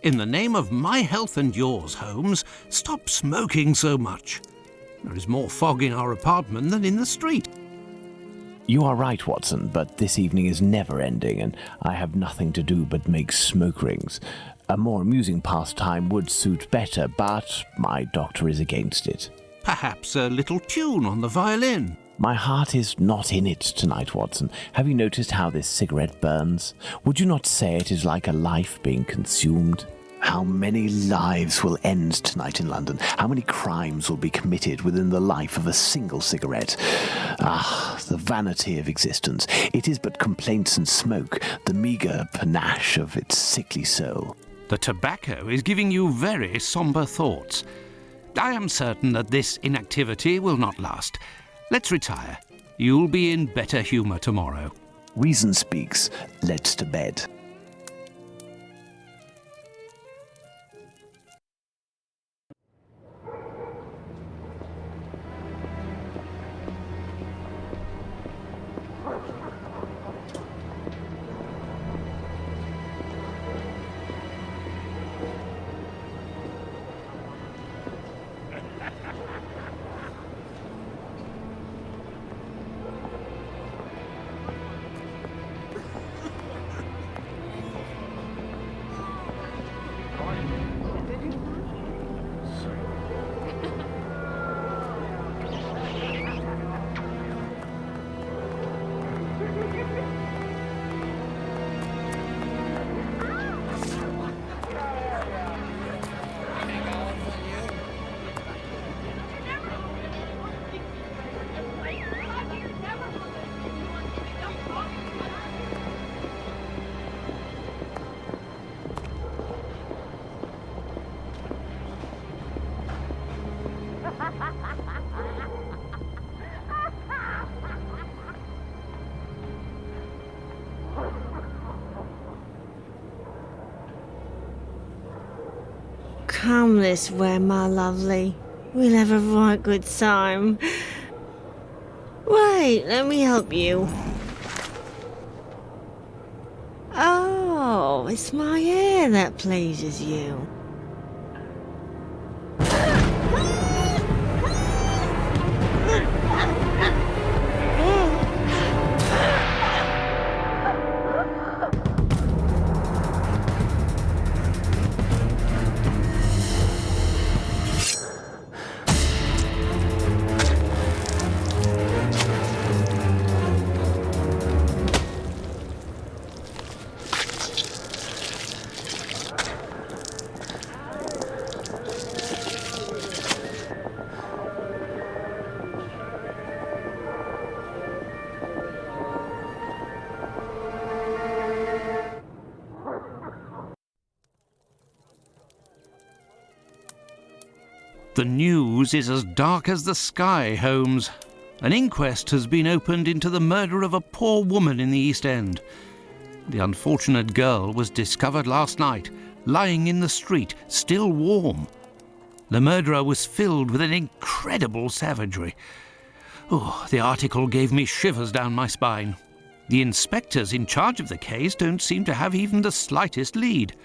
In the name of my health and yours, Holmes, stop smoking so much. There is more fog in our apartment than in the street. You are right, Watson, but this evening is never ending, and I have nothing to do but make smoke rings. A more amusing pastime would suit better, but my doctor is against it. Perhaps a little tune on the violin. My heart is not in it tonight, Watson. Have you noticed how this cigarette burns? Would you not say it is like a life being consumed? How many lives will end tonight in London? How many crimes will be committed within the life of a single cigarette? Ah, the vanity of existence. It is but complaints and smoke, the meagre panache of its sickly soul. The tobacco is giving you very sombre thoughts. I am certain that this inactivity will not last. Let's retire. You'll be in better humour tomorrow. Reason speaks. Let's to bed. Come this way, my lovely. We'll have a right good time. Wait, let me help you. Oh, it's my hair that pleases you. The news is as dark as the sky, Holmes. An inquest has been opened into the murder of a poor woman in the East End. The unfortunate girl was discovered last night, lying in the street, still warm. The murderer was filled with an incredible savagery. Oh, the article gave me shivers down my spine. The inspectors in charge of the case don't seem to have even the slightest lead.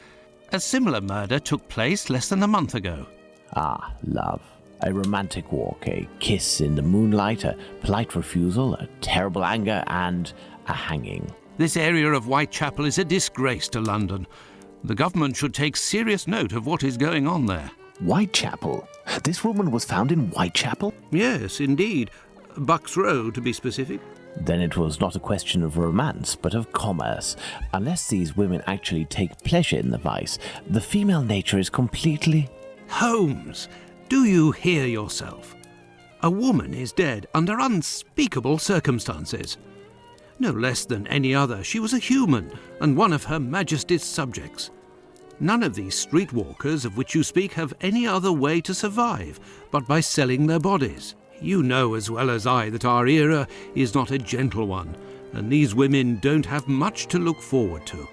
A similar murder took place less than a month ago. Ah, love. A romantic walk, a kiss in the moonlight, a polite refusal, a terrible anger, and a hanging. This area of Whitechapel is a disgrace to London. The government should take serious note of what is going on there. Whitechapel? This woman was found in Whitechapel? Yes, indeed. Bucks Row, to be specific. Then it was not a question of romance, but of commerce. Unless these women actually take pleasure in the vice, the female nature is completely... Holmes, do you hear yourself? A woman is dead under unspeakable circumstances. No less than any other, she was a human and one of Her Majesty's subjects. None of these streetwalkers of which you speak have any other way to survive but by selling their bodies. You know as well as I that our era is not a gentle one, and these women don't have much to look forward to.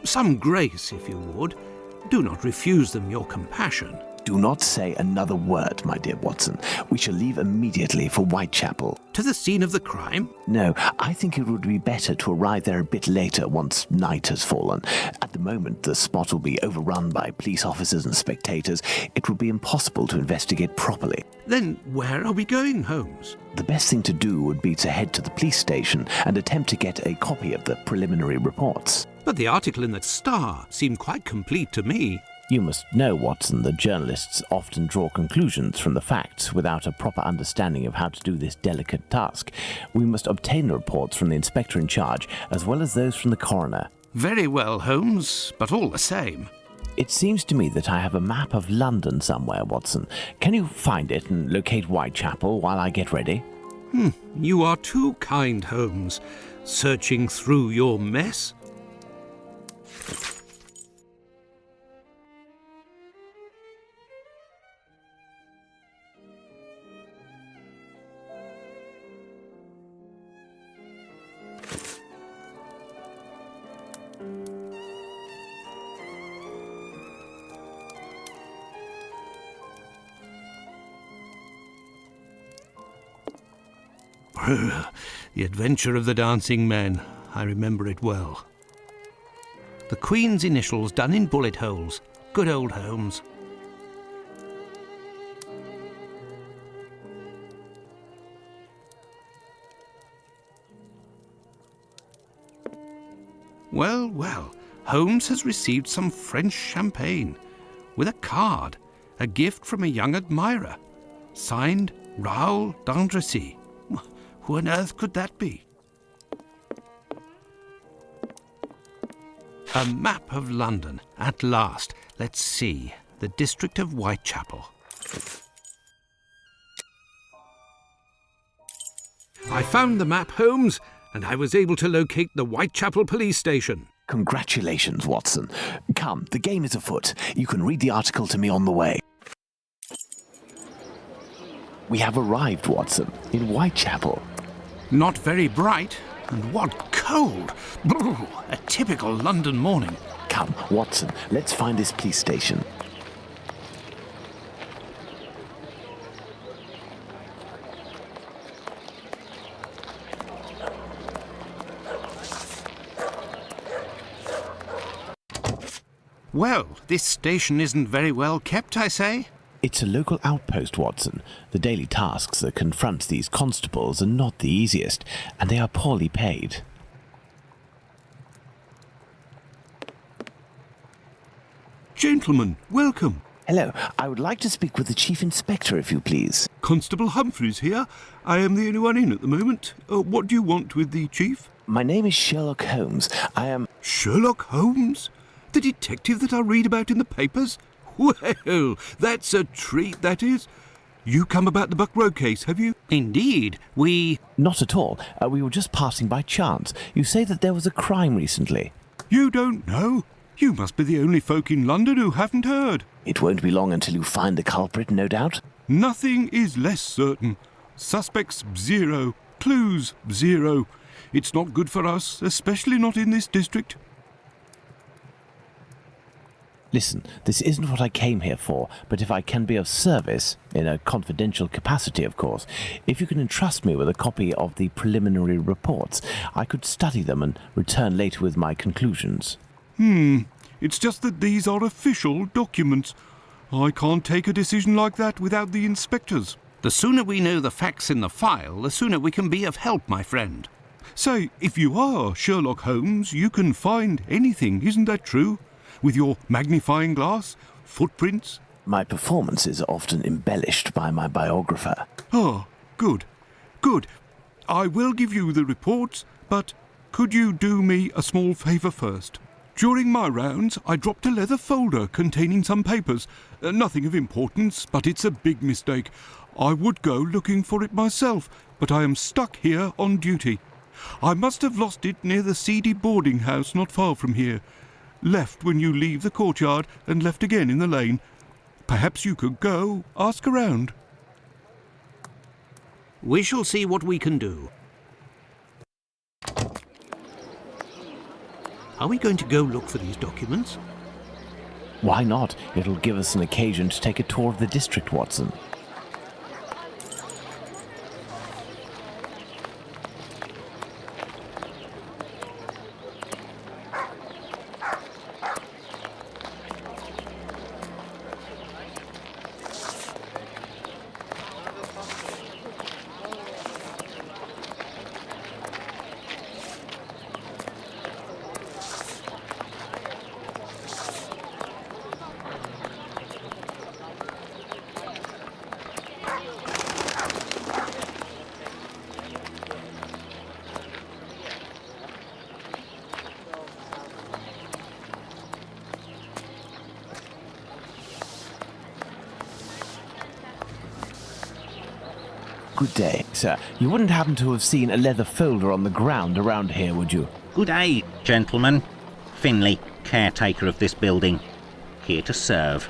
Some grace, if you would. Do not refuse them your compassion. Do not say another word, my dear Watson. We shall leave immediately for Whitechapel. To the scene of the crime? No, I think it would be better to arrive there a bit later once night has fallen. At the moment, the spot will be overrun by police officers and spectators. It would be impossible to investigate properly. Then where are we going, Holmes? The best thing to do would be to head to the police station and attempt to get a copy of the preliminary reports. But the article in the Star seemed quite complete to me. You must know, Watson, that journalists often draw conclusions from the facts without a proper understanding of how to do this delicate task. We must obtain the reports from the inspector in charge, as well as those from the coroner. Very well, Holmes, but all the same. It seems to me that I have a map of London somewhere, Watson. Can you find it and locate Whitechapel while I get ready? You are too kind, Holmes. Searching through your mess? The Adventure of the Dancing Men. I remember it well. The Queen's initials done in bullet holes. Good old Holmes. Well, well, Holmes has received some French champagne with a card, a gift from a young admirer, signed Raoul d'Andrecy. Who on earth could that be? A map of London, at last. Let's see. The district of Whitechapel. I found the map, Holmes, and I was able to locate the Whitechapel police station. Congratulations, Watson. Come, the game is afoot. You can read the article to me on the way. We have arrived, Watson, in Whitechapel. Not very bright, and what cold! Brr, a typical London morning. Come, Watson, let's find this police station. Well, this station isn't very well kept, I say. It's a local outpost, Watson. The daily tasks that confront these constables are not the easiest, and they are poorly paid. Gentlemen, welcome. Hello, I would like to speak with the Chief Inspector, if you please. Constable Humphreys here. I am the only one in at the moment. What do you want with the Chief? My name is Sherlock Holmes. I am... Sherlock Holmes? The detective that I read about in the papers? Well, that's a treat, that is. You come about the Buck Road case, have you? Indeed, we... Not at all. We were just passing by chance. You say that there was a crime recently. You don't know? You must be the only folk in London who haven't heard. It won't be long until you find the culprit, no doubt. Nothing is less certain. Suspects, 0. Clues, 0. It's not good for us, especially not in this district. Listen, this isn't what I came here for, but if I can be of service, in a confidential capacity, of course, if you can entrust me with a copy of the preliminary reports, I could study them and return later with my conclusions. It's just that these are official documents. I can't take a decision like that without the inspectors. The sooner we know the facts in the file, the sooner we can be of help, my friend. Say, if you are Sherlock Holmes, you can find anything, isn't that true? With your magnifying glass, footprints. My performance is often embellished by my biographer. Ah, good. Good. I will give you the reports, but could you do me a small favour first? During my rounds, I dropped a leather folder containing some papers. Nothing of importance, but it's a big mistake. I would go looking for it myself, but I am stuck here on duty. I must have lost it near the seedy boarding house not far from here. Left when you leave the courtyard and left again in the lane. Perhaps you could go, ask around. We shall see what we can do. Are we going to go look for these documents? Why not? It'll give us an occasion to take a tour of the district, Watson. Good day, sir. You wouldn't happen to have seen a leather folder on the ground around here, would you? Good day, gentlemen. Finley, caretaker of this building. Here to serve.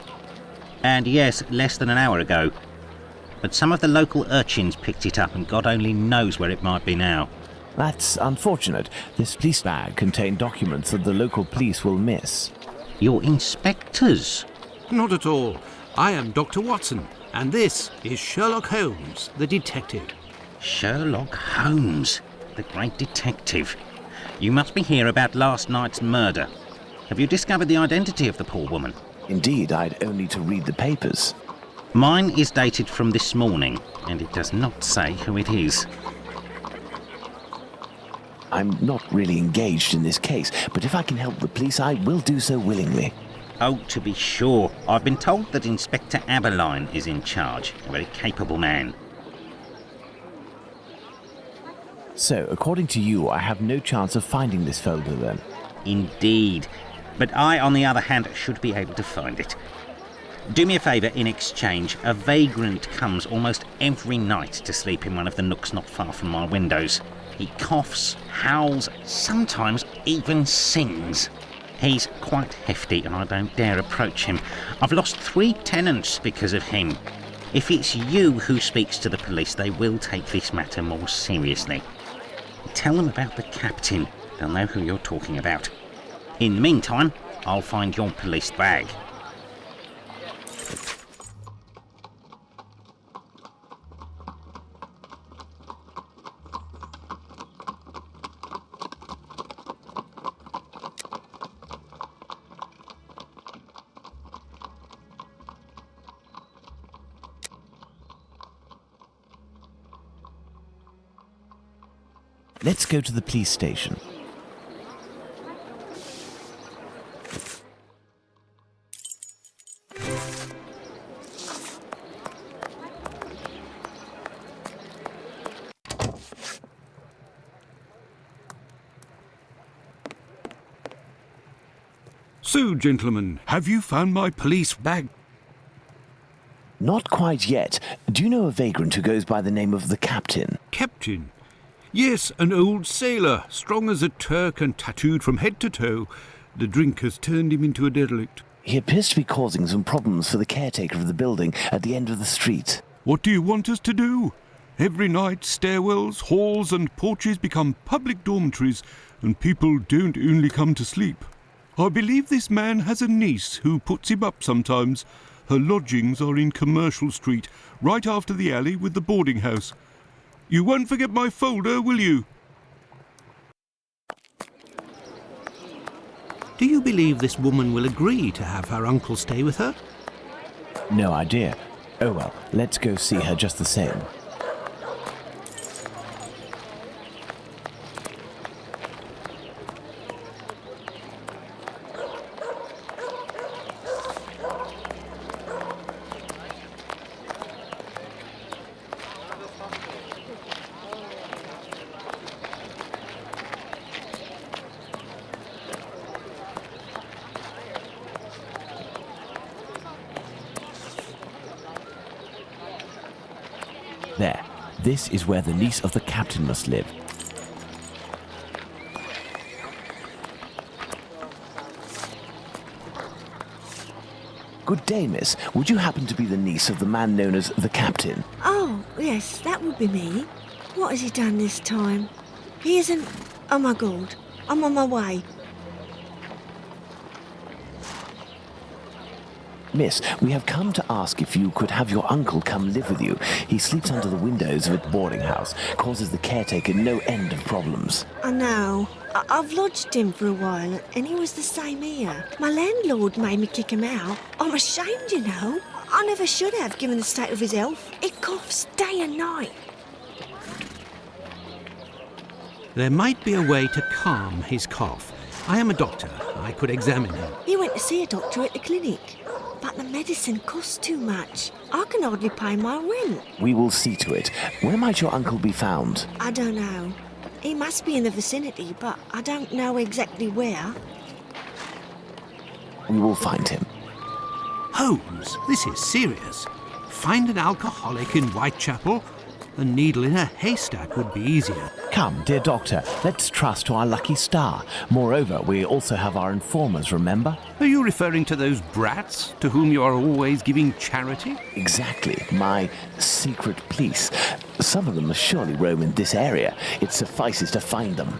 And yes, less than an hour ago. But some of the local urchins picked it up and God only knows where it might be now. That's unfortunate. This police bag contained documents that the local police will miss. You're inspectors? Not at all. I am Dr. Watson, and this is Sherlock Holmes, the detective. Sherlock Holmes, the great detective. You must be here about last night's murder. Have you discovered the identity of the poor woman? Indeed, I'd only to read the papers. Mine is dated from this morning, and it does not say who it is. I'm not really engaged in this case, but if I can help the police, I will do so willingly. Oh, to be sure. I've been told that Inspector Aberline is in charge. A very capable man. So, according to you, I have no chance of finding this folder then? Indeed. But I, on the other hand, should be able to find it. Do me a favour in exchange. A vagrant comes almost every night to sleep in one of the nooks not far from my windows. He coughs, howls, sometimes even sings. He's quite hefty and I don't dare approach him. I've lost 3 tenants because of him. If it's you who speaks to the police, they will take this matter more seriously. Tell them about the captain. They'll know who you're talking about. In the meantime, I'll find your police bag. Let's go to the police station. So, gentlemen, have you found my police bag? Not quite yet. Do you know a vagrant who goes by the name of the Captain? Captain? Yes, an old sailor, strong as a Turk and tattooed from head to toe. The drink has turned him into a derelict. He appears to be causing some problems for the caretaker of the building at the end of the street. What do you want us to do? Every night, stairwells, halls and porches become public dormitories, and people don't only come to sleep. I believe this man has a niece who puts him up sometimes. Her lodgings are in Commercial Street, right after the alley with the boarding house. You won't forget my folder, will you? Do you believe this woman will agree to have her uncle stay with her? No idea. Oh well, let's go see her just the same. There. This is where the niece of the captain must live. Good day, miss. Would you happen to be the niece of the man known as the captain? Oh, yes, that would be me. What has he done this time? He isn't... Oh, my God. I'm on my way. Miss, we have come to ask if you could have your uncle come live with you. He sleeps under the windows of a boarding house, causes the caretaker no end of problems. I know. I've lodged him for a while, and he was the same here. My landlord made me kick him out. I'm ashamed, you know. I never should have, given the state of his health. He coughs day and night. There might be a way to calm his cough. I am a doctor. I could examine him. He went to see a doctor at the clinic, but the medicine costs too much. I can hardly pay my rent. We will see to it. Where might your uncle be found? I don't know. He must be in the vicinity, but I don't know exactly where. We will find him. Holmes, this is serious. Find an alcoholic in Whitechapel? A needle in a haystack would be easier. Come, dear doctor, let's trust to our lucky star. Moreover, we also have our informers, remember? Are you referring to those brats to whom you are always giving charity? Exactly, my secret police. Some of them must surely roam in this area. It suffices to find them.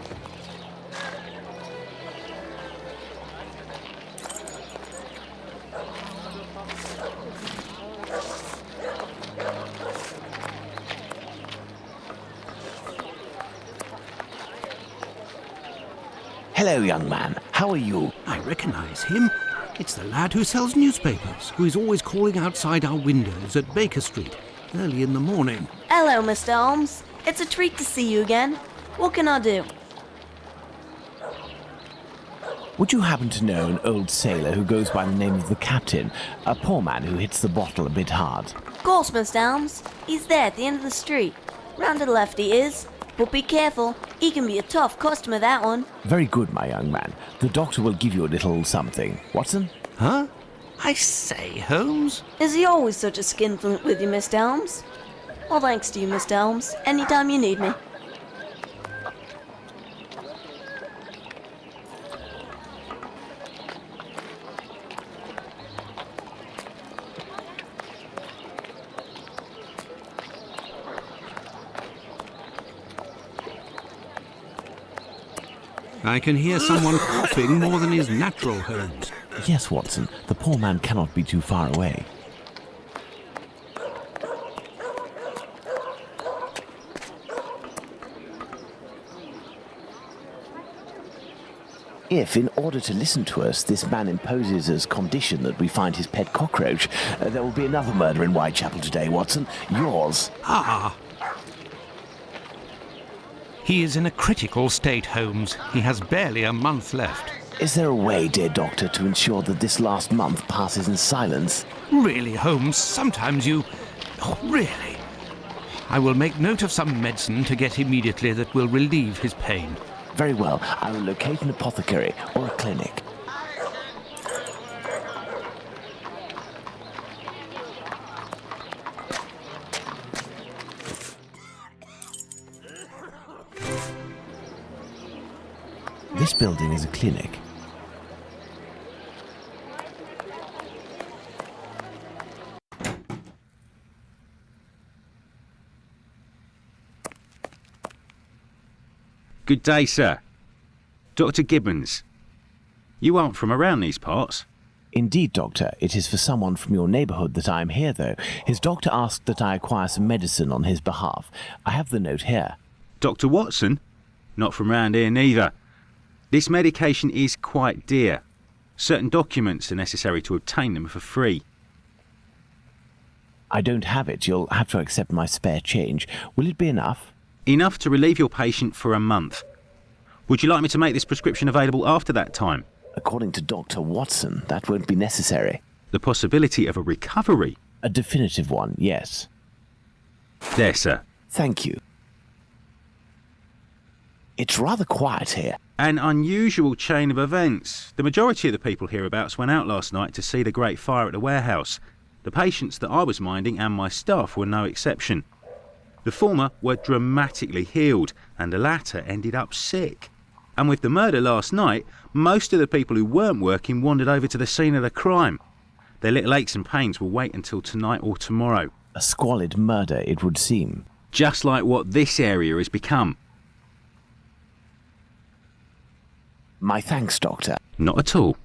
Hello, young man. How are you? I recognize him. It's the lad who sells newspapers, who is always calling outside our windows at Baker Street, early in the morning. Hello, Mr. Holmes. It's a treat to see you again. What can I do? Would you happen to know an old sailor who goes by the name of the Captain? A poor man who hits the bottle a bit hard. Of course, Mr. Holmes. He's there at the end of the street. Round to the left he is. But be careful. He can be a tough customer, that one. Very good, my young man. The doctor will give you a little something. Watson? Huh? I say, Holmes? Is he always such a skinflint with you, Mr. Holmes? Well, thanks to you, Mr. Holmes. Anytime you need me. I can hear someone coughing more than is natural, Holmes. Yes, Watson. The poor man cannot be too far away. If, in order to listen to us, this man imposes as condition that we find his pet cockroach, there will be another murder in Whitechapel today, Watson. Yours. Ah! He is in a critical state, Holmes. He has barely a month left. Is there a way, dear doctor, to ensure that this last month passes in silence? Really, Holmes, sometimes you... Oh, really? I will make note of some medicine to get immediately that will relieve his pain. Very well. I will locate an apothecary or a clinic. This building is a clinic. Good day, sir. Dr. Gibbons. You aren't from around these parts? Indeed, Doctor. It is for someone from your neighbourhood that I am here, though. His doctor asked that I acquire some medicine on his behalf. I have the note here. Dr. Watson? Not from round here neither. This medication is quite dear. Certain documents are necessary to obtain them for free. I don't have it. You'll have to accept my spare change. Will it be enough? Enough to relieve your patient for a month. Would you like me to make this prescription available after that time? According to Dr. Watson, that won't be necessary. The possibility of a recovery? A definitive one, yes. There, sir. Thank you. It's rather quiet here. An unusual chain of events. The majority of the people hereabouts went out last night to see the great fire at the warehouse. The patients that I was minding and my staff were no exception. The former were dramatically healed, and the latter ended up sick. And with the murder last night, most of the people who weren't working wandered over to the scene of the crime. Their little aches and pains will wait until tonight or tomorrow. A squalid murder, it would seem. Just like what this area has become. My thanks, Doctor. Not at all.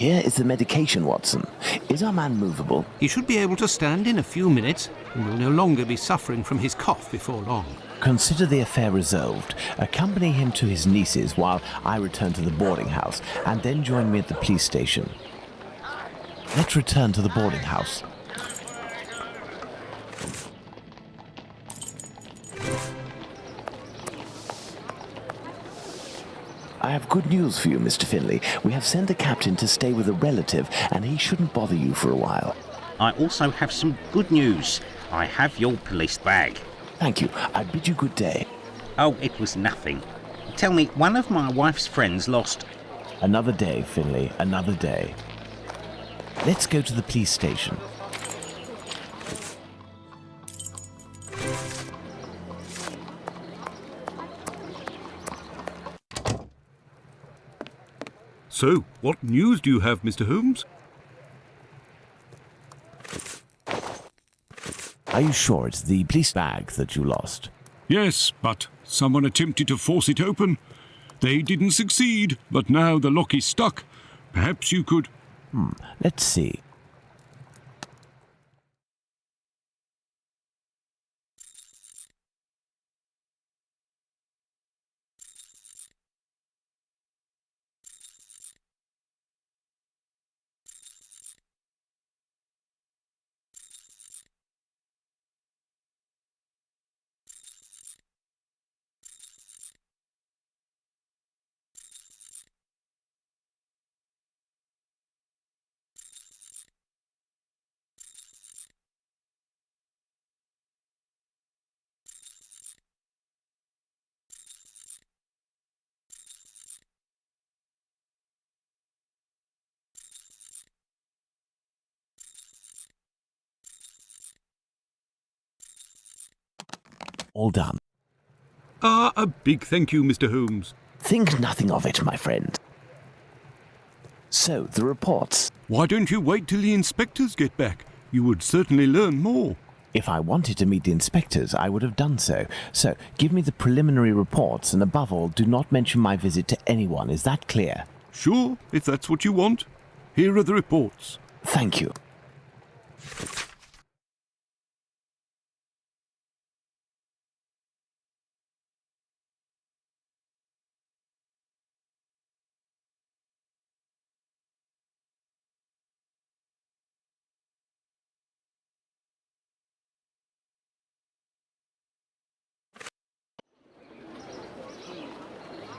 Here is the medication, Watson. Is our man movable? He should be able to stand in a few minutes and will no longer be suffering from his cough before long. Consider the affair resolved. Accompany him to his niece's while I return to the boarding house, and then join me at the police station. Let's return to the boarding house. I have good news for you, Mr. Finlay. We have sent the captain to stay with a relative, and he shouldn't bother you for a while. I also have some good news. I have your police bag. Thank you. I bid you good day. Oh, it was nothing. Tell me, one of my wife's friends lost... Another day, Finlay, another day. Let's go to the police station. So, what news do you have, Mr. Holmes? Are you sure it's the police bag that you lost? Yes, but someone attempted to force it open. They didn't succeed, but now the lock is stuck. Perhaps you could... Let's see. All done. A big thank you, Mr. Holmes. Think nothing of it, my friend. So, the reports. Why don't you wait till the inspectors get back? You would certainly learn more. If I wanted to meet the inspectors, I would have done so. So, give me the preliminary reports, and above all, do not mention my visit to anyone. Is that clear? Sure, if that's what you want. Here are the reports. Thank you.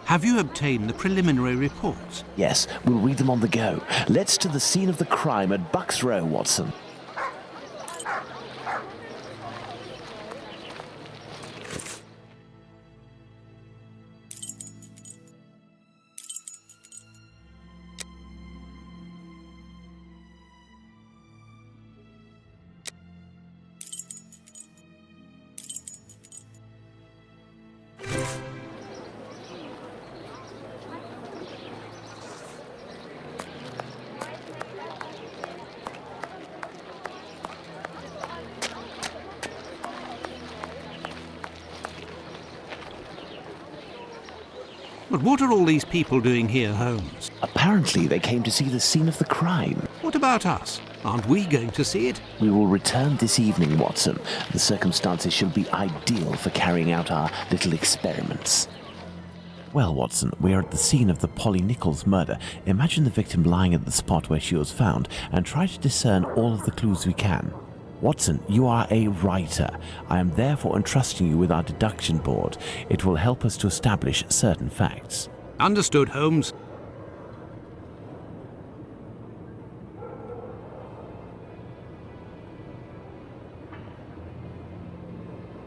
Have you obtained the preliminary reports? Yes, we'll read them on the go. Let's to the scene of the crime at Bucks Row, Watson. But what are all these people doing here, Holmes? Apparently, they came to see the scene of the crime. What about us? Aren't we going to see it? We will return this evening, Watson. The circumstances shall be ideal for carrying out our little experiments. Well, Watson, we are at the scene of the Polly Nichols murder. Imagine the victim lying at the spot where she was found and try to discern all of the clues we can. Watson, you are a writer. I am therefore entrusting you with our deduction board. It will help us to establish certain facts. Understood, Holmes.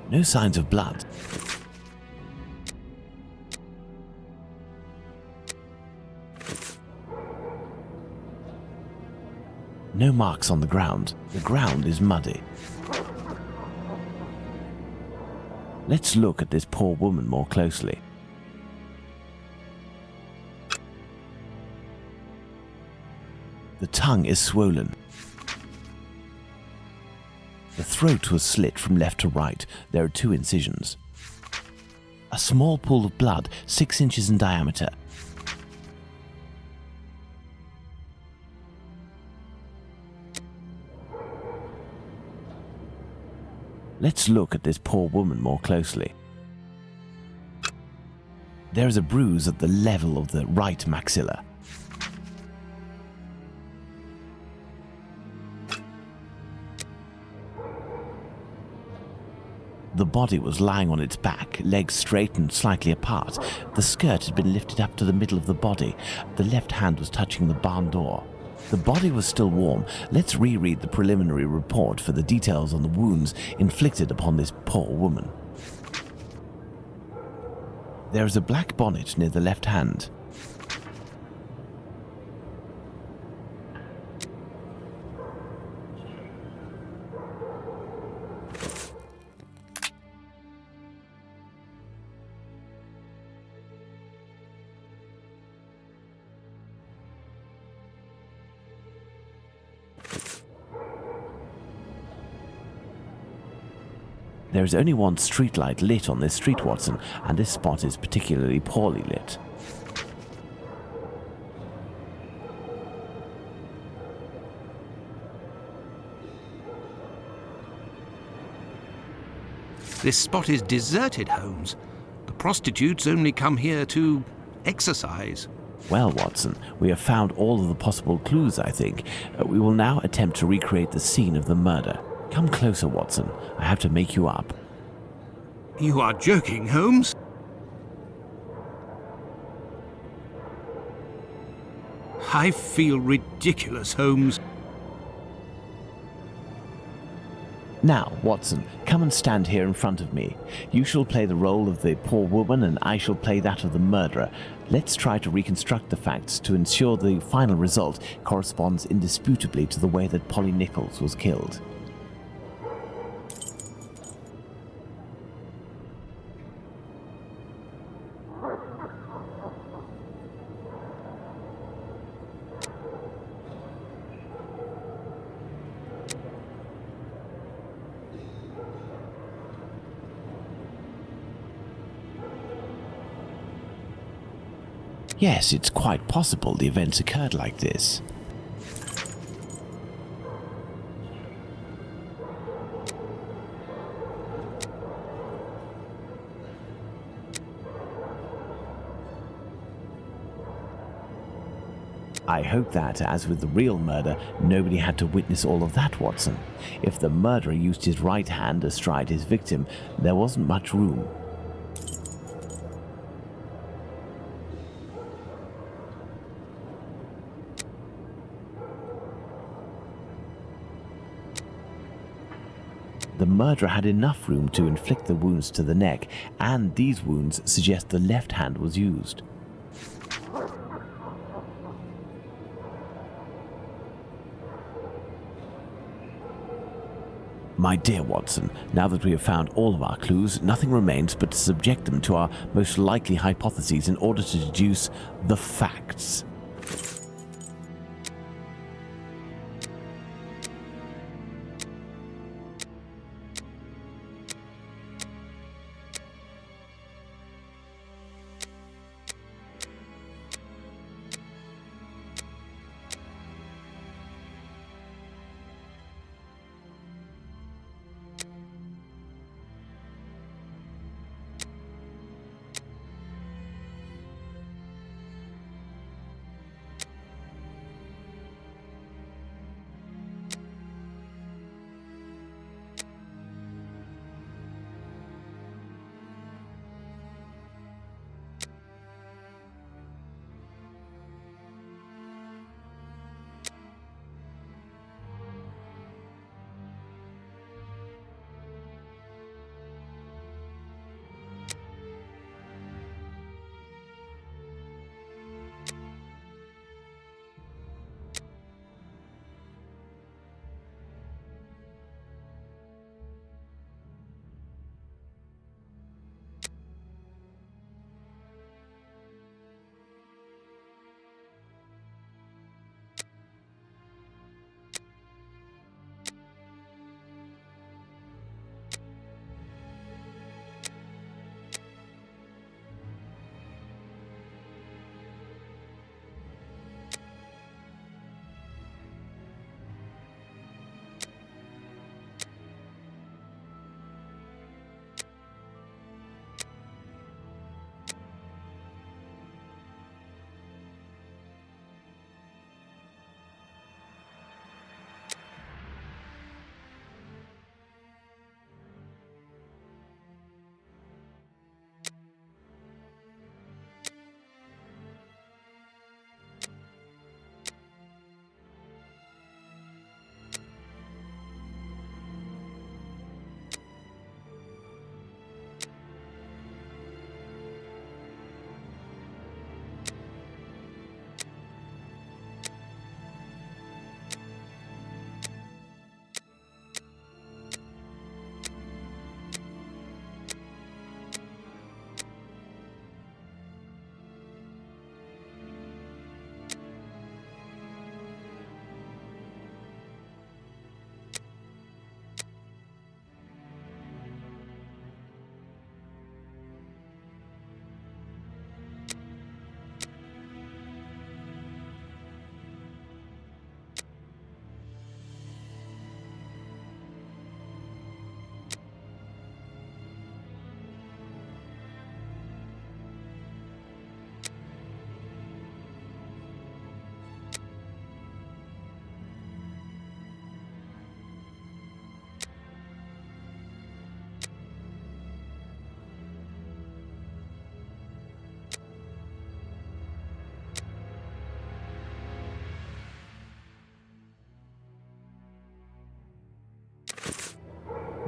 No signs of blood. No marks on the ground. The ground is muddy. Let's look at this poor woman more closely. The tongue is swollen. The throat was slit from left to right. There are 2 incisions. A small pool of blood, 6 inches in diameter. Let's look at this poor woman more closely. There is a bruise at the level of the right maxilla. The body was lying on its back, legs straight and slightly apart. The skirt had been lifted up to the middle of the body. The left hand was touching the barn door. The body was still warm. Let's reread the preliminary report for the details on the wounds inflicted upon this poor woman. There is a black bonnet near the left hand. There is only one streetlight lit on this street, Watson, and this spot is particularly poorly lit. This spot is deserted, Holmes. The prostitutes only come here to exercise. Well, Watson, we have found all of the possible clues, I think. We will now attempt to recreate the scene of the murder. Come closer, Watson. I have to make you up. You are joking, Holmes? I feel ridiculous, Holmes. Now, Watson, come and stand here in front of me. You shall play the role of the poor woman and I shall play that of the murderer. Let's try to reconstruct the facts to ensure the final result corresponds indisputably to the way that Polly Nichols was killed. Yes, it's quite possible the events occurred like this. I hope that, as with the real murder, nobody had to witness all of that, Watson. If the murderer used his right hand astride his victim, there wasn't much room. The murderer had enough room to inflict the wounds to the neck, and these wounds suggest the left hand was used. My dear Watson, now that we have found all of our clues, nothing remains but to subject them to our most likely hypotheses in order to deduce the facts.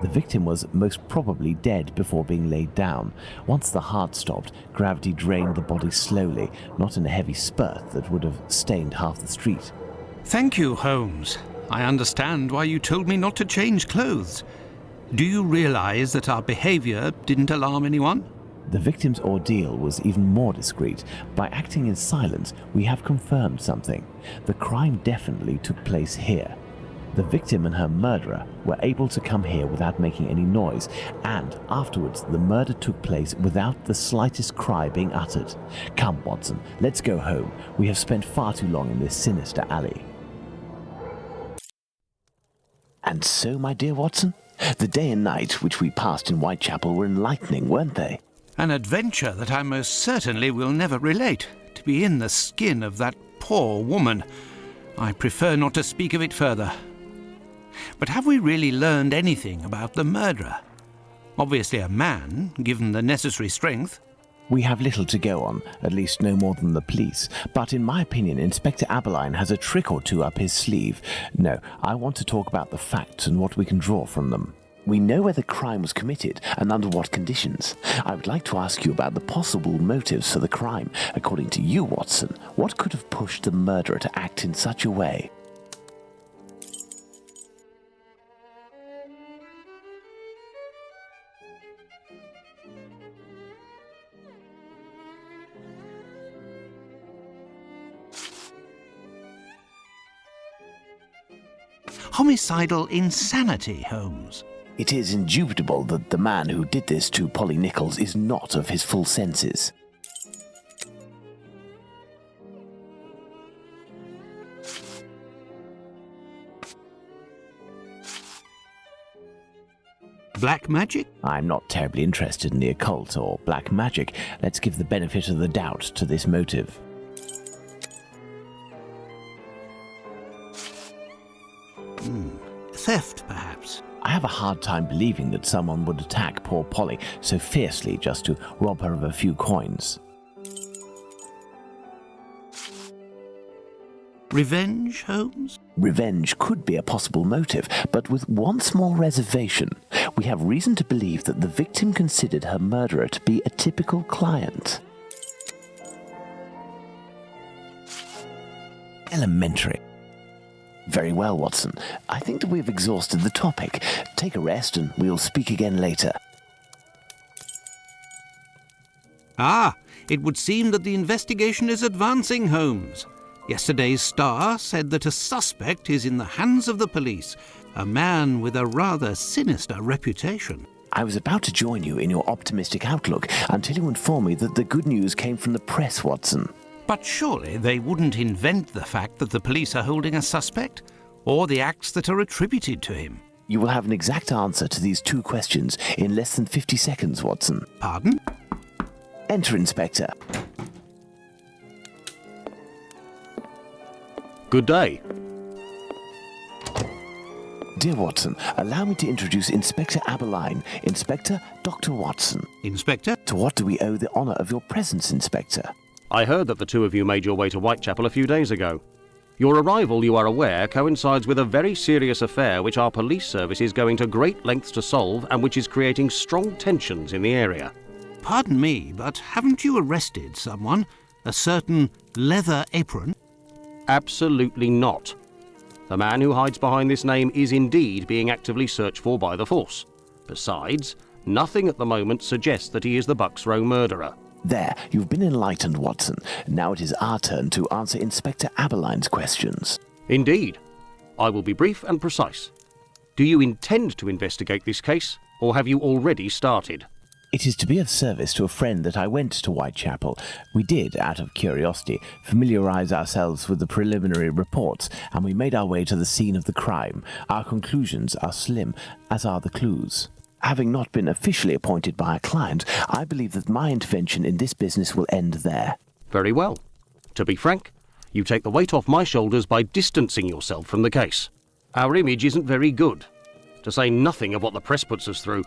The victim was most probably dead before being laid down. Once the heart stopped, gravity drained the body slowly, not in a heavy spurt that would have stained half the street. Thank you, Holmes. I understand why you told me not to change clothes. Do you realize that our behavior didn't alarm anyone? The victim's ordeal was even more discreet. By acting in silence, we have confirmed something. The crime definitely took place here. The victim and her murderer were able to come here without making any noise, and afterwards the murder took place without the slightest cry being uttered. Come, Watson, let's go home. We have spent far too long in this sinister alley. And so, my dear Watson, the day and night which we passed in Whitechapel were enlightening, weren't they? An adventure that I most certainly will never relate. To be in the skin of that poor woman. I prefer not to speak of it further. But have we really learned anything about the murderer? Obviously a man, given the necessary strength. We have little to go on, at least no more than the police. But in my opinion, Inspector Aberline has a trick or two up his sleeve. No, I want to talk about the facts and what we can draw from them. We know where the crime was committed and under what conditions. I would like to ask you about the possible motives for the crime. According to you, Watson, what could have pushed the murderer to act in such a way? Homicidal insanity, Holmes. It is indubitable that the man who did this to Polly Nichols is not of his full senses. Black magic? I'm not terribly interested in the occult or black magic. Let's give the benefit of the doubt to this motive. Theft, perhaps. I have a hard time believing that someone would attack poor Polly so fiercely just to rob her of a few coins. Revenge, Holmes? Revenge could be a possible motive, but with one small reservation. We have reason to believe that the victim considered her murderer to be a typical client. Elementary. Very well, Watson. I think that we've exhausted the topic. Take a rest and we'll speak again later. Ah, it would seem that the investigation is advancing, Holmes. Yesterday's Star said that a suspect is in the hands of the police, a man with a rather sinister reputation. I was about to join you in your optimistic outlook until you informed me that the good news came from the press, Watson. But surely they wouldn't invent the fact that the police are holding a suspect, or the acts that are attributed to him. You will have an exact answer to these two questions in less than 50 seconds, Watson. Pardon? Enter, Inspector. Good day. Dear Watson, allow me to introduce Inspector Aberline, Inspector Dr. Watson. Inspector? To what do we owe the honour of your presence, Inspector? I heard that the two of you made your way to Whitechapel a few days ago. Your arrival, you are aware, coincides with a very serious affair which our police service is going to great lengths to solve and which is creating strong tensions in the area. Pardon me, but haven't you arrested someone? A certain Leather Apron? Absolutely not. The man who hides behind this name is indeed being actively searched for by the force. Besides, nothing at the moment suggests that he is the Bucks Row murderer. There, you've been enlightened, Watson. Now it is our turn to answer Inspector Aberline's questions. Indeed. I will be brief and precise. Do you intend to investigate this case, or have you already started? It is to be of service to a friend that I went to Whitechapel. We did, out of curiosity, familiarise ourselves with the preliminary reports, and we made our way to the scene of the crime. Our conclusions are slim, as are the clues. Having not been officially appointed by a client, I believe that my intervention in this business will end there. Very well. To be frank, you take the weight off my shoulders by distancing yourself from the case. Our image isn't very good, to say nothing of what the press puts us through.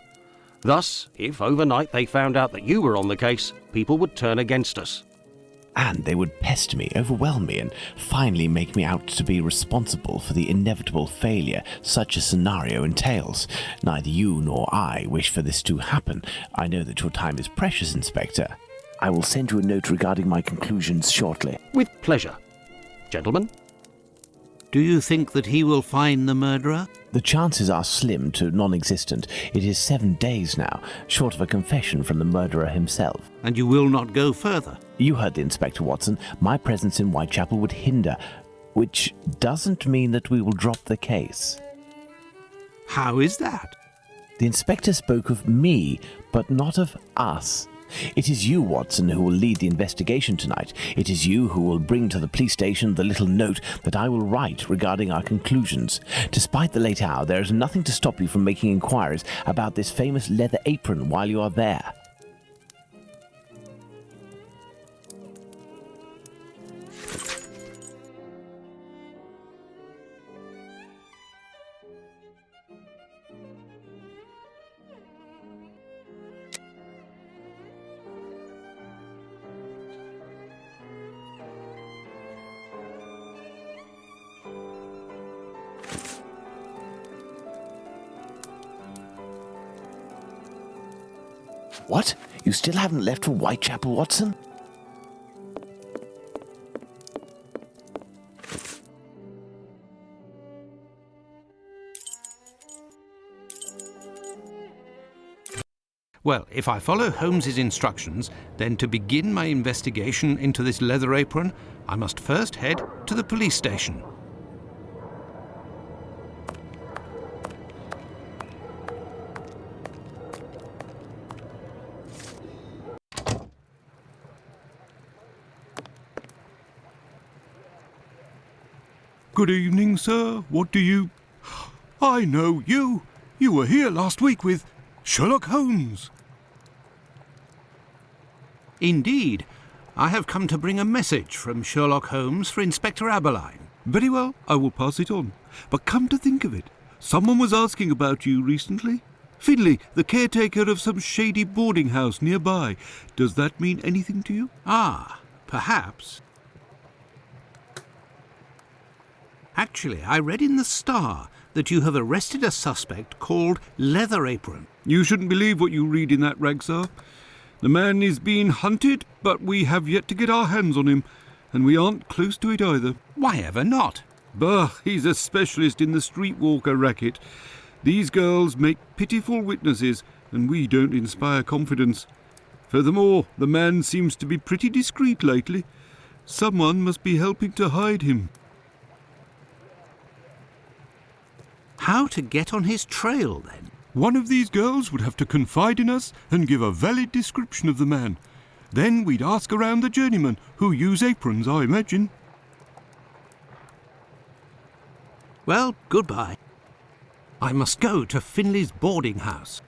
Thus, if overnight they found out that you were on the case, people would turn against us. And they would pester me, overwhelm me, and finally make me out to be responsible for the inevitable failure such a scenario entails. Neither you nor I wish for this to happen. I know that your time is precious, Inspector. I will send you a note regarding my conclusions shortly. With pleasure. Gentlemen? Do you think that he will find the murderer? The chances are slim to non-existent. It is 7 days now, short of a confession from the murderer himself. And you will not go further? You heard the Inspector, Watson. My presence in Whitechapel would hinder, which doesn't mean that we will drop the case. How is that? The Inspector spoke of me, but not of us. It is you, Watson, who will lead the investigation tonight. It is you who will bring to the police station the little note that I will write regarding our conclusions. Despite the late hour, there is nothing to stop you from making inquiries about this famous leather apron while you are there. What? You still haven't left for Whitechapel, Watson? Well, if I follow Holmes's instructions, then to begin my investigation into this leather apron, I must first head to the police station. Good evening, sir. What do you... I know you. You were here last week with Sherlock Holmes. Indeed. I have come to bring a message from Sherlock Holmes for Inspector Abberline. Very well, I will pass it on. But come to think of it, someone was asking about you recently. Finlay, the caretaker of some shady boarding house nearby. Does that mean anything to you? Ah, perhaps. Actually, I read in the Star that you have arrested a suspect called Leather Apron. You shouldn't believe what you read in that rag, sir. The man is being hunted, but we have yet to get our hands on him, and we aren't close to it either. Why ever not? Bah, he's a specialist in the streetwalker racket. These girls make pitiful witnesses, and we don't inspire confidence. Furthermore, the man seems to be pretty discreet lately. Someone must be helping to hide him. How to get on his trail, then? One of these girls would have to confide in us and give a valid description of the man. Then we'd ask around the journeymen, who use aprons, I imagine. Well, goodbye. I must go to Finlay's boarding house.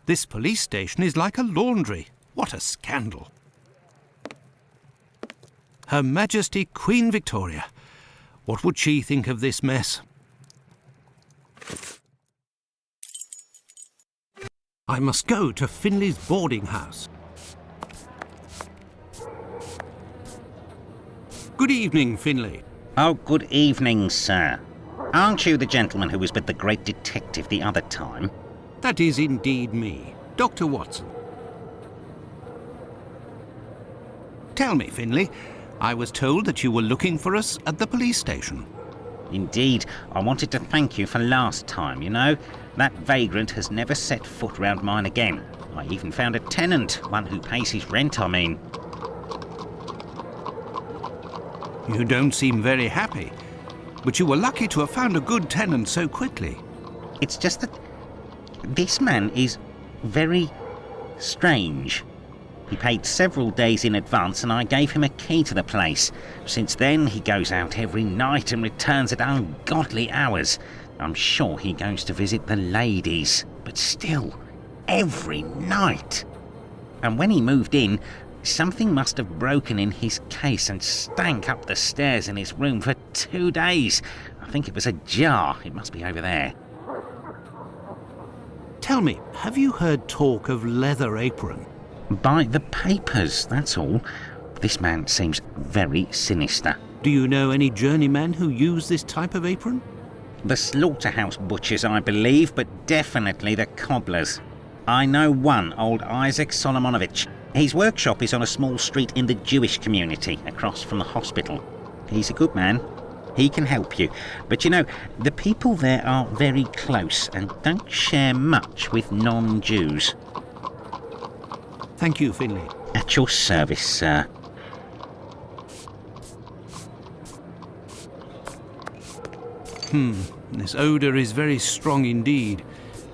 This police station is like a laundry. What a scandal. Her Majesty Queen Victoria. What would she think of this mess? I must go to Finlay's boarding house. Good evening, Finlay. Oh, good evening, sir. Aren't you the gentleman who was with the great detective the other time? That is indeed me, Dr. Watson. Tell me, Finlay, I was told that you were looking for us at the police station. Indeed, I wanted to thank you for last time, you know. That vagrant has never set foot round mine again. I even found a tenant, one who pays his rent, I mean. You don't seem very happy, but you were lucky to have found a good tenant so quickly. It's just that this man is very strange. He paid several days in advance and I gave him a key to the place. Since then, he goes out every night and returns at ungodly hours. I'm sure he goes to visit the ladies, but still, every night. And when he moved in, something must have broken in his case and stank up the stairs in his room for 2 days. I think it was a jar. It must be over there. Tell me, have you heard talk of Leather Apron? By the papers, that's all. This man seems very sinister. Do you know any journeymen who use this type of apron? The slaughterhouse butchers, I believe, but definitely the cobblers. I know one, old Isaac Solomonovich. His workshop is on a small street in the Jewish community, across from the hospital. He's a good man. He can help you. But you know, the people there are very close and don't share much with non-Jews. Thank you, Finley. At your service, sir. This odour is very strong indeed,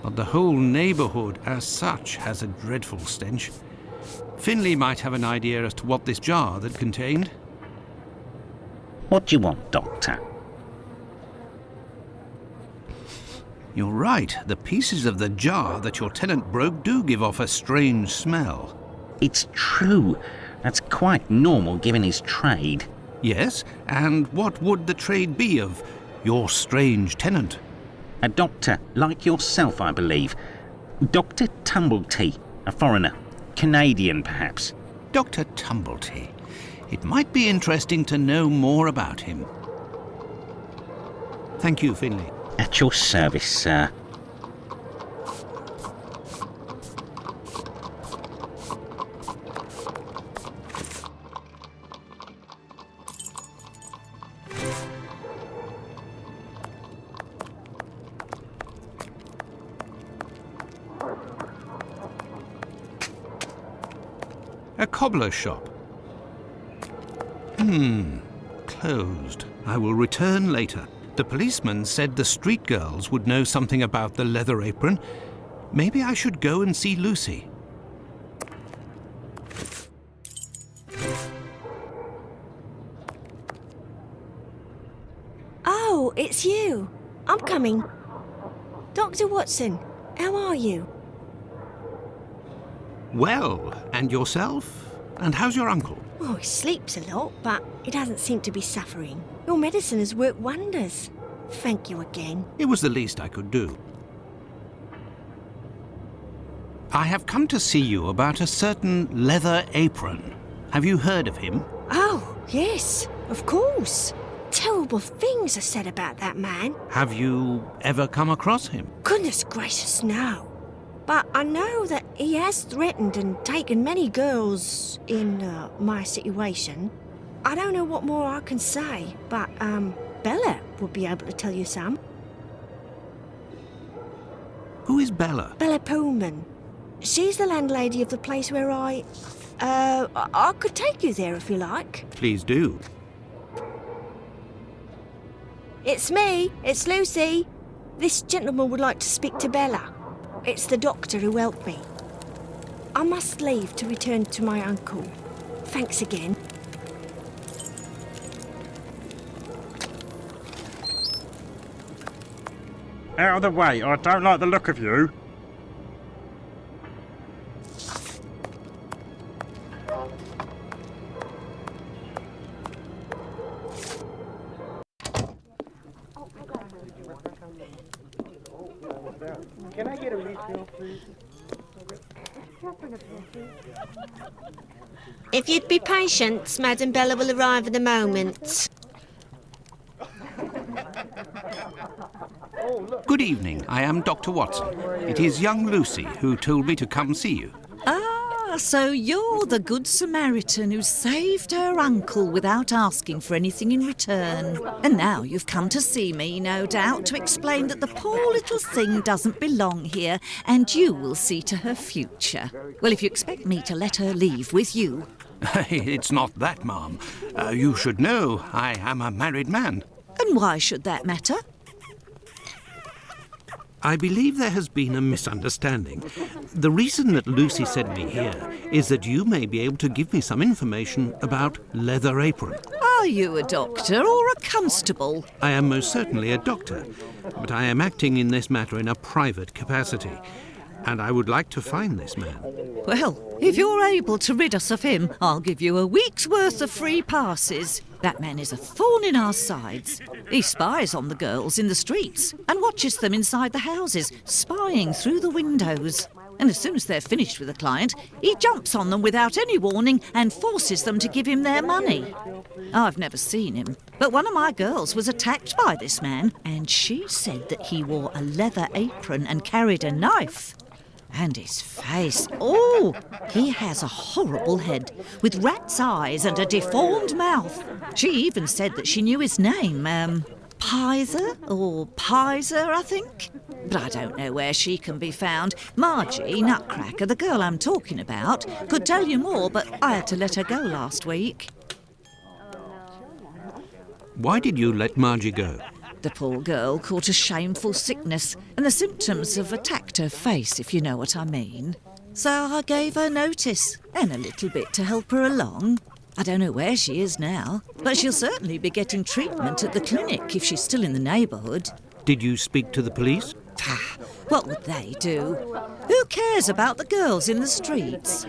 but the whole neighbourhood as such has a dreadful stench. Finley might have an idea as to what this jar that contained. What do you want, Doctor? You're right, the pieces of the jar that your tenant broke do give off a strange smell. It's true. That's quite normal given his trade. Yes, and what would the trade be of your strange tenant? A doctor, like yourself, I believe. Dr. Tumblety, a foreigner. Canadian, perhaps. Dr. Tumblety. It might be interesting to know more about him. Thank you, Finley. At your service, sir. A cobbler's shop. Closed. I will return later. The policeman said the street girls would know something about the leather apron. Maybe I should go and see Lucy. Oh, it's you. I'm coming. Dr. Watson, how are you? Well, and yourself? And how's your uncle? Oh, he sleeps a lot, but he doesn't seem to be suffering. Your medicine has worked wonders. Thank you again. It was the least I could do. I have come to see you about a certain leather apron. Have you heard of him? Oh, yes, of course. Terrible things are said about that man. Have you ever come across him? Goodness gracious, no. But I know that he has threatened and taken many girls in my situation. I don't know what more I can say, but Bella would be able to tell you some. Who is Bella? Bella Pullman. She's the landlady of the place where I could take you there if you like. Please do. It's me. It's Lucy. This gentleman would like to speak to Bella. It's the doctor who helped me. I must leave to return to my uncle. Thanks again. Out of the way, I don't like the look of you. Can I get a refill, please? If you'd be patient, Madam Bella will arrive in a moment. Good evening. I am Dr. Watson. It is young Lucy who told me to come see you. Ah, so you're the Good Samaritan who saved her uncle without asking for anything in return. And now you've come to see me, no doubt, to explain that the poor little thing doesn't belong here and you will see to her future. Well, if you expect me to let her leave with you... It's not that, ma'am. You should know I am a married man. And why should that matter? I believe there has been a misunderstanding. The reason that Lucy sent me here is that you may be able to give me some information about Leather Apron. Are you a doctor or a constable? I am most certainly a doctor, but I am acting in this matter in a private capacity, and I would like to find this man. Well, if you're able to rid us of him, I'll give you a week's worth of free passes. That man is a thorn in our sides. He spies on the girls in the streets and watches them inside the houses, spying through the windows. And as soon as they're finished with a client, he jumps on them without any warning and forces them to give him their money. I've never seen him, but one of my girls was attacked by this man, and she said that he wore a leather apron and carried a knife. And his face, oh, he has a horrible head with rat's eyes and a deformed mouth. She even said that she knew his name, Pizer or Pizer, I think. But I don't know where she can be found. Margie, Nutcracker, the girl I'm talking about, could tell you more, but I had to let her go last week. Why did you let Margie go? The poor girl caught a shameful sickness, and the symptoms have attacked her face, if you know what I mean. So I gave her notice, and a little bit to help her along. I don't know where she is now, but she'll certainly be getting treatment at the clinic if she's still in the neighbourhood. Did you speak to the police? What would they do? Who cares about the girls in the streets?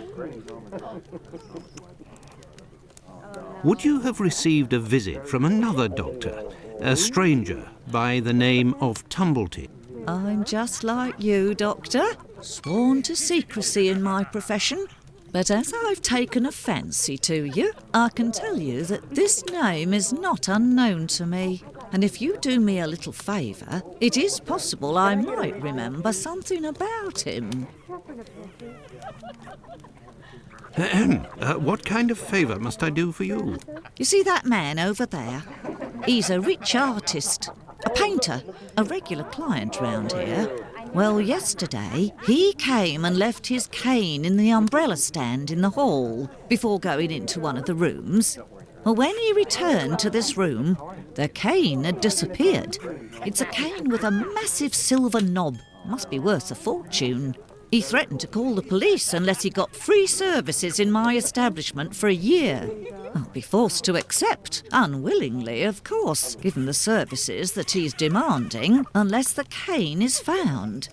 Would you have received a visit from another doctor, a stranger by the name of Tumbleton? I'm just like you, Doctor, sworn to secrecy in my profession. But as I've taken a fancy to you, I can tell you that this name is not unknown to me. And if you do me a little favour, it is possible I might remember something about him. What kind of favour must I do for you? You see that man over there? He's a rich artist, a painter, a regular client round here. Well, yesterday, he came and left his cane in the umbrella stand in the hall before going into one of the rooms. Well, when he returned to this room, the cane had disappeared. It's a cane with a massive silver knob. Must be worth a fortune. He threatened to call the police unless he got free services in my establishment for a year. I'll be forced to accept, unwillingly, of course, given the services that he's demanding, unless the cane is found.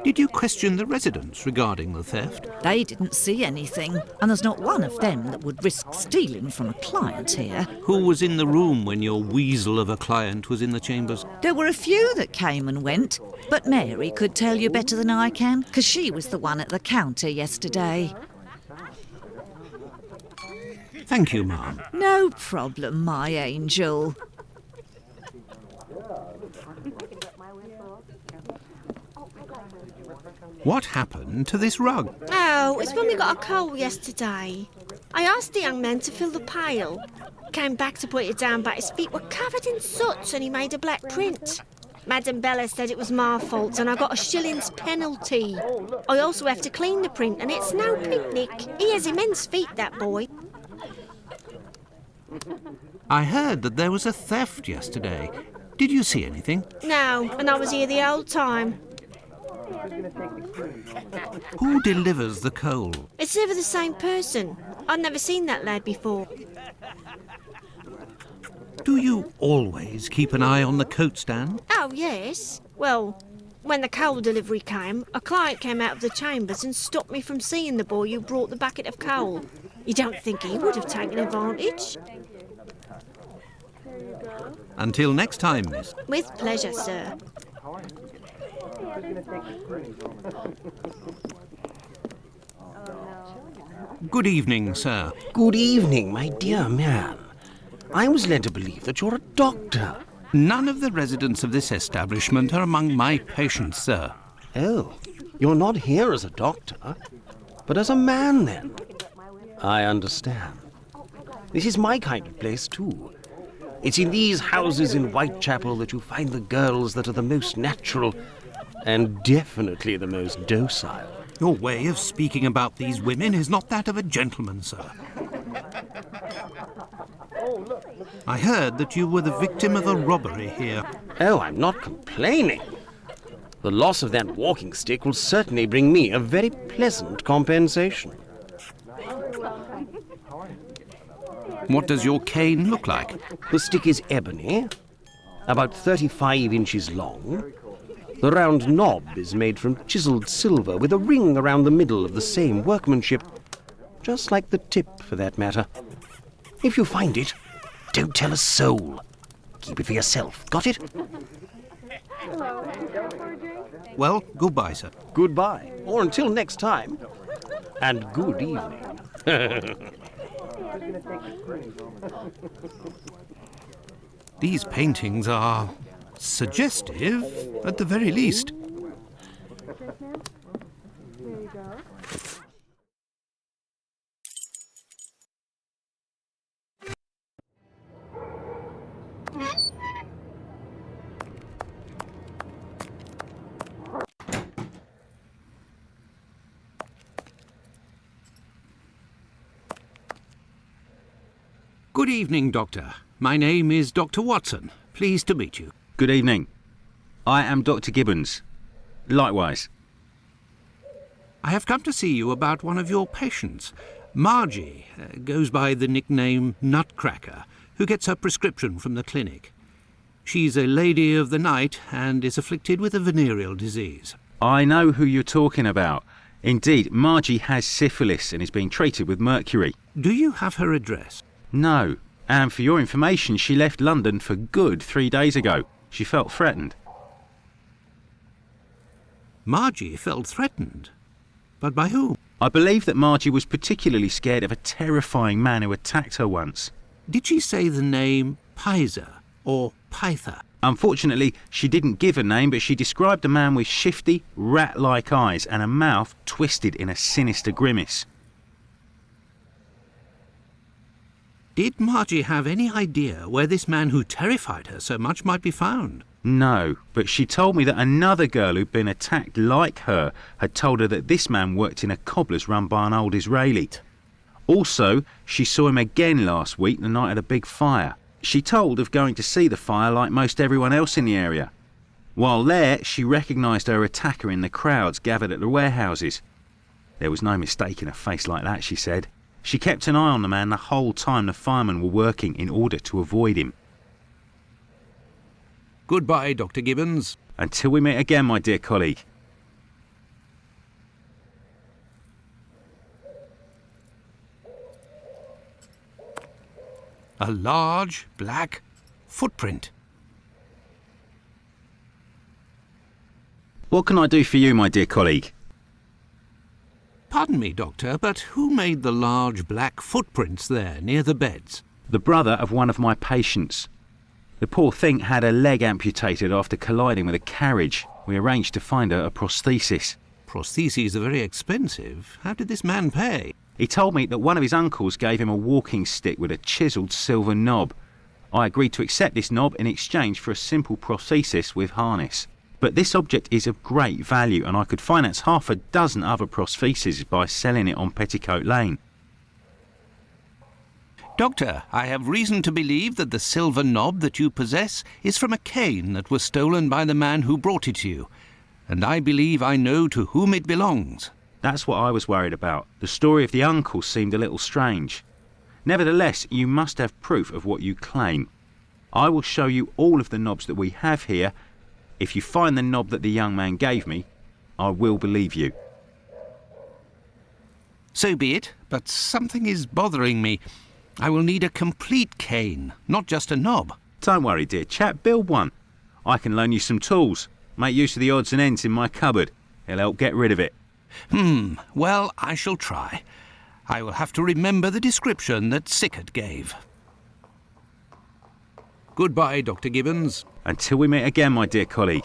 Did you question the residents regarding the theft? They didn't see anything, and there's not one of them that would risk stealing from a client here. Who was in the room when your weasel of a client was in the chambers? There were a few that came and went, but Mary could tell you better than I can, because she was the one at the counter yesterday. Thank you, ma'am. No problem, my angel. What happened to this rug? Oh, it's when we got a coal yesterday. I asked the young man to fill the pail. Came back to put it down, but his feet were covered in soot and he made a black print. Madam Bella said it was my fault and I got a shilling's penalty. I also have to clean the print and it's no picnic. He has immense feet, that boy. I heard that there was a theft yesterday. Did you see anything? No, and I was here the whole time. Who delivers the coal? It's never the same person. I've never seen that lad before. Do you always keep an eye on the coat stand? Oh, yes. Well, when the coal delivery came, a client came out of the chambers and stopped me from seeing the boy who brought the bucket of coal. You don't think he would have taken advantage? Until next time, miss. With pleasure, sir. Good evening, sir. Good evening, my dear man. I was led to believe that you're a doctor. None of the residents of this establishment are among my patients, sir. Oh, you're not here as a doctor, but as a man, then. I understand. This is my kind of place, too. It's in these houses in Whitechapel that you find the girls that are the most natural and definitely the most docile. Your way of speaking about these women is not that of a gentleman, sir. I heard that you were the victim of a robbery here. Oh, I'm not complaining. The loss of that walking stick will certainly bring me a very pleasant compensation. What does your cane look like? The stick is ebony, about 35 inches long. The round knob is made from chiseled silver with a ring around the middle of the same workmanship, just like the tip, for that matter. If you find it, don't tell a soul. Keep it for yourself. Got it? Well, goodbye, sir. Goodbye, or until next time. And good evening. These paintings are suggestive, at the very least. Good evening, Doctor. My name is Dr. Watson. Pleased to meet you. Good evening. I am Dr. Gibbons. Likewise. I have come to see you about one of your patients. Margie goes by the nickname Nutcracker, who gets her prescription from the clinic. She's a lady of the night and is afflicted with a venereal disease. I know who you're talking about. Indeed, Margie has syphilis and is being treated with mercury. Do you have her address? No. And for your information, she left London for good 3 days ago. She felt threatened. Margie felt threatened? But by whom? I believe that Margie was particularly scared of a terrifying man who attacked her once. Did she say the name Pizer or Pyther? Unfortunately, she didn't give a name, but she described a man with shifty, rat-like eyes and a mouth twisted in a sinister grimace. Did Margie have any idea where this man who terrified her so much might be found? No, but she told me that another girl who'd been attacked like her had told her that this man worked in a cobbler's run by an old Israeli. Also, she saw him again last week, the night of the big fire. She told of going to see the fire like most everyone else in the area. While there, she recognised her attacker in the crowds gathered at the warehouses. There was no mistaking a face like that, she said. She kept an eye on the man the whole time the firemen were working in order to avoid him. Goodbye, Dr. Gibbons. Until we meet again, my dear colleague. A large, black footprint. What can I do for you, my dear colleague? Pardon me, Doctor, but who made the large black footprints there near the beds? The brother of one of my patients. The poor thing had a leg amputated after colliding with a carriage. We arranged to find her a prosthesis. Prostheses are very expensive. How did this man pay? He told me that one of his uncles gave him a walking stick with a chiselled silver knob. I agreed to accept this knob in exchange for a simple prosthesis with harness. But this object is of great value, and I could finance 6 other prostheses by selling it on Petticoat Lane. Doctor, I have reason to believe that the silver knob that you possess is from a cane that was stolen by the man who brought it to you, and I believe I know to whom it belongs. That's what I was worried about. The story of the uncle seemed a little strange. Nevertheless, you must have proof of what you claim. I will show you all of the knobs that we have here. If you find the knob that the young man gave me, I will believe you. So be it, but something is bothering me. I will need a complete cane, not just a knob. Don't worry, dear chap, build one. I can loan you some tools. Make use of the odds and ends in my cupboard. It'll help get rid of it. Well, I shall try. I will have to remember the description that Sickert gave. Goodbye, Dr. Gibbons. Until we meet again, my dear colleague.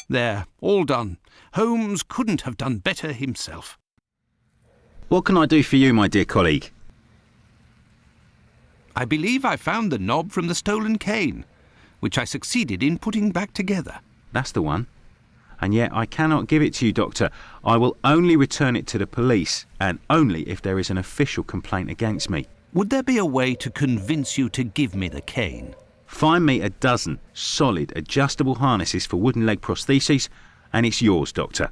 There, all done. Holmes couldn't have done better himself. What can I do for you, my dear colleague? I believe I found the knob from the stolen cane, which I succeeded in putting back together. That's the one. And yet I cannot give it to you, Doctor. I will only return it to the police, and only if there is an official complaint against me. Would there be a way to convince you to give me the cane? Find me 12 solid adjustable harnesses for wooden leg prostheses, and it's yours, Doctor.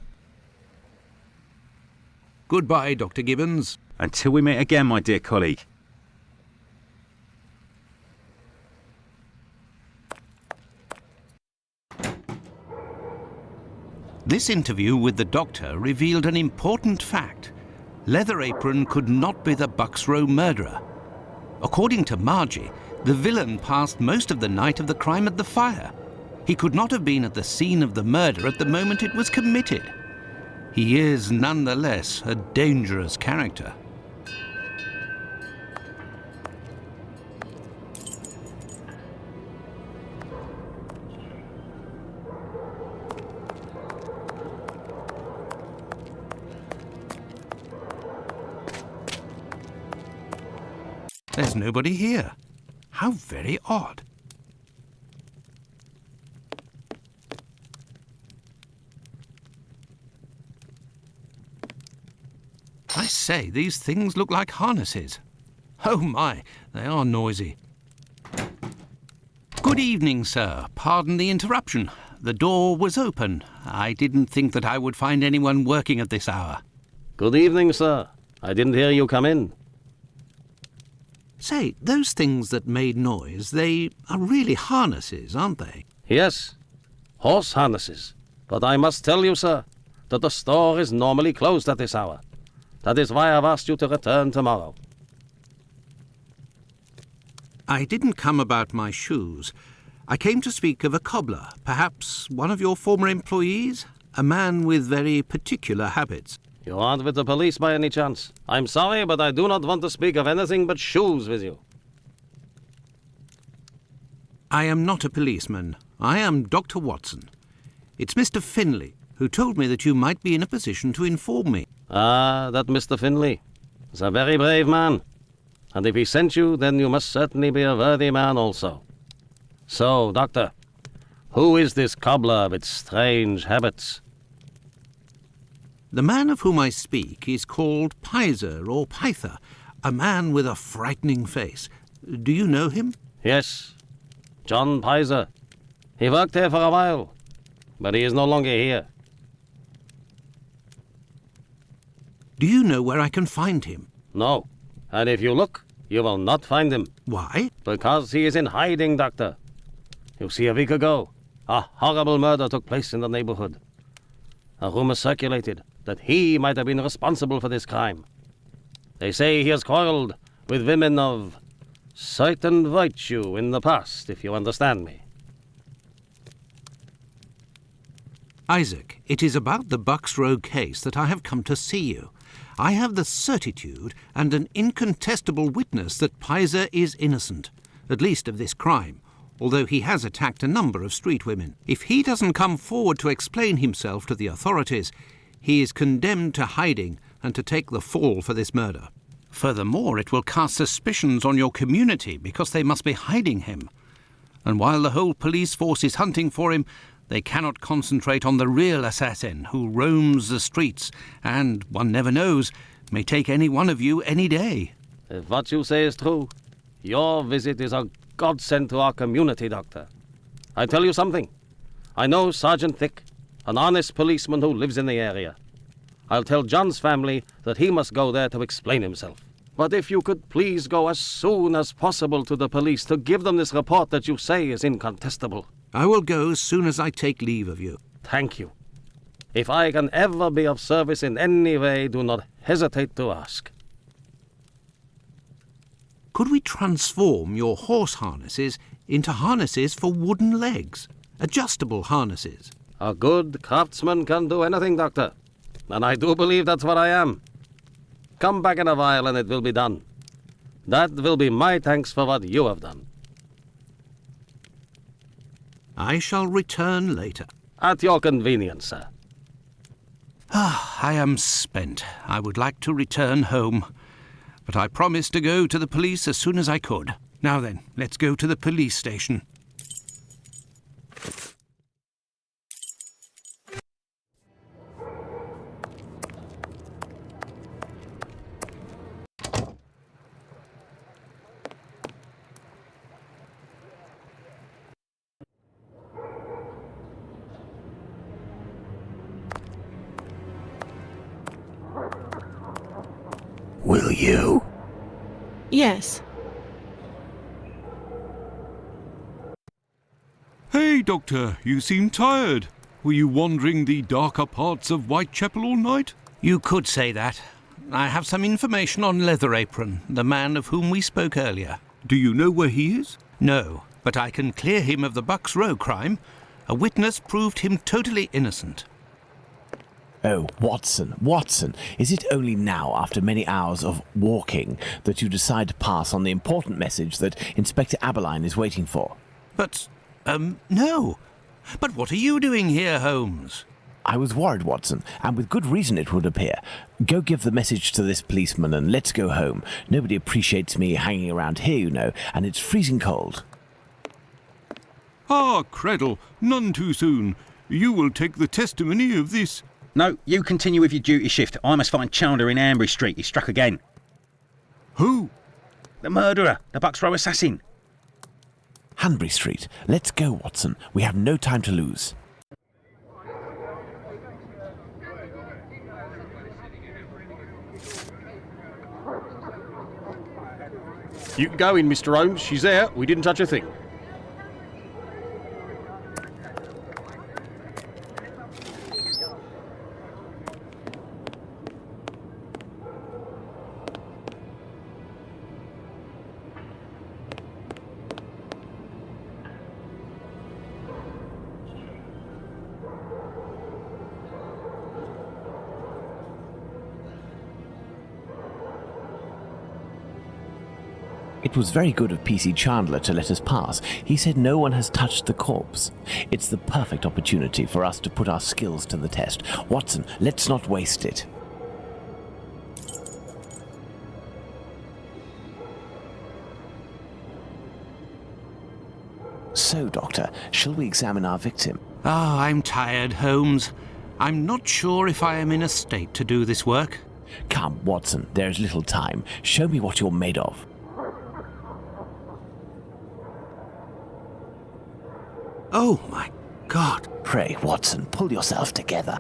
Goodbye, Dr. Gibbons. Until we meet again, my dear colleague. This interview with the doctor revealed an important fact. Leather Apron could not be the Bucks Row murderer. According to Margie, the villain passed most of the night of the crime at the fire. He could not have been at the scene of the murder at the moment it was committed. He is nonetheless a dangerous character. There's nobody here. How very odd. I say, these things look like harnesses. Oh my, they are noisy. Good evening, sir. Pardon the interruption. The door was open. I didn't think that I would find anyone working at this hour. Good evening, sir. I didn't hear you come in. Say, those things that made noise, they are really harnesses, aren't they? Yes, horse harnesses. But I must tell you, sir, that the store is normally closed at this hour. That is why I've asked you to return tomorrow. I didn't come about my shoes. I came to speak of a cobbler, perhaps one of your former employees, a man with very particular habits. You aren't with the police by any chance? I'm sorry, but I do not want to speak of anything but shoes with you. I am not a policeman. I am Dr. Watson. It's Mr. Finlay, who told me that you might be in a position to inform me. Ah, that Mr. Finlay is a very brave man. And if he sent you, then you must certainly be a worthy man also. So, Doctor, who is this cobbler with strange habits? The man of whom I speak is called Pizer or Pyther, a man with a frightening face. Do you know him? Yes, John Pizer. He worked here for a while, but he is no longer here. Do you know where I can find him? No, and if you look, you will not find him. Why? Because he is in hiding, Doctor. You see, a week ago, a horrible murder took place in the neighborhood. A rumor circulated that he might have been responsible for this crime. They say he has quarreled with women of certain virtue in the past, if you understand me. Isaac, it is about the Bucks Row case that I have come to see you. I have the certitude and an incontestable witness that Pizer is innocent, at least of this crime, although he has attacked a number of street women. If he doesn't come forward to explain himself to the authorities, he is condemned to hiding and to take the fall for this murder. Furthermore, it will cast suspicions on your community because they must be hiding him. And while the whole police force is hunting for him, they cannot concentrate on the real assassin who roams the streets and, one never knows, may take any one of you any day. If what you say is true, your visit is a godsend to our community, Doctor. I tell you something. I know Sergeant Thick, an honest policeman who lives in the area. I'll tell John's family that he must go there to explain himself. But if you could please go as soon as possible to the police to give them this report that you say is incontestable. I will go as soon as I take leave of you. Thank you. If I can ever be of service in any way, do not hesitate to ask. Could we transform your horse harnesses into harnesses for wooden legs? Adjustable harnesses? A good craftsman can do anything, Doctor. And I do believe that's what I am. Come back in a while and it will be done. That will be my thanks for what you have done. I shall return later. At your convenience, sir. I am spent. I would like to return home. But I promised to go to the police as soon as I could. Now then, let's go to the police station. Will you? Yes. Hey, Doctor, you seem tired. Were you wandering the darker parts of Whitechapel all night? You could say that. I have some information on Leatherapron, the man of whom we spoke earlier. Do you know where he is? No, but I can clear him of the Bucks Row crime. A witness proved him totally innocent. Oh, Watson, is it only now, after many hours of walking, that you decide to pass on the important message that Inspector Aberline is waiting for? But, no. But what are you doing here, Holmes? I was worried, Watson, and with good reason it would appear. Go give the message to this policeman and let's go home. Nobody appreciates me hanging around here, you know, and it's freezing cold. Ah, Creddle, none too soon. You will take the testimony of this. No, you continue with your duty shift. I must find Chandler in Ambury Street. He's struck again. Who? The murderer, the Bucks Row assassin. Hanbury Street. Let's go, Watson. We have no time to lose. You can go in, Mr. Holmes. She's there. We didn't touch a thing. It was very good of PC Chandler to let us pass. He said no one has touched the corpse. It's the perfect opportunity for us to put our skills to the test. Watson, let's not waste it. So, Doctor, shall we examine our victim? Ah, I'm tired, Holmes. I'm not sure if I am in a state to do this work. Come, Watson, there is little time. Show me what you're made of. Oh, my God. Pray, Watson, pull yourself together.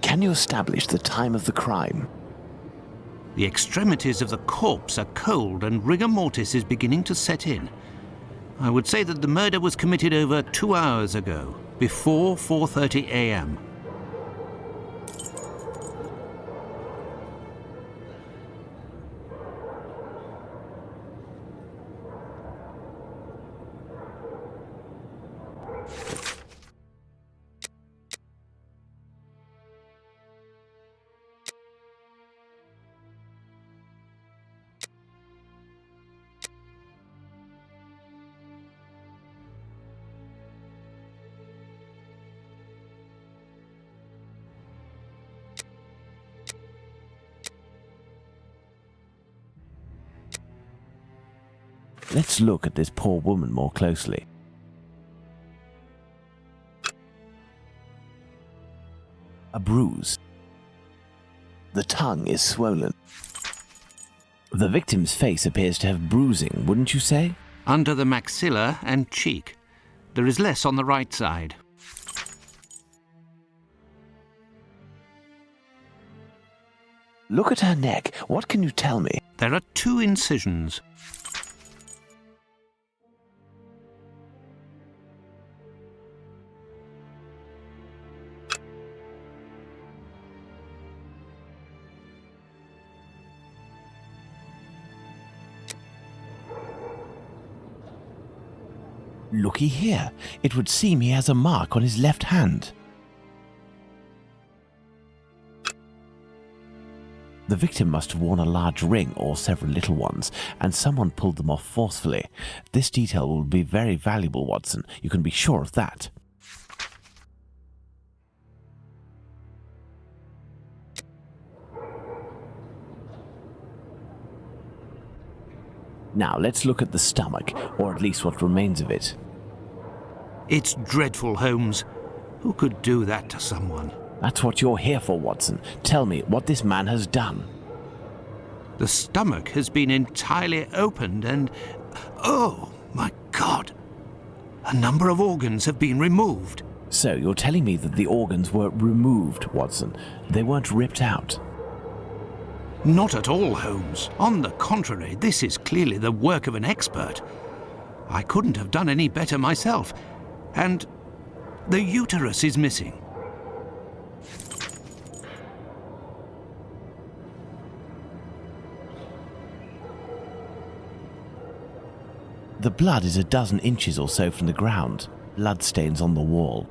Can you establish the time of the crime? The extremities of the corpse are cold and rigor mortis is beginning to set in. I would say that the murder was committed over 2 hours ago, before 4:30 a.m. Let's look at this poor woman more closely. A bruise. The tongue is swollen. The victim's face appears to have bruising, wouldn't you say? Under the maxilla and cheek. There is less on the right side. Look at her neck. What can you tell me? There are 2 incisions. Looky here. It would seem he has a mark on his left hand. The victim must have worn a large ring or several little ones, and someone pulled them off forcefully. This detail will be very valuable, Watson. You can be sure of that. Now, let's look at the stomach, or at least what remains of it. It's dreadful, Holmes. Who could do that to someone? That's what you're here for, Watson. Tell me what this man has done. The stomach has been entirely opened and... Oh, my God! A number of organs have been removed. So, you're telling me that the organs were removed, Watson. They weren't ripped out. Not at all, Holmes. On the contrary, this is clearly the work of an expert. I couldn't have done any better myself. And the uterus is missing. The blood is a dozen inches or so from the ground. Bloodstains on the wall.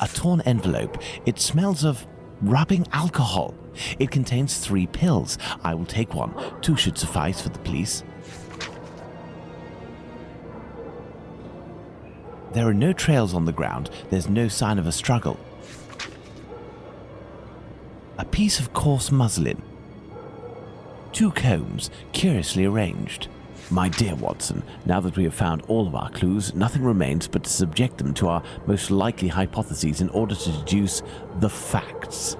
A torn envelope. It smells of rubbing alcohol. It contains 3 pills. I will take one. 2 should suffice for the police. There are no trails on the ground. There's no sign of a struggle. A piece of coarse muslin. 2 combs, curiously arranged. My dear Watson, now that we have found all of our clues, nothing remains but to subject them to our most likely hypotheses in order to deduce the facts.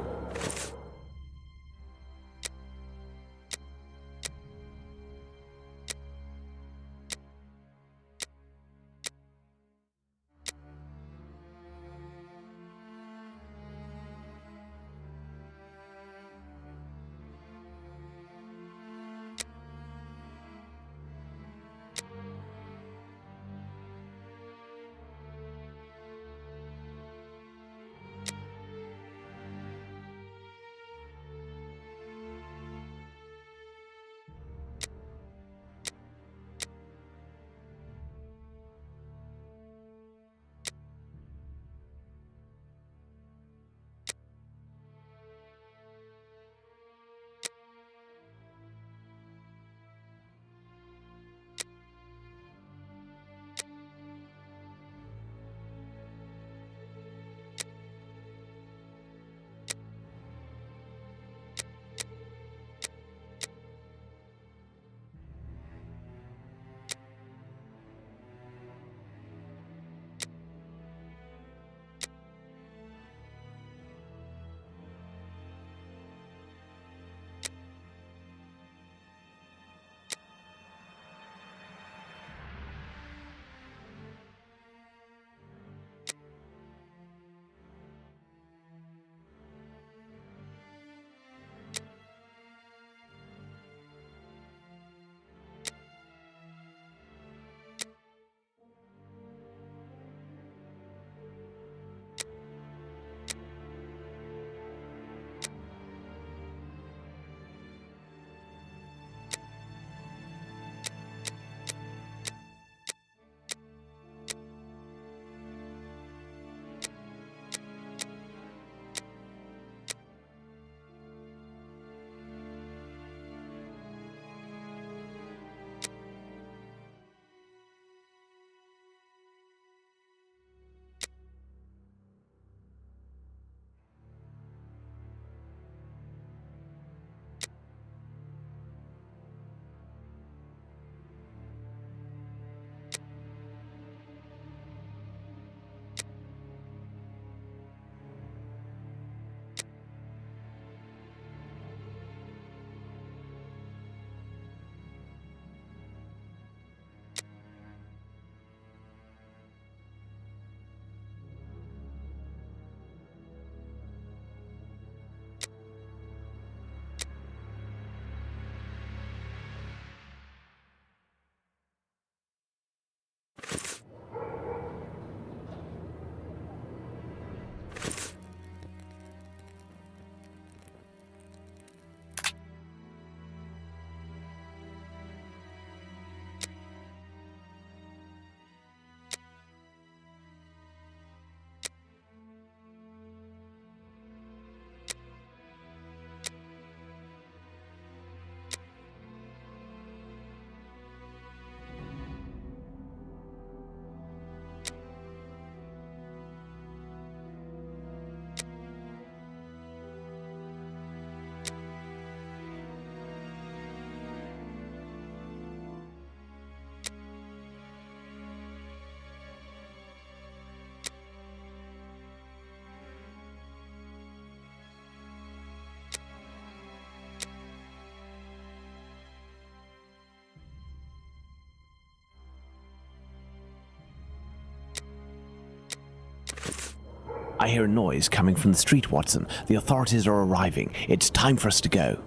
I hear a noise coming from the street, Watson. The authorities are arriving. It's time for us to go.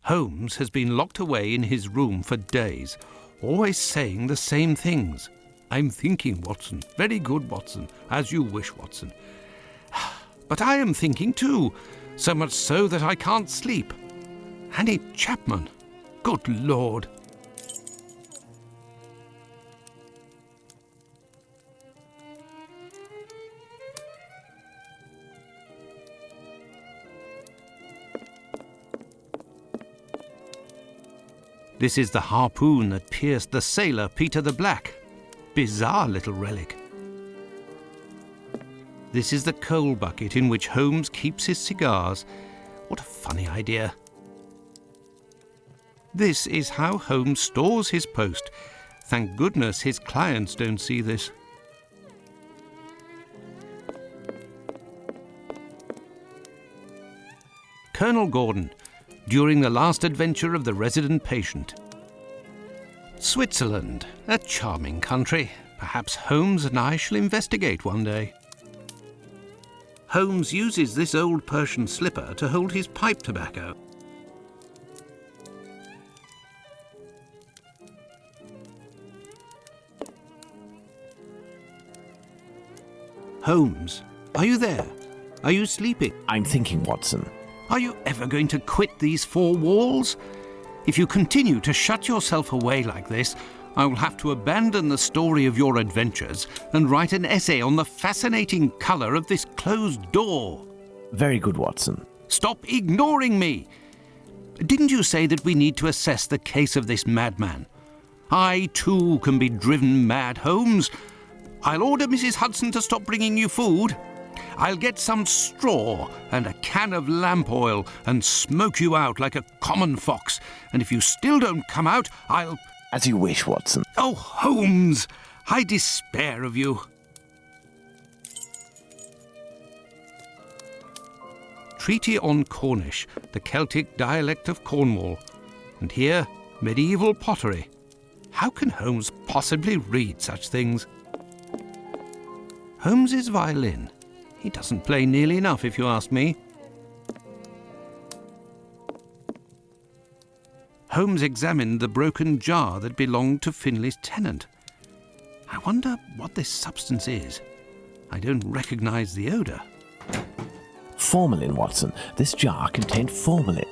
Holmes has been locked away in his room for days, always saying the same things. I'm thinking, Watson. Very good, Watson. As you wish, Watson. But I am thinking too, so much so that I can't sleep. Annie Chapman. Good Lord. This is the harpoon that pierced the sailor Peter the Black. Bizarre little relic. This is the coal bucket in which Holmes keeps his cigars. What a funny idea. This is how Holmes stores his post. Thank goodness his clients don't see this. Colonel Gordon, during the last adventure of the resident patient. Switzerland, a charming country. Perhaps Holmes and I shall investigate one day. Holmes uses this old Persian slipper to hold his pipe tobacco. Holmes, are you there? Are you sleeping? I'm thinking, Watson. Are you ever going to quit these four walls? If you continue to shut yourself away like this, I will have to abandon the story of your adventures and write an essay on the fascinating colour of this closed door. Very good, Watson. Stop ignoring me! Didn't you say that we need to assess the case of this madman? I, too, can be driven mad, Holmes. I'll order Mrs. Hudson to stop bringing you food. I'll get some straw and a can of lamp oil and smoke you out like a common fox. And if you still don't come out, I'll... As you wish, Watson. Oh, Holmes, I despair of you. Treaty on Cornish, the Celtic dialect of Cornwall. And here, medieval pottery. How can Holmes possibly read such things? Holmes's violin. He doesn't play nearly enough, if you ask me. Holmes examined the broken jar that belonged to Finley's tenant. I wonder what this substance is. I don't recognize the odour. Formalin, Watson. This jar contained formalin.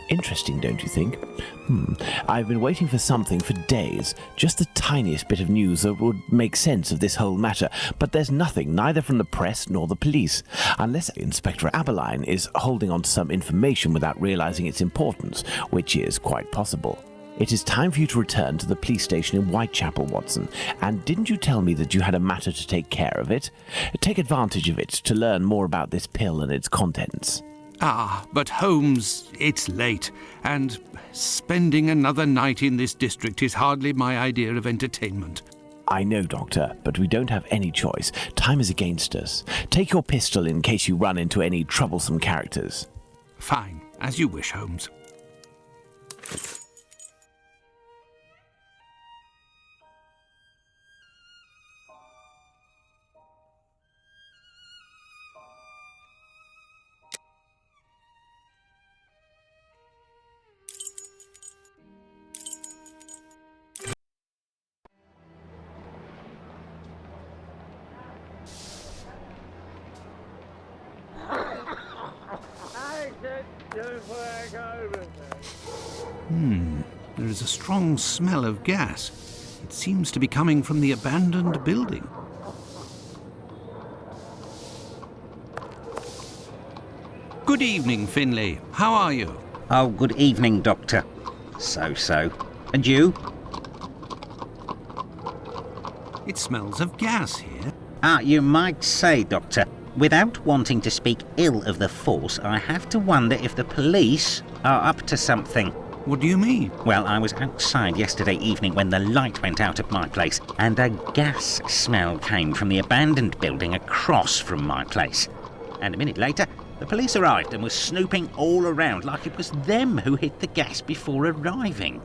Interesting, don't you think? I've been waiting for something for days. Just the tiniest bit of news that would make sense of this whole matter. But there's nothing, neither from the press nor the police. Unless Inspector Aberline is holding on to some information without realizing its importance, which is quite possible. It is time for you to return to the police station in Whitechapel, Watson. And didn't you tell me that you had a matter to take care of it? Take advantage of it to learn more about this pill and its contents. Ah, but Holmes, it's late, and spending another night in this district is hardly my idea of entertainment. I know, Doctor, but we don't have any choice. Time is against us. Take your pistol in case you run into any troublesome characters. Fine, as you wish, Holmes. There is a strong smell of gas. It seems to be coming from the abandoned building. Good evening, Finley. How are you? Oh, good evening, Doctor. So. And you? It smells of gas here. Ah, you might say, Doctor. Without wanting to speak ill of the force, I have to wonder if the police are up to something. What do you mean? Well, I was outside yesterday evening when the light went out at my place, and a gas smell came from the abandoned building across from my place. And a minute later, the police arrived and were snooping all around like it was them who hit the gas before arriving.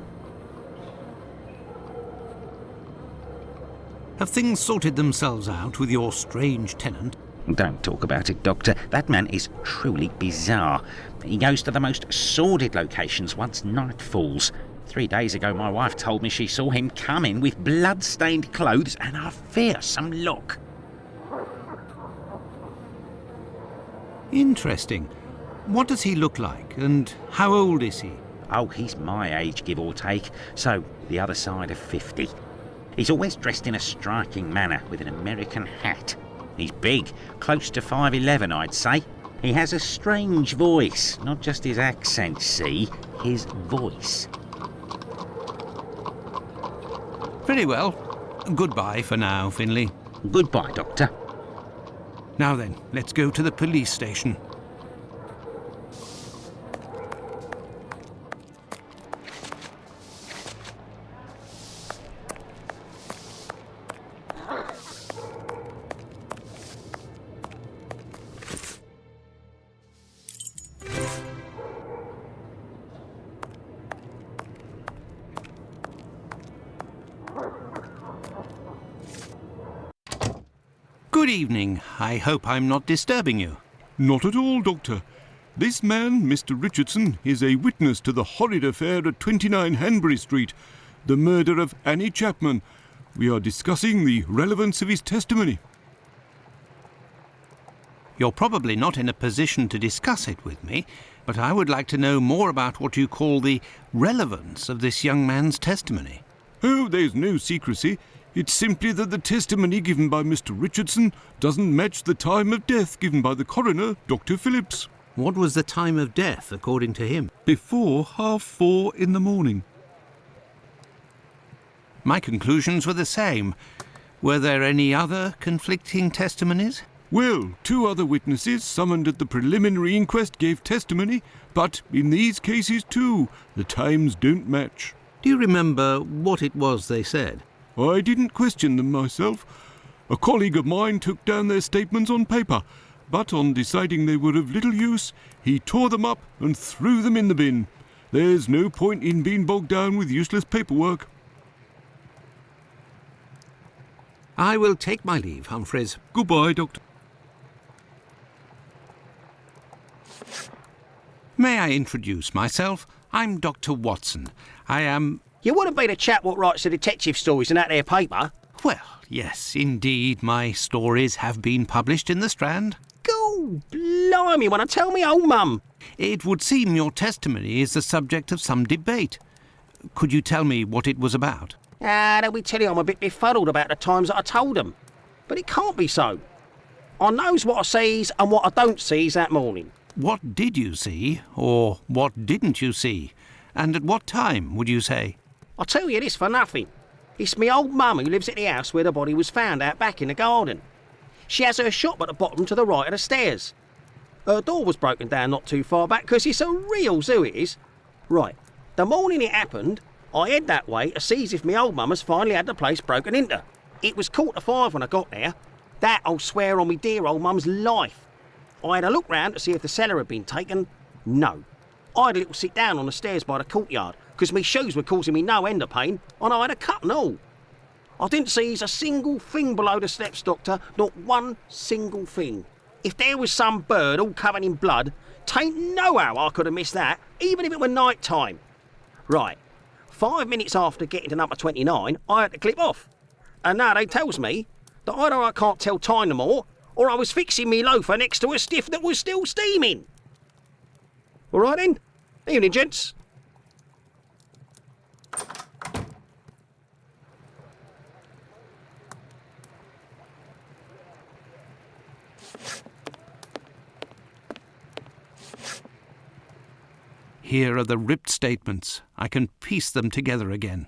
Have things sorted themselves out with your strange tenant? Don't talk about it, Doctor. That man is truly bizarre. He goes to the most sordid locations once night falls. 3 days ago, my wife told me she saw him come in with blood-stained clothes and a fearsome look. Interesting. What does he look like, and how old is he? Oh, he's my age, give or take, so the other side of 50. He's always dressed in a striking manner with an American hat. He's big, close to 5'11", I'd say. He has a strange voice, not just his accent, see, his voice. Very well. Goodbye for now, Finley. Goodbye, Doctor. Now then, let's go to the police station. Good evening. I hope I'm not disturbing you. Not at all, Doctor. This man, Mr. Richardson, is a witness to the horrid affair at 29 Hanbury Street, the murder of Annie Chapman. We are discussing the relevance of his testimony. You're probably not in a position to discuss it with me, but I would like to know more about what you call the relevance of this young man's testimony. Oh, there's no secrecy. It's simply that the testimony given by Mr. Richardson doesn't match the time of death given by the coroner, Dr. Phillips. What was the time of death, according to him? Before 4:30 in the morning. My conclusions were the same. Were there any other conflicting testimonies? Well, 2 other witnesses summoned at the preliminary inquest gave testimony, but in these cases too, the times don't match. Do you remember what it was they said? I didn't question them myself. A colleague of mine took down their statements on paper, but on deciding they were of little use, he tore them up and threw them in the bin. There's no point in being bogged down with useless paperwork. I will take my leave, Humphreys. Goodbye, Doctor. May I introduce myself? I'm Dr. Watson. I am... You wouldn't be the chap what writes the detective stories in that there paper? Well, yes, indeed, my stories have been published in the Strand. Go, blimey, wanna tell me old mum? It would seem your testimony is the subject of some debate. Could you tell me what it was about? They'll be telling you I'm a bit befuddled about the times that I told them. But it can't be so. I knows what I sees and what I don't sees that morning. What did you see, or what didn't you see? And at what time, would you say? I'll tell you this for nothing. It's me old mum who lives at the house where the body was found out back in the garden. She has her shop at the bottom to the right of the stairs. Her door was broken down not too far back because it's a real zoo it is. Right, the morning it happened, I head that way to see if me old mum has finally had the place broken into. It was 4:45 when I got there. That I'll swear on me dear old mum's life. I had a look round to see if the cellar had been taken. No. I had a little sit down on the stairs by the courtyard because me shoes were causing me no end of pain and I had a cut and all. I didn't seize a single thing below the steps, Doctor, not one single thing. If there was some bird all covered in blood, tain't no how I could have missed that, even if it were night time. Right, 5 minutes after getting to number 29, I had to clip off. And now they tells me that either I can't tell time no more, or I was fixing me loafer next to a stiff that was still steaming. All right then. Evening, gents. Here are the ripped statements. I can piece them together again.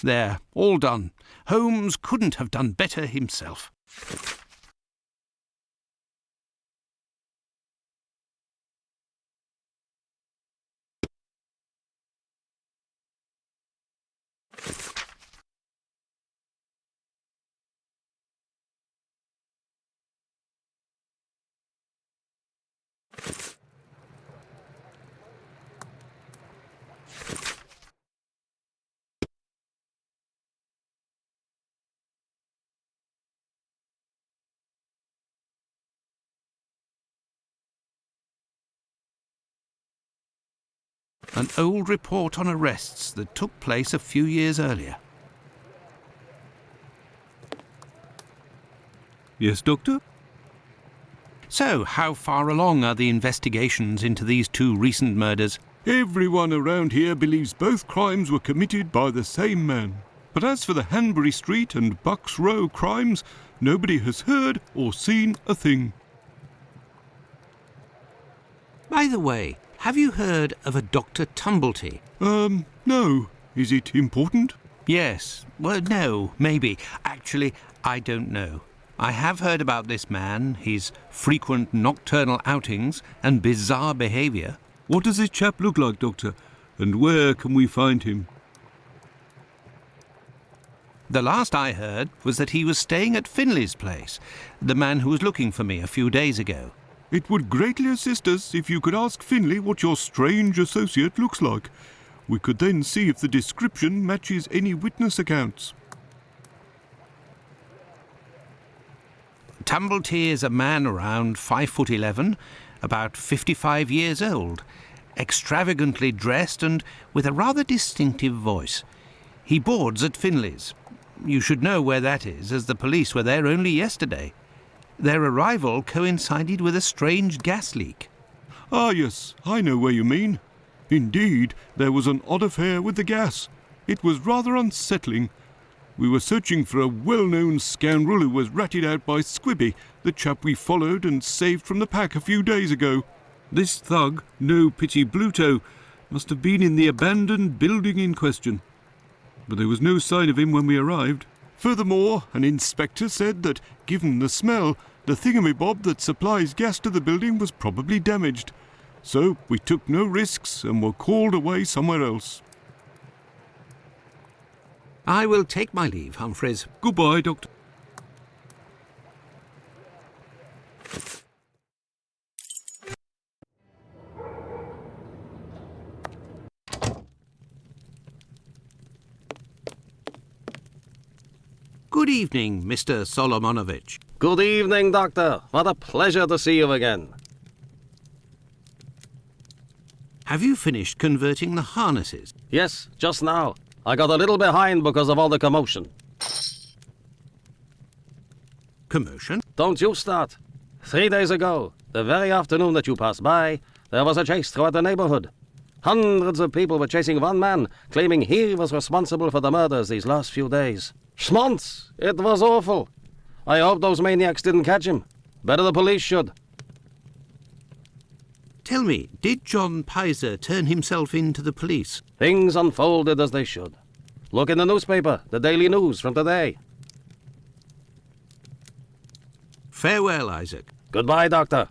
There, all done. Holmes couldn't have done better himself. An old report on arrests that took place a few years earlier. Yes, Doctor? So, how far along are the investigations into these two recent murders? Everyone around here believes both crimes were committed by the same man. But as for the Hanbury Street and Bucks Row crimes, nobody has heard or seen a thing. By the way, have you heard of a Dr. Tumblety? No. Is it important? Yes. Well, no, maybe. Actually, I don't know. I have heard about this man, his frequent nocturnal outings and bizarre behaviour. What does this chap look like, Doctor? And where can we find him? The last I heard was that he was staying at Finley's place, the man who was looking for me a few days ago. It would greatly assist us if you could ask Finley what your strange associate looks like. We could then see if the description matches any witness accounts. Tumblety is a man around 5'11", about 55 years old, extravagantly dressed and with a rather distinctive voice. He boards at Finley's. You should know where that is, as the police were there only yesterday. Their arrival coincided with a strange gas leak. Ah, yes, I know where you mean. Indeed, there was an odd affair with the gas. It was rather unsettling. We were searching for a well-known scoundrel who was ratted out by Squibby, the chap we followed and saved from the pack a few days ago. This thug, No Pity Bluto, must have been in the abandoned building in question. But there was no sign of him when we arrived. Furthermore, an inspector said that, given the smell, the thingamabob that supplies gas to the building was probably damaged. So we took no risks and were called away somewhere else. I will take my leave, Humphreys. Goodbye, Doctor. Good evening, Mr. Solomonovich. Good evening, Doctor. What a pleasure to see you again. Have you finished converting the harnesses? Yes, just now. I got a little behind because of all the commotion. Commotion? Don't you start. 3 days ago, the very afternoon that you passed by, there was a chase throughout the neighborhood. Hundreds of people were chasing one man, claiming he was responsible for the murders these last few days. Schmonz! It was awful. I hope those maniacs didn't catch him. Better the police should. Tell me, did John Pizer turn himself in to the police? Things unfolded as they should. Look in the newspaper, the Daily News from today. Farewell, Isaac. Goodbye, Doctor.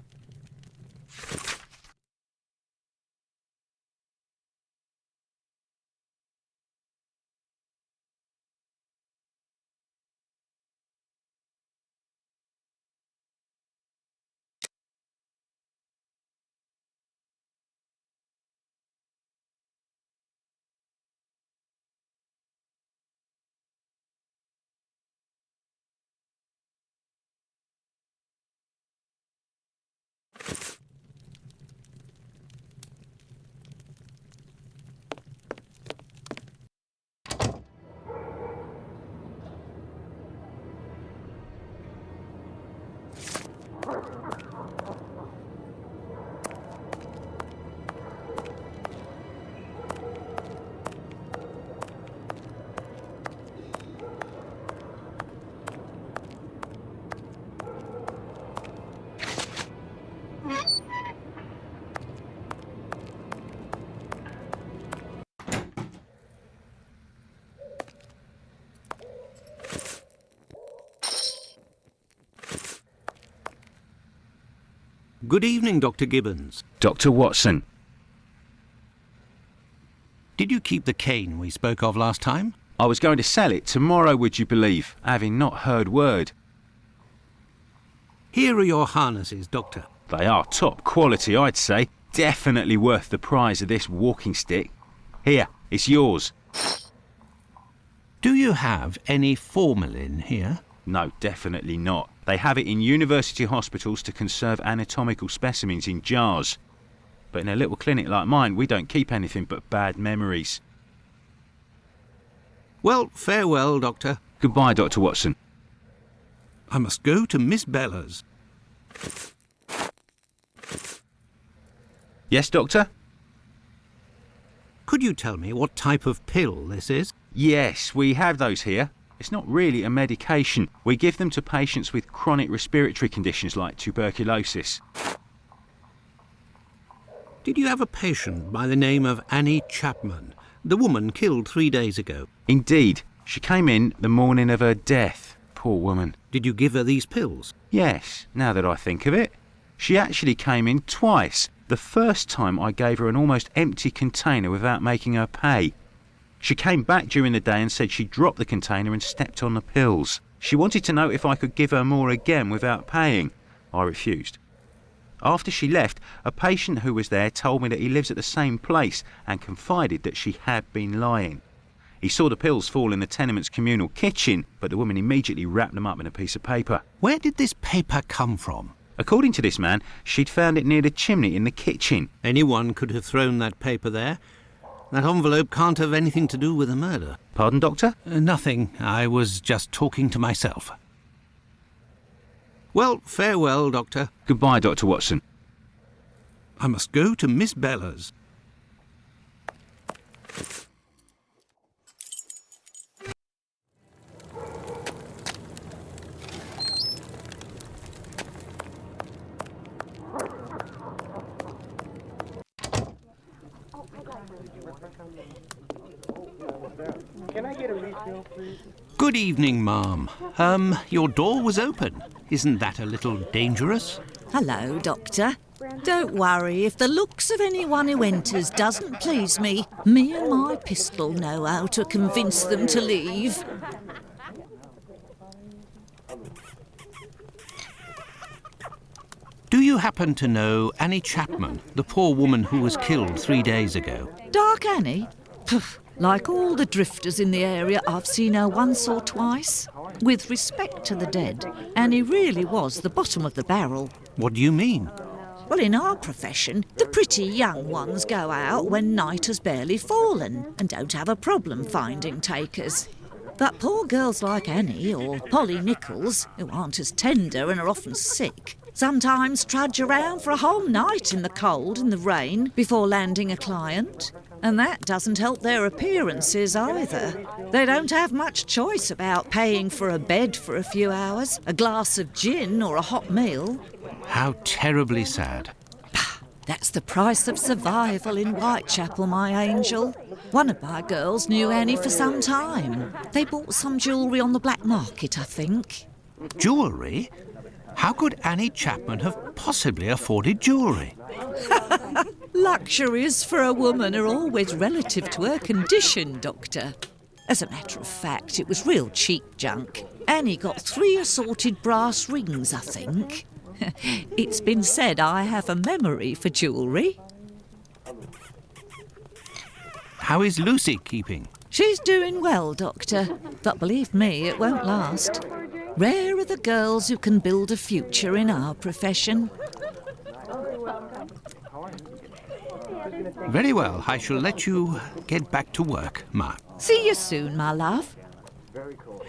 Good evening, Dr. Gibbons. Dr. Watson. Did you keep the cane we spoke of last time? I was going to sell it tomorrow, would you believe, having not heard word. Here are your harnesses, Doctor. They are top quality, I'd say. Definitely worth the price of this walking stick. Here, it's yours. Do you have any formalin here? No, definitely not. They have it in university hospitals to conserve anatomical specimens in jars. But in a little clinic like mine, we don't keep anything but bad memories. Well, farewell, Doctor. Goodbye, Dr. Watson. I must go to Miss Bella's. Yes, Doctor? Could you tell me what type of pill this is? Yes, we have those here. It's not really a medication. We give them to patients with chronic respiratory conditions like tuberculosis. Did you have a patient by the name of Annie Chapman, the woman killed 3 days ago? Indeed. She came in the morning of her death. Poor woman. Did you give her these pills? Yes, now that I think of it. She actually came in twice. The first time I gave her an almost empty container without making her pay. She came back during the day and said she dropped the container and stepped on the pills. She wanted to know if I could give her more again without paying. I refused. After she left, a patient who was there told me that he lives at the same place and confided that she had been lying. He saw the pills fall in the tenement's communal kitchen, but the woman immediately wrapped them up in a piece of paper. Where did this paper come from? According to this man, she'd found it near the chimney in the kitchen. Anyone could have thrown that paper there. That envelope can't have anything to do with the murder. Pardon, Doctor? Nothing. I was just talking to myself. Well, farewell, Doctor. Goodbye, Dr. Watson. I must go to Miss Bella's. Can I get a refill, please? Good evening, ma'am. Your door was open. Isn't that a little dangerous? Hello, Doctor. Don't worry, if the looks of anyone who enters doesn't please me, me and my pistol know how to convince them to leave. Do you happen to know Annie Chapman, the poor woman who was killed 3 days ago? Dark Annie? Poof. Like all the drifters in the area, I've seen her once or twice. With respect to the dead, Annie really was the bottom of the barrel. What do you mean? Well, in our profession, the pretty young ones go out when night has barely fallen and don't have a problem finding takers. But poor girls like Annie or Polly Nichols, who aren't as tender and are often sick, sometimes trudge around for a whole night in the cold and the rain before landing a client. And that doesn't help their appearances either. They don't have much choice about paying for a bed for a few hours, a glass of gin or a hot meal. How terribly sad. That's the price of survival in Whitechapel, my angel. One of my girls knew Annie for some time. They bought some jewellery on the black market, I think. Jewellery? How could Annie Chapman have possibly afforded jewellery? Luxuries for a woman are always relative to her condition, Doctor. As a matter of fact, it was real cheap junk. Annie got 3 assorted brass rings, I think. It's been said I have a memory for jewellery. How is Lucy keeping? She's doing well, Doctor, but believe me, it won't last. Rare are the girls who can build a future in our profession. Very well, I shall let you get back to work, Ma. See you soon, my love. Very cool.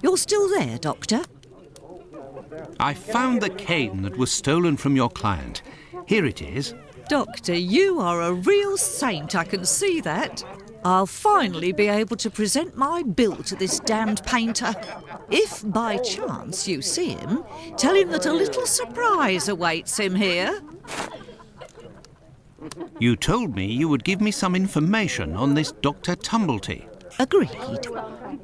You're still there, Doctor? I found the cane that was stolen from your client. Here it is. Doctor, you are a real saint, I can see that. I'll finally be able to present my bill to this damned painter. If by chance you see him, tell him that a little surprise awaits him here. You told me you would give me some information on this Dr. Tumblety. Agreed.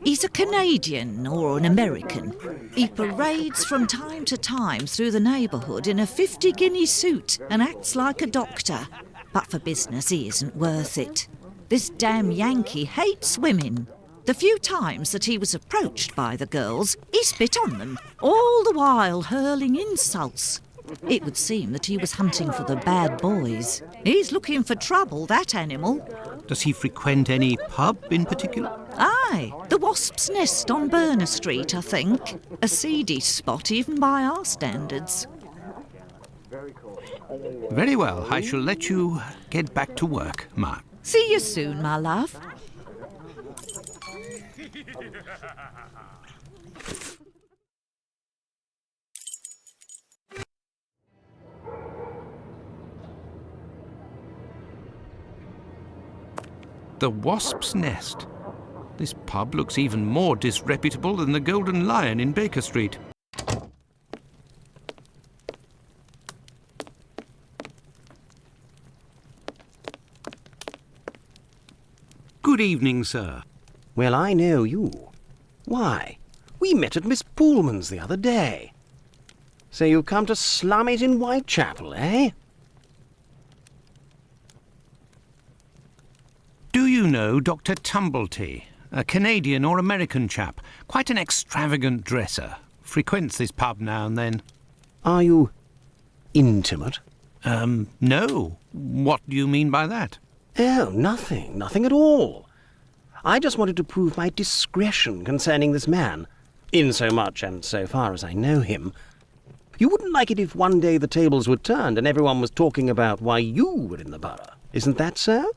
He's a Canadian or an American. He parades from time to time through the neighbourhood in a 50-guinea suit and acts like a doctor. But for business, he isn't worth it. This damn Yankee hates women. The few times that he was approached by the girls, he spit on them, all the while hurling insults. It would seem that he was hunting for the bad boys. He's looking for trouble, that animal. Does he frequent any pub in particular? Aye, the Wasp's Nest on Burner Street, I think. A seedy spot even by our standards. Very well, I shall let you get back to work, Mark. See you soon, my love. The Wasp's Nest. This pub looks even more disreputable than the Golden Lion in Baker Street. Good evening, sir. Well, I know you. Why, we met at Miss Poolman's the other day. So you've come to slum it in Whitechapel, eh? Do you know Dr. Tumblety, a Canadian or American chap? Quite an extravagant dresser. Frequents this pub now and then. Are you intimate? No. What do you mean by that? Oh, nothing at all. I just wanted to prove my discretion concerning this man, in so much and so far as I know him. You wouldn't like it if one day the tables were turned and everyone was talking about why you were in the borough. Isn't that so?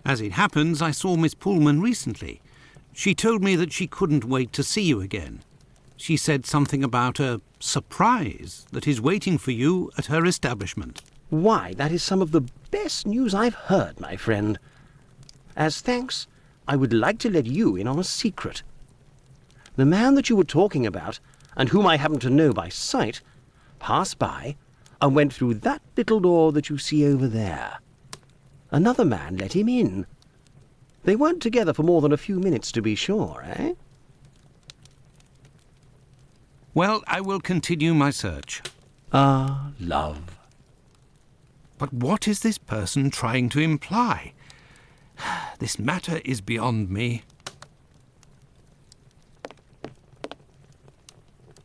As it happens, I saw Miss Poolman recently. She told me that she couldn't wait to see you again. She said something about a surprise that is waiting for you at her establishment. Why, that is some of the best news I've heard, my friend. As thanks, I would like to let you in on a secret. The man that you were talking about, and whom I happen to know by sight, passed by and went through that little door that you see over there. Another man let him in. They weren't together for more than a few minutes, to be sure, eh? Well, I will continue my search. Ah, love. But what is this person trying to imply? This matter is beyond me.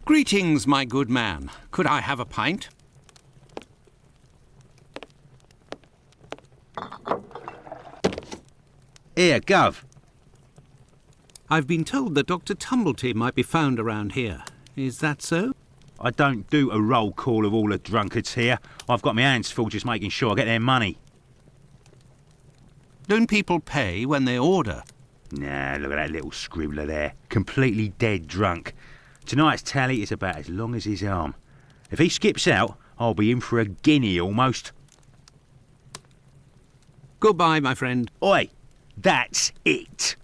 Greetings, my good man. Could I have a pint? Here, Gov. I've been told that Dr. Tumblety might be found around here. Is that so? I don't do a roll call of all the drunkards here. I've got my hands full just making sure I get their money. Don't people pay when they order? Nah, look at that little scribbler there. Completely dead drunk. Tonight's tally is about as long as his arm. If he skips out, I'll be in for a guinea almost. Goodbye, my friend. Oi, that's it.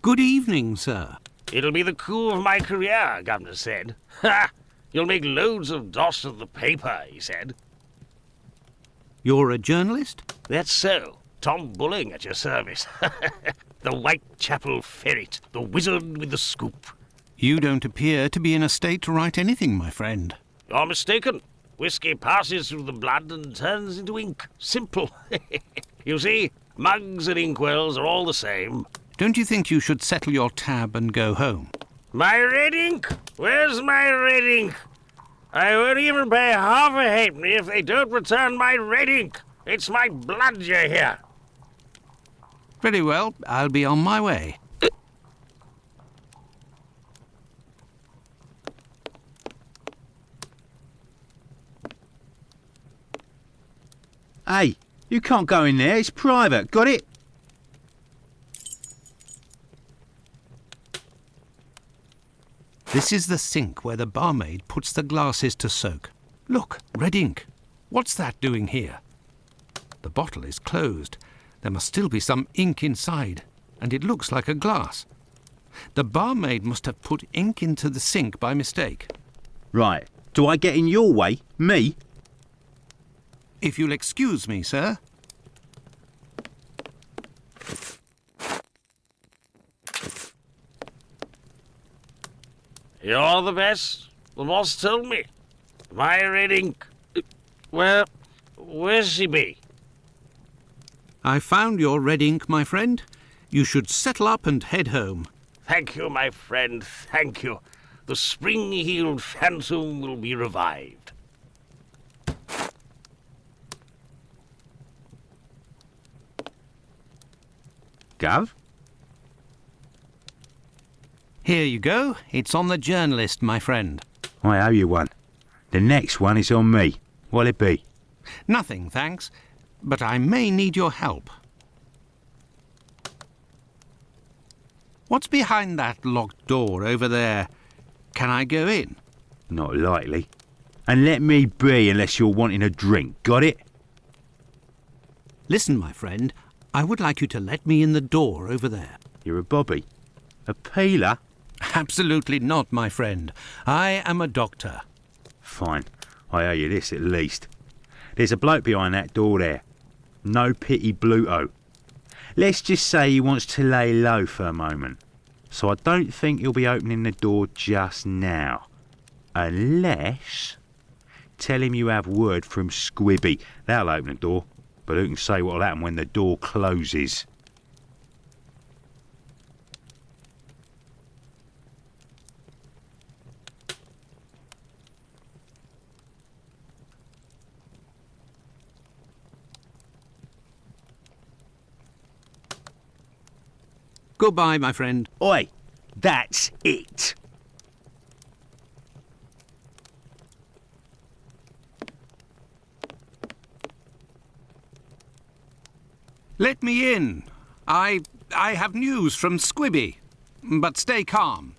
Good evening, sir. It'll be the coup of my career, Governor said. Ha! You'll make loads of doss of the paper, he said. You're a journalist? That's so. Tom Bulling at your service. The Whitechapel ferret, the wizard with the scoop. You don't appear to be in a state to write anything, my friend. You're mistaken. Whiskey passes through the blood and turns into ink. Simple. You see, mugs and inkwells are all the same. Don't you think you should settle your tab and go home? My red ink? Where's my red ink? I won't even pay half a halfpenny if they don't return my red ink. It's my blood you hear. Very well, I'll be on my way. Hey, you can't go in there. It's private. Got it? This is the sink where the barmaid puts the glasses to soak. Look, red ink. What's that doing here? The bottle is closed. There must still be some ink inside, and it looks like a glass. The barmaid must have put ink into the sink by mistake. Right. Do I get in your way? Me? If you'll excuse me, sir. You're the best. The boss told me. My red ink. Well, where's she be? I found your red ink, my friend. You should settle up and head home. Thank you, my friend, thank you. The spring-heeled phantom will be revived. Gov? Here you go. It's on the journalist, my friend. I owe you one. The next one is on me. What'll it be? Nothing, thanks. But I may need your help. What's behind that locked door over there? Can I go in? Not likely. And let me be unless you're wanting a drink. Got it? Listen, my friend. I would like you to let me in the door over there. You're a bobby. A peeler? Absolutely not, my friend. I am a doctor. Fine. I owe you this at least. There's a bloke behind that door there. No pity Bluto. Let's just say he wants to lay low for a moment. So I don't think he'll be opening the door just now. Unless... Tell him you have word from Squibby. That'll open the door. But who can say what'll happen when the door closes? Goodbye, my friend. Oi, that's it. Let me in. I have news from Squibby. But stay calm.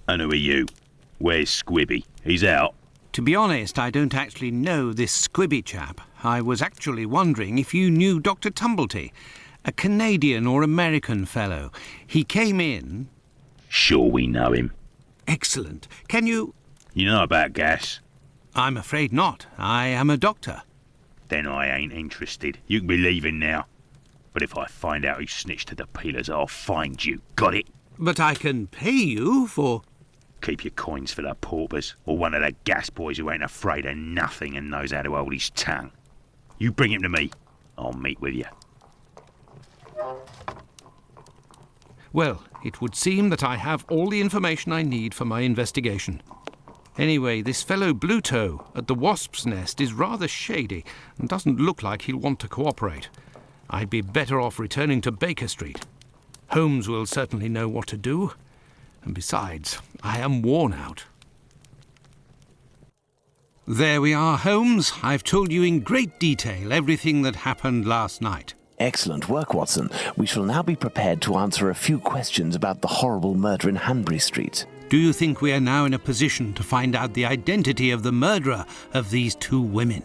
And who are you? Where's Squibby? He's out. To be honest, I don't actually know this Squibby chap. I was actually wondering if you knew Dr. Tumblety, a Canadian or American fellow. He came in... Sure we know him. Excellent. Can you... You know about gas? I'm afraid not. I am a doctor. Then I ain't interested. You can be leaving now. But if I find out who snitched to the peelers, I'll find you. Got it? But I can pay you for... Keep your coins for the paupers, or one of the gas boys who ain't afraid of nothing and knows how to hold his tongue. You bring him to me. I'll meet with you. Well, it would seem that I have all the information I need for my investigation. Anyway, this fellow Bluto at the Wasp's Nest is rather shady and doesn't look like he'll want to cooperate. I'd be better off returning to Baker Street. Holmes will certainly know what to do. And besides, I am worn out. There we are, Holmes. I've told you in great detail everything that happened last night. Excellent work, Watson. We shall now be prepared to answer a few questions about the horrible murder in Hanbury Street. Do you think we are now in a position to find out the identity of the murderer of these two women?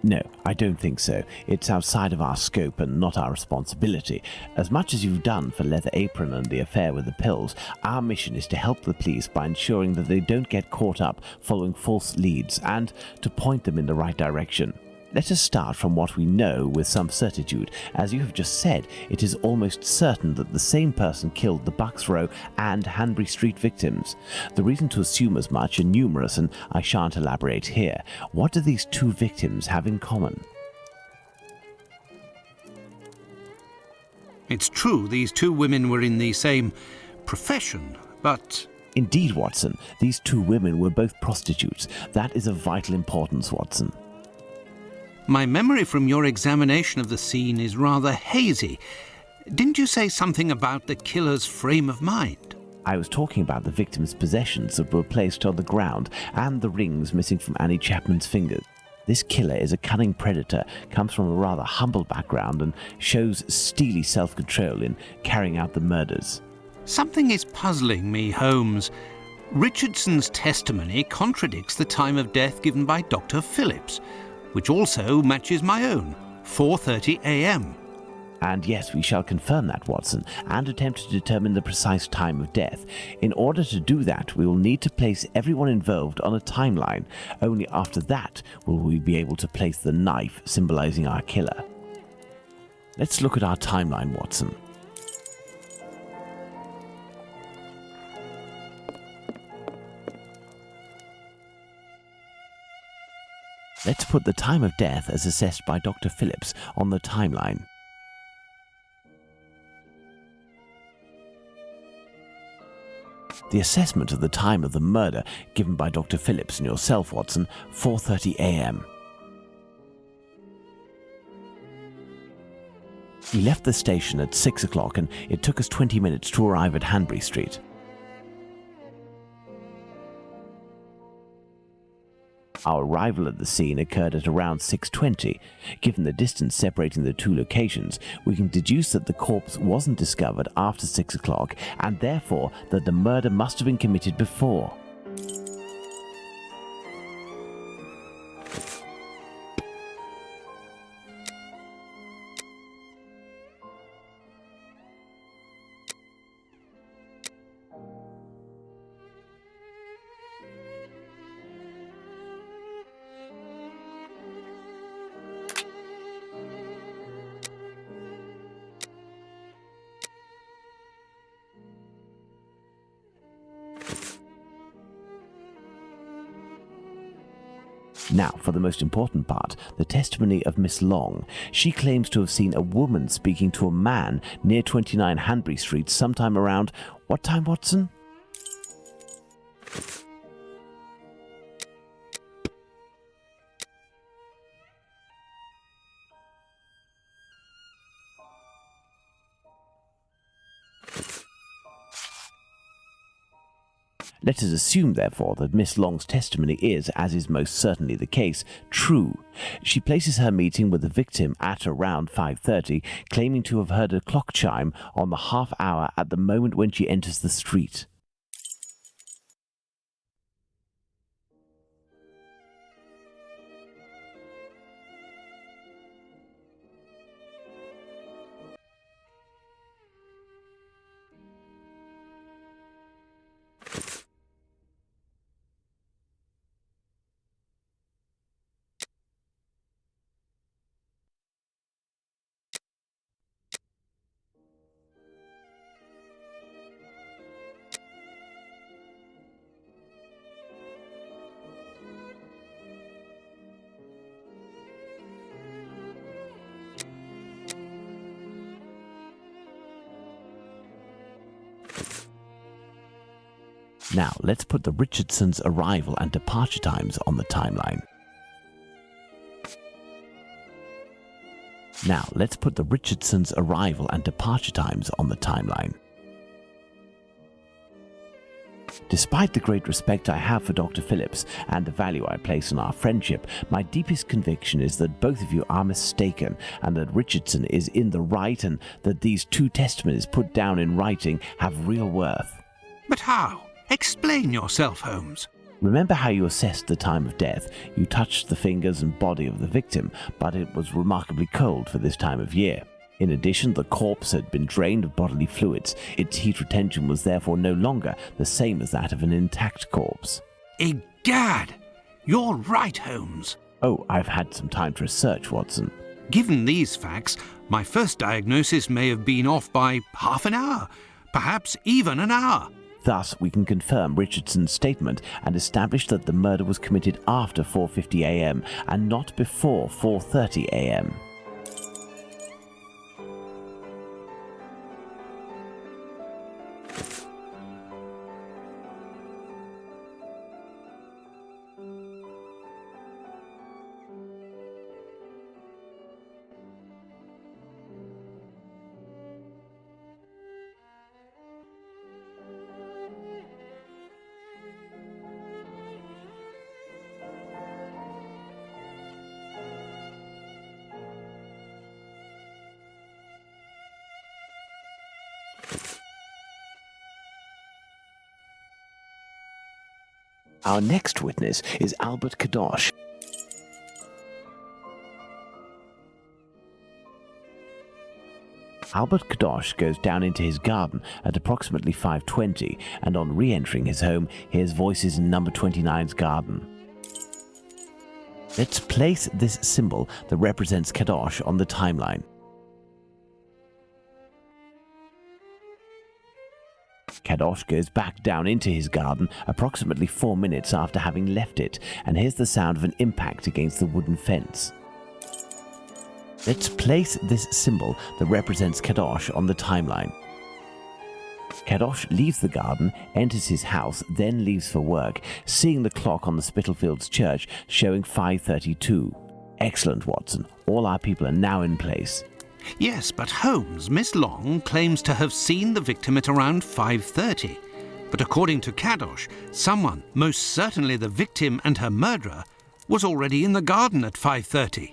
No, I don't think so. It's outside of our scope and not our responsibility. As much as you've done for Leather Apron and the affair with the pills, our mission is to help the police by ensuring that they don't get caught up following false leads and to point them in the right direction. Let us start from what we know with some certitude. As you have just said, it is almost certain that the same person killed the Bucks Row and Hanbury Street victims. The reasons to assume as much are numerous, and I shan't elaborate here. What do these two victims have in common? It's true these two women were in the same profession, but... Indeed, Watson. These two women were both prostitutes. That is of vital importance, Watson. My memory from your examination of the scene is rather hazy. Didn't you say something about the killer's frame of mind? I was talking about the victim's possessions that were placed on the ground and the rings missing from Annie Chapman's fingers. This killer is a cunning predator, comes from a rather humble background and shows steely self-control in carrying out the murders. Something is puzzling me, Holmes. Richardson's testimony contradicts the time of death given by Dr. Phillips, which also matches my own, 4:30 a.m. And yes, we shall confirm that, Watson, and attempt to determine the precise time of death. In order to do that, we will need to place everyone involved on a timeline. Only after that will we be able to place the knife symbolizing our killer. Let's look at our timeline, Watson. Let's put the time of death as assessed by Dr. Phillips on the timeline. The assessment of the time of the murder given by Dr. Phillips and yourself, Watson, 4:30 a.m. We left the station at 6 o'clock and it took us 20 minutes to arrive at Hanbury Street. Our arrival at the scene occurred at around 6:20. Given the distance separating the two locations, we can deduce that the corpse wasn't discovered after 6 o'clock and therefore that the murder must have been committed before. Now, for the most important part, the testimony of Miss Long. She claims to have seen a woman speaking to a man near 29 Hanbury Street sometime around... What time, Watson? Let us assume, therefore, that Miss Long's testimony is, as is most certainly the case, true. She places her meeting with the victim at around 5:30, claiming to have heard a clock chime on the half hour at the moment when she enters the street. Now, let's put the Richardsons' arrival and departure times on the timeline. Despite the great respect I have for Dr. Phillips and the value I place on our friendship, my deepest conviction is that both of you are mistaken and that Richardson is in the right and that these two testimonies put down in writing have real worth. But how? Explain yourself, Holmes. Remember how you assessed the time of death. You touched the fingers and body of the victim, but it was remarkably cold for this time of year. In addition, the corpse had been drained of bodily fluids. Its heat retention was therefore no longer the same as that of an intact corpse. Egad! You're right, Holmes. Oh, I've had some time to research, Watson. Given these facts, my first diagnosis may have been off by half an hour, perhaps even an hour. Thus, we can confirm Richardson's statement and establish that the murder was committed after 4:50 a.m. and not before 4:30 a.m. Our next witness is Albert Kadosh. Albert Kadosh goes down into his garden at approximately 5:20, and on re-entering his home, hears voices in number 29's garden. Let's place this symbol that represents Kadosh on the timeline. Kadosh goes back down into his garden approximately 4 minutes after having left it, and hears the sound of an impact against the wooden fence. Let's place this symbol that represents Kadosh on the timeline. Kadosh leaves the garden, enters his house, then leaves for work, seeing the clock on the Spitalfields church showing 5:32. Excellent, Watson. All our people are now in place. Yes, but Holmes, Miss Long claims to have seen the victim at around 5:30. But according to Kadosh, someone, most certainly the victim and her murderer, was already in the garden at 5:30.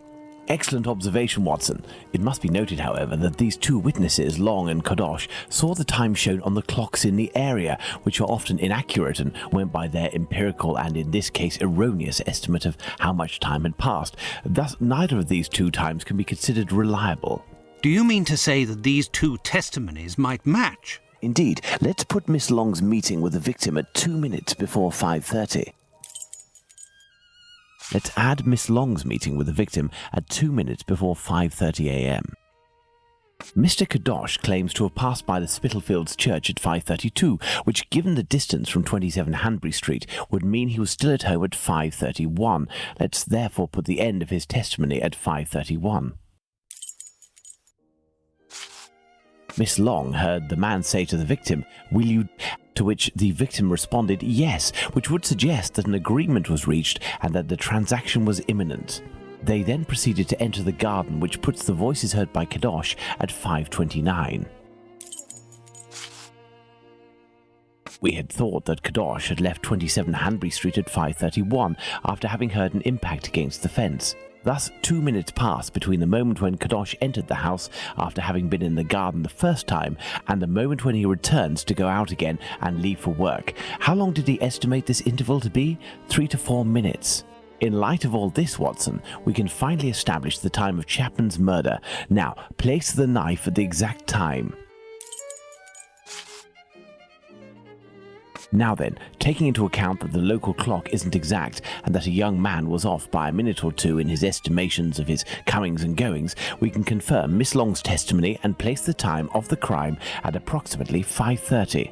Excellent observation, Watson. It must be noted, however, that these two witnesses, Long and Kadosh, saw the time shown on the clocks in the area, which are often inaccurate and went by their empirical and, in this case, erroneous estimate of how much time had passed. Thus, neither of these two times can be considered reliable. Do you mean to say that these two testimonies might match? Indeed. Let's put Miss Long's meeting with the victim at 2 minutes before 5:30. Let's add Miss Long's meeting with the victim at 2 minutes before 5:30 a.m. Mr. Kadosh claims to have passed by the Spitalfields church at 5:32, which, given the distance from 27 Hanbury Street, would mean he was still at home at 5:31. Let's therefore put the end of his testimony at 5:31. Miss Long heard the man say to the victim, "Will you?" to which the victim responded, "Yes," which would suggest that an agreement was reached and that the transaction was imminent. They then proceeded to enter the garden, which puts the voices heard by Kadosh at 5:29. We had thought that Kadosh had left 27 Hanbury Street at 5:31 after having heard an impact against the fence. Thus, 2 minutes passed between the moment when Kadosh entered the house after having been in the garden the first time and the moment when he returns to go out again and leave for work. How long did he estimate this interval to be? 3 to 4 minutes. In light of all this, Watson, we can finally establish the time of Chapman's murder. Now, place the knife at the exact time. Now then, taking into account that the local clock isn't exact and that a young man was off by a minute or two in his estimations of his comings and goings, we can confirm Miss Long's testimony and place the time of the crime at approximately 5:30.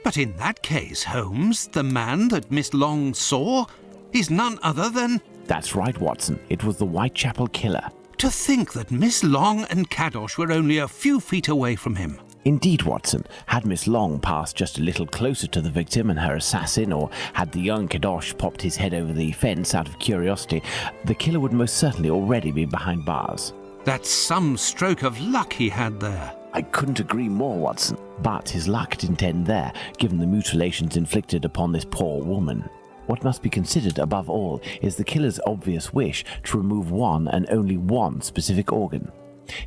But in that case, Holmes, the man that Miss Long saw is none other than... That's right, Watson. It was the Whitechapel killer. To think that Miss Long and Kadosh were only a few feet away from him. Indeed, Watson. Had Miss Long passed just a little closer to the victim and her assassin, or had the young Kadosh popped his head over the fence out of curiosity, the killer would most certainly already be behind bars. That's some stroke of luck he had there. I couldn't agree more, Watson. But his luck didn't end there, given the mutilations inflicted upon this poor woman. What must be considered above all is the killer's obvious wish to remove one and only one specific organ.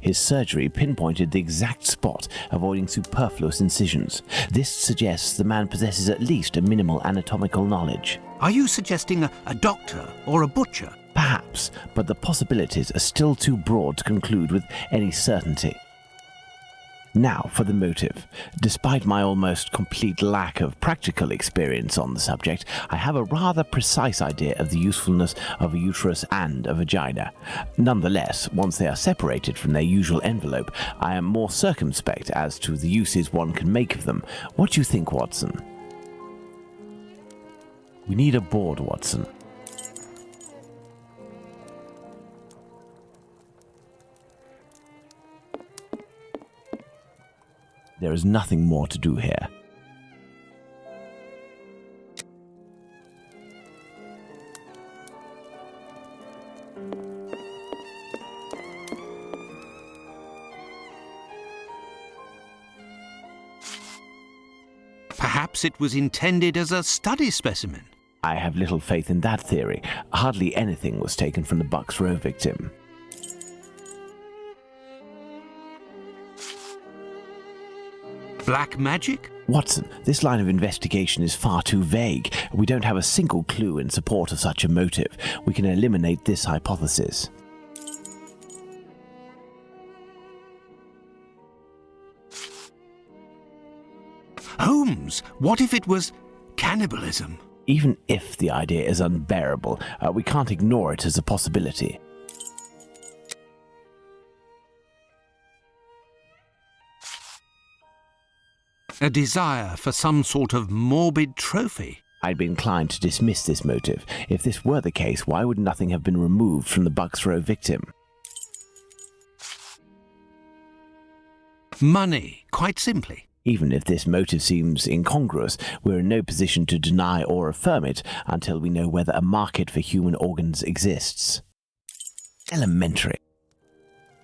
His surgery pinpointed the exact spot, avoiding superfluous incisions. This suggests the man possesses at least a minimal anatomical knowledge. Are you suggesting a doctor or a butcher? Perhaps, but the possibilities are still too broad to conclude with any certainty. Now for the motive. Despite my almost complete lack of practical experience on the subject, I have a rather precise idea of the usefulness of a uterus and a vagina. Nonetheless, once they are separated from their usual envelope, I am more circumspect as to the uses one can make of them. What do you think, Watson? We need a board, Watson. There is nothing more to do here. Perhaps it was intended as a study specimen. I have little faith in that theory. Hardly anything was taken from the Bucks Row victim. Black magic? Watson, this line of investigation is far too vague. We don't have a single clue in support of such a motive. We can eliminate this hypothesis. Holmes, what if it was cannibalism? Even if the idea is unbearable, we can't ignore it as a possibility. A desire for some sort of morbid trophy. I'd be inclined to dismiss this motive. If this were the case, why would nothing have been removed from the Bucks Row victim? Money, quite simply. Even if this motive seems incongruous, we're in no position to deny or affirm it until we know whether a market for human organs exists. Elementary.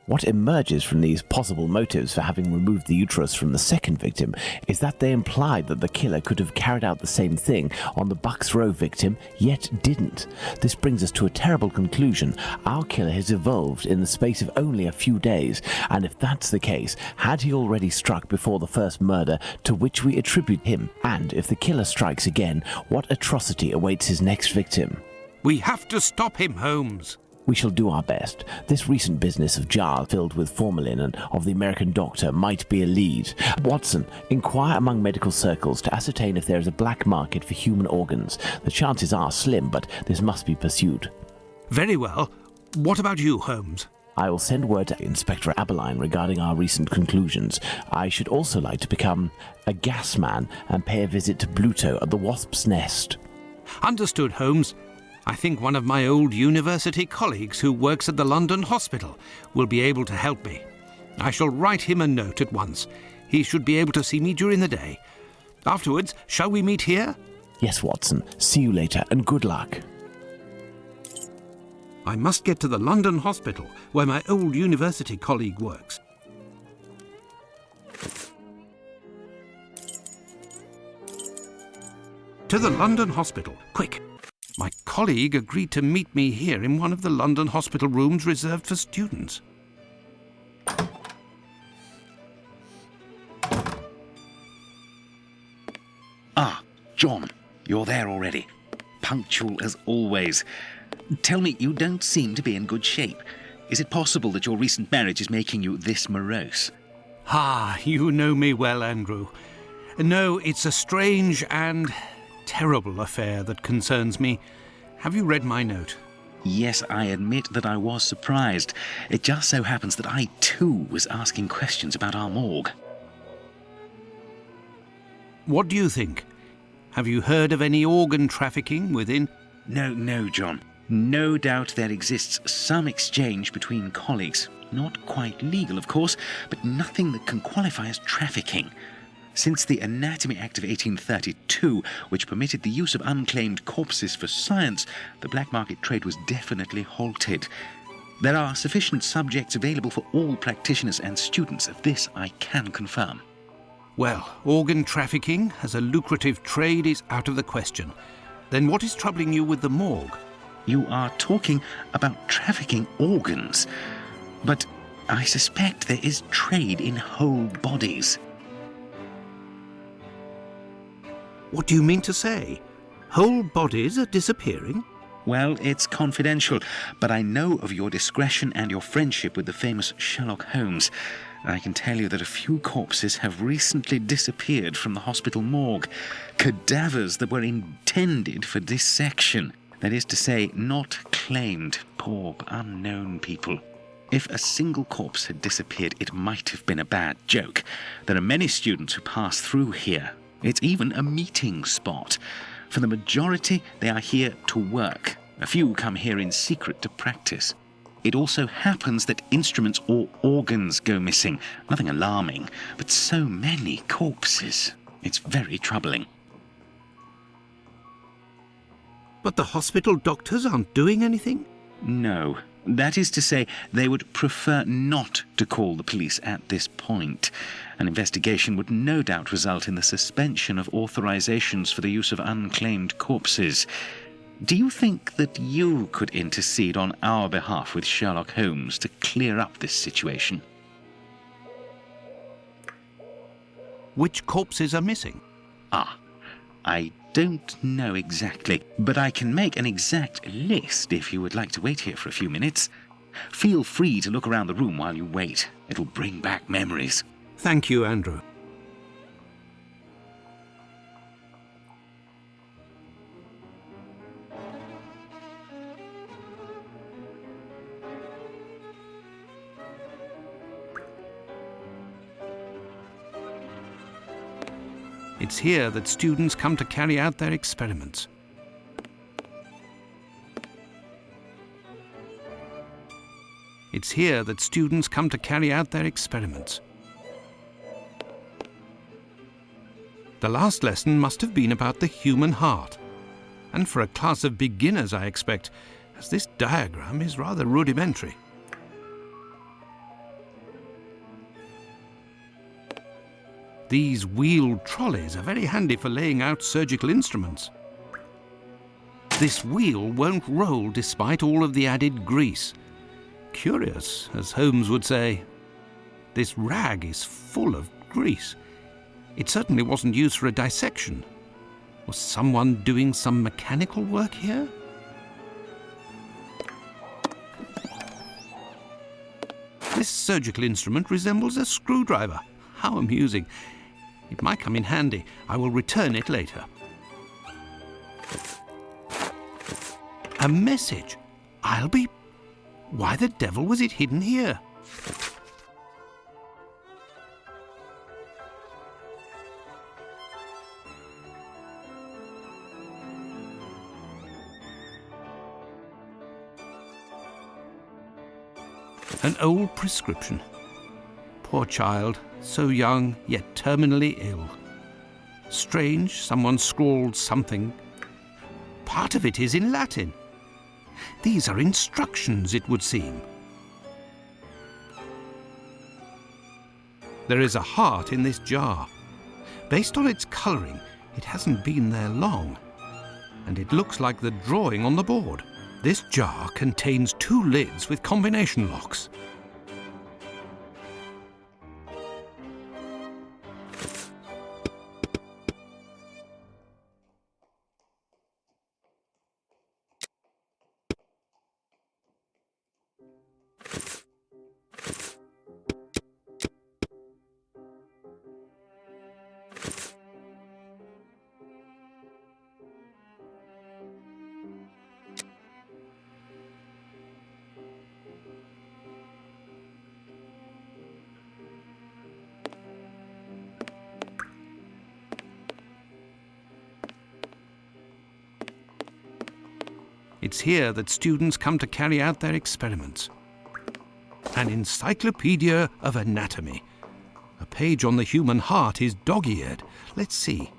What emerges from these possible motives for having removed the uterus from the second victim is that they implied that the killer could have carried out the same thing on the Bucks Row victim, yet didn't. This brings us to a terrible conclusion. Our killer has evolved in the space of only a few days, and if that's the case, had he already struck before the first murder to which we attribute him? And if the killer strikes again, what atrocity awaits his next victim? We have to stop him, Holmes. We shall do our best. This recent business of jars filled with formalin and of the American doctor might be a lead. Watson, inquire among medical circles to ascertain if there is a black market for human organs. The chances are slim, but this must be pursued. Very well. What about you, Holmes? I will send word to Inspector Aberline regarding our recent conclusions. I should also like to become a gas man and pay a visit to Bluto at the Wasp's Nest. Understood, Holmes. I think one of my old university colleagues who works at the London hospital will be able to help me. I shall write him a note at once. He should be able to see me during the day. Afterwards, shall we meet here? Yes, Watson. See you later, and good luck. I must get to the London hospital, where my old university colleague works. To the London hospital, quick! My colleague agreed to meet me here in one of the London hospital rooms reserved for students. Ah, John, you're there already. Punctual as always. Tell me, you don't seem to be in good shape. Is it possible that your recent marriage is making you this morose? Ah, you know me well, Andrew. No, it's a strange and terrible affair that concerns me. Have you read my note? Yes, I admit that I was surprised. It just so happens that I, too, was asking questions about our morgue. What do you think? Have you heard of any organ trafficking within? No, John. No doubt there exists some exchange between colleagues. Not quite legal, of course, but nothing that can qualify as trafficking. Since the Anatomy Act of 1832, which permitted the use of unclaimed corpses for science, the black market trade was definitely halted. There are sufficient subjects available for all practitioners and students. Of this I can confirm. Well, organ trafficking as a lucrative trade is out of the question. Then what is troubling you with the morgue? You are talking about trafficking organs, but I suspect there is trade in whole bodies. What do you mean to say? Whole bodies are disappearing? Well, it's confidential, but I know of your discretion and your friendship with the famous Sherlock Holmes. I can tell you that a few corpses have recently disappeared from the hospital morgue. Cadavers that were intended for dissection. That is to say, not claimed. Poor, unknown people. If a single corpse had disappeared, it might have been a bad joke. There are many students who pass through here. It's even a meeting spot. For the majority, they are here to work. A few come here in secret to practice. It also happens that instruments or organs go missing. Nothing alarming, but so many corpses. It's very troubling. But the hospital doctors aren't doing anything? No. That is to say, they would prefer not to call the police at this point. An investigation would no doubt result in the suspension of authorizations for the use of unclaimed corpses. Do you think that you could intercede on our behalf with Sherlock Holmes to clear up this situation? Which corpses are missing? I don't know exactly, but I can make an exact list if you would like to wait here for a few minutes. Feel free to look around the room while you wait. It'll bring back memories. Thank you, Andrew. It's here that students come to carry out their experiments. It's here that students come to carry out their experiments. The last lesson must have been about the human heart. And for a class of beginners, I expect, as this diagram is rather rudimentary. These wheeled trolleys are very handy for laying out surgical instruments. This wheel won't roll despite all of the added grease. Curious, as Holmes would say. This rag is full of grease. It certainly wasn't used for a dissection. Was someone doing some mechanical work here? This surgical instrument resembles a screwdriver. How amusing. It might come in handy. I will return it later. A message. I'll be... Why the devil was it hidden here? An old prescription. Poor child, so young, yet terminally ill. Strange, someone scrawled something. Part of it is in Latin. These are instructions, it would seem. There is a heart in this jar. Based on its colouring, it hasn't been there long. And it looks like the drawing on the board. This jar contains 2 lids with combination locks. It's here that students come to carry out their experiments. An encyclopedia of anatomy. A page on the human heart is dog-eared. Let's see.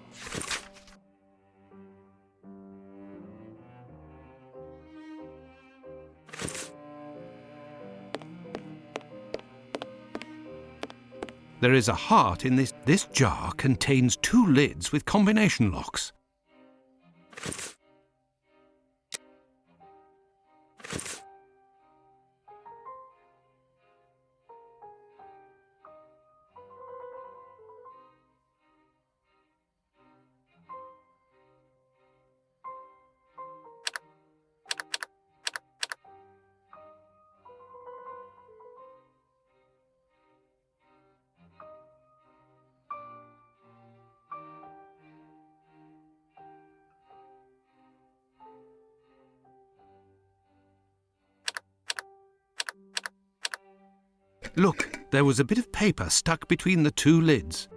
There is a heart in this. This jar contains 2 lids with combination locks. Look, there was a bit of paper stuck between the 2 lids.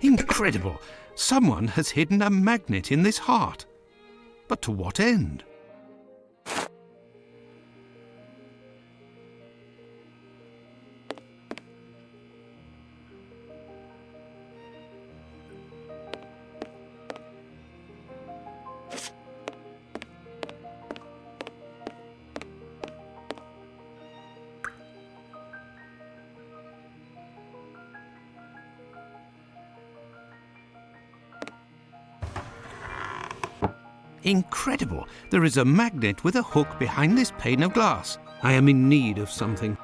Incredible! Someone has hidden a magnet in this heart. But to what end? Incredible! There is a magnet with a hook behind this pane of glass. I am in need of something.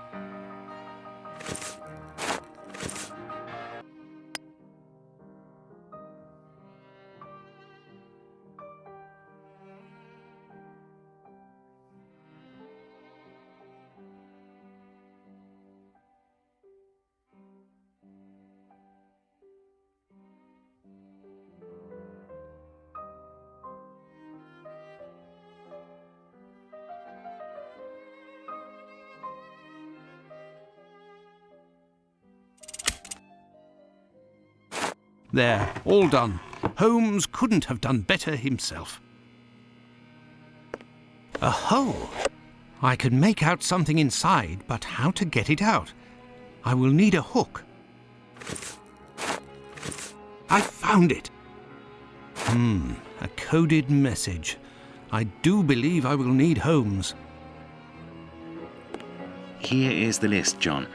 There, all done. Holmes couldn't have done better himself. A hole! I can make out something inside, but how to get it out? I will need a hook. I found it! A coded message. I do believe I will need Holmes. Here is the list, John.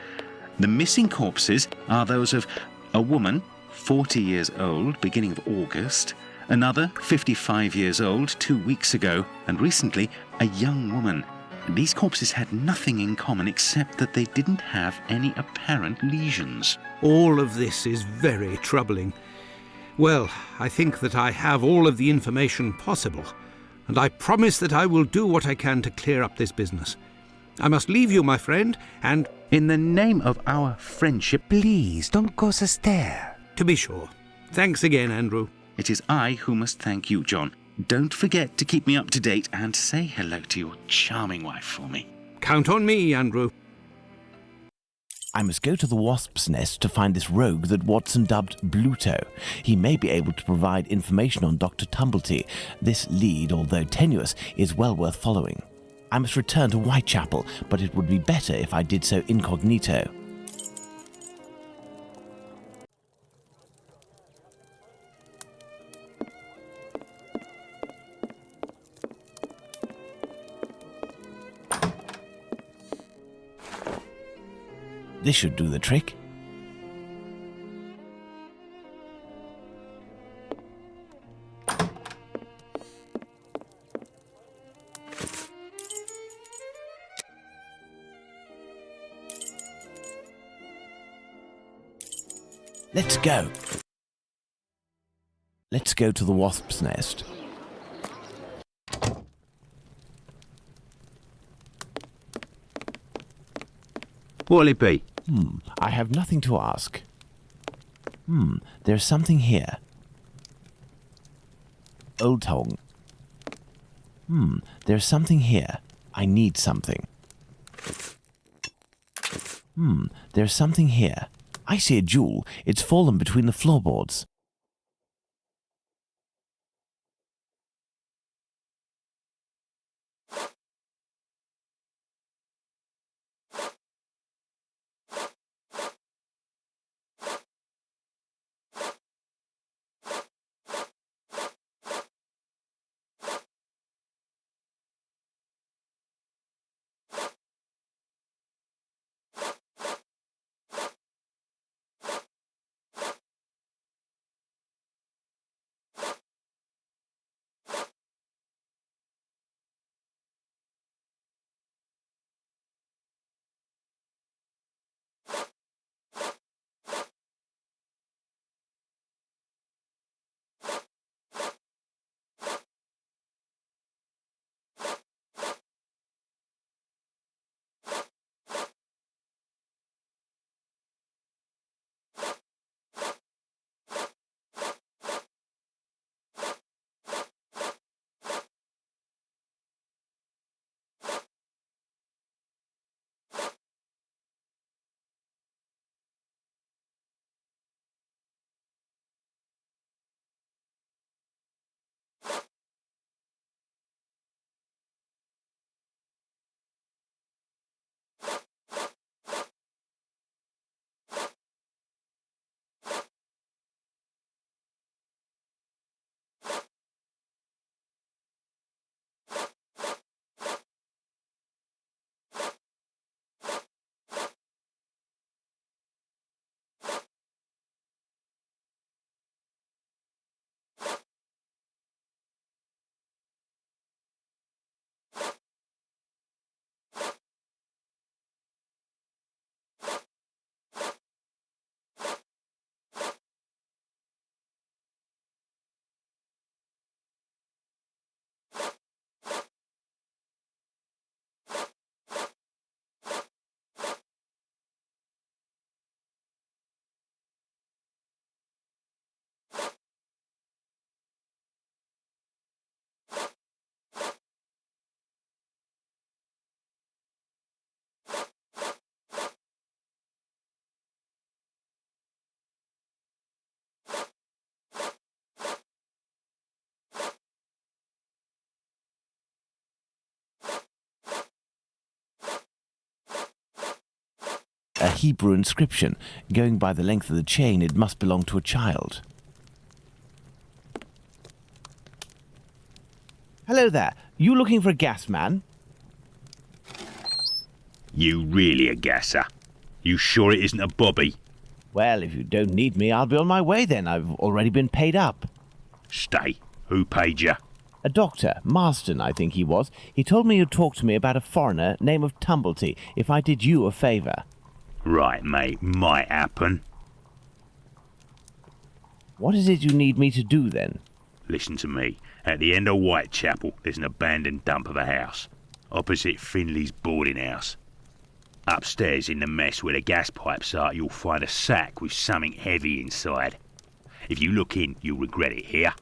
The missing corpses are those of a woman, 40 years old, beginning of August, another 55 years old 2 weeks ago, and recently a young woman. These corpses had nothing in common except that they didn't have any apparent lesions. All of this is very troubling. Well, I think that I have all of the information possible, and I promise that I will do what I can to clear up this business. I must leave you, my friend, and... In the name of our friendship, Please, don't go so stare. To be sure. Thanks again, Andrew. it is I who must thank you, John. Don't forget to keep me up to date and say hello to your charming wife for me. Count on me, Andrew. I must go to the wasp's nest to find this rogue that Watson dubbed Bluto. He may be able to provide information on Dr. Tumblety. This lead, although tenuous, is well worth following. I must return to Whitechapel, but it would be better if I did so incognito. This should do the trick. Let's go. Let's go to the wasp's nest. What'll it be? I have nothing to ask. There's something here. Old Tong. There's something here. I need something. There's something here. I see a jewel. It's fallen between the floorboards. a Hebrew inscription. Going by the length of the chain, it must belong to a child. Hello there. You looking for a gas man? You really a gasser? You sure it isn't a bobby? Well, if you don't need me, I'll be on my way then. I've already been paid up. Stay. Who paid you? A doctor, Marston, I think he was. He told me you'd talk to me about a foreigner, name of Tumblety, if I did you a favour. Right, mate. Might happen. What is it you need me to do, then? Listen to me. At the end of Whitechapel, there's an abandoned dump of a house. Opposite Finley's boarding house. Upstairs in the mess where the gas pipes are, you'll find a sack with something heavy inside. If you look in, you'll regret it here.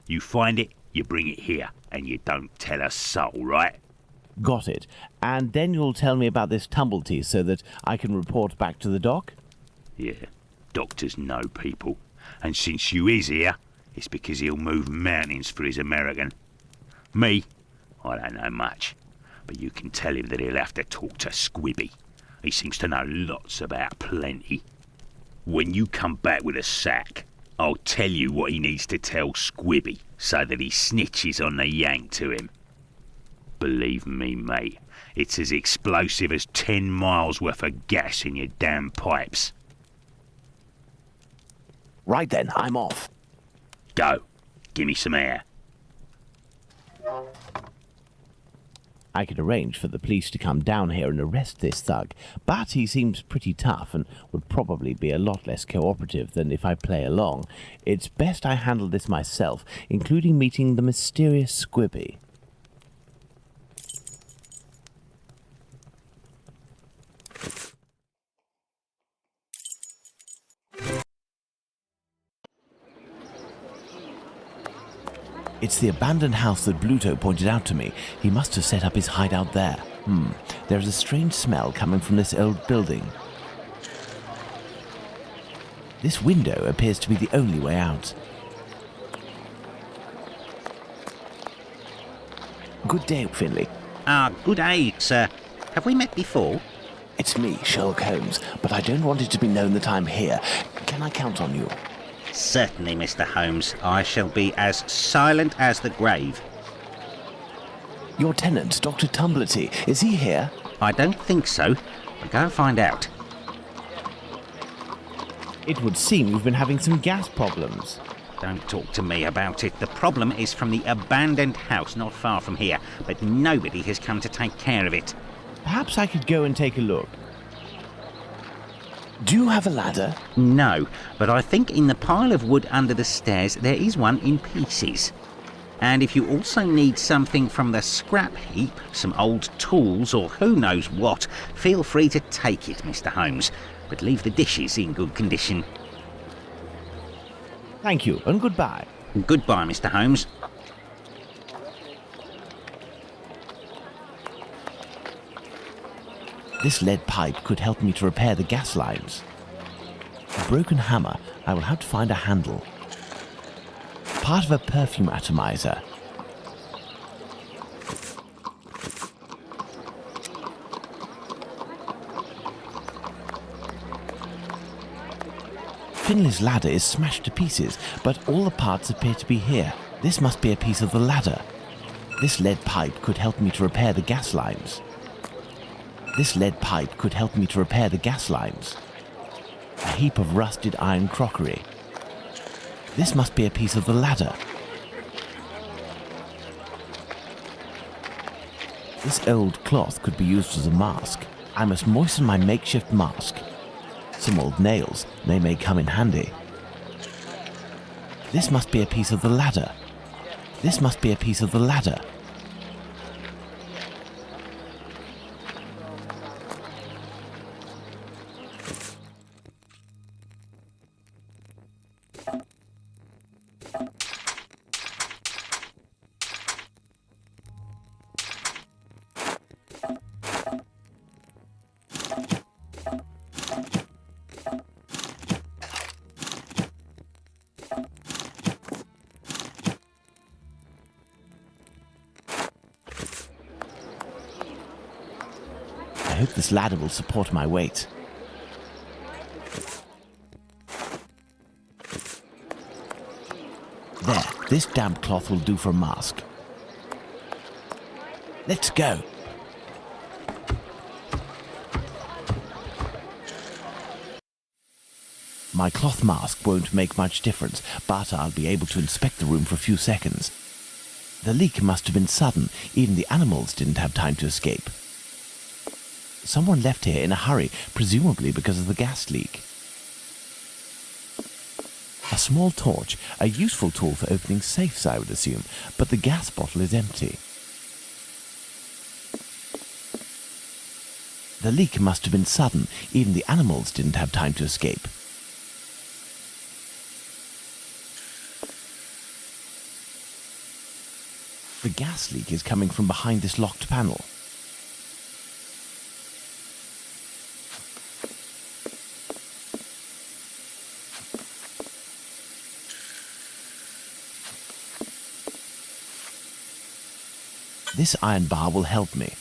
You find it, you bring it here, and you don't tell a soul, right? Got it. And then you'll tell me about this Tumblety so that I can report back to the doc? Yeah, doctors know people. And since you is here, it's because he'll move mountains for his American. Me, I don't know much, but you can tell him that he'll have to talk to Squibby. He seems to know lots about plenty. When you come back with a sack, I'll tell you what he needs to tell Squibby so that he snitches on the yank to him. Believe me, mate, it's as explosive as 10 miles worth of gas in your damn pipes. Right then, I'm off. Go. Give me some air. I could arrange for the police to come down here and arrest this thug, but he seems pretty tough and would probably be a lot less cooperative than if I play along. It's best I handle this myself, including meeting the mysterious Squibby. It's the abandoned house that Bluto pointed out to me. He must have set up his hideout there. There's a strange smell coming from this old building. This window appears to be the only way out. Good day, Finley. Good day, sir. Have we met before? It's me, Sherlock Holmes, but I don't want it to be known that I'm here. Can I count on you? Certainly, Mr. Holmes. I shall be as silent as the grave. Your tenant, Dr. Tumblety, is he here? I don't think so. But go and find out. It would seem you've been having some gas problems. Don't talk to me about it. The problem is from the abandoned house not far from here, but nobody has come to take care of it. Perhaps I could go and take a look. Do you have a ladder? No, but I think in the pile of wood under the stairs there is one in pieces. And if you also need something from the scrap heap, some old tools or who knows what, feel free to take it, Mr. Holmes. But leave the dishes in good condition. Thank you, and goodbye. Goodbye, Mr. Holmes. This lead pipe could help me to repair the gas lines. A broken hammer, I will have to find a handle. Part of a perfume atomizer. Finley's ladder is smashed to pieces, but all the parts appear to be here. This must be a piece of the ladder. This lead pipe could help me to repair the gas lines. This lead pipe could help me to repair the gas lines. A heap of rusted iron crockery. This must be a piece of the ladder. This old cloth could be used as a mask. I must moisten my makeshift mask. Some old nails, they may come in handy. This must be a piece of the ladder. This must be a piece of the ladder. I hope this ladder will support my weight. There, this damp cloth will do for a mask. Let's go. My cloth mask won't make much difference, but I'll be able to inspect the room for a few seconds. The leak must have been sudden. Even the animals didn't have time to escape. Someone left here in a hurry, presumably because of the gas leak. A small torch, a useful tool for opening safes, I would assume, but the gas bottle is empty. The leak must have been sudden. Even the animals didn't have time to escape. The gas leak is coming from behind this locked panel. This iron bar will help me.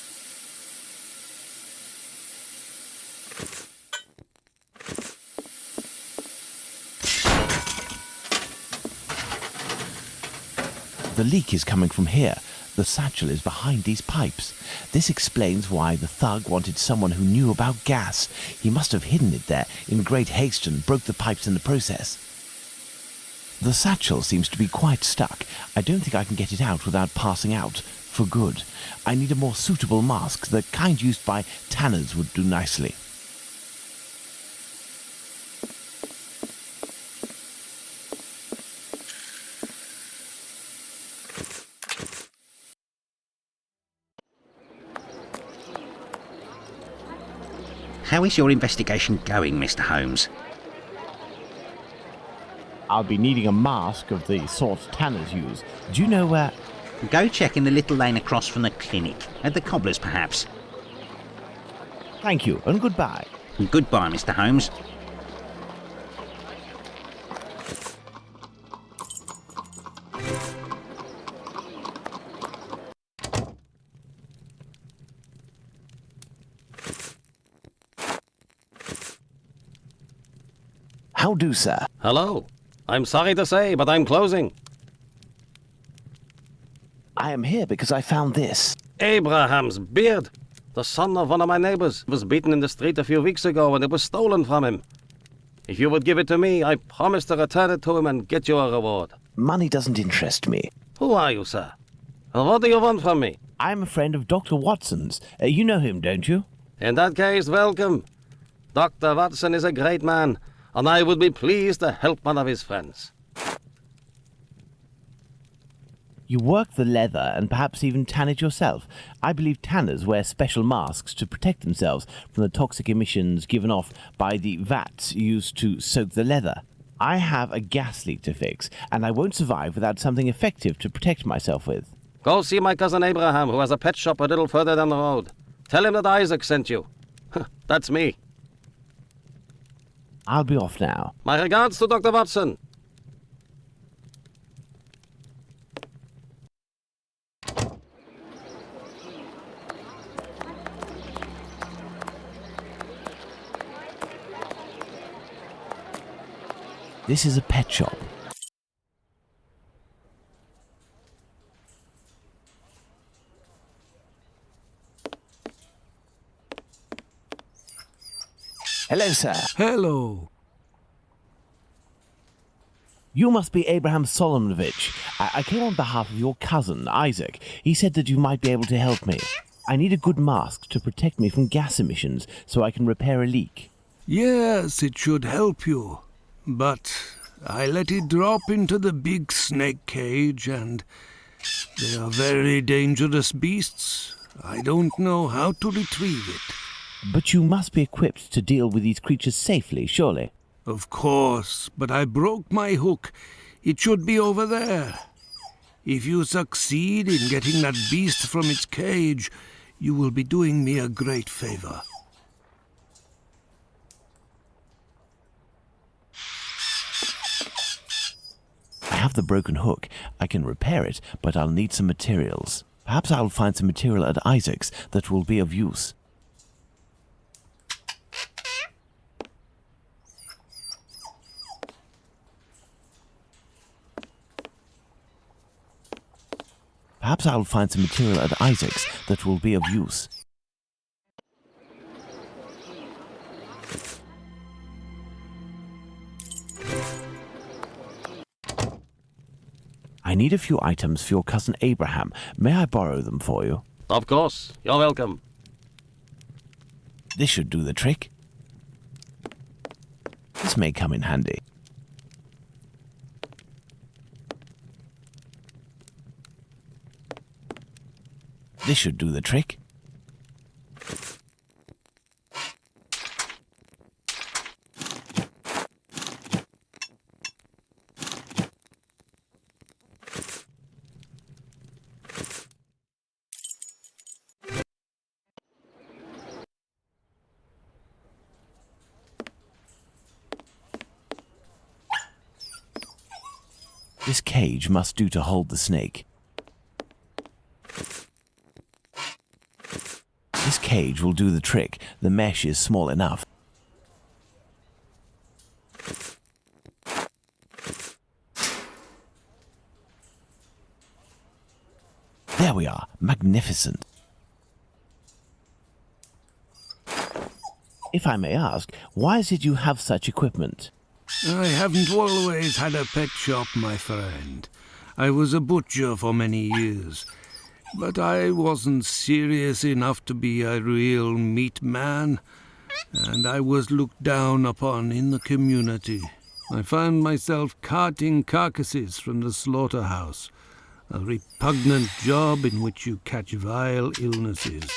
The leak is coming from here. The satchel is behind these pipes. This explains why the thug wanted someone who knew about gas. He must have hidden it there in great haste and broke the pipes in the process. The satchel seems to be quite stuck. I don't think I can get it out without passing out for good. I need a more suitable mask. The kind used by tanners would do nicely. How is your investigation going, Mr. Holmes? I'll be needing a mask of the sort tanners use. Do you know where? Go check in the little lane across from the clinic. At the cobbler's, perhaps. Thank you, and goodbye. Goodbye, Mr. Holmes. How do, sir? Hello. I'm sorry to say, but I'm closing. I am here because I found this. Abraham's beard. The son of one of my neighbors was beaten in the street a few weeks ago and it was stolen from him. If you would give it to me, I promise to return it to him and get you a reward. Money doesn't interest me. Who are you, sir? And what do you want from me? I'm a friend of Dr. Watson's. You know him, don't you? In that case, welcome. Dr. Watson is a great man, and I would be pleased to help one of his friends. You work the leather and perhaps even tan it yourself. I believe tanners wear special masks to protect themselves from the toxic emissions given off by the vats used to soak the leather. I have a gas leak to fix, and I won't survive without something effective to protect myself with. Go see my cousin Abraham, who has a pet shop a little further down the road. Tell him that Isaac sent you. That's me. I'll be off now. My regards to Dr. Watson. This is a pet shop. Hello, sir. Hello. You must be Abraham Solomonovich. I came on behalf of your cousin, Isaac. He said that you might be able to help me. I need a good mask to protect me from gas emissions so I can repair a leak. Yes, it should help you. But I let it drop into the big snake cage, and they are very dangerous beasts. I don't know how to retrieve it. But you must be equipped to deal with these creatures safely, surely? Of course, but I broke my hook. It should be over there. If you succeed in getting that beast from its cage, you will be doing me a great favor. I have the broken hook. I can repair it, but I'll need some materials. Perhaps I'll find some material at Isaac's that will be of use. Perhaps I'll find some material at Isaac's that will be of use. I need a few items for your cousin Abraham. May I borrow them for you? Of course. You're welcome. This should do the trick. This may come in handy. This should do the trick. This cage must do to hold the snake. This cage will do the trick. The mesh is small enough. There we are. Magnificent. If I may ask, why is it you have such equipment? I haven't always had a pet shop, my friend. I was a butcher for many years, but I wasn't serious enough to be a real meat man, and I was looked down upon in the community. I found myself carting carcasses from the slaughterhouse, a repugnant job in which you catch vile illnesses,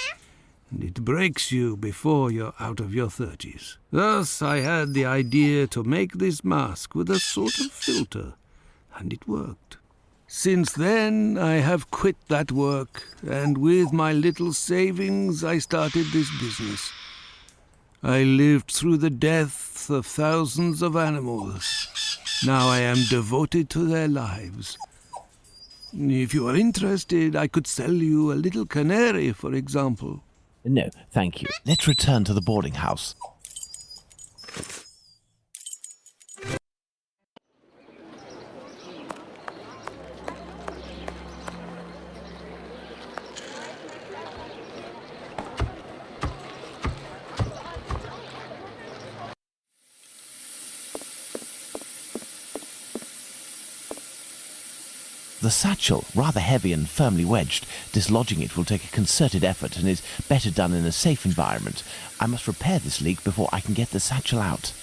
and it breaks you before you're out of your 30s. Thus I had the idea to make this mask with a sort of filter, and it worked. Since then I have quit that work, and with my little savings I started this business. I lived through the deaths of thousands of animals. Now I am devoted to their lives. If you are interested, I could sell you a little canary, for example. No, thank you. Let's return to the boarding house. The satchel, rather heavy and firmly wedged. Dislodging it will take a concerted effort and is better done in a safe environment. I must repair this leak before I can get the satchel out.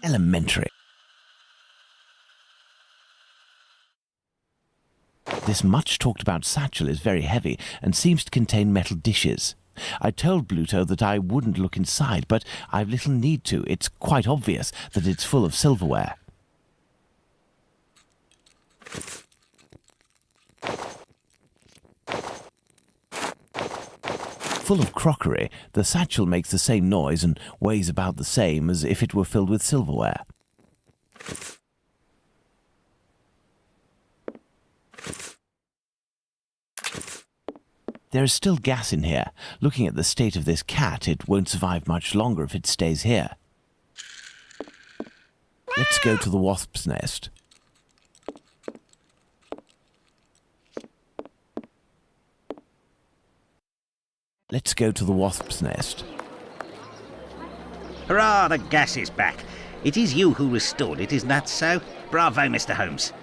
Elementary. This much talked about satchel is very heavy and seems to contain metal dishes. I told Bluto that I wouldn't look inside, but I've little need to. It's quite obvious that it's full of silverware. Full of crockery, the satchel makes the same noise and weighs about the same as if it were filled with silverware. There is still gas in here. Looking at the state of this cat, it won't survive much longer if it stays here. Let's go to the wasp's nest. Let's go to the wasp's nest. Hurrah, the gas is back. It is you who restored it, isn't that so? Bravo, Mr. Holmes.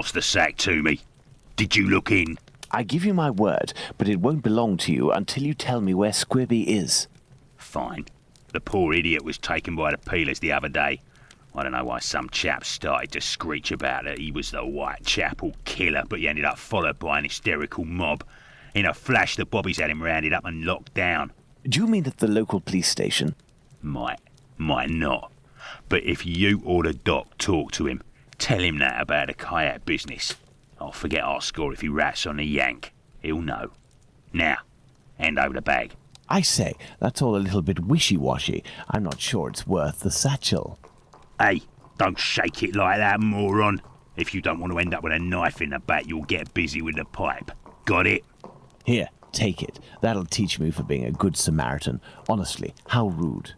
Pass the sack to me. Did you look in? I give you my word, but it won't belong to you until you tell me where Squibby is. Fine. The poor idiot was taken by the peelers the other day. I don't know why some chap started to screech about that he was the Whitechapel killer, but he ended up followed by an hysterical mob. In a flash, the bobbies had him rounded up and locked down. Do you mean at the local police station? Might not. But if you or the doc talk to him, tell him that about the kayak business. I'll forget our score if he rats on the yank. He'll know. Now, hand over the bag. I say, that's all a little bit wishy-washy. I'm not sure it's worth the satchel. Hey, don't shake it like that, moron. If you don't want to end up with a knife in the back, you'll get busy with the pipe. Got it? Here, take it. That'll teach me for being a good Samaritan. Honestly, how rude.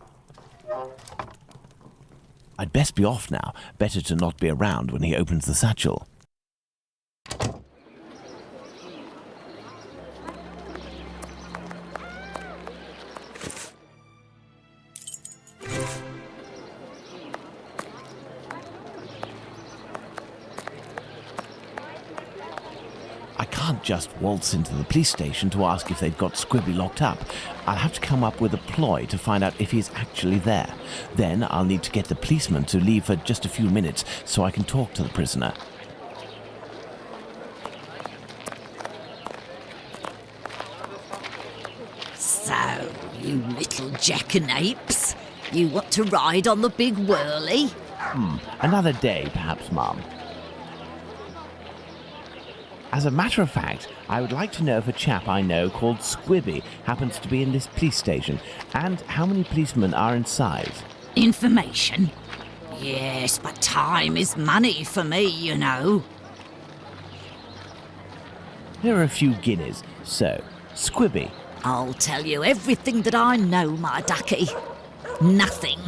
I'd best be off now. Better to not be around when he opens the satchel. I can't just waltz into the police station to ask if they've got Squibby locked up. I'll have to come up with a ploy to find out if he's actually there. Then I'll need to get the policeman to leave for just a few minutes so I can talk to the prisoner. So, you little jackanapes, you want to ride on the big whirly? Another day, perhaps, Mum. As a matter of fact, I would like to know if a chap I know called Squibby happens to be in this police station, and how many policemen are inside. Information? Yes, but time is money for me, you know. Here are a few guineas. So, Squibby. I'll tell you everything that I know, my ducky. Nothing.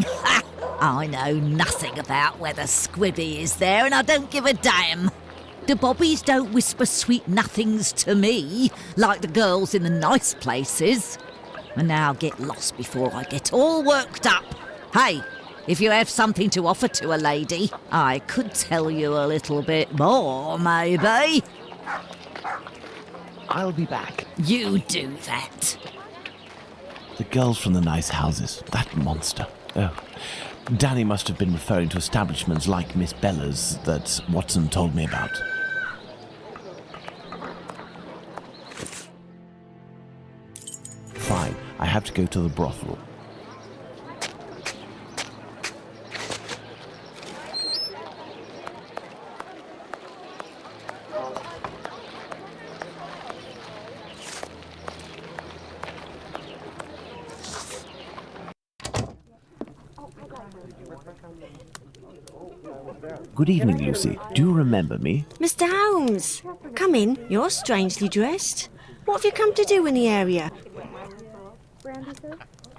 I know nothing about whether Squibby is there, and I don't give a damn. The bobbies don't whisper sweet nothings to me, like the girls in the nice places. And now get lost before I get all worked up. Hey, if you have something to offer to a lady, I could tell you a little bit more, maybe. I'll be back. You do that. The girls from the nice houses. That monster. Oh. Danny must have been referring to establishments like Miss Bella's that Watson told me about. Fine, I have to go to the brothel. Good evening, Lucy. Do you remember me? Mr. Holmes, come in. You're strangely dressed. What have you come to do in the area?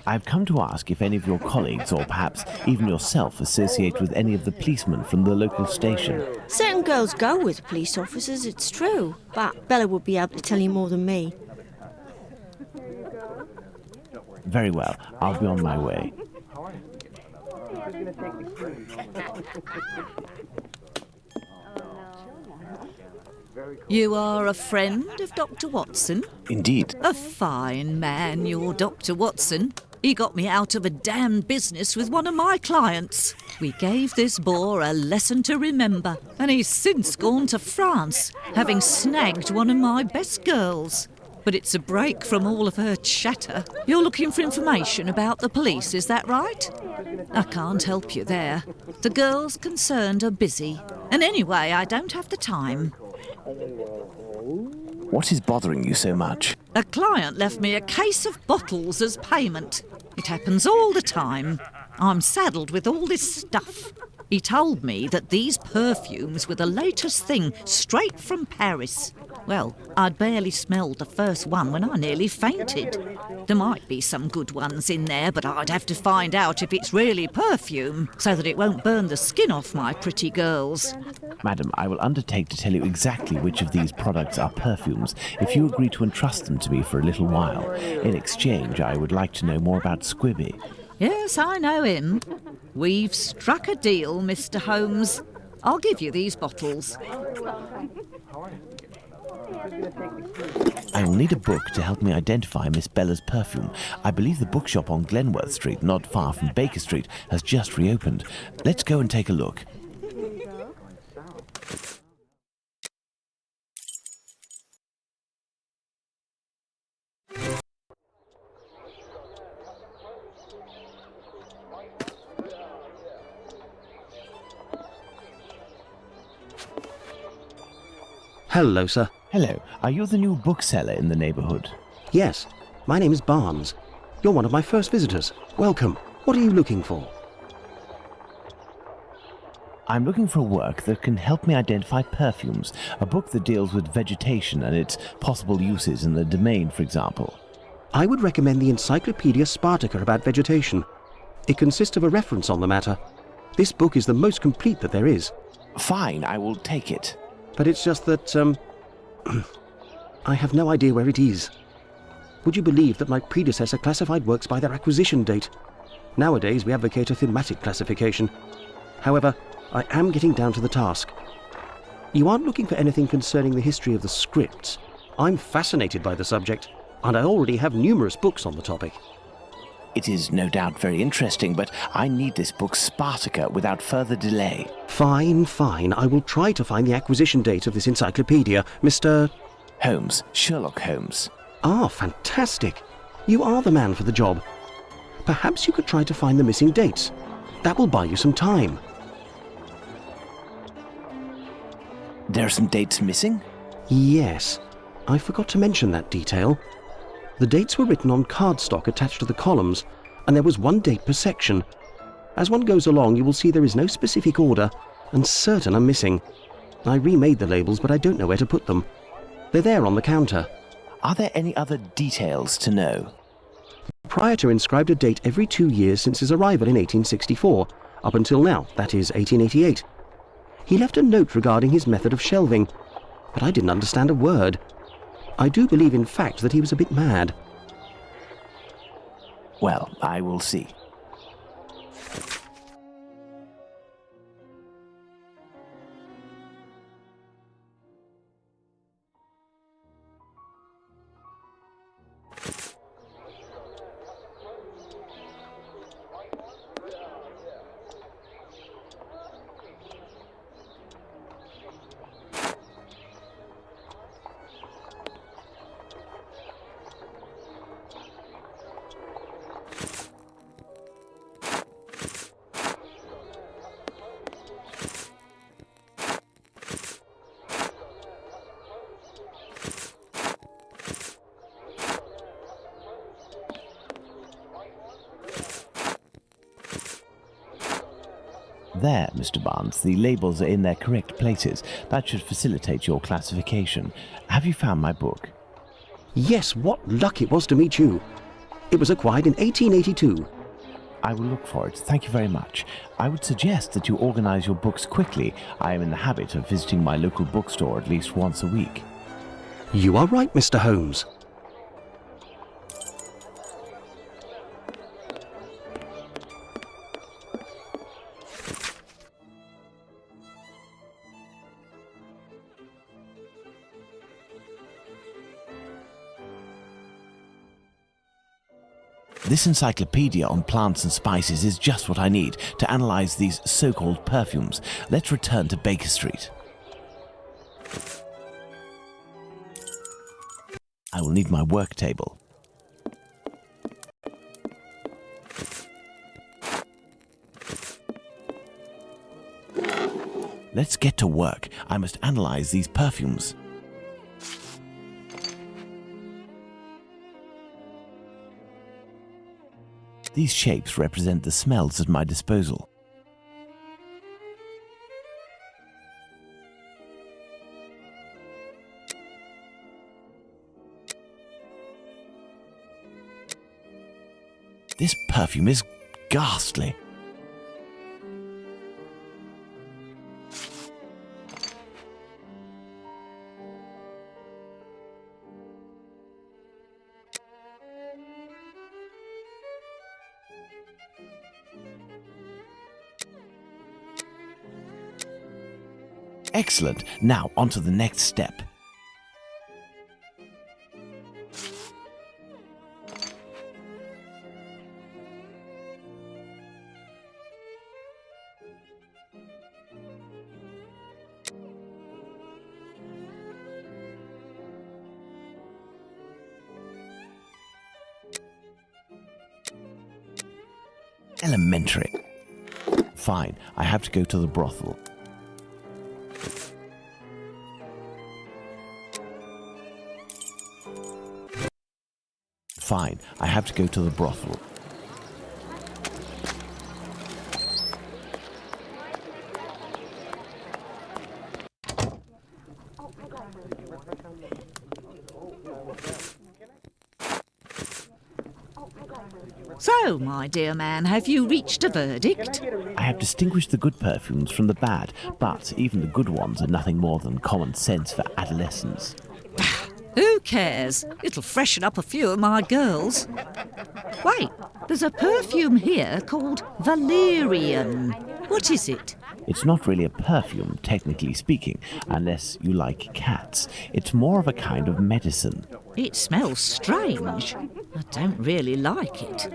I've come to ask if any of your colleagues, or perhaps even yourself, associate with any of the policemen from the local station. Certain girls go with police officers, it's true, but Bella would be able to tell you more than me. Very well. I'll be on my way. You are a friend of Dr. Watson? Indeed. A fine man, your Dr. Watson. He got me out of a damn business with one of my clients. We gave this boor a lesson to remember, and he's since gone to France, having snagged one of my best girls. But it's a break from all of her chatter. You're looking for information about the police, is that right? I can't help you there. The girls concerned are busy. And anyway, I don't have the time. What is bothering you so much? A client left me a case of bottles as payment. It happens all the time. I'm saddled with all this stuff. He told me that these perfumes were the latest thing, straight from Paris. Well, I'd barely smelled the first one when I nearly fainted. There might be some good ones in there, but I'd have to find out if it's really perfume, so that it won't burn the skin off my pretty girls. Madam, I will undertake to tell you exactly which of these products are perfumes, if you agree to entrust them to me for a little while. In exchange, I would like to know more about Squibby. Yes, I know him. We've struck a deal, Mr. Holmes. I'll give you these bottles. I will need a book to help me identify Miss Bella's perfume. I believe the bookshop on Glenworth Street, not far from Baker Street, has just reopened. Let's go and take a look. Hello, sir. Hello. Are you the new bookseller in the neighborhood? Yes, my name is Barnes. You're one of my first visitors. Welcome. What are you looking for? I'm looking for a work that can help me identify perfumes, a book that deals with vegetation and its possible uses in the domain, for example. I would recommend the Encyclopedia Spartica about vegetation. It consists of a reference on the matter. This book is the most complete that there is. Fine, I will take it. But it's just that, I have no idea where it is. Would you believe that my predecessor classified works by their acquisition date? Nowadays, we advocate a thematic classification. However, I am getting down to the task. You aren't looking for anything concerning the history of the scripts. I'm fascinated by the subject, and I already have numerous books on the topic. It is no doubt very interesting, but I need this book Spartica without further delay. Fine, fine. I will try to find the acquisition date of this encyclopedia, Mr. Holmes, Sherlock Holmes. Ah, fantastic. You are the man for the job. Perhaps you could try to find the missing dates. That will buy you some time. There are some dates missing? Yes. I forgot to mention that detail. The dates were written on cardstock attached to the columns, and there was one date per section. As one goes along, you will see there is no specific order, and certain are missing. I remade the labels, but I don't know where to put them. They're there on the counter. Are there any other details to know? The proprietor inscribed a date every 2 years since his arrival in 1864, up until now, that is 1888. He left a note regarding his method of shelving, but I didn't understand a word. I do believe, in fact, that he was a bit mad. Well, I will see. There, Mr. Barnes, the labels are in their correct places. That should facilitate your classification. Have you found my book? Yes, what luck it was to meet you. It was acquired in 1882. I will look for it. Thank you very much. I would suggest that you organize your books quickly. I am in the habit of visiting my local bookstore at least once a week. You are right, Mr. Holmes. This encyclopedia on plants and spices is just what I need to analyze these so-called perfumes. Let's return to Baker Street. I will need my work table. Let's get to work. I must analyze these perfumes. These shapes represent the smells at my disposal. This perfume is ghastly. Excellent. Now, on to the next step. Elementary. Fine, I have to go to the brothel. Fine, I have to go to the brothel. So, my dear man, have you reached a verdict? I have distinguished the good perfumes from the bad, but even the good ones are nothing more than common sense for adolescents. Who cares? It'll freshen up a few of my girls. Wait, there's a perfume here called Valerian. What is it? It's not really a perfume, technically speaking, unless you like cats. It's more of a kind of medicine. It smells strange. I don't really like it.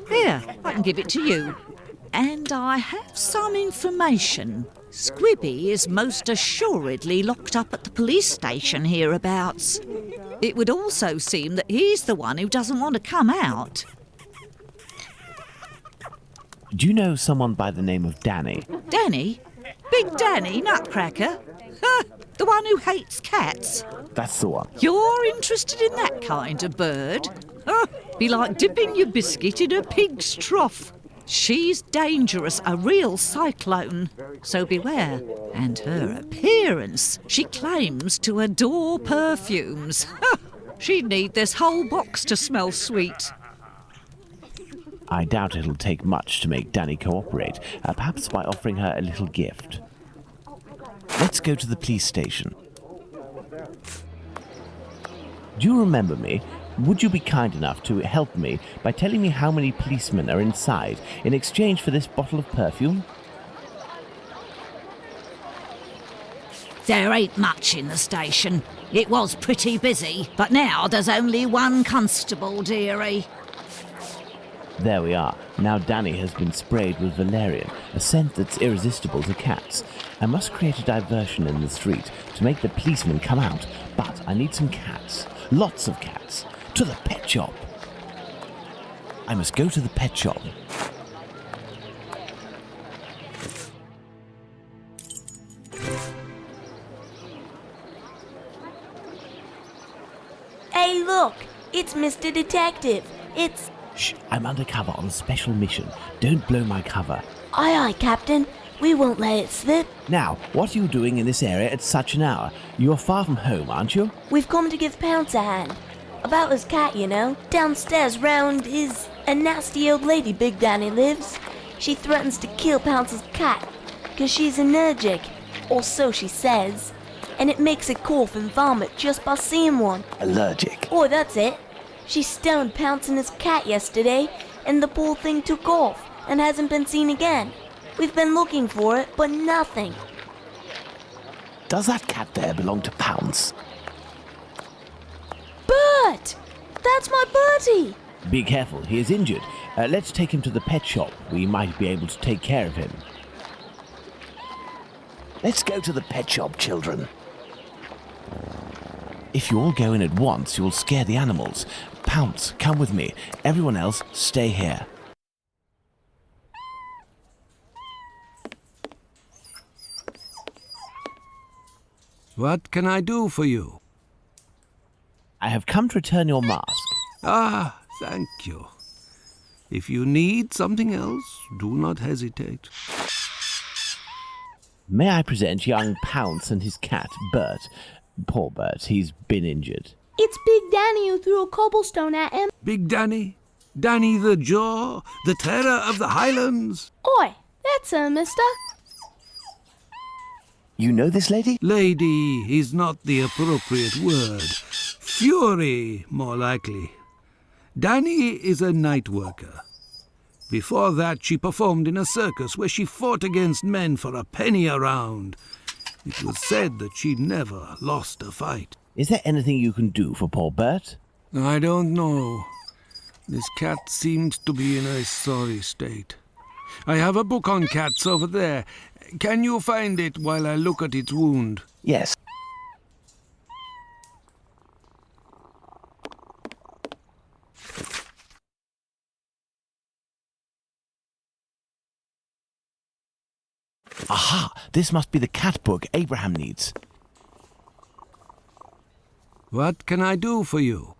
Here, I can give it to you. And I have some information. Squibby is most assuredly locked up at the police station hereabouts. It would also seem that he's the one who doesn't want to come out. Do you know someone by the name of Danny? Danny? Big Danny, Nutcracker? The one who hates cats? That's the one. You're interested in that kind of bird? Be like dipping your biscuit in a pig's trough. She's dangerous, a real cyclone. So beware. And her appearance. She claims to adore perfumes. She'd need this whole box to smell sweet. I doubt it'll take much to make Danny cooperate, perhaps by offering her a little gift. Let's go to the police station. Do you remember me? Would you be kind enough to help me by telling me how many policemen are inside in exchange for this bottle of perfume? There ain't much in the station. It was pretty busy, but now there's only one constable, dearie. There we are. Now Danny has been sprayed with valerian, a scent that's irresistible to cats. I must create a diversion in the street to make the policemen come out, but I need some cats. Lots of cats. To the pet shop. I must go to the pet shop. Hey, look! It's Mr. Detective. It's... Shh, I'm undercover on a special mission. Don't blow my cover. Aye, aye, Captain. We won't let it slip. Now, what are you doing in this area at such an hour? You're far from home, aren't you? We've come to give Pounce a hand. About his cat, you know. Downstairs round is a nasty old lady Big Danny lives. She threatens to kill Pounce's cat, 'cause she's allergic, or so she says. And it makes it cough and vomit just by seeing one. Allergic? Oh, that's it. She stoned Pounce and his cat yesterday, and the poor thing took off and hasn't been seen again. We've been looking for it, but nothing. Does that cat there belong to Pounce? Bert! That's my Bertie! Be careful, he is injured. Let's take him to the pet shop. We might be able to take care of him. Let's go to the pet shop, children. If you all go in at once, you'll scare the animals. Pounce, come with me. Everyone else, stay here. What can I do for you? I have come to return your mask. Ah, thank you. If you need something else, do not hesitate. May I present young Pounce and his cat, Bert. Poor Bert, he's been injured. It's Big Danny who threw a cobblestone at him. Big Danny? Danny the Jaw? The terror of the Highlands? Oi, that's her, mister. You know this lady? Lady is not the appropriate word. Fury, more likely. Danny is a night worker. Before that, she performed in a circus where she fought against men for a penny a round. It was said that she never lost a fight. Is there anything you can do for poor Bert? I don't know. This cat seems to be in a sorry state. I have a book on cats over there. Can you find it while I look at its wound? Yes. Aha! This must be the cat book Abraham needs. What can I do for you?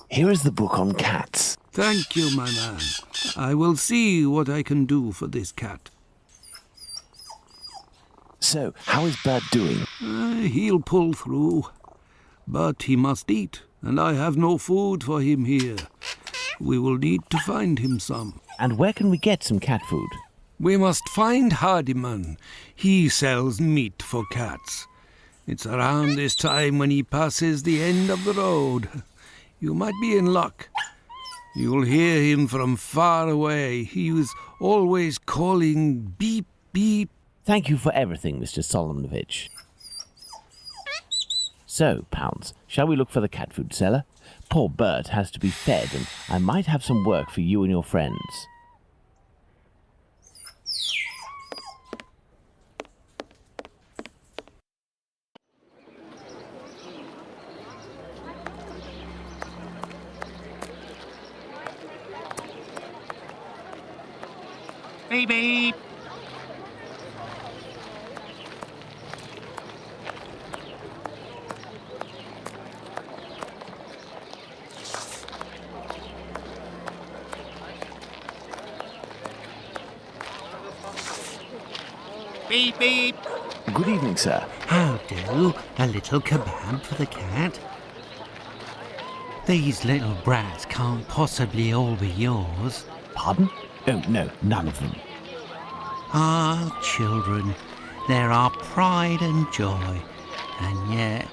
Here is the book on cats. Thank you, my man. I will see what I can do for this cat. So, how is Bert doing? He'll pull through. But he must eat, and I have no food for him here. We will need to find him some. And where can we get some cat food? We must find Hardiman. He sells meat for cats. It's around this time when he passes the end of the road. You might be in luck. You'll hear him from far away. He was always calling beep, beep. Thank you for everything, Mr. Solomonovich. So, Pounds, shall we look for the cat food seller? Poor Bert has to be fed, and I might have some work for you and your friends. Beep beep. Beep beep. Good evening, sir. How do? A little kebab for the cat? These little brats can't possibly all be yours. Pardon? Oh, no, none of them. Ah, children, they're our pride and joy, and yet...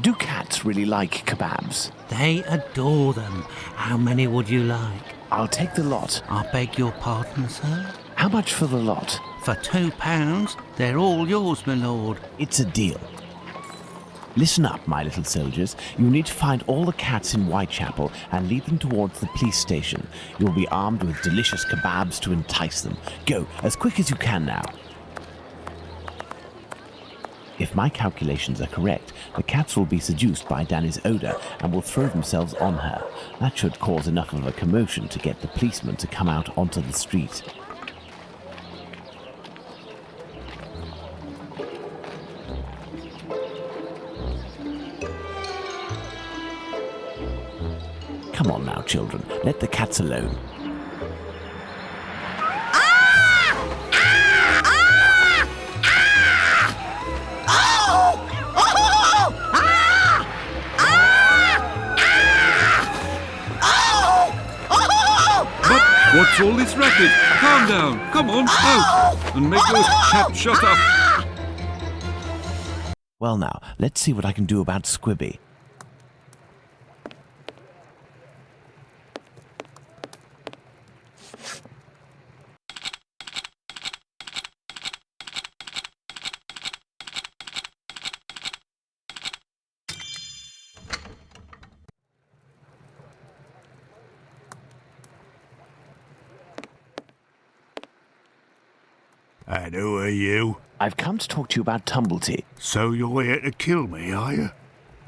Do cats really like kebabs? They adore them. How many would you like? I'll take the lot. I beg your pardon, sir? How much for the lot? For £2, they're all yours, my lord. It's a deal. Listen up, my little soldiers. You need to find all the cats in Whitechapel and lead them towards the police station. You'll be armed with delicious kebabs to entice them. Go, as quick as you can now. If my calculations are correct, the cats will be seduced by Danny's odour and will throw themselves on her. That should cause enough of a commotion to get the policeman to come out onto the street. Come on now, children. Let the cats alone. What's all this racket? Calm down. Come on, out. And make those chaps shut up. Well now, let's see what I can do about Squibby. And who are you? I've come to talk to you about Tumblety. So you're here to kill me, are you?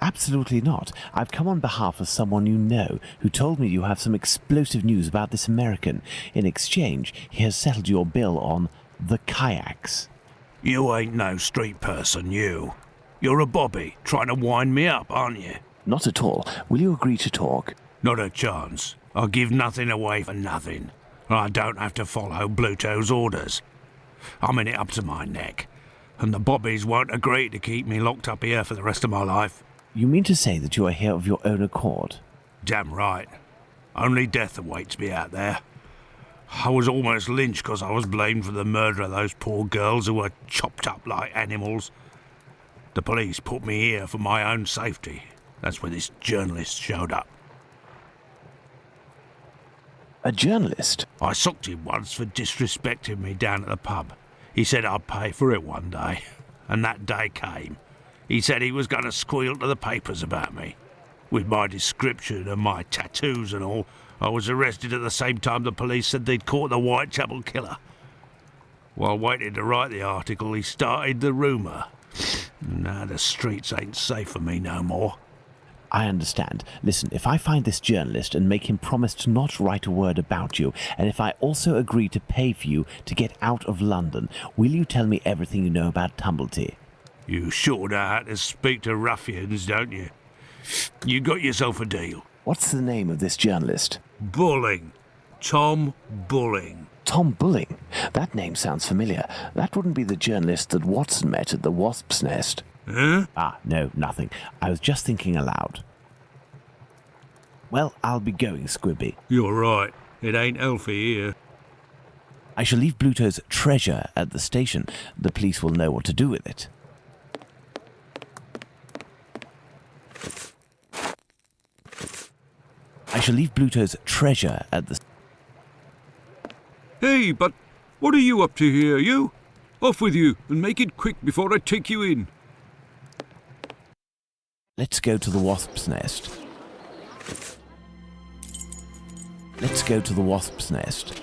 Absolutely not. I've come on behalf of someone you know, who told me you have some explosive news about this American. In exchange, he has settled your bill on the kayaks. You ain't no street person, you. You're a bobby, trying to wind me up, aren't you? Not at all. Will you agree to talk? Not a chance. I'll give nothing away for nothing. I don't have to follow Bluto's orders. I'm in it up to my neck, and the bobbies won't agree to keep me locked up here for the rest of my life. You mean to say that you are here of your own accord? Damn right. Only death awaits me out there. I was almost lynched because I was blamed for the murder of those poor girls who were chopped up like animals. The police put me here for my own safety. That's when this journalist showed up. A journalist? I socked him once for disrespecting me down at the pub. He said I'd pay for it one day, and that day came. He said he was going to squeal to the papers about me. With my description and my tattoos and all, I was arrested at the same time the police said they'd caught the Whitechapel killer. While waiting to write the article, he started the rumour. Now the streets ain't safe for me no more. I understand. Listen, if I find this journalist and make him promise to not write a word about you, and if I also agree to pay for you to get out of London, will you tell me everything you know about Tumblety? You sure know how to speak to ruffians, don't you? You got yourself a deal. What's the name of this journalist? Bulling. Tom Bulling. Tom Bulling? That name sounds familiar. That wouldn't be the journalist that Watson met at the Wasp's Nest. Huh? Ah, no, nothing. I was just thinking aloud. Well, I'll be going, Squibby. You're right. It ain't healthy here. I shall leave Bluto's treasure at the station. The police will know what to do with it. I shall leave Bluto's treasure at the... Hey, but what are you up to here, you? Off with you, and make it quick before I take you in. Let's go to the Wasp's Nest. Let's go to the Wasp's Nest.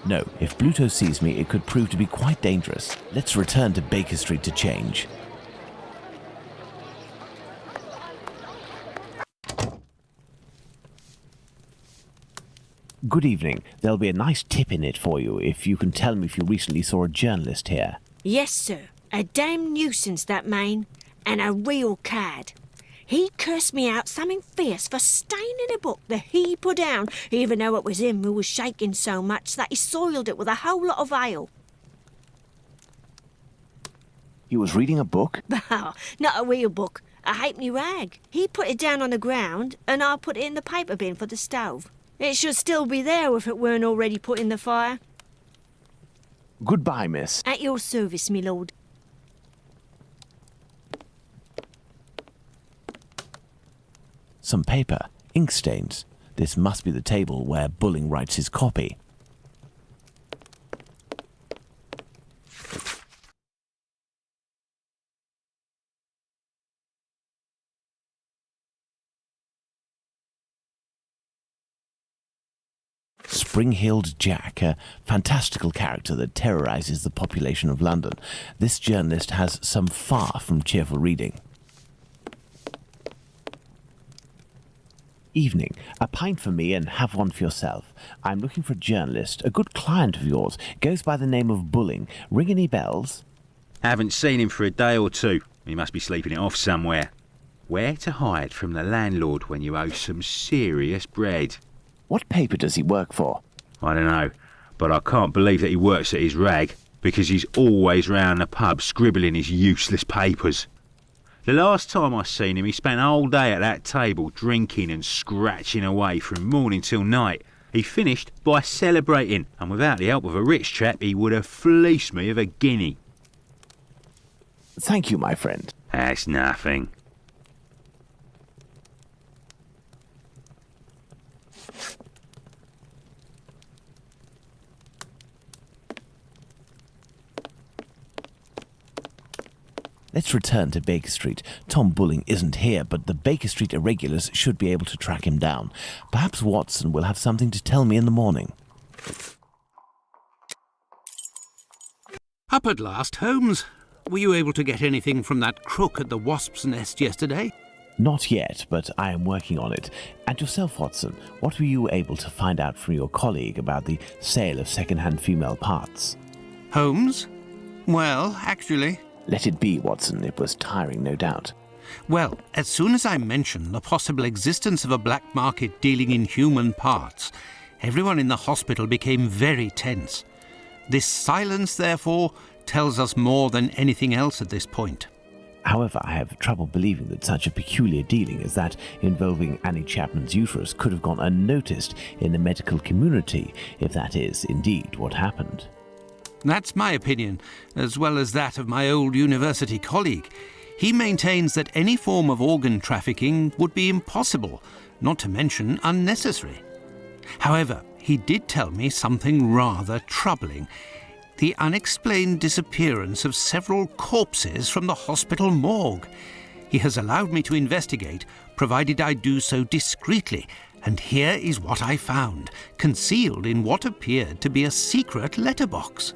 No, if Bluto sees me, it could prove to be quite dangerous. Let's return to Baker Street to change. Good evening. There'll be a nice tip in it for you if you can tell me if you recently saw a journalist here. Yes, sir. A damn nuisance, that man. And a real cad. He cursed me out something fierce for staining a book that he put down, even though it was him who was shaking so much that he soiled it with a whole lot of ale. He was reading a book? Bah, not a real book. A halfpenny rag. He put it down on the ground, and I put it in the paper bin for the stove. It should still be there if it weren't already put in the fire. Goodbye, miss. At your service, me lord. Some paper, ink stains. This must be the table where Bulling writes his copy. Spring-heeled Jack, a fantastical character that terrorizes the population of London. This journalist has some far from cheerful reading. Evening. A pint for me and have one for yourself. I'm looking for a journalist, a good client of yours. Goes by the name of Bulling. Ring any bells? Haven't seen him for a day or two. He must be sleeping it off somewhere. Where to hide from the landlord when you owe some serious bread? What paper does he work for? I don't know, but I can't believe that he works at his rag, because he's always round the pub scribbling his useless papers. The last time I seen him, he spent a whole day at that table drinking and scratching away from morning till night. He finished by celebrating, and without the help of a rich chap, he would have fleeced me of a guinea. Thank you, my friend. That's nothing. Let's return to Baker Street. Tom Bulling isn't here, but the Baker Street irregulars should be able to track him down. Perhaps Watson will have something to tell me in the morning. Up at last, Holmes. Were you able to get anything from that crook at the Wasp's Nest yesterday? Not yet, but I am working on it. And yourself, Watson, what were you able to find out from your colleague about the sale of second-hand female parts? Holmes? Well, actually... Let it be, Watson. It was tiring, no doubt. Well, as soon as I mentioned the possible existence of a black market dealing in human parts, everyone in the hospital became very tense. This silence, therefore, tells us more than anything else at this point. However, I have trouble believing that such a peculiar dealing as that involving Annie Chapman's uterus could have gone unnoticed in the medical community, if that is indeed what happened. That's my opinion, as well as that of my old university colleague. He maintains that any form of organ trafficking would be impossible, not to mention unnecessary. However, he did tell me something rather troubling. The unexplained disappearance of several corpses from the hospital morgue. He has allowed me to investigate, provided I do so discreetly, and here is what I found, concealed in what appeared to be a secret letterbox.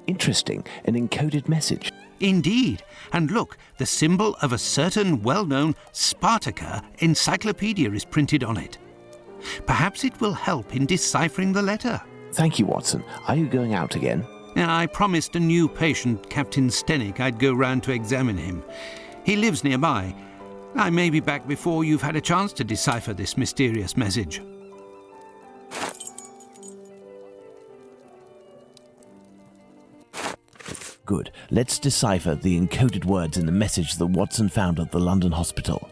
Interesting, an encoded message. Indeed, and look, the symbol of a certain well-known Spartaca encyclopedia is printed on it. Perhaps it will help in deciphering the letter. Thank you, Watson. Are you going out again? I promised a new patient, Captain Stenick, I'd go round to examine him. He lives nearby. I may be back before you've had a chance to decipher this mysterious message. Good. Let's decipher the encoded words in the message that Watson found at the London hospital.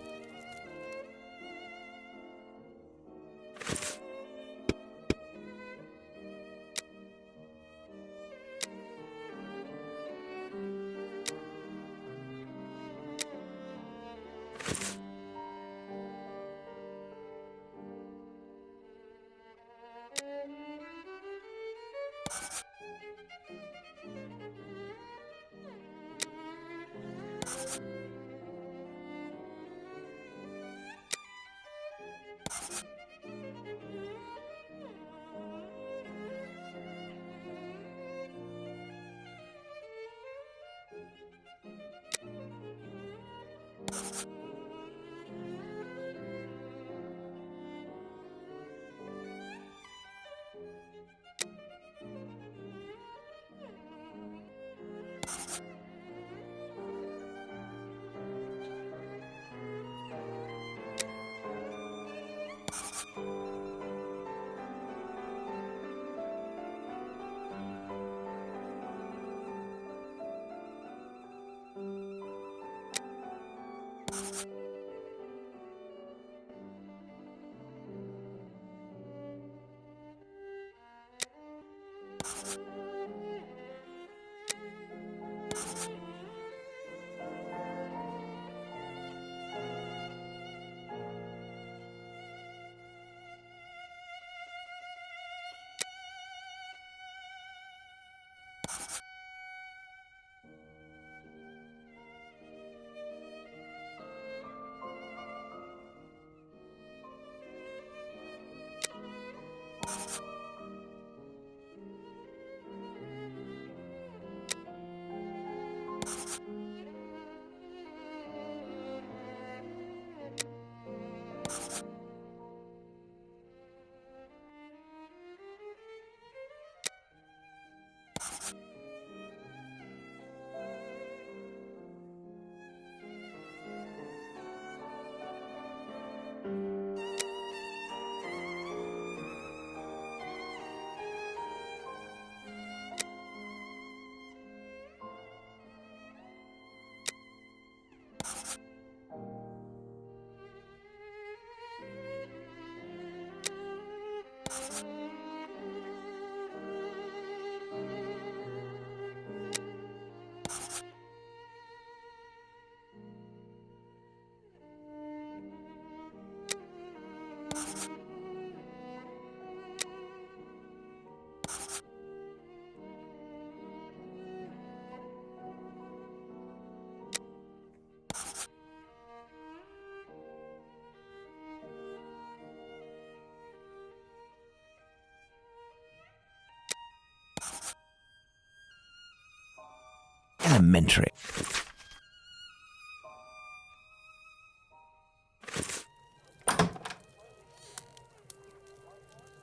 Elementary.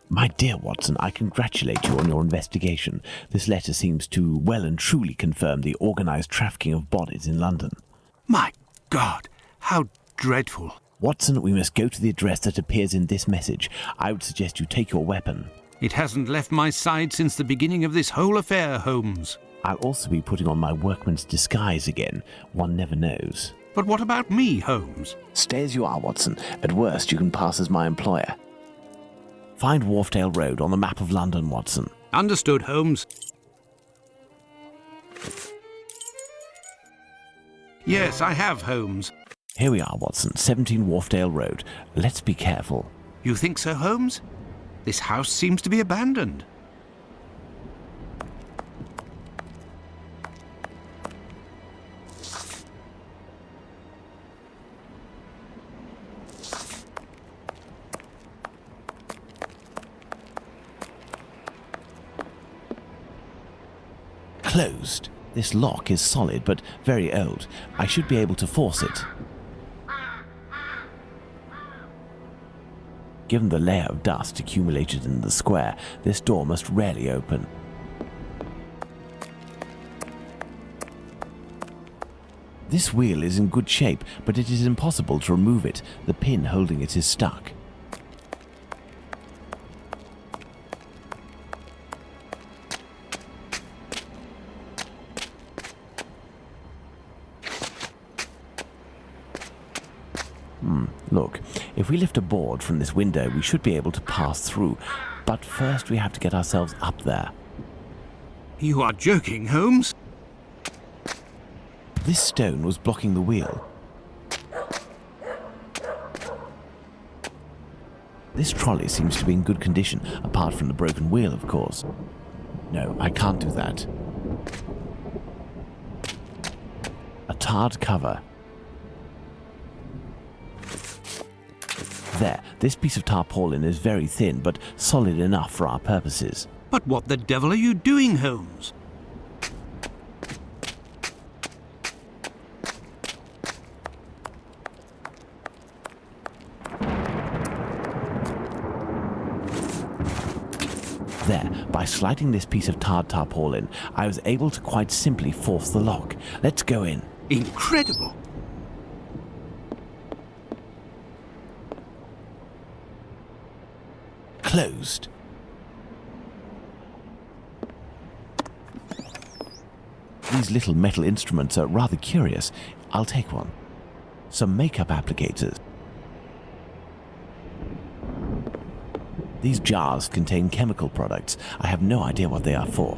My dear Watson, I congratulate you on your investigation. This letter seems to well and truly confirm the organised trafficking of bodies in London. My God, how dreadful. Watson, we must go to the address that appears in this message. I would suggest you take your weapon. It hasn't left my side since the beginning of this whole affair, Holmes. I'll also be putting on my workman's disguise again. One never knows. But what about me, Holmes? Stay as you are, Watson. At worst, you can pass as my employer. Find Wharfdale Road on the map of London, Watson. Understood, Holmes. Yes, I have, Holmes. Here we are, Watson. 17 Wharfdale Road. Let's be careful. You think so, Holmes? This house seems to be abandoned. Closed. This lock is solid but very old. I should be able to force it. Given the layer of dust accumulated in the square, this door must rarely open. This wheel is in good shape, but it is impossible to remove it. The pin holding it is stuck. Look, if we lift a board from this window, we should be able to pass through. But first we have to get ourselves up there. You are joking, Holmes? This stone was blocking the wheel. This trolley seems to be in good condition, apart from the broken wheel, of course. No, I can't do that. A tarred cover. There, this piece of tarpaulin is very thin, but solid enough for our purposes. But what the devil are you doing, Holmes? There, by sliding this piece of tarred tarpaulin, I was able to quite simply force the lock. Let's go in. Incredible! Closed. These little metal instruments are rather curious. I'll take one. Some makeup applicators. These jars contain chemical products. I have no idea what they are for.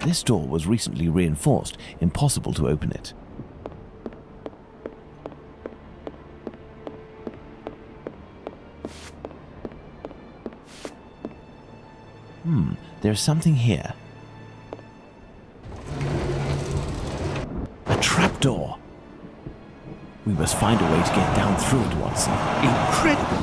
This door was recently reinforced. Impossible to open it. There's something here. A trapdoor. We must find a way to get down through it, Watson. Incredible!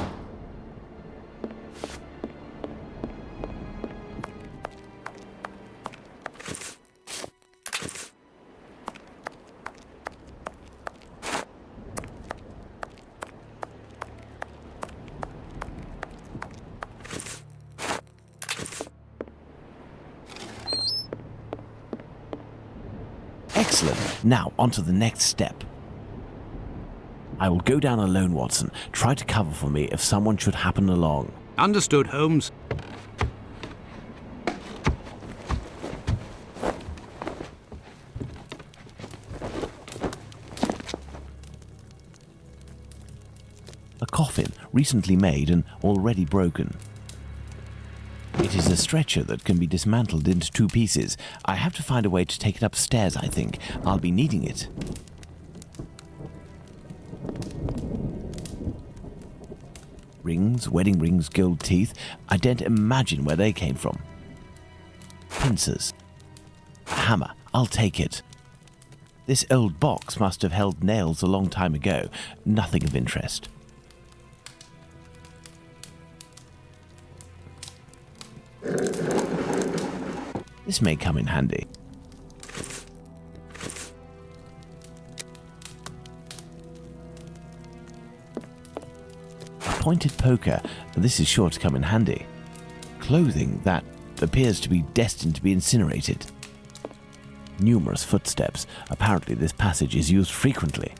Excellent. Now, on to the next step. I will go down alone, Watson. Try to cover for me if someone should happen along. Understood, Holmes. A coffin, recently made and already broken. It is a stretcher that can be dismantled into two pieces. I have to find a way to take it upstairs, I think. I'll be needing it. Rings, wedding rings, gold teeth. I don't imagine where they came from. Pincers. A hammer. I'll take it. This old box must have held nails a long time ago. Nothing of interest. This may come in handy. A pointed poker. This is sure to come in handy. Clothing that appears to be destined to be incinerated. Numerous footsteps. Apparently this passage is used frequently.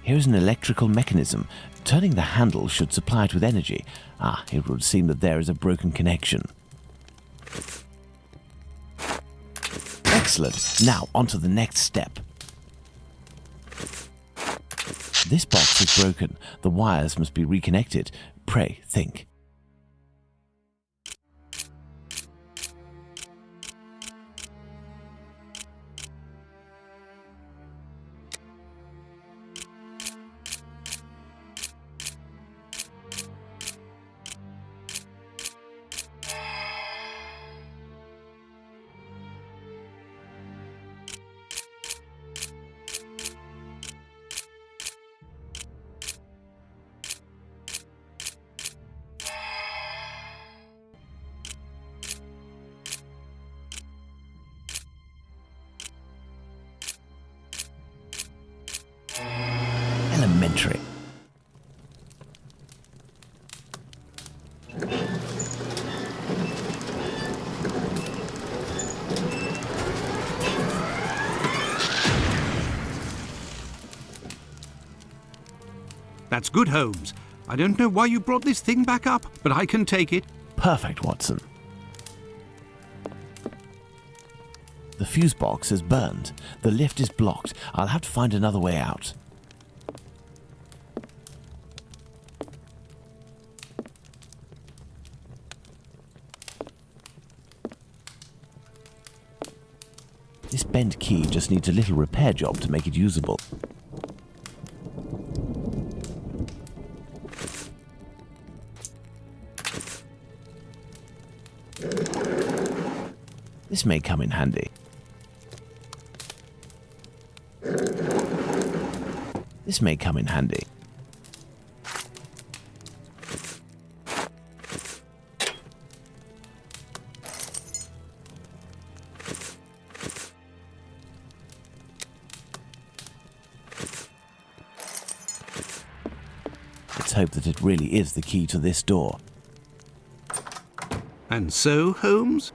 Here's an electrical mechanism. Turning the handle should supply it with energy. It would seem that there is a broken connection. Excellent. Now, on to the next step. This box is broken. The wires must be reconnected. Pray, think. Elementary. That's good, Holmes. I don't know why you brought this thing back up, but I can take it. Perfect, Watson. The fuse box is burned. The lift is blocked. I'll have to find another way out. This bent key just needs a little repair job to make it usable. This may come in handy. This may come in handy. Let's hope that it really is the key to this door. And so, Holmes?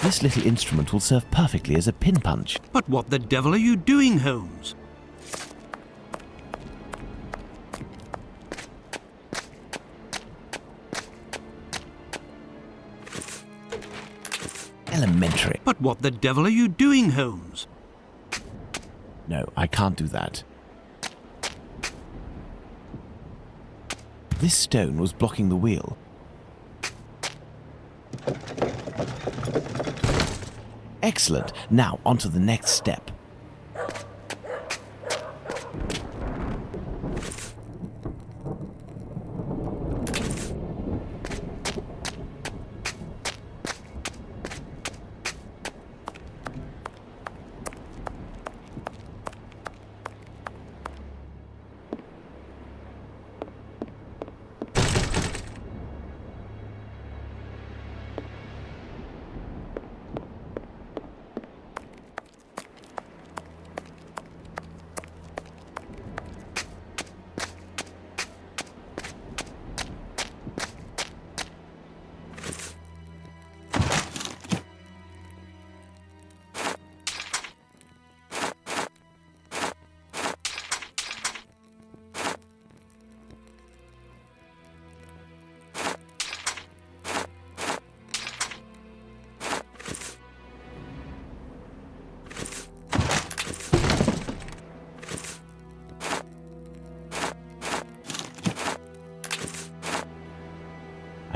This little instrument will serve perfectly as a pin punch. But what the devil are you doing, Holmes? Elementary. But what the devil are you doing, Holmes? No, I can't do that. This stone was blocking the wheel. Excellent. Now, on to the next step.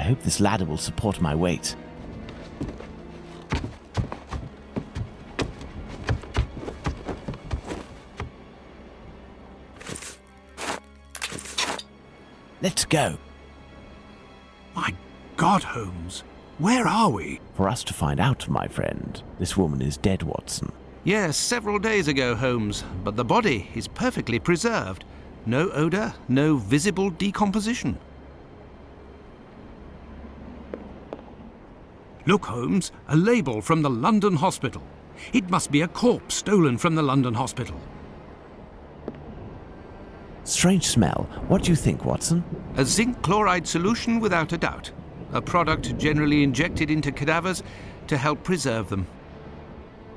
I hope this ladder will support my weight. Let's go. My God, Holmes, where are we? For us to find out, my friend. This woman is dead, Watson. Yes, several days ago, Holmes, but the body is perfectly preserved. No odour, no visible decomposition. Look, Holmes, a label from the London hospital. It must be a corpse stolen from the London hospital. Strange smell. What do you think, Watson? A zinc chloride solution without a doubt. A product generally injected into cadavers to help preserve them.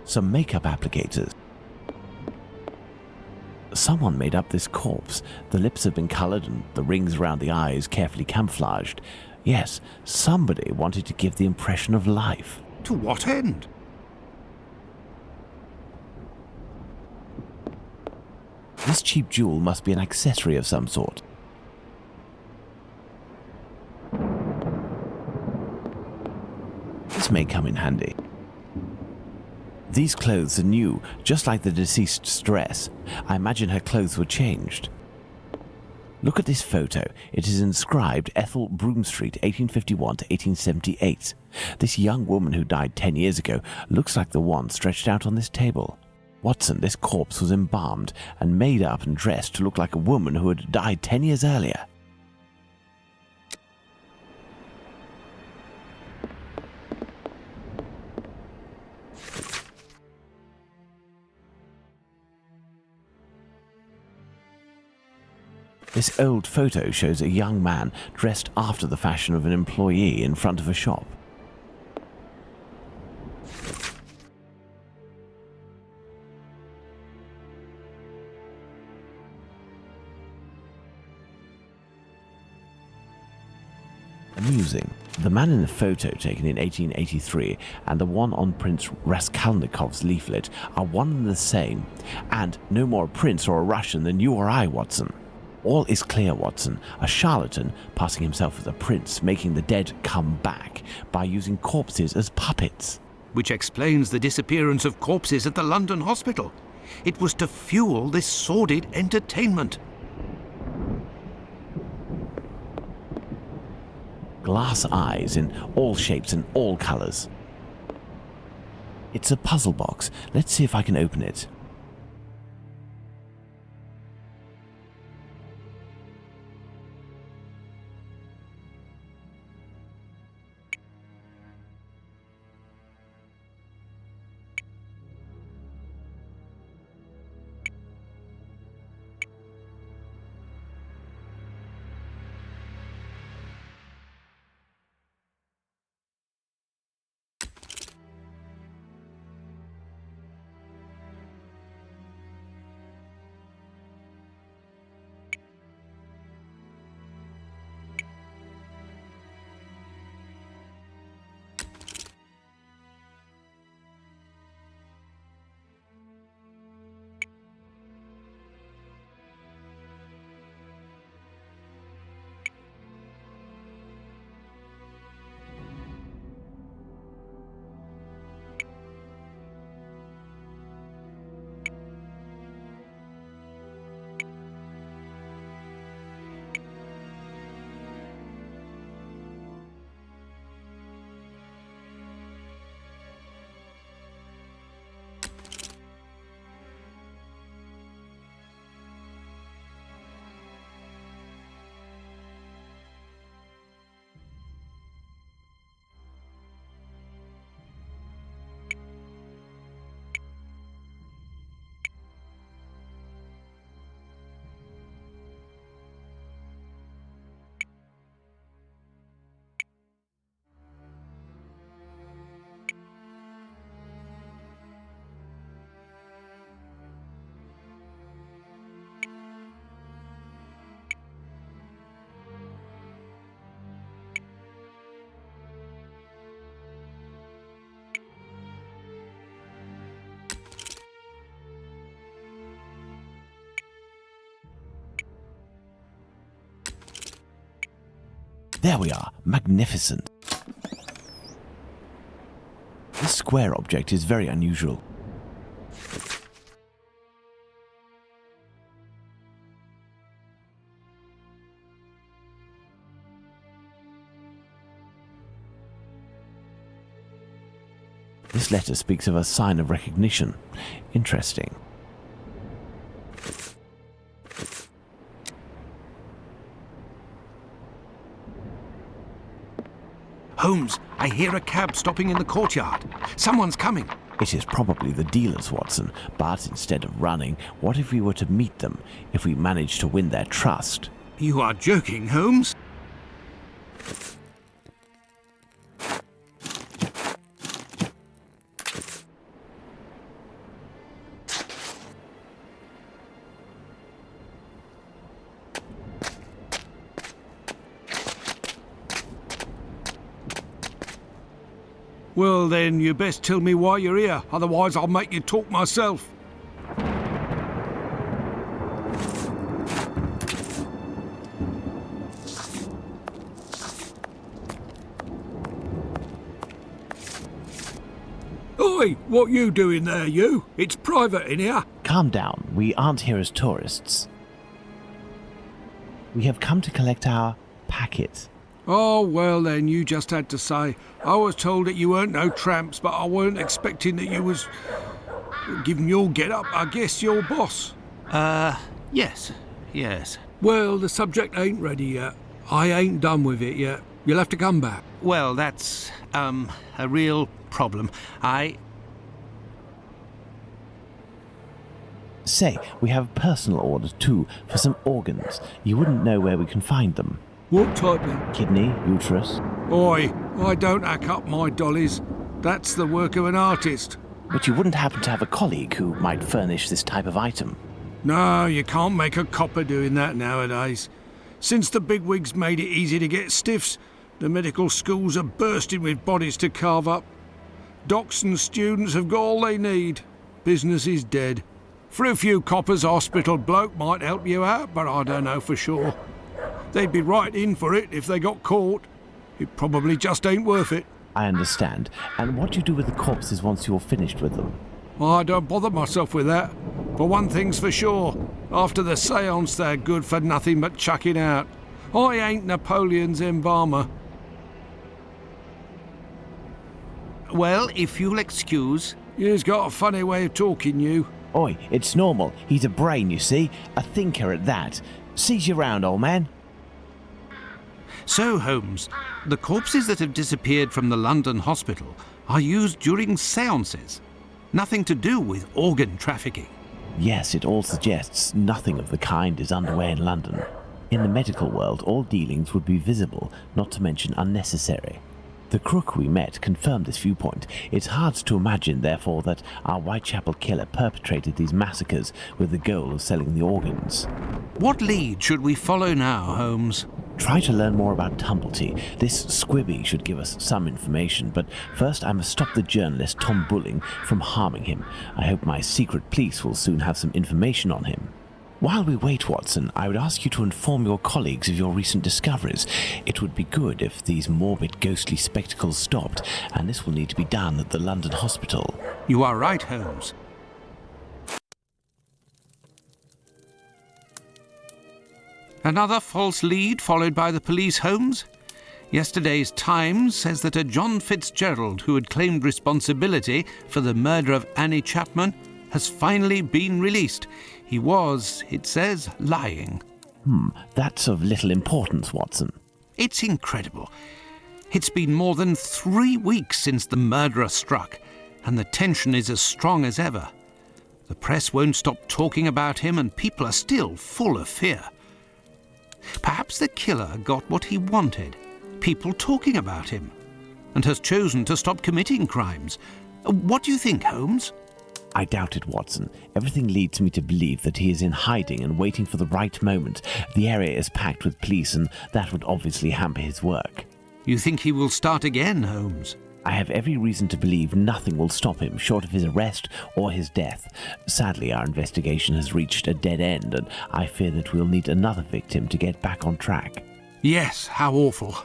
Some makeup applicators. Someone made up this corpse. The lips have been coloured and the rings around the eyes carefully camouflaged. Yes, somebody wanted to give the impression of life. To what end? This cheap jewel must be an accessory of some sort. This may come in handy. These clothes are new, just like the deceased's dress. I imagine her clothes were changed. Look at this photo. It is inscribed Ethel Broom Street, 1851 to 1878. This young woman who died 10 years ago looks like the one stretched out on this table. Watson, this corpse was embalmed and made up and dressed to look like a woman who had died 10 years earlier. This old photo shows a young man dressed after the fashion of an employee in front of a shop. Amusing. The man in the photo taken in 1883 and the one on Prince Raskolnikov's leaflet are one and the same, and no more a prince or a Russian than you or I, Watson. All is clear, Watson. A charlatan passing himself as a prince, making the dead come back by using corpses as puppets. Which explains the disappearance of corpses at the London hospital. It was to fuel this sordid entertainment. Glass eyes in all shapes and all colours. It's a puzzle box. Let's see if I can open it. There we are. Magnificent. This square object is very unusual. This letter speaks of a sign of recognition. Interesting. Holmes, I hear a cab stopping in the courtyard. Someone's coming. It is probably the dealers, Watson, but instead of running, what if we were to meet them, if we managed to win their trust? You are joking, Holmes? Well then, you best tell me why you're here, otherwise I'll make you talk myself. Oi, what you doing there, you? It's private in here. Calm down, we aren't here as tourists. We have come to collect our packet. Oh, well then, you just had to say. I was told that you weren't no tramps, but I weren't expecting that you was... Given your get-up, I guess your boss. Yes. Well, the subject ain't ready yet. I ain't done with it yet. You'll have to come back. Well, that's, a real problem. Say, we have a personal order too, for some organs. You wouldn't know where we can find them. What type then? Kidney, uterus. Oi, I don't hack up my dollies. That's the work of an artist. But you wouldn't happen to have a colleague who might furnish this type of item? No, you can't make a copper doing that nowadays. Since the bigwigs made it easy to get stiffs, the medical schools are bursting with bodies to carve up. Docs and students have got all they need. Business is dead. For a few coppers, hospital bloke might help you out, but I don't know for sure. They'd be right in for it if they got caught. It probably just ain't worth it. I understand. And what do you do with the corpses once you're finished with them? I don't bother myself with that. For one thing's for sure, after the séance they're good for nothing but chucking out. I ain't Napoleon's embalmer. Well, if you'll excuse... You've got a funny way of talking, you. Oi, it's normal. He's a brain, you see. A thinker at that. Seize you round, old man. So, Holmes, the corpses that have disappeared from the London hospital are used during séances. Nothing to do with organ trafficking. Yes, it all suggests nothing of the kind is underway in London. In the medical world, all dealings would be visible, not to mention unnecessary. The crook we met confirmed this viewpoint. It's hard to imagine, therefore, that our Whitechapel killer perpetrated these massacres with the goal of selling the organs. What lead should we follow now, Holmes? Try to learn more about Tumblety. This squibby should give us some information, but first I must stop the journalist Tom Bulling from harming him. I hope my secret police will soon have some information on him. While we wait, Watson, I would ask you to inform your colleagues of your recent discoveries. It would be good if these morbid, ghostly spectacles stopped, and this will need to be done at the London hospital. You are right, Holmes. Another false lead followed by the police, Holmes? Yesterday's Times says that a John Fitzgerald, who had claimed responsibility for the murder of Annie Chapman, has finally been released. He was, it says, lying. That's of little importance, Watson. It's incredible. It's been more than 3 weeks since the murderer struck, and the tension is as strong as ever. The press won't stop talking about him, and people are still full of fear. Perhaps the killer got what he wanted, people talking about him, and has chosen to stop committing crimes. What do you think, Holmes? I doubt it, Watson. Everything leads me to believe that he is in hiding and waiting for the right moment. The area is packed with police, and that would obviously hamper his work. You think he will start again, Holmes? I have every reason to believe nothing will stop him short of his arrest or his death. Sadly, our investigation has reached a dead end, and I fear that we'll need another victim to get back on track. Yes, how awful.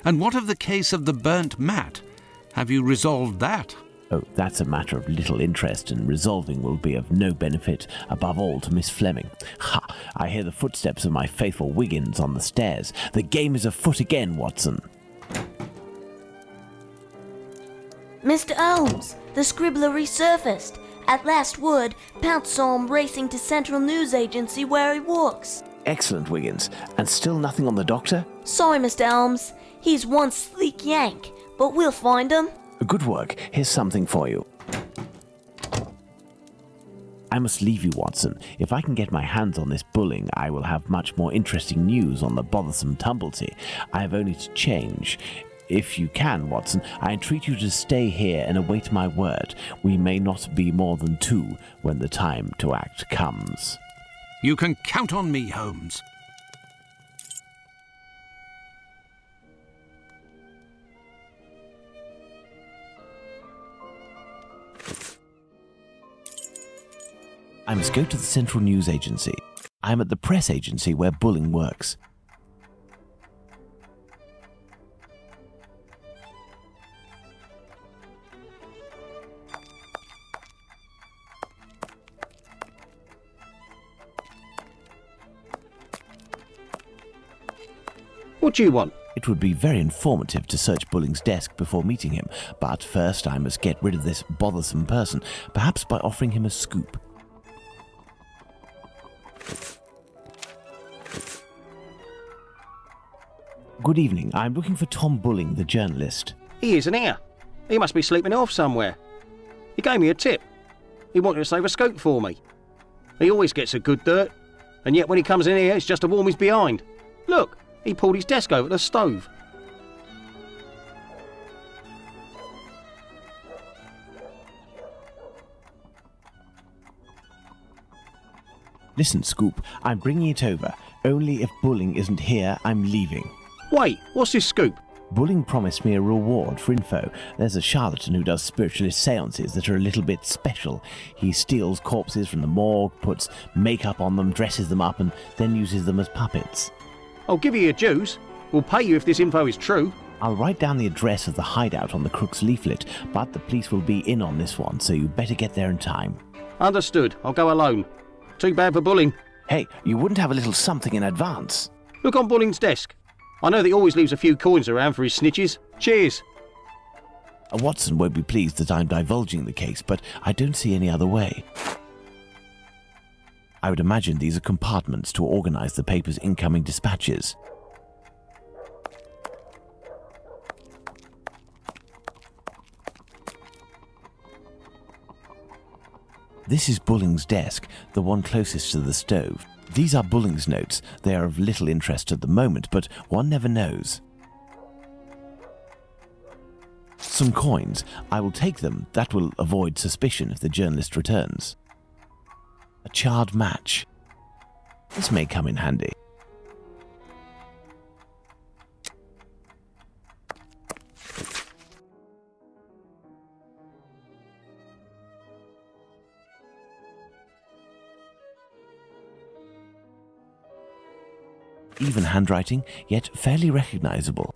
And what of the case of the burnt mat? Have you resolved that? Oh, that's a matter of little interest, and resolving will be of no benefit, above all to Miss Fleming. Ha! I hear the footsteps of my faithful Wiggins on the stairs. The game is afoot again, Watson. Mr. Holmes, the scribbler resurfaced. At last word, Pounce saw him racing to Central News Agency where he works. Excellent, Wiggins. And still nothing on the doctor? Sorry, Mr. Holmes. He's one sleek yank, but we'll find him. Good work. Here's something for you. I must leave you, Watson. If I can get my hands on this Bulling, I will have much more interesting news on the bothersome Tumblety. I have only to change. If you can, Watson, I entreat you to stay here and await my word. We may not be more than two when the time to act comes. You can count on me, Holmes. I must go to the Central News Agency. I am at the press agency where Bulling works. What do you want? It would be very informative to search Bulling's desk before meeting him, but first I must get rid of this bothersome person, perhaps by offering him a scoop. Good evening. I'm looking for Tom Bulling, the journalist. He isn't here. He must be sleeping off somewhere. He gave me a tip. He wanted to save a scoop for me. He always gets a good dirt, and yet when he comes in here, it's just to warm his behind. Look, he pulled his desk over the stove. Listen, Scoop, I'm bringing it over. Only if Bulling isn't here, I'm leaving. Wait, what's this scoop? Bulling promised me a reward for info. There's a charlatan who does spiritualist seances that are a little bit special. He steals corpses from the morgue, puts makeup on them, dresses them up, and then uses them as puppets. I'll give you your dues. We'll pay you if this info is true. I'll write down the address of the hideout on the crook's leaflet, but the police will be in on this one, so you better get there in time. Understood. I'll go alone. Too bad for Bulling. Hey, you wouldn't have a little something in advance? Look on Bulling's desk. I know that he always leaves a few coins around for his snitches. Cheers. Watson won't be pleased that I'm divulging the case, but I don't see any other way. I would imagine these are compartments to organize the paper's incoming dispatches. This is Bulling's desk, the one closest to the stove. These are Bulling's notes. They are of little interest at the moment, but one never knows. Some coins. I will take them. That will avoid suspicion if the journalist returns. A charred match. This may come in handy. Even handwriting, yet fairly recognizable.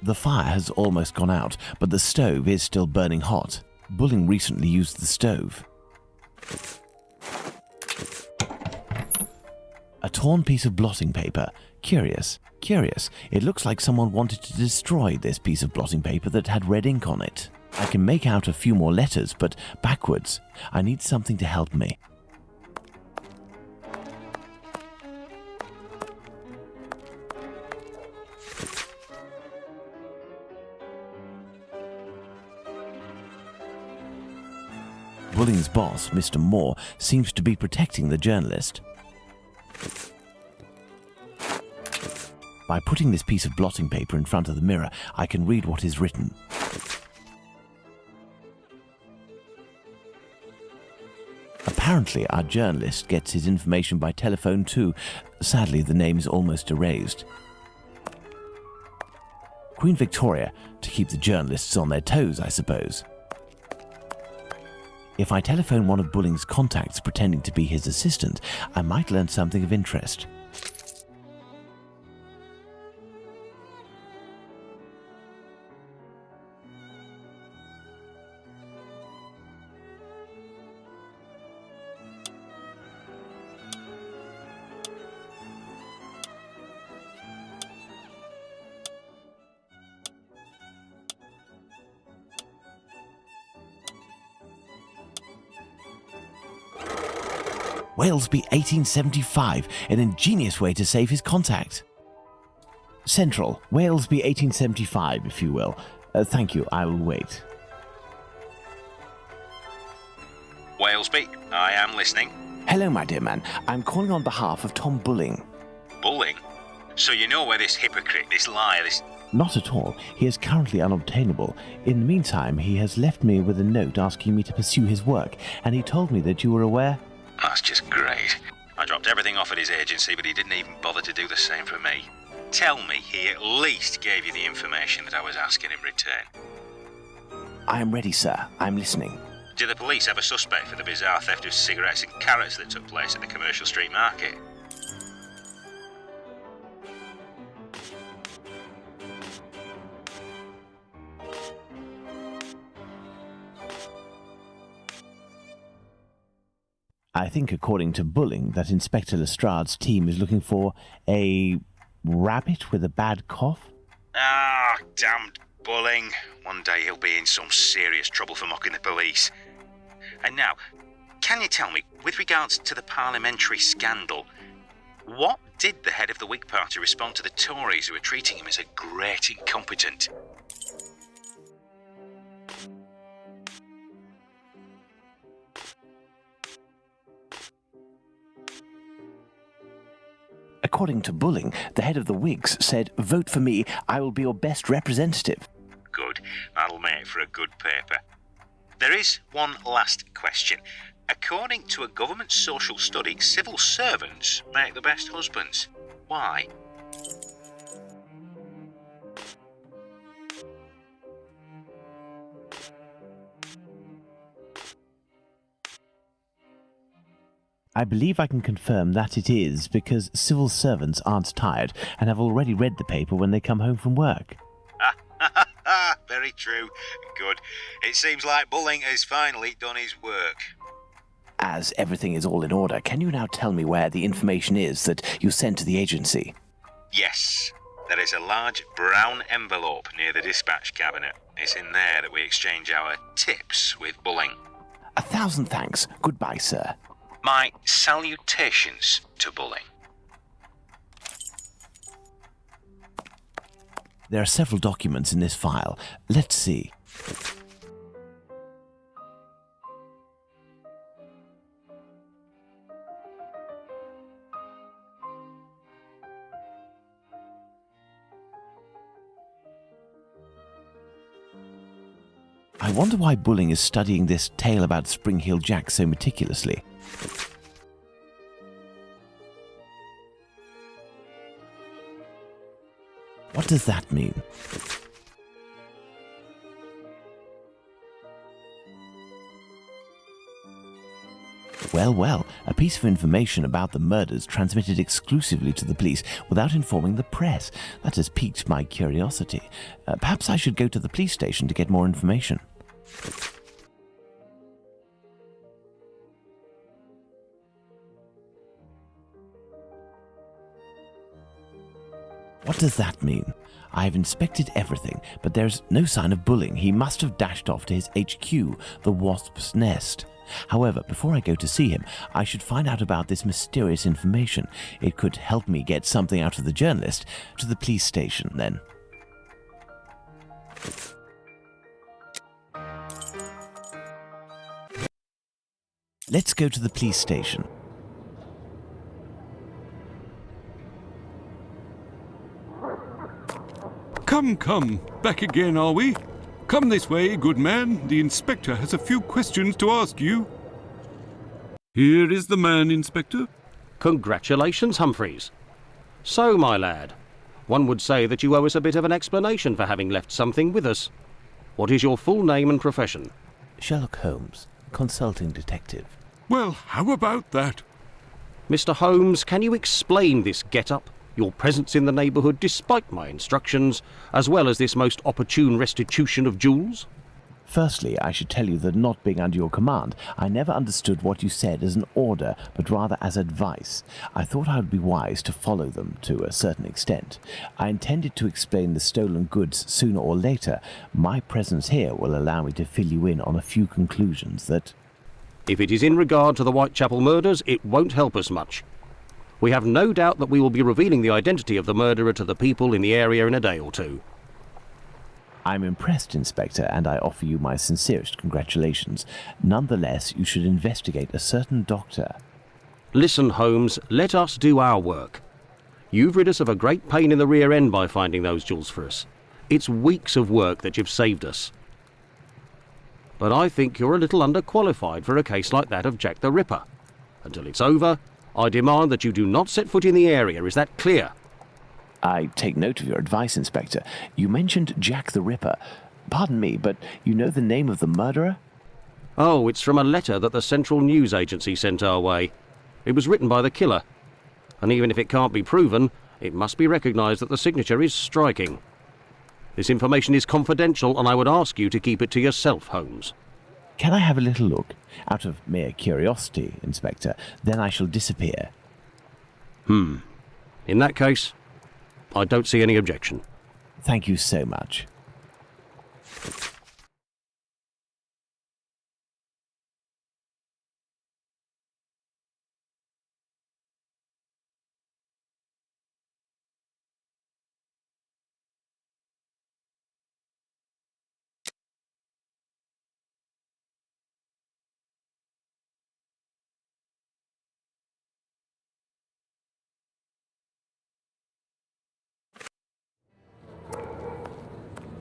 The fire has almost gone out, but the stove is still burning hot. Bulling recently used the stove. A torn piece of blotting paper. Curious. Curious. It looks like someone wanted to destroy this piece of blotting paper that had red ink on it. I can make out a few more letters, but backwards. I need something to help me. Bulling's boss, Mr. Moore, seems to be protecting the journalist. By putting this piece of blotting paper in front of the mirror, I can read what is written. Apparently, our journalist gets his information by telephone too. Sadly, the name is almost erased. Queen Victoria, to keep the journalists on their toes, I suppose. If I telephone one of Bulling's contacts pretending to be his assistant, I might learn something of interest. Walesby 1875, an ingenious way to save his contact. Central, Walesby 1875, if you will. Thank you, I will wait. Walesby, I am listening. Hello, my dear man. I'm calling on behalf of Tom Bulling. Bulling? So you know where this hypocrite, this liar, this... Not at all. He is currently unobtainable. In the meantime, he has left me with a note asking me to pursue his work, and he told me that you were aware... That's just great. I dropped everything off at his agency, but he didn't even bother to do the same for me. Tell me he at least gave you the information that I was asking in return. I am ready, sir. I'm listening. Do the police have a suspect for the bizarre theft of cigarettes and carrots that took place at the Commercial Street Market? I think, according to Bulling, that Inspector Lestrade's team is looking for a rabbit with a bad cough? Ah, damned Bulling. One day he'll be in some serious trouble for mocking the police. And now, can you tell me, with regards to the parliamentary scandal, what did the head of the Whig Party respond to the Tories who were treating him as a great incompetent? According to Bulling, the head of the Whigs said, "Vote for me, I will be your best representative." Good. That'll make for a good paper. There is one last question. According to a government social study, civil servants make the best husbands. Why? I believe I can confirm that it is because civil servants aren't tired and have already read the paper when they come home from work. Very true. Good. It seems like Bulling has finally done his work. As everything is all in order, can you now tell me where the information is that you sent to the agency? Yes. There is a large brown envelope near the dispatch cabinet. It's in there that we exchange our tips with Bulling. 1,000 thanks. Goodbye, sir. My salutations to Bulling. There are several documents in this file. Let's see. I wonder why Bulling is studying this tale about Spring Hill Jack so meticulously. What does that mean? Well, a piece of information about the murders transmitted exclusively to the police without informing the press. That has piqued my curiosity. Perhaps I should go to the police station to get more information. What does that mean? I have inspected everything, but there's no sign of Bulling. He must have dashed off to his HQ, the Wasp's Nest. However, before I go to see him, I should find out about this mysterious information. It could help me get something out of the journalist. To the police station, then. Let's go to the police station. Come, back again, are we? Come this way, good man. The inspector has a few questions to ask you. Here is the man, Inspector. Congratulations, Humphreys. So, my lad, one would say that you owe us a bit of an explanation for having left something with us. What is your full name and profession? Sherlock Holmes, consulting detective. Well, how about that? Mr. Holmes, can you explain this get-up, your presence in the neighbourhood despite my instructions, as well as this most opportune restitution of jewels? Firstly, I should tell you that not being under your command, I never understood what you said as an order, but rather as advice. I thought I would be wise to follow them to a certain extent. I intended to explain the stolen goods sooner or later. My presence here will allow me to fill you in on a few conclusions that... If it is in regard to the Whitechapel murders, it won't help us much. We have no doubt that we will be revealing the identity of the murderer to the people in the area in a day or two. I'm impressed, Inspector, and I offer you my sincerest congratulations. Nonetheless, you should investigate a certain doctor. Listen, Holmes, let us do our work. You've rid us of a great pain in the rear end by finding those jewels for us. It's weeks of work that you've saved us. But I think you're a little underqualified for a case like that of Jack the Ripper. Until it's over, I demand that you do not set foot in the area. Is that clear? I take note of your advice, Inspector. You mentioned Jack the Ripper. Pardon me, but you know the name of the murderer? Oh, it's from a letter that the Central News Agency sent our way. It was written by the killer. And even if it can't be proven, it must be recognised that the signature is striking. This information is confidential, and I would ask you to keep it to yourself, Holmes. Can I have a little look? Out of mere curiosity, Inspector. Then I shall disappear. In that case, I don't see any objection. Thank you so much.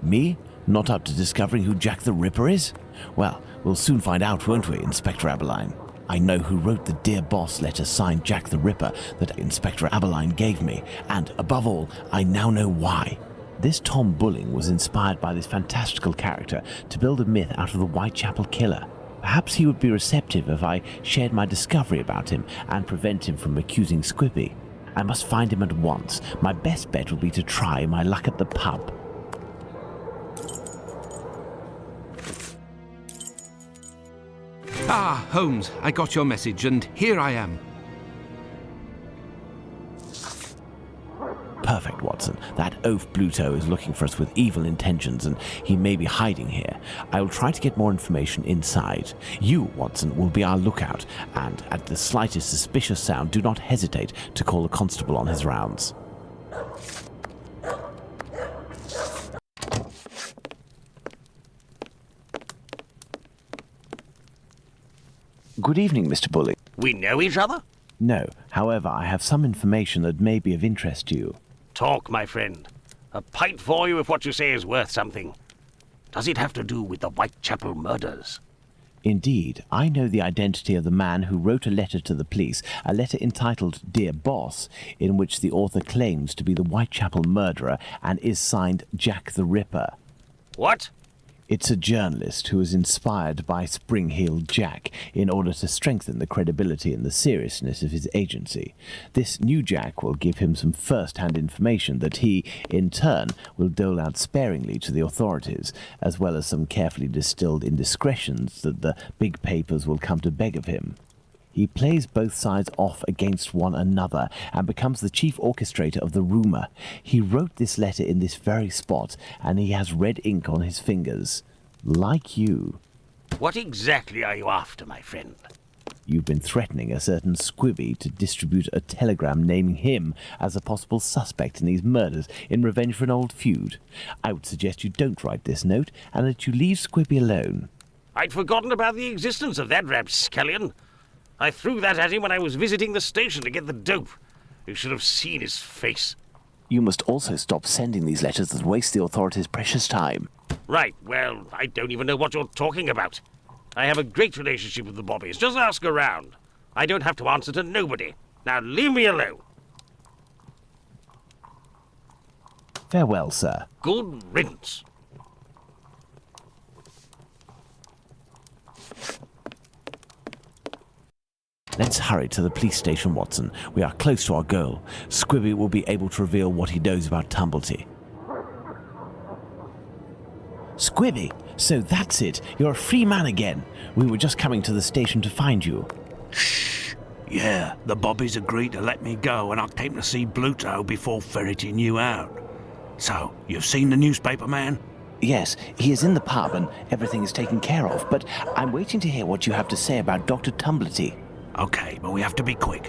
Me? Not up to discovering who Jack the Ripper is? Well, we'll soon find out, won't we, Inspector Aberline? I know who wrote the Dear Boss letter signed Jack the Ripper that Inspector Aberline gave me, and above all, I now know why. This Tom Bulling was inspired by this fantastical character to build a myth out of the Whitechapel killer. Perhaps he would be receptive if I shared my discovery about him and prevent him from accusing Squibbie. I must find him at once. My best bet will be to try my luck at the pub. Ah, Holmes, I got your message, and here I am. Perfect, Watson. That oaf Bluto is looking for us with evil intentions, and he may be hiding here. I will try to get more information inside. You, Watson, will be our lookout, and at the slightest suspicious sound, do not hesitate to call the constable on his rounds. Good evening, Mr. Bulling. We know each other? No. However, I have some information that may be of interest to you. Talk, my friend. A pint for you if what you say is worth something. Does it have to do with the Whitechapel murders? Indeed, I know the identity of the man who wrote a letter to the police, a letter entitled Dear Boss, in which the author claims to be the Whitechapel murderer and is signed Jack the Ripper. What? It's a journalist who was inspired by Spring-Heeled Jack in order to strengthen the credibility and the seriousness of his agency. This new Jack will give him some first-hand information that he, in turn, will dole out sparingly to the authorities, as well as some carefully distilled indiscretions that the big papers will come to beg of him. He plays both sides off against one another and becomes the chief orchestrator of the rumour. He wrote this letter in this very spot, and he has red ink on his fingers. Like you. What exactly are you after, my friend? You've been threatening a certain Squibbie to distribute a telegram naming him as a possible suspect in these murders in revenge for an old feud. I would suggest you don't write this note, and that you leave Squibbie alone. I'd forgotten about the existence of that rapscallion. I threw that at him when I was visiting the station to get the dope. You should have seen his face. You must also stop sending these letters that waste the authorities' precious time. Right, well, I don't even know what you're talking about. I have a great relationship with the bobbies. Just ask around. I don't have to answer to nobody. Now leave me alone. Farewell, sir. Good riddance. Let's hurry to the police station, Watson. We are close to our goal. Squibbie will be able to reveal what he knows about Tumblety. Squibbie! So that's it. You're a free man again. We were just coming to the station to find you. Shh. Yeah, the bobbies agreed to let me go, and I came to see Bluto before ferreting you out. So, you've seen the newspaper man? Yes, he is in the pub and everything is taken care of, but I'm waiting to hear what you have to say about Dr. Tumblety. Okay, but we have to be quick.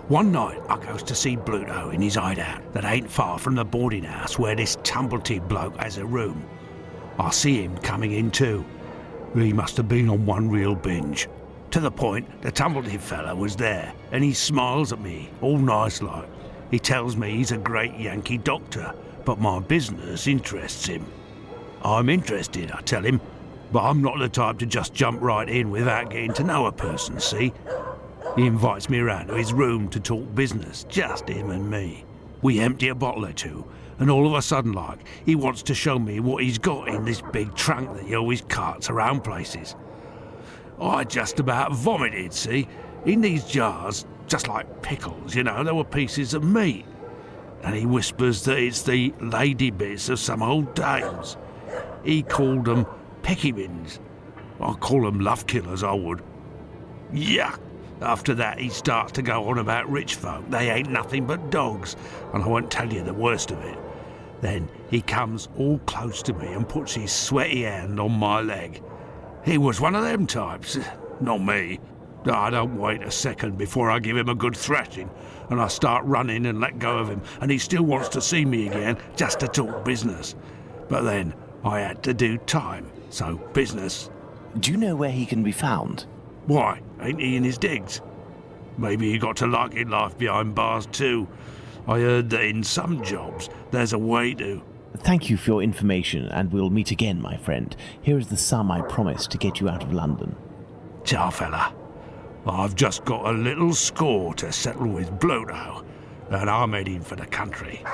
One night, I goes to see Bluto in his hideout that ain't far from the boarding house where this Tumblety bloke has a room. I see him coming in too. He must have been on one real binge. To the point, the Tumblety fella was there, and he smiles at me, all nice like. He tells me he's a great Yankee doctor, but my business interests him. I'm interested, I tell him, but I'm not the type to just jump right in without getting to know a person, see? He invites me around to his room to talk business, just him and me. We empty a bottle or two, and all of a sudden, like, he wants to show me what he's got in this big trunk that he always carts around places. I just about vomited, see? In these jars, just like pickles, you know, there were pieces of meat. And he whispers that it's the lady bits of some old dames. He called them peckybins. I call them love killers, I would. Yuck! After that, he starts to go on about rich folk. They ain't nothing but dogs, and I won't tell you the worst of it. Then he comes all close to me and puts his sweaty hand on my leg. He was one of them types, not me. I don't wait a second before I give him a good thrashing, and I start running and let go of him, and he still wants to see me again just to talk business. But then I had to do time, so business. Do you know where he can be found? Why, ain't he in his digs? Maybe he got to liking life behind bars too. I heard that in some jobs there's a way to. Thank you for your information, and we'll meet again, my friend. Here is the sum I promised to get you out of London. Ciao, fella. I've just got a little score to settle with Blodo, and I'm heading for the country.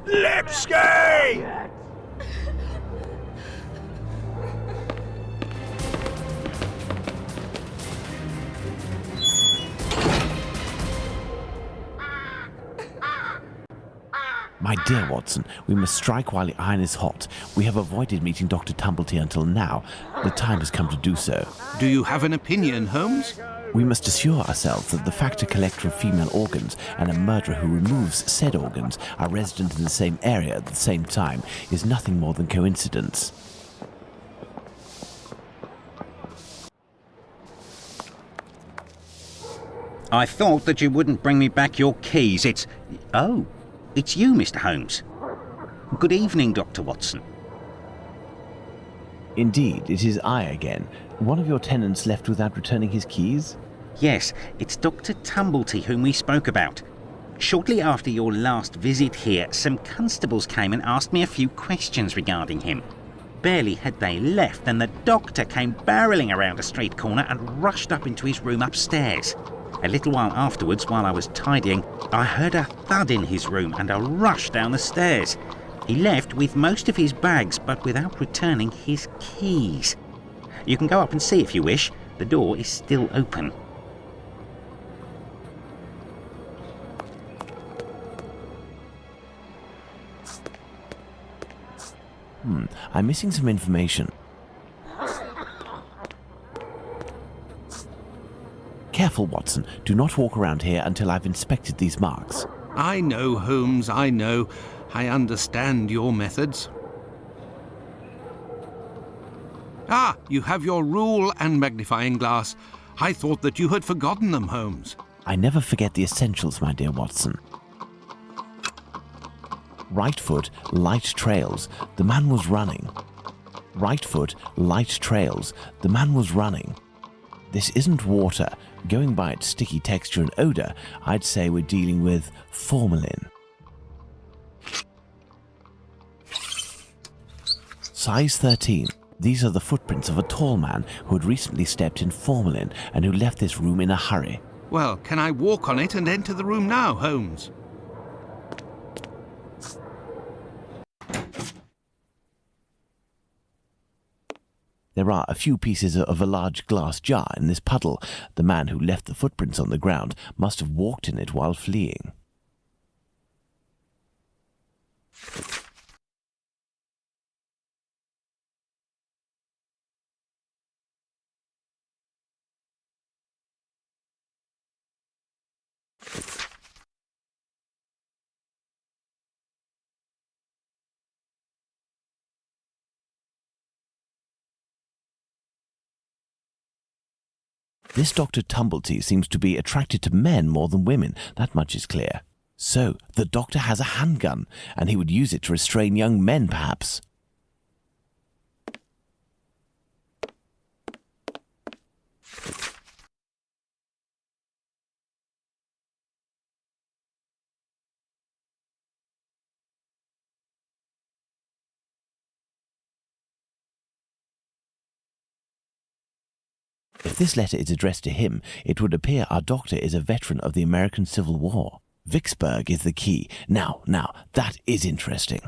Lipsky! My dear Watson, we must strike while the iron is hot. We have avoided meeting Dr. Tumblety until now. The time has come to do so. Do you have an opinion, Holmes? We must assure ourselves that the factor collector of female organs and a murderer who removes said organs are resident in the same area at the same time is nothing more than coincidence. I thought that you wouldn't bring me back your keys. Oh, it's you, Mr. Holmes. Good evening, Dr. Watson. Indeed, it is I again. One of your tenants left without returning his keys? Yes, it's Dr. Tumblety whom we spoke about. Shortly after your last visit here, some constables came and asked me a few questions regarding him. Barely had they left than the doctor came barreling around a street corner and rushed up into his room upstairs. A little while afterwards, while I was tidying, I heard a thud in his room and a rush down the stairs. He left with most of his bags, but without returning his keys. You can go up and see if you wish. The door is still open. I'm missing some information. Careful, Watson. Do not walk around here until I've inspected these marks. I know, Holmes, I know. I understand your methods. Ah, you have your rule and magnifying glass. I thought that you had forgotten them, Holmes. I never forget the essentials, my dear Watson. Right foot, light trails. The man was running. Right foot, light trails. The man was running. This isn't water. Going by its sticky texture and odor, I'd say we're dealing with formalin. Size 13. These are the footprints of a tall man who had recently stepped in formalin and who left this room in a hurry. Well, can I walk on it and enter the room now, Holmes? There are a few pieces of a large glass jar in this puddle. The man who left the footprints on the ground must have walked in it while fleeing. This Dr. Tumblety seems to be attracted to men more than women, that much is clear. So, the doctor has a handgun, and he would use it to restrain young men, perhaps. If this letter is addressed to him, it would appear our doctor is a veteran of the American Civil War. Vicksburg is the key. Now, that is interesting.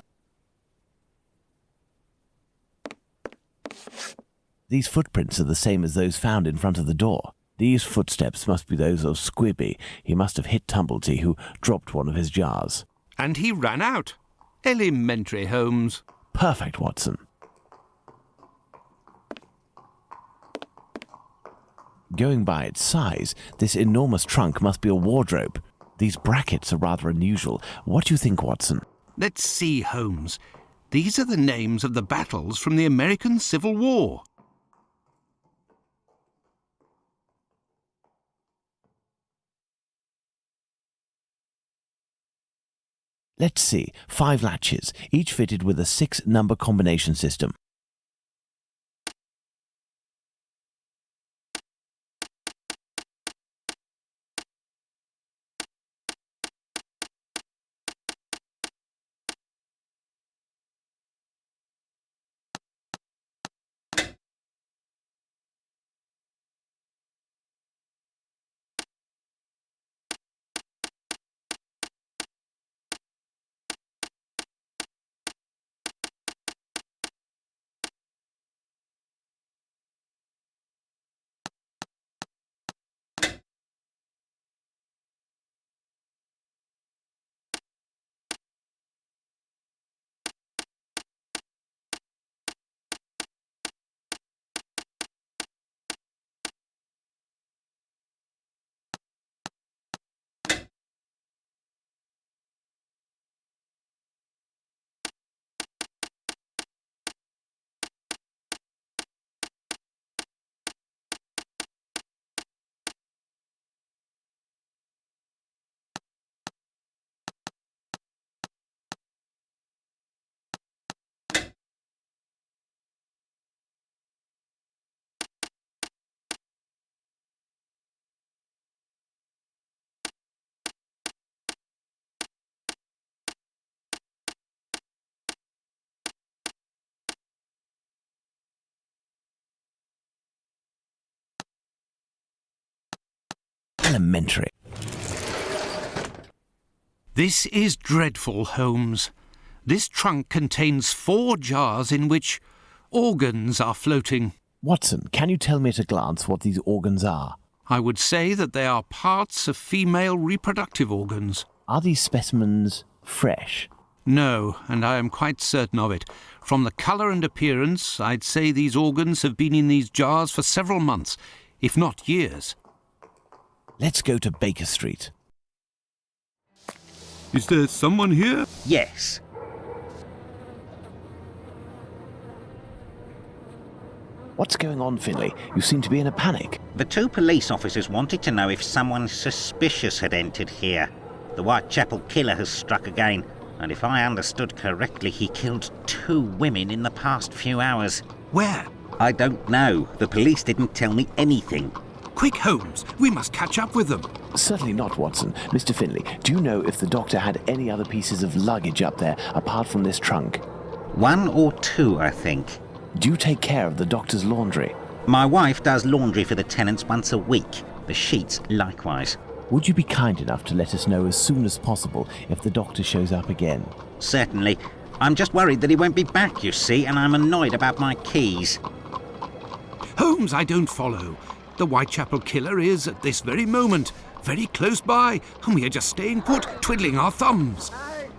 These footprints are the same as those found in front of the door. These footsteps must be those of Squibby. He must have hit Tumblety, who dropped one of his jars. And he ran out. Elementary, Holmes. Perfect, Watson. Going by its size, this enormous trunk must be a wardrobe. These brackets are rather unusual. What do you think, Watson? Let's see, Holmes. These are the names of the battles from the American Civil War. Let's see. 5 latches, each fitted with a 6-number combination system. Elementary. This is dreadful, Holmes. This trunk contains 4 jars in which organs are floating. Watson, can you tell me at a glance what these organs are? I would say that they are parts of female reproductive organs. Are these specimens fresh? No, and I am quite certain of it. From the colour and appearance, I'd say these organs have been in these jars for several months, if not years. Let's go to Baker Street. Is there someone here? Yes. What's going on, Finlay? You seem to be in a panic. The 2 police officers wanted to know if someone suspicious had entered here. The Whitechapel killer has struck again, and if I understood correctly, he killed 2 women in the past few hours. Where? I don't know. The police didn't tell me anything. Quick, Holmes, we must catch up with them. Certainly not, Watson. Mr. Finlay, do you know if the doctor had any other pieces of luggage up there apart from this trunk? 1 or 2, I think. Do you take care of the doctor's laundry? My wife does laundry for the tenants once a week. The sheets likewise. Would you be kind enough to let us know as soon as possible if the doctor shows up again? Certainly. I'm just worried that he won't be back, you see, and I'm annoyed about my keys. Holmes, I don't follow. The Whitechapel killer is, at this very moment, very close by, and we are just staying put, twiddling our thumbs.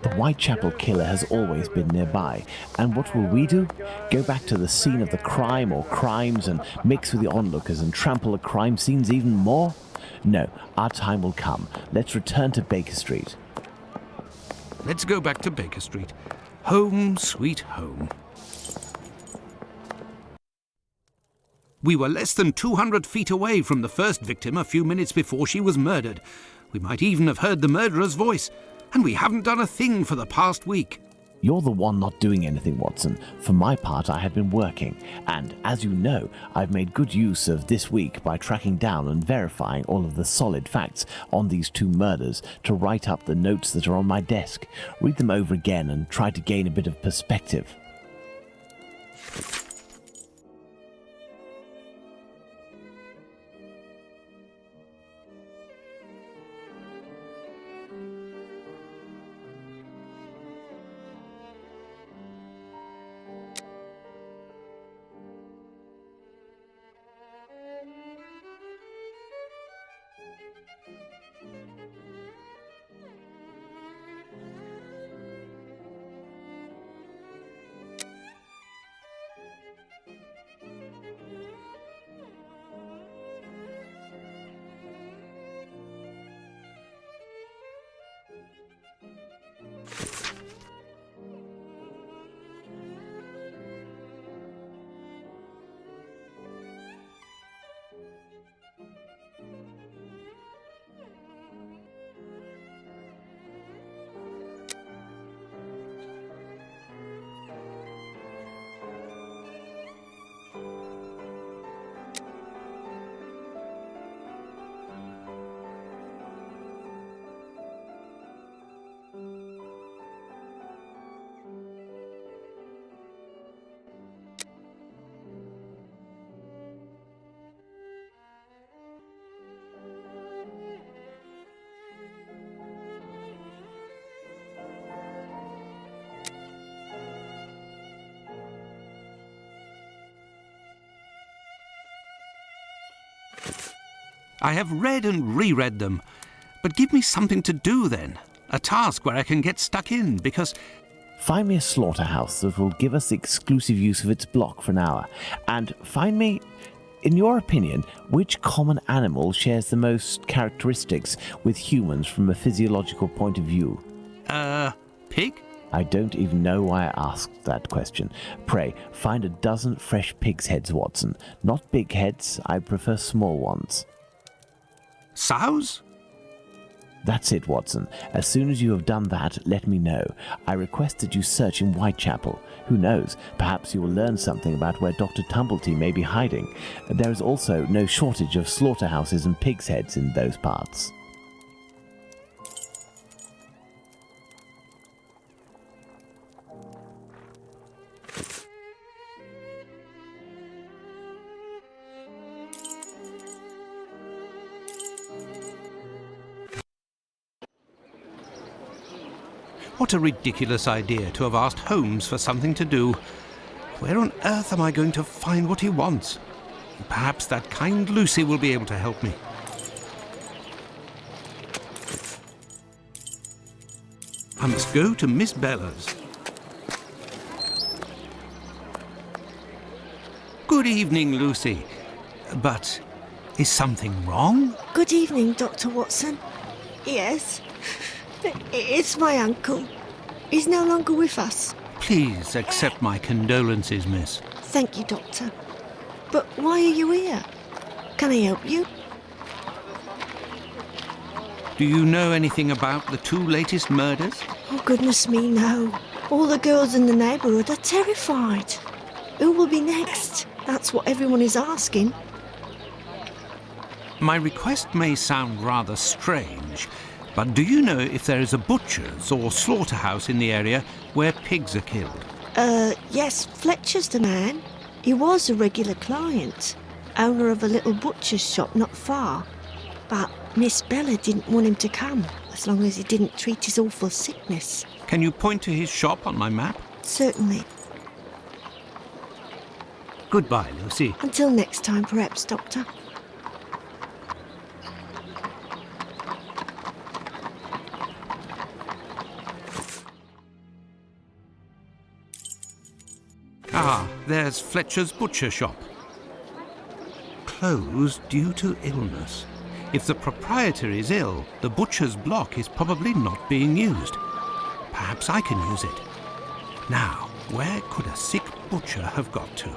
The Whitechapel killer has always been nearby, and what will we do? Go back to the scene of the crime or crimes and mix with the onlookers and trample the crime scenes even more? No, our time will come. Let's return to Baker Street. Let's go back to Baker Street. Home, sweet home. We were less than 200 feet away from the first victim a few minutes before she was murdered. We might even have heard the murderer's voice, and we haven't done a thing for the past week. You're the one not doing anything, Watson. For my part, I have been working, and as you know, I've made good use of this week by tracking down and verifying all of the solid facts on these 2 murders to write up the notes that are on my desk, read them over again and try to gain a bit of perspective. I have read and reread them. But give me something to do then. A task where I can get stuck in, because... Find me a slaughterhouse that will give us exclusive use of its block for an hour. And find me, in your opinion, which common animal shares the most characteristics with humans from a physiological point of view? Pig? I don't even know why I asked that question. Pray, find a dozen fresh pig's heads, Watson. Not big heads, I prefer small ones. Sows? That's it, Watson. As soon as you have done that, let me know. I request that you search in Whitechapel. Who knows, perhaps you will learn something about where Dr. Tumblety may be hiding. There is also no shortage of slaughterhouses and pig's heads in those parts. What a ridiculous idea to have asked Holmes for something to do. Where on earth am I going to find what he wants? Perhaps that kind Lucy will be able to help me. I must go to Miss Bella's. Good evening, Lucy. But is something wrong? Good evening, Dr. Watson. Yes, it's my uncle. He's no longer with us. Please accept my condolences, miss. Thank you, Doctor. But why are you here? Can I help you? Do you know anything about the two latest murders? Oh, goodness me, no. All the girls in the neighbourhood are terrified. Who will be next? That's what everyone is asking. My request may sound rather strange, but do you know if there is a butcher's or slaughterhouse in the area where pigs are killed? Yes, Fletcher's the man. He was a regular client, owner of a little butcher's shop not far. But Miss Bella didn't want him to come, as long as he didn't treat his awful sickness. Can you point to his shop on my map? Certainly. Goodbye, Lucy. Until next time, perhaps, Doctor. Ah, there's Fletcher's butcher shop. Closed due to illness. If the proprietor is ill, the butcher's block is probably not being used. Perhaps I can use it. Now, where could a sick butcher have got to?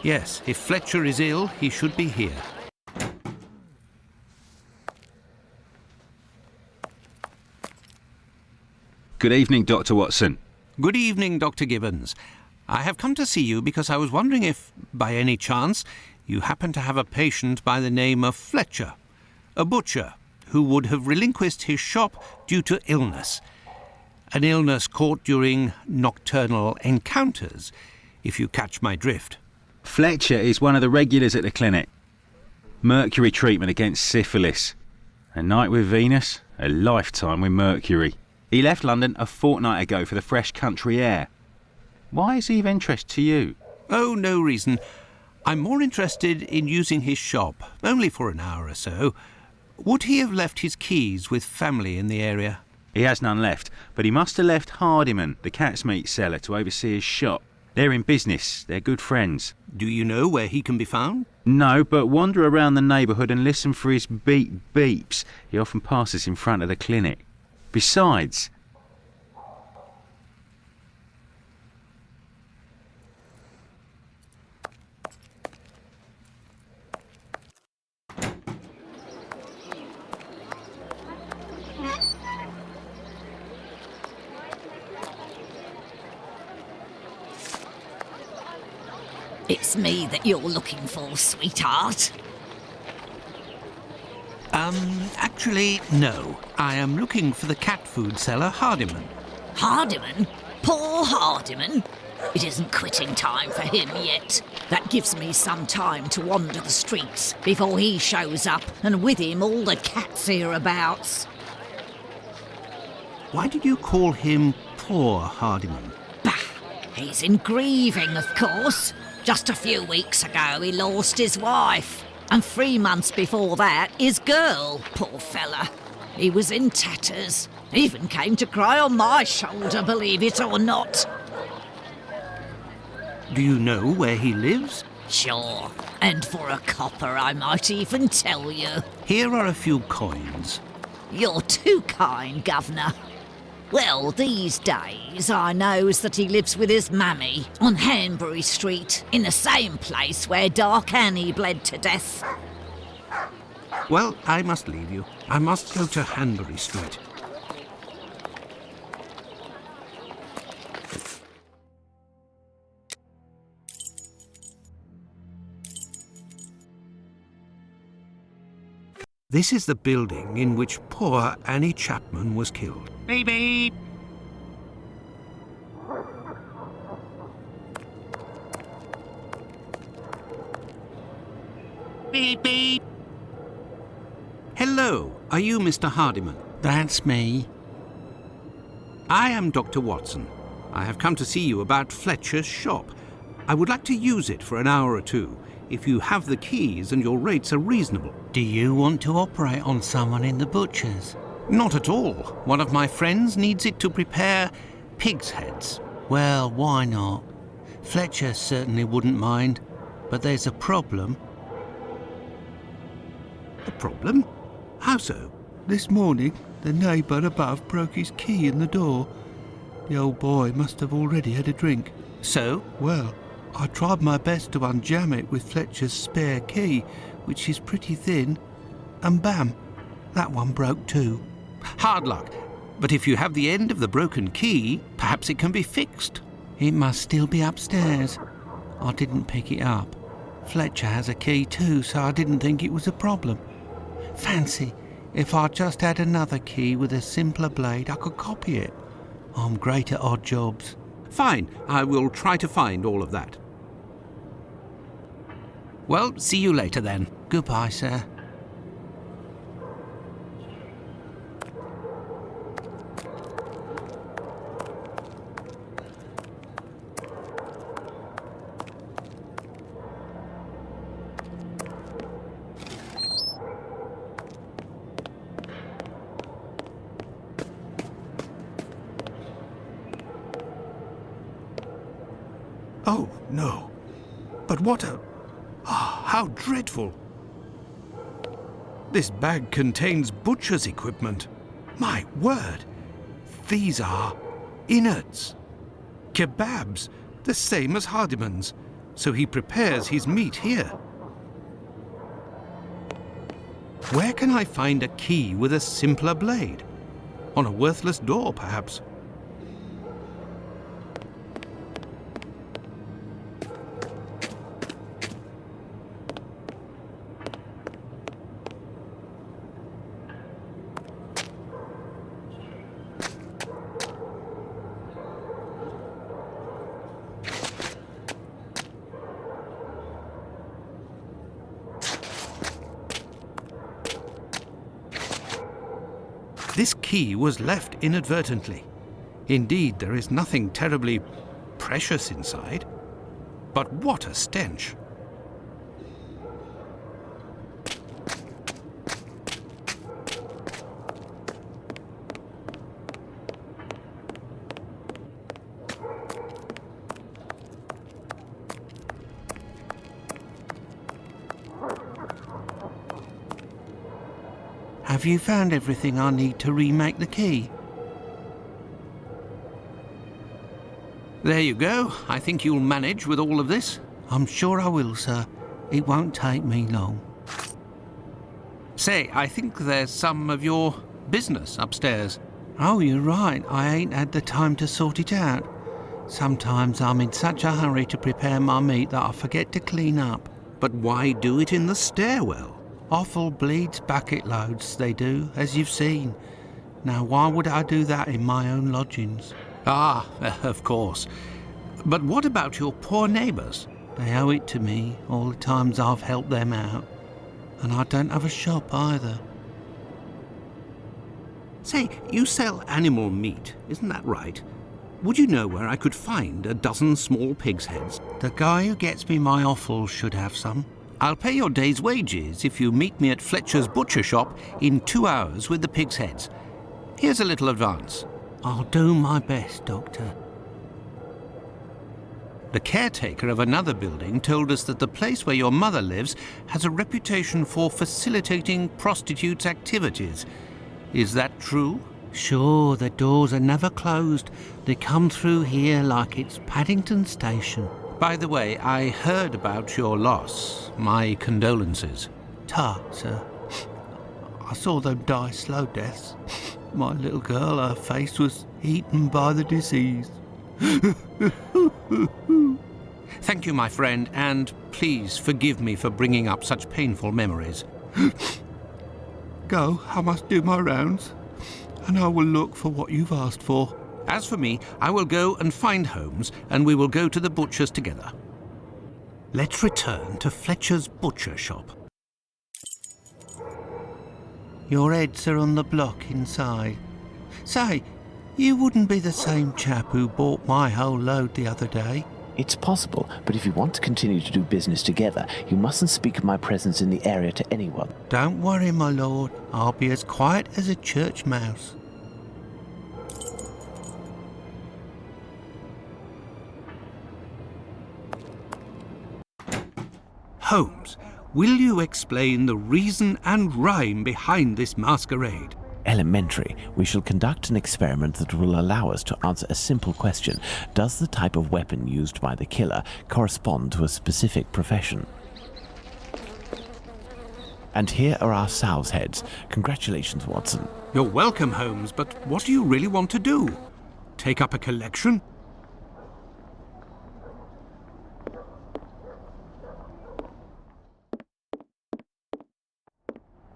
Yes, if Fletcher is ill, he should be here. Good evening, Dr. Watson. Good evening, Dr. Gibbons. I have come to see you because I was wondering if, by any chance, you happen to have a patient by the name of Fletcher, a butcher who would have relinquished his shop due to illness. An illness caught during nocturnal encounters, if you catch my drift. Fletcher is one of the regulars at the clinic. Mercury treatment against syphilis. A night with Venus, a lifetime with Mercury. He left London a fortnight ago for the fresh country air. Why is he of interest to you? Oh, no reason. I'm more interested in using his shop, only for an hour or so. Would he have left his keys with family in the area? He has none left, but he must have left Hardiman, the cat's meat seller, to oversee his shop. They're in business. They're good friends. Do you know where he can be found? No, but wander around the neighbourhood and listen for his beeps. He often passes in front of the clinic. Besides... It's me that you're looking for, sweetheart. Actually, no. I am looking for the cat food seller, Hardiman. Hardiman? Poor Hardiman? It isn't quitting time for him yet. That gives me some time to wander the streets before he shows up, and with him all the cats hereabouts. Why did you call him poor Hardiman? Bah! He's in grieving, of course. Just a few weeks ago he lost his wife, and 3 months before that his girl, poor fella. He was in tatters. Even came to cry on my shoulder, believe it or not. Do you know where he lives? Sure, and for a copper I might even tell you. Here are a few coins. You're too kind, Governor. Well, these days I knows that he lives with his mammy on Hanbury Street, in the same place where Dark Annie bled to death. Well, I must leave you. I must go to Hanbury Street. This is the building in which poor Annie Chapman was killed. Beep beep. Beep beep. Hello, are you Mr. Hardiman? That's me. I am Dr. Watson. I have come to see you about Fletcher's shop. I would like to use it for an hour or two, if you have the keys and your rates are reasonable. Do you want to operate on someone in the butcher's? Not at all. One of my friends needs it to prepare pig's heads. Well, why not? Fletcher certainly wouldn't mind, but there's a problem. A problem? How so? This morning, the neighbour above broke his key in the door. The old boy must have already had a drink. So? Well, I tried my best to unjam it with Fletcher's spare key, which is pretty thin, and bam, that one broke too. Hard luck. But if you have the end of the broken key, perhaps it can be fixed. It must still be upstairs. I didn't pick it up. Fletcher has a key too, so I didn't think it was a problem. Fancy, if I just had another key with a simpler blade, I could copy it. I'm great at odd jobs. Fine, I will try to find all of that. Well, see you later then. Goodbye, sir. Oh, no. But what a... how dreadful. This bag contains butcher's equipment. My word. These are innards. Kebabs, the same as Hardiman's. So he prepares his meat here. Where can I find a key with a simpler blade? On a worthless door, perhaps. This key was left inadvertently. Indeed, there is nothing terribly precious inside. But what a stench! Have you found everything I need to remake the key? There you go. I think you'll manage with all of this. I'm sure I will, sir. It won't take me long. Say, I think there's some of your business upstairs. Oh, you're right. I ain't had the time to sort it out. Sometimes I'm in such a hurry to prepare my meat that I forget to clean up. But why do it in the stairwell? Offal bleeds bucket loads, they do, as you've seen. Now, why would I do that in my own lodgings? Ah, of course. But what about your poor neighbours? They owe it to me, all the times I've helped them out. And I don't have a shop either. Say, you sell animal meat, isn't that right? Would you know where I could find a dozen small pig's heads? The guy who gets me my offal should have some. I'll pay your day's wages if you meet me at Fletcher's butcher shop in 2 hours with the pig's heads. Here's a little advance. I'll do my best, Doctor. The caretaker of another building told us that the place where your mother lives has a reputation for facilitating prostitutes' activities. Is that true? Sure, the doors are never closed. They come through here like it's Paddington Station. By the way, I heard about your loss. My condolences. Ta, sir. I saw them die slow deaths. My little girl, her face was eaten by the disease. Thank you, my friend, and please forgive me for bringing up such painful memories. Go, I must do my rounds, and I will look for what you've asked for. As for me, I will go and find Holmes, and we will go to the butcher's together. Let's return to Fletcher's butcher shop. Your heads are on the block inside. Say, you wouldn't be the same chap who bought my whole load the other day. It's possible, but if you want to continue to do business together, you mustn't speak of my presence in the area to anyone. Don't worry, my lord. I'll be as quiet as a church mouse. Holmes, will you explain the reason and rhyme behind this masquerade? Elementary. We shall conduct an experiment that will allow us to answer a simple question. Does the type of weapon used by the killer correspond to a specific profession? And here are our sow's heads. Congratulations, Watson. You're welcome, Holmes, but what do you really want to do? Take up a collection?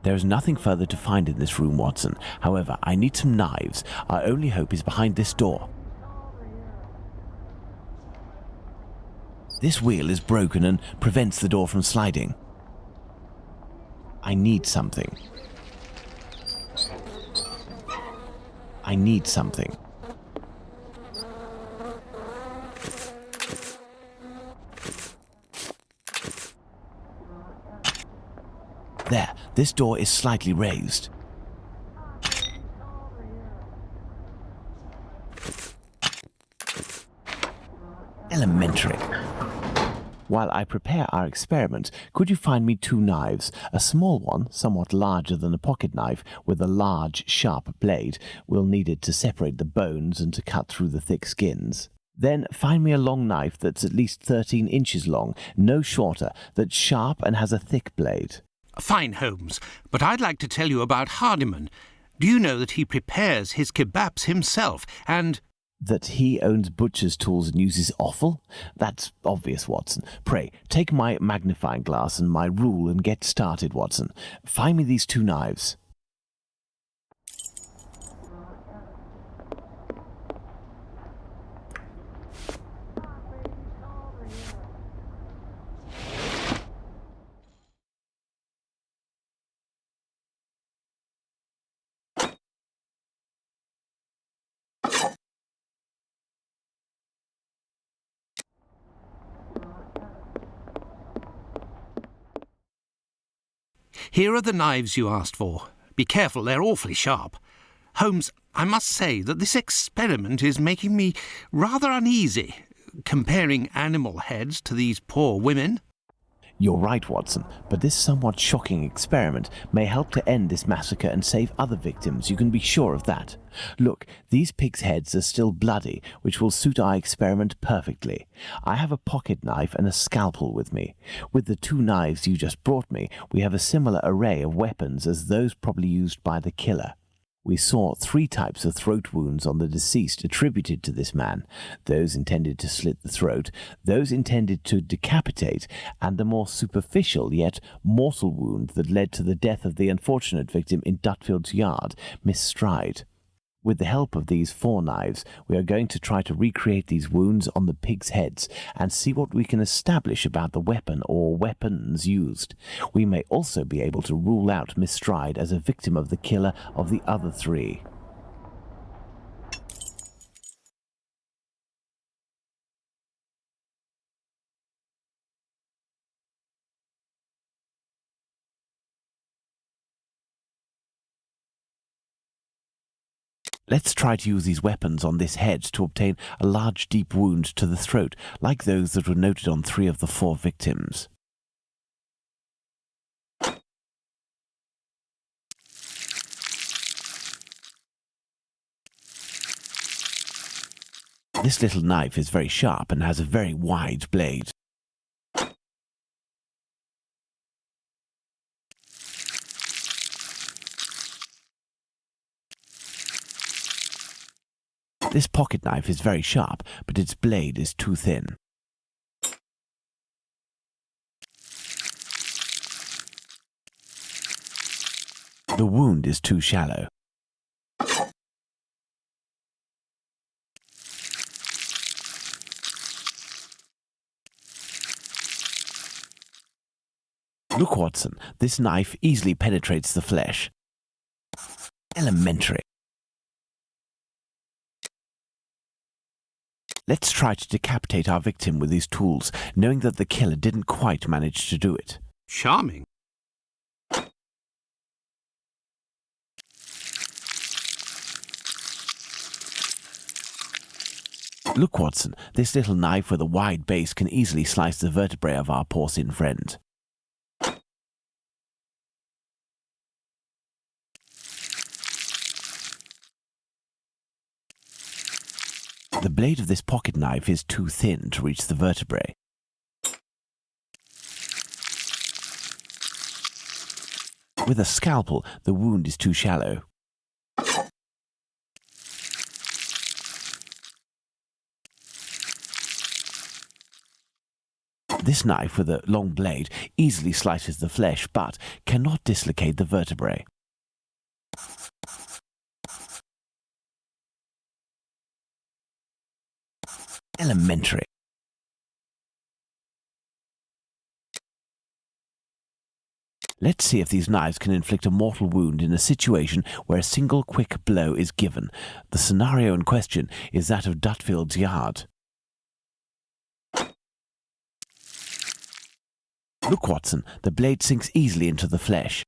There is nothing further to find in this room, Watson. However, I need some knives. Our only hope is behind this door. This wheel is broken and prevents the door from sliding. I need something. I need something. There, this door is slightly raised. Elementary. While I prepare our experiment, could you find me 2 knives? A small one, somewhat larger than a pocket knife, with a large, sharp blade. We'll need it to separate the bones and to cut through the thick skins. Then find me a long knife that's at least 13 inches long, no shorter, that's sharp and has a thick blade. Fine, Holmes, but I'd like to tell you about Hardiman. Do you know that he prepares his kebabs himself, and... That he owns butcher's tools and uses offal? That's obvious, Watson. Pray, take my magnifying glass and my rule and get started, Watson. Find me these 2 knives. Here are the knives you asked for. Be careful, they're awfully sharp. Holmes, I must say that this experiment is making me rather uneasy, comparing animal heads to these poor women. You're right, Watson, but this somewhat shocking experiment may help to end this massacre and save other victims, you can be sure of that. Look, these pigs' heads are still bloody, which will suit our experiment perfectly. I have a pocket knife and a scalpel with me. With the 2 knives you just brought me, we have a similar array of weapons as those probably used by the killer. We saw 3 types of throat wounds on the deceased attributed to this man, those intended to slit the throat, those intended to decapitate, and the more superficial yet mortal wound that led to the death of the unfortunate victim in Dutfield's yard, Miss Stride. With the help of these 4 knives, we are going to try to recreate these wounds on the pigs' heads and see what we can establish about the weapon or weapons used. We may also be able to rule out Miss Stride as a victim of the killer of the other 3. Let's try to use these weapons on this head to obtain a large deep wound to the throat, like those that were noted on 3 of the 4 victims. This little knife is very sharp and has a very wide blade. This pocket knife is very sharp, but its blade is too thin. The wound is too shallow. Look, Watson, this knife easily penetrates the flesh. Elementary. Let's try to decapitate our victim with these tools, knowing that the killer didn't quite manage to do it. Charming. Look, Watson, this little knife with a wide base can easily slice the vertebrae of our porcine friend. The blade of this pocket knife is too thin to reach the vertebrae. With a scalpel, the wound is too shallow. This knife with a long blade easily slices the flesh, but cannot dislocate the vertebrae. Elementary. Let's see if these knives can inflict a mortal wound in a situation where a single quick blow is given. The scenario in question is that of Dutfield's Yard. Look, Watson, the blade sinks easily into the flesh.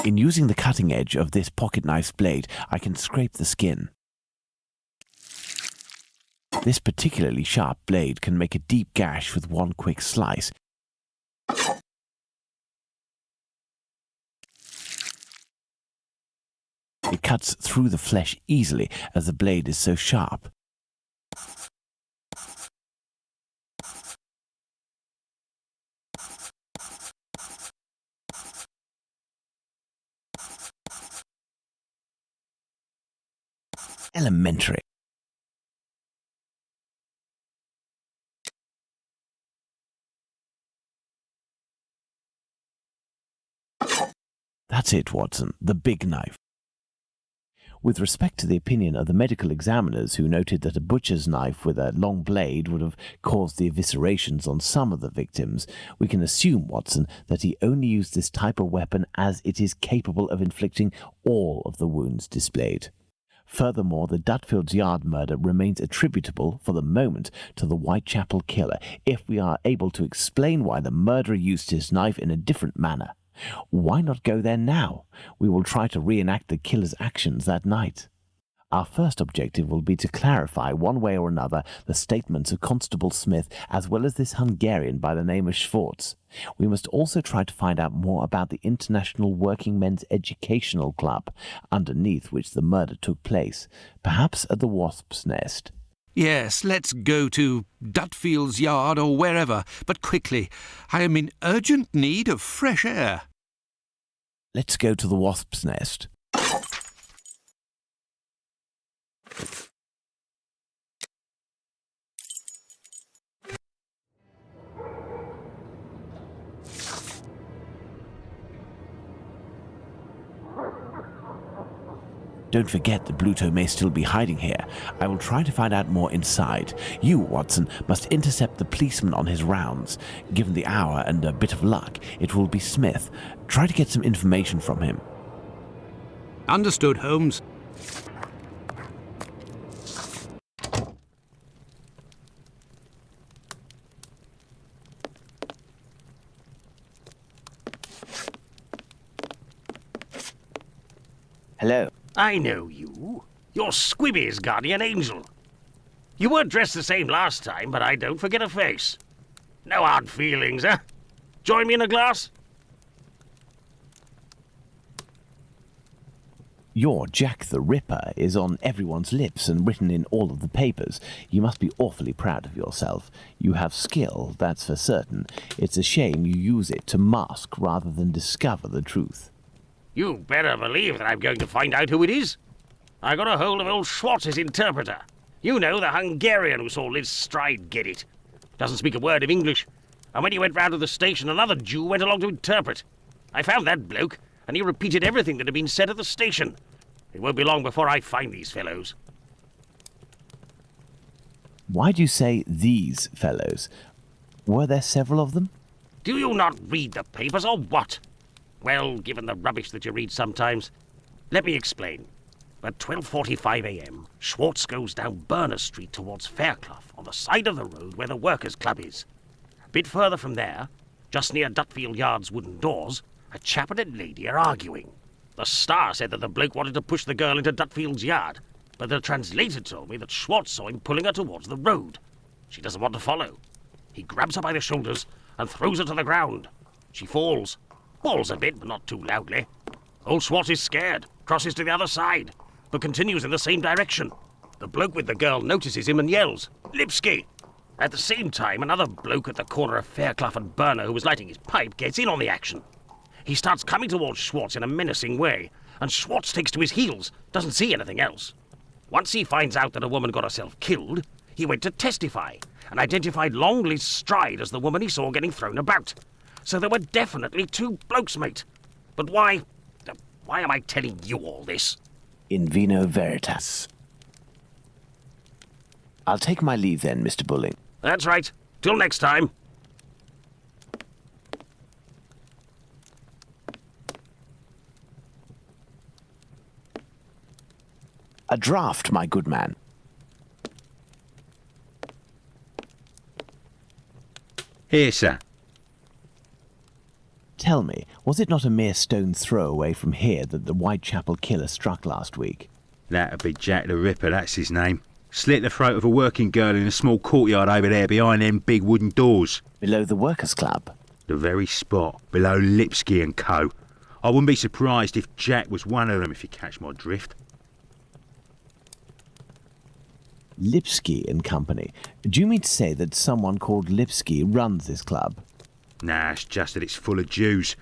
In using the cutting edge of this pocket knife's blade, I can scrape the skin. This particularly sharp blade can make a deep gash with one quick slice. It cuts through the flesh easily as the blade is so sharp. Elementary. That's it, Watson, the big knife. With respect to the opinion of the medical examiners who noted that a butcher's knife with a long blade would have caused the eviscerations on some of the victims, we can assume, Watson, that he only used this type of weapon as it is capable of inflicting all of the wounds displayed. Furthermore, the Dutfield's Yard murder remains attributable, for the moment, to the Whitechapel killer, if we are able to explain why the murderer used his knife in a different manner. Why not go there now? We will try to reenact the killer's actions that night. Our first objective will be to clarify, one way or another, the statements of Constable Smith as well as this Hungarian by the name of Schwartz. We must also try to find out more about the International Working Men's Educational Club, underneath which the murder took place, perhaps at the Wasp's Nest. Yes, let's go to Dutfield's Yard or wherever, but quickly. I am in urgent need of fresh air. Let's go to the Wasp's Nest. Don't forget that Bluto may still be hiding here. I will try to find out more inside. You, Watson, must intercept the policeman on his rounds. Given the hour and a bit of luck, it will be Smith. Try to get some information from him. Understood, Holmes. Hello. I know you. You're Squibby's guardian angel. You weren't dressed the same last time, but I don't forget a face. No hard feelings, eh? Join me in a glass? Your Jack the Ripper is on everyone's lips and written in all of the papers. You must be awfully proud of yourself. You have skill, that's for certain. It's a shame you use it to mask rather than discover the truth. You better believe that I'm going to find out who it is. I got a hold of old Schwartz's interpreter. You know, the Hungarian who saw Liz Stride get it. Doesn't speak a word of English. And when he went round to the station, another Jew went along to interpret. I found that bloke, and he repeated everything that had been said at the station. It won't be long before I find these fellows. Why do you say these fellows? Were there several of them? Do you not read the papers, or what? Well, given the rubbish that you read sometimes, let me explain. At 12:45 a.m., Schwartz goes down Burner Street towards Fairclough, on the side of the road where the Workers' Club is. A bit further from there, just near Dutfield Yard's wooden doors, a chap and a lady are arguing. The Star said that the bloke wanted to push the girl into Dutfield's yard, but the translator told me that Schwartz saw him pulling her towards the road. She doesn't want to follow. He grabs her by the shoulders and throws her to the ground. She falls. Falls a bit, but not too loudly. Old Schwartz is scared, crosses to the other side, but continues in the same direction. The bloke with the girl notices him and yells, "Lipsky!" At the same time, another bloke at the corner of Fairclough and Burner who was lighting his pipe gets in on the action. He starts coming towards Schwartz in a menacing way, and Schwartz takes to his heels, doesn't see anything else. Once he finds out that a woman got herself killed, he went to testify and identified Long Liz Stride as the woman he saw getting thrown about. So there were definitely two blokes, mate. But why am I telling you all this? In vino veritas. I'll take my leave then, Mr. Bulling. That's right. Till next time. A draft, my good man. Here, sir. Tell me, was it not a mere stone's throw away from here that the Whitechapel killer struck last week? That'd be Jack the Ripper, that's his name. Slit the throat of a working girl in a small courtyard over there behind them big wooden doors. Below the Workers' Club? The very spot, below Lipsky and Co. I wouldn't be surprised if Jack was one of them, if you catch my drift. Lipsky and Company. Do you mean to say that someone called Lipsky runs this club? Nah, it's just that it's full of Jews.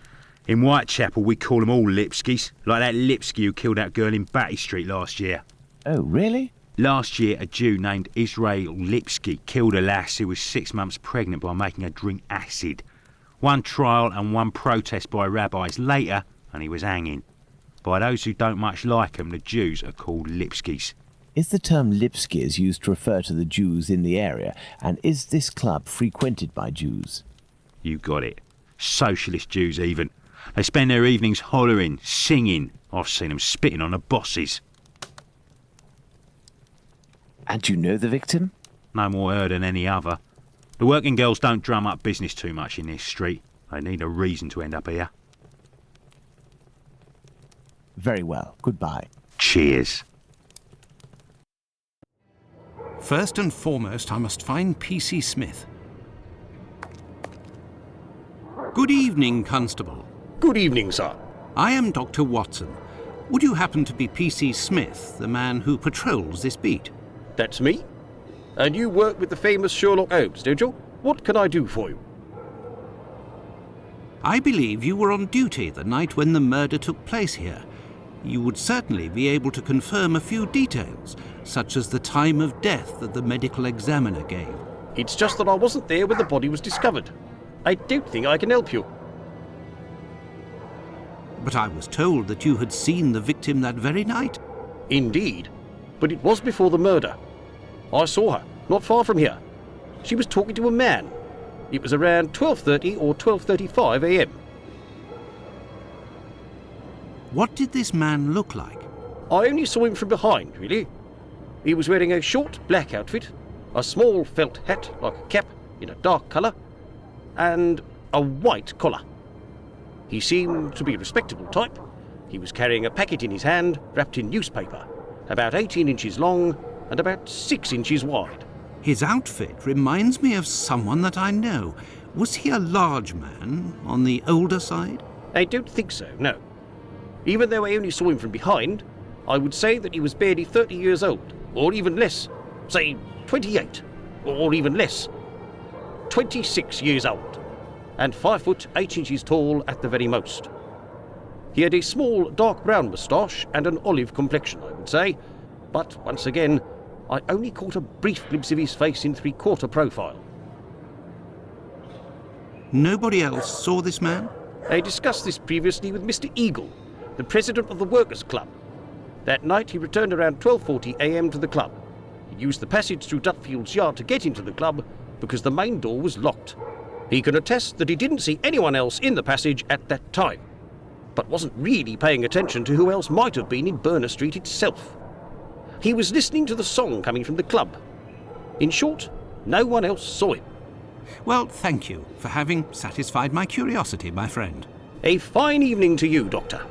In Whitechapel, we call them all Lipskys, like that Lipsky who killed that girl in Batty Street last year. Oh, really? Last year, a Jew named Israel Lipsky killed a lass who was 6 months pregnant by making her drink acid. One trial and one protest by rabbis later, and he was hanging. By those who don't much like him, the Jews are called Lipskys. Is the term Lipskys used to refer to the Jews in the area, and is this club frequented by Jews? You got it. Socialist Jews, even. They spend their evenings hollering, singing. I've seen them spitting on the bosses. And you know the victim? No more her than any other. The working girls don't drum up business too much in this street. They need a reason to end up here. Very well. Goodbye. Cheers. First and foremost, I must find P.C. Smith. Good evening, Constable. Good evening, sir. I am Dr. Watson. Would you happen to be P.C. Smith, the man who patrols this beat? That's me. And you work with the famous Sherlock Holmes, don't you? What can I do for you? I believe you were on duty the night when the murder took place here. You would certainly be able to confirm a few details, such as the time of death that the medical examiner gave. It's just that I wasn't there when the body was discovered. I don't think I can help you. But I was told that you had seen the victim that very night. Indeed, but it was before the murder. I saw her, not far from here. She was talking to a man. It was around 12:30 or 12:35 a.m. What did this man look like? I only saw him from behind, really. He was wearing a short black outfit, a small felt hat like a cap in a dark colour, and a white collar. He seemed to be a respectable type. He was carrying a packet in his hand wrapped in newspaper, about 18 inches long and about 6 inches wide. His outfit reminds me of someone that I know. Was he a large man, on the older side? I don't think so, no. Even though I only saw him from behind, I would say that he was barely 30 years old, or even less. Say 28, or even less. 26 years old, and 5 foot 8 inches tall at the very most. He had a small dark brown moustache and an olive complexion, I would say, but once again, I only caught a brief glimpse of his face in 3/4 profile. Nobody else saw this man? I discussed this previously with Mr. Eagle, the president of the Workers' Club. That night he returned around 12:40 a.m. to the club. He used the passage through Dutfield's yard to get into the club because the main door was locked. He can attest that he didn't see anyone else in the passage at that time, but wasn't really paying attention to who else might have been in Burner Street itself. He was listening to the song coming from the club. In short, no one else saw him. Well, thank you for having satisfied my curiosity, my friend. A fine evening to you, Doctor.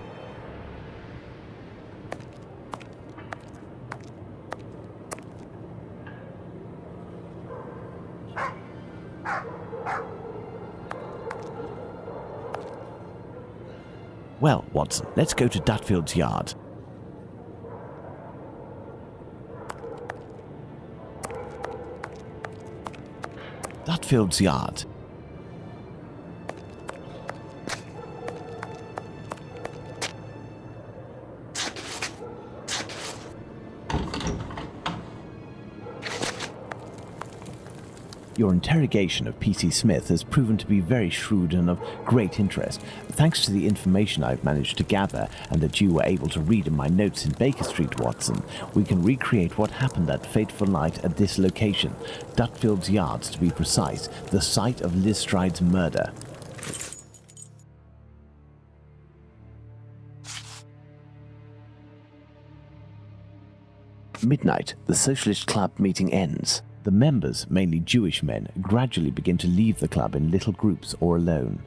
Well, Watson, let's go to Dutfield's yard. Dutfield's yard. Your interrogation of P.C. Smith has proven to be very shrewd and of great interest. Thanks to the information I've managed to gather and that you were able to read in my notes in Baker Street, Watson, we can recreate what happened that fateful night at this location, Dutfield's Yards to be precise, the site of Liz Stride's murder. Midnight, the Socialist Club meeting ends. The members, mainly Jewish men, gradually begin to leave the club in little groups or alone.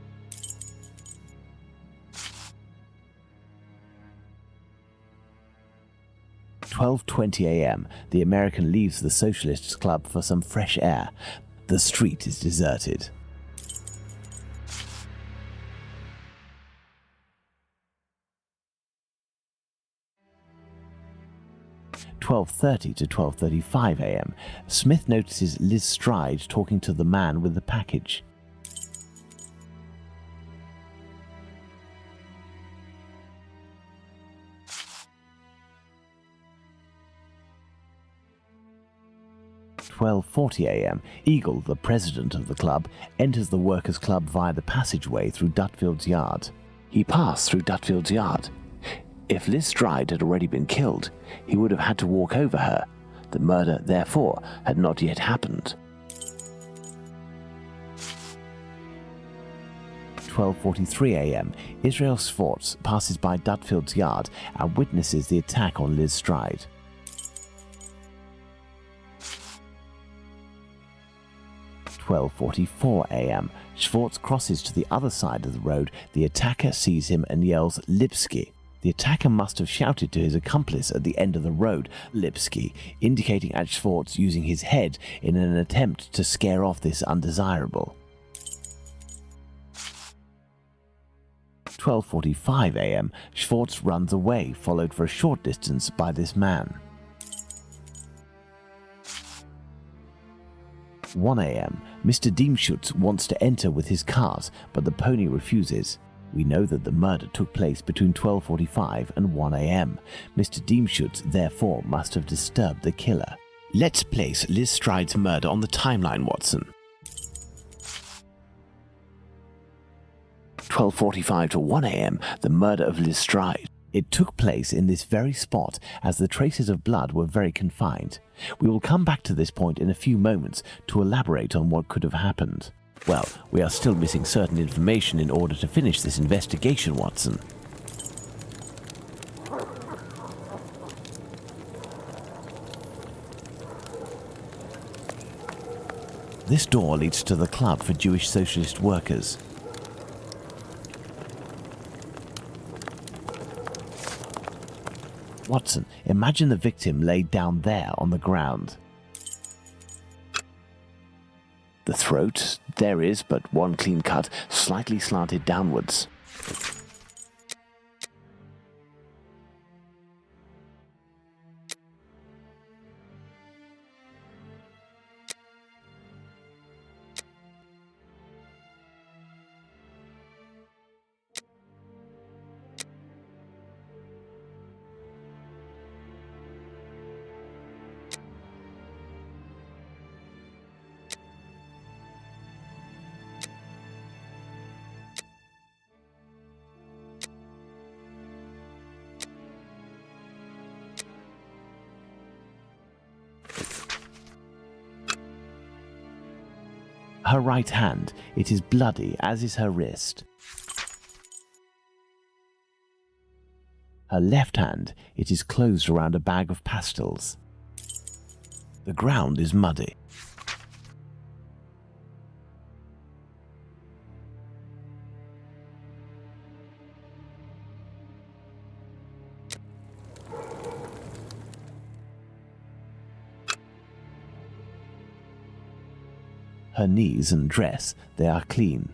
At 12:20 a.m., the American leaves the Socialists' Club for some fresh air. The street is deserted. At 12:30 to 12:35 a.m., Smith notices Liz Stride talking to the man with the package. At 12:40 a.m., Eagle, the president of the club, enters the Workers' Club via the passageway through Dutfield's yard. He passed through Dutfield's yard. If Liz Stride had already been killed, he would have had to walk over her. The murder, therefore, had not yet happened. 12:43 a.m., Israel Swartz passes by Dutfield's yard and witnesses the attack on Liz Stride. 12:44 a.m., Schwartz crosses to the other side of the road. The attacker sees him and yells, "Lipsky." The attacker must have shouted to his accomplice at the end of the road, "Lipsky," indicating at Schwartz using his head in an attempt to scare off this undesirable. 12:45 a.m., Schwartz runs away, followed for a short distance by this man. 1 a.m., Mr. Diemschutz wants to enter with his cart, but the pony refuses. We know that the murder took place between 12:45 and 1 a.m. Mr. Diemschutz, therefore, must have disturbed the killer. Let's place Liz Stride's murder on the timeline, Watson. 12:45 to 1 a.m., the murder of Liz Stride. It took place in this very spot, as the traces of blood were very confined. We will come back to this point in a few moments to elaborate on what could have happened. Well, we are still missing certain information in order to finish this investigation, Watson. This door leads to the club for Jewish socialist workers. Watson, imagine the victim laid down there on the ground. The throat, there is but one clean cut, slightly slanted downwards. Her right hand, it is bloody, as is her wrist. Her left hand, it is closed around a bag of pastils. The ground is muddy. Her knees and dress, they are clean.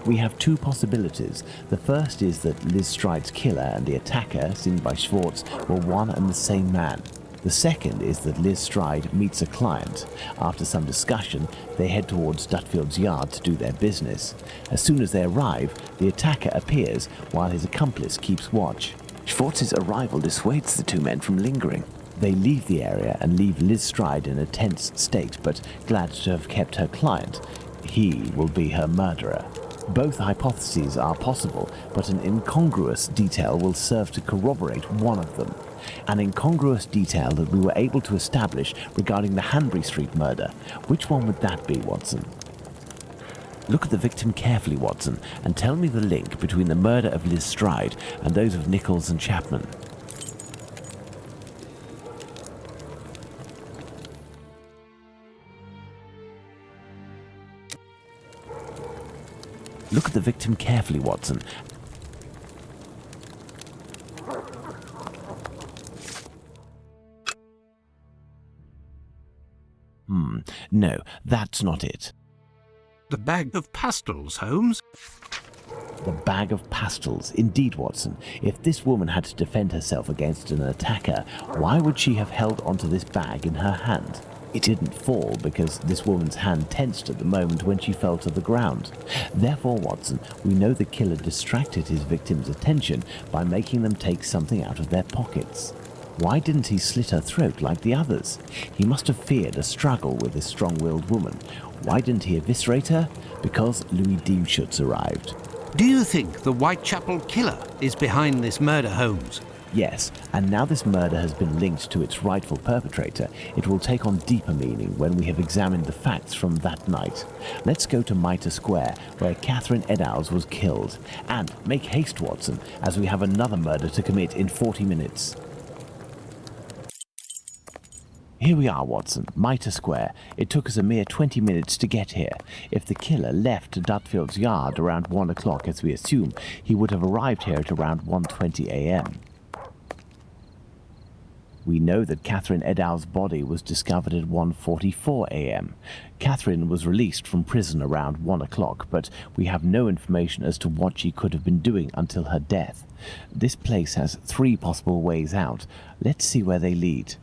We have two possibilities. The first is that Liz Stride's killer and the attacker, seen by Schwartz, were one and the same man. The second is that Liz Stride meets a client. After some discussion, they head towards Dutfield's yard to do their business. As soon as they arrive, the attacker appears while his accomplice keeps watch. Schwartz's arrival dissuades the two men from lingering. They leave the area and leave Liz Stride in a tense state, but glad to have kept her client. He will be her murderer. Both hypotheses are possible, but an incongruous detail will serve to corroborate one of them. An incongruous detail that we were able to establish regarding the Hanbury Street murder. Which one would that be, Watson? Look at the victim carefully, Watson, and tell me the link between the murder of Liz Stride and those of Nichols and Chapman. Look at the victim carefully, Watson. No, that's not it. The bag of pastils, Holmes? The bag of pastils. Indeed, Watson. If this woman had to defend herself against an attacker, why would she have held onto this bag in her hand? It didn't fall because this woman's hand tensed at the moment when she fell to the ground. Therefore, Watson, we know the killer distracted his victim's attention by making them take something out of their pockets. Why didn't he slit her throat like the others? He must have feared a struggle with this strong-willed woman. Why didn't he eviscerate her? Because Louis Diemschutz arrived. Do you think the Whitechapel killer is behind this murder, Holmes? Yes, and now this murder has been linked to its rightful perpetrator, it will take on deeper meaning when we have examined the facts from that night. Let's go to Mitre Square, where Catherine Eddowes was killed. And make haste, Watson, as we have another murder to commit in 40 minutes. Here we are, Watson, Mitre Square. It took us a mere 20 minutes to get here. If the killer left Dutfield's yard around 1 o'clock, as we assume, he would have arrived here at around 1:20 a.m. We know that Catherine Edow's body was discovered at 1:44 a.m. Catherine was released from prison around 1 o'clock, but we have no information as to what she could have been doing until her death. This place has 3 possible ways out. Let's see where they lead.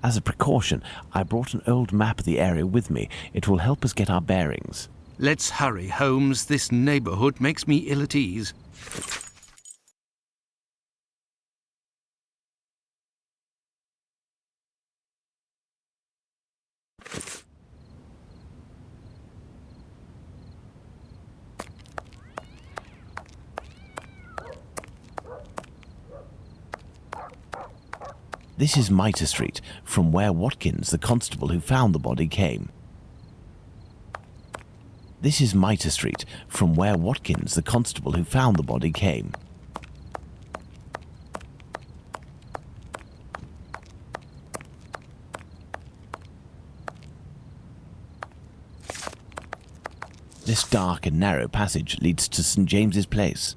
As a precaution, I brought an old map of the area with me. It will help us get our bearings. Let's hurry, Holmes. This neighbourhood makes me ill at ease. This is Mitre Street, from where Watkins, the constable who found the body, came. This is Mitre Street, from where Watkins, the constable who found the body, came. This dark and narrow passage leads to St. James's Place.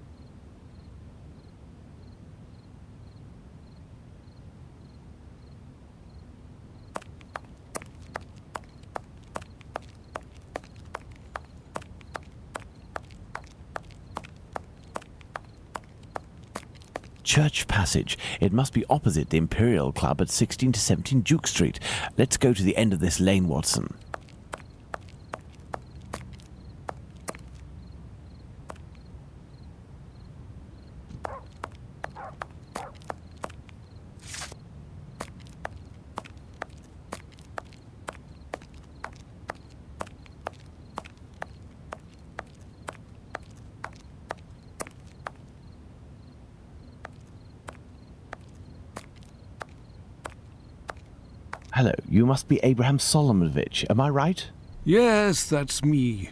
Church Passage. It must be opposite the Imperial Club at 16 to 17 Duke Street. Let's go to the end of this lane, Watson. Hello, you must be Abraham Solomonovich, am I right? Yes, that's me.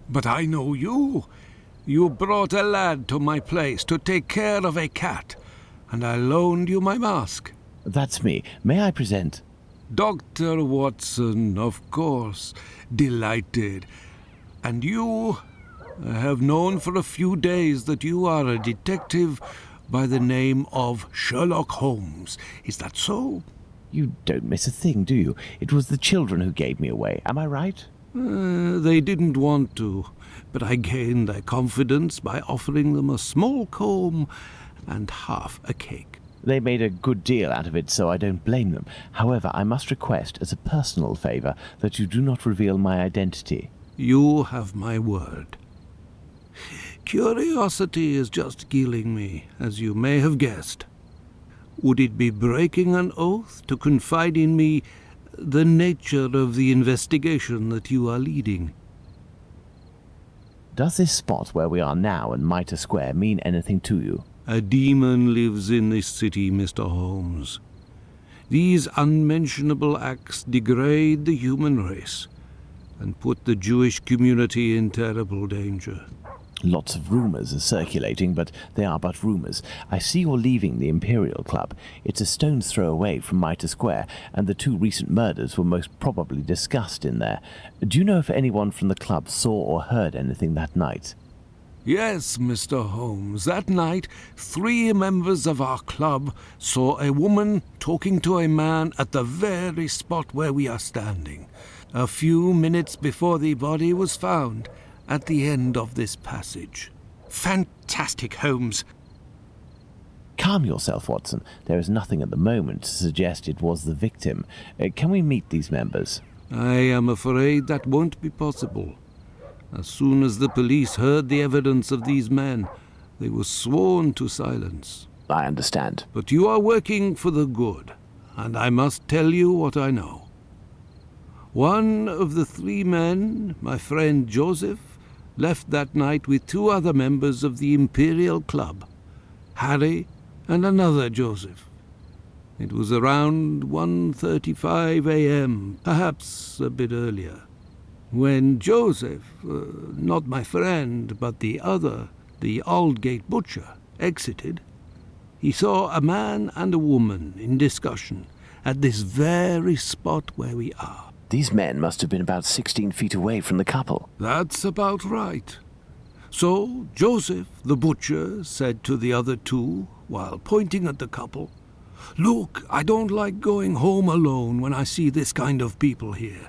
But I know you. You brought a lad to my place to take care of a cat, and I loaned you my mask. That's me. May I present? Dr. Watson, of course. Delighted. And you? I have known for a few days that you are a detective by the name of Sherlock Holmes. Is that so? You don't miss a thing, do you? It was the children who gave me away, am I right? They didn't want to, but I gained their confidence by offering them a small comb and half a cake. They made a good deal out of it, so I don't blame them. However, I must request, as a personal favour, that you do not reveal my identity. You have my word. Curiosity is just killing me, as you may have guessed. Would it be breaking an oath to confide in me the nature of the investigation that you are leading? Does this spot where we are now in Mitre Square mean anything to you? A demon lives in this city, Mr. Holmes. These unmentionable acts degrade the human race and put the Jewish community in terrible danger. Lots of rumours are circulating, but they are but rumours. I see you're leaving the Imperial Club. It's a stone's throw away from Mitre Square, and the 2 recent murders were most probably discussed in there. Do you know if anyone from the club saw or heard anything that night? Yes, Mr. Holmes. That night, 3 members of our club saw a woman talking to a man at the very spot where we are standing, a few minutes before the body was found, at the end of this passage. Fantastic, Holmes. Calm yourself, Watson. There is nothing at the moment to suggest it was the victim. Can we meet these members? I am afraid that won't be possible. As soon as the police heard the evidence of these men, they were sworn to silence. I understand. But you are working for the good, and I must tell you what I know. One of the 3 men, my friend Joseph, left that night with 2 other members of the Imperial Club, Harry and another Joseph. It was around 1:35 a.m., perhaps a bit earlier, when Joseph, not my friend, but the other, the Aldgate butcher, exited. He saw a man and a woman in discussion, at this very spot where we are. These men must have been about 16 feet away from the couple. That's about right. So Joseph, the butcher, said to the other two, while pointing at the couple, "Look, I don't like going home alone when I see this kind of people here."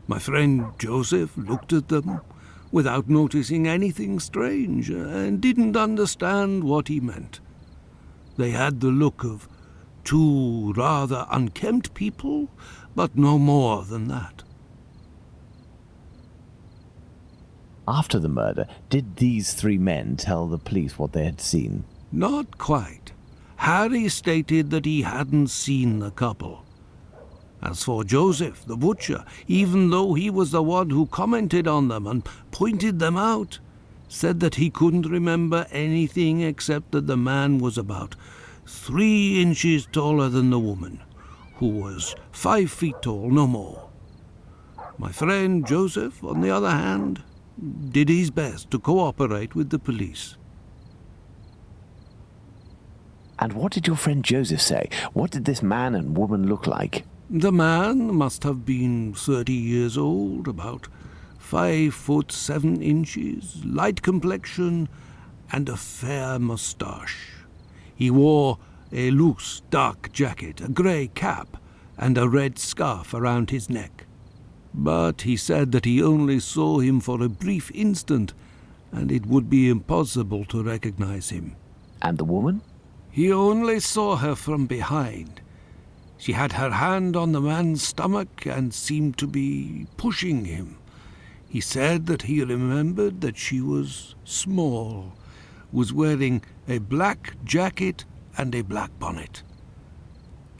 My friend Joseph looked at them without noticing anything strange and didn't understand what he meant. They had the look of two rather unkempt people, but no more than that. After the murder, did these three men tell the police what they had seen? Not quite. Harry stated that he hadn't seen the couple. As for Joseph, the butcher, even though he was the one who commented on them and pointed them out, said that he couldn't remember anything except that the man was about 3 inches taller than the woman, who was 5 feet tall, no more. My friend Joseph, on the other hand, did his best to cooperate with the police. And what did your friend Joseph say? What did this man and woman look like? The man must have been 30 years old, about 5 foot 7 inches, light complexion, and a fair moustache. He wore a loose, dark jacket, a grey cap, and a red scarf around his neck. But he said that he only saw him for a brief instant, and it would be impossible to recognize him. And the woman? He only saw her from behind. She had her hand on the man's stomach and seemed to be pushing him. He said that he remembered that she was small, was wearing a black jacket and a black bonnet.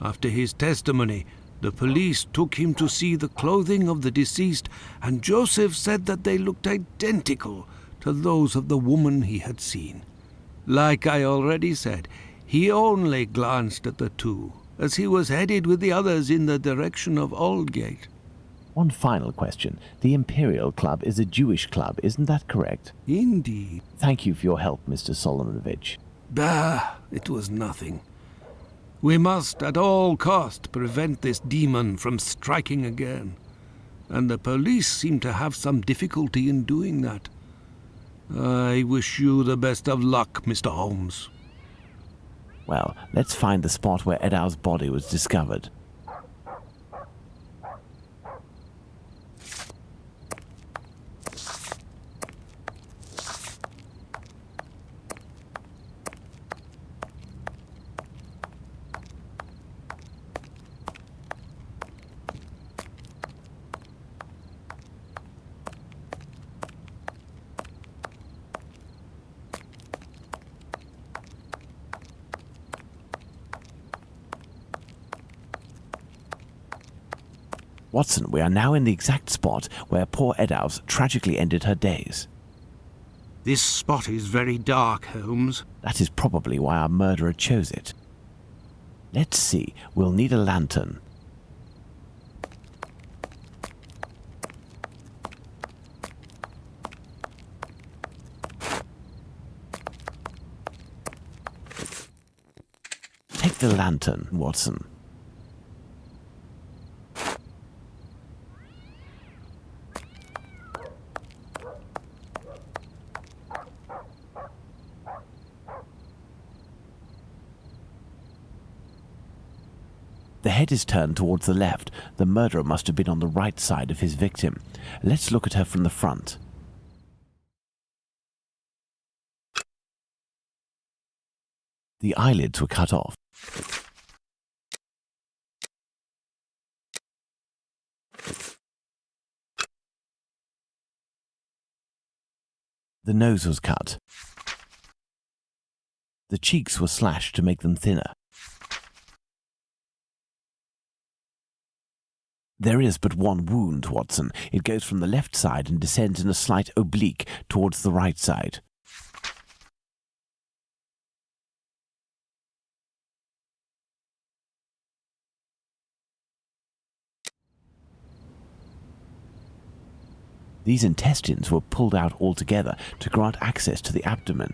After his testimony, the police took him to see the clothing of the deceased, and Joseph said that they looked identical to those of the woman he had seen. Like I already said, he only glanced at the two, as he was headed with the others in the direction of Aldgate. One final question. The Imperial Club is a Jewish club, isn't that correct? Indeed. Thank you for your help, Mr. Solomonovich. Bah, it was nothing. We must at all cost prevent this demon from striking again, and the police seem to have some difficulty in doing that. I wish you the best of luck, Mr. Holmes. Well, let's find the spot where Edow's body was discovered. Watson, we are now in the exact spot where poor Eddowes tragically ended her days. This spot is very dark, Holmes. That is probably why our murderer chose it. Let's see, we'll need a lantern. Take the lantern, Watson. The head is turned towards the left. The murderer must have been on the right side of his victim. Let's look at her from the front. The eyelids were cut off. The nose was cut. The cheeks were slashed to make them thinner. There is but one wound, Watson. It goes from the left side and descends in a slight oblique towards the right side. These intestines were pulled out altogether to grant access to the abdomen.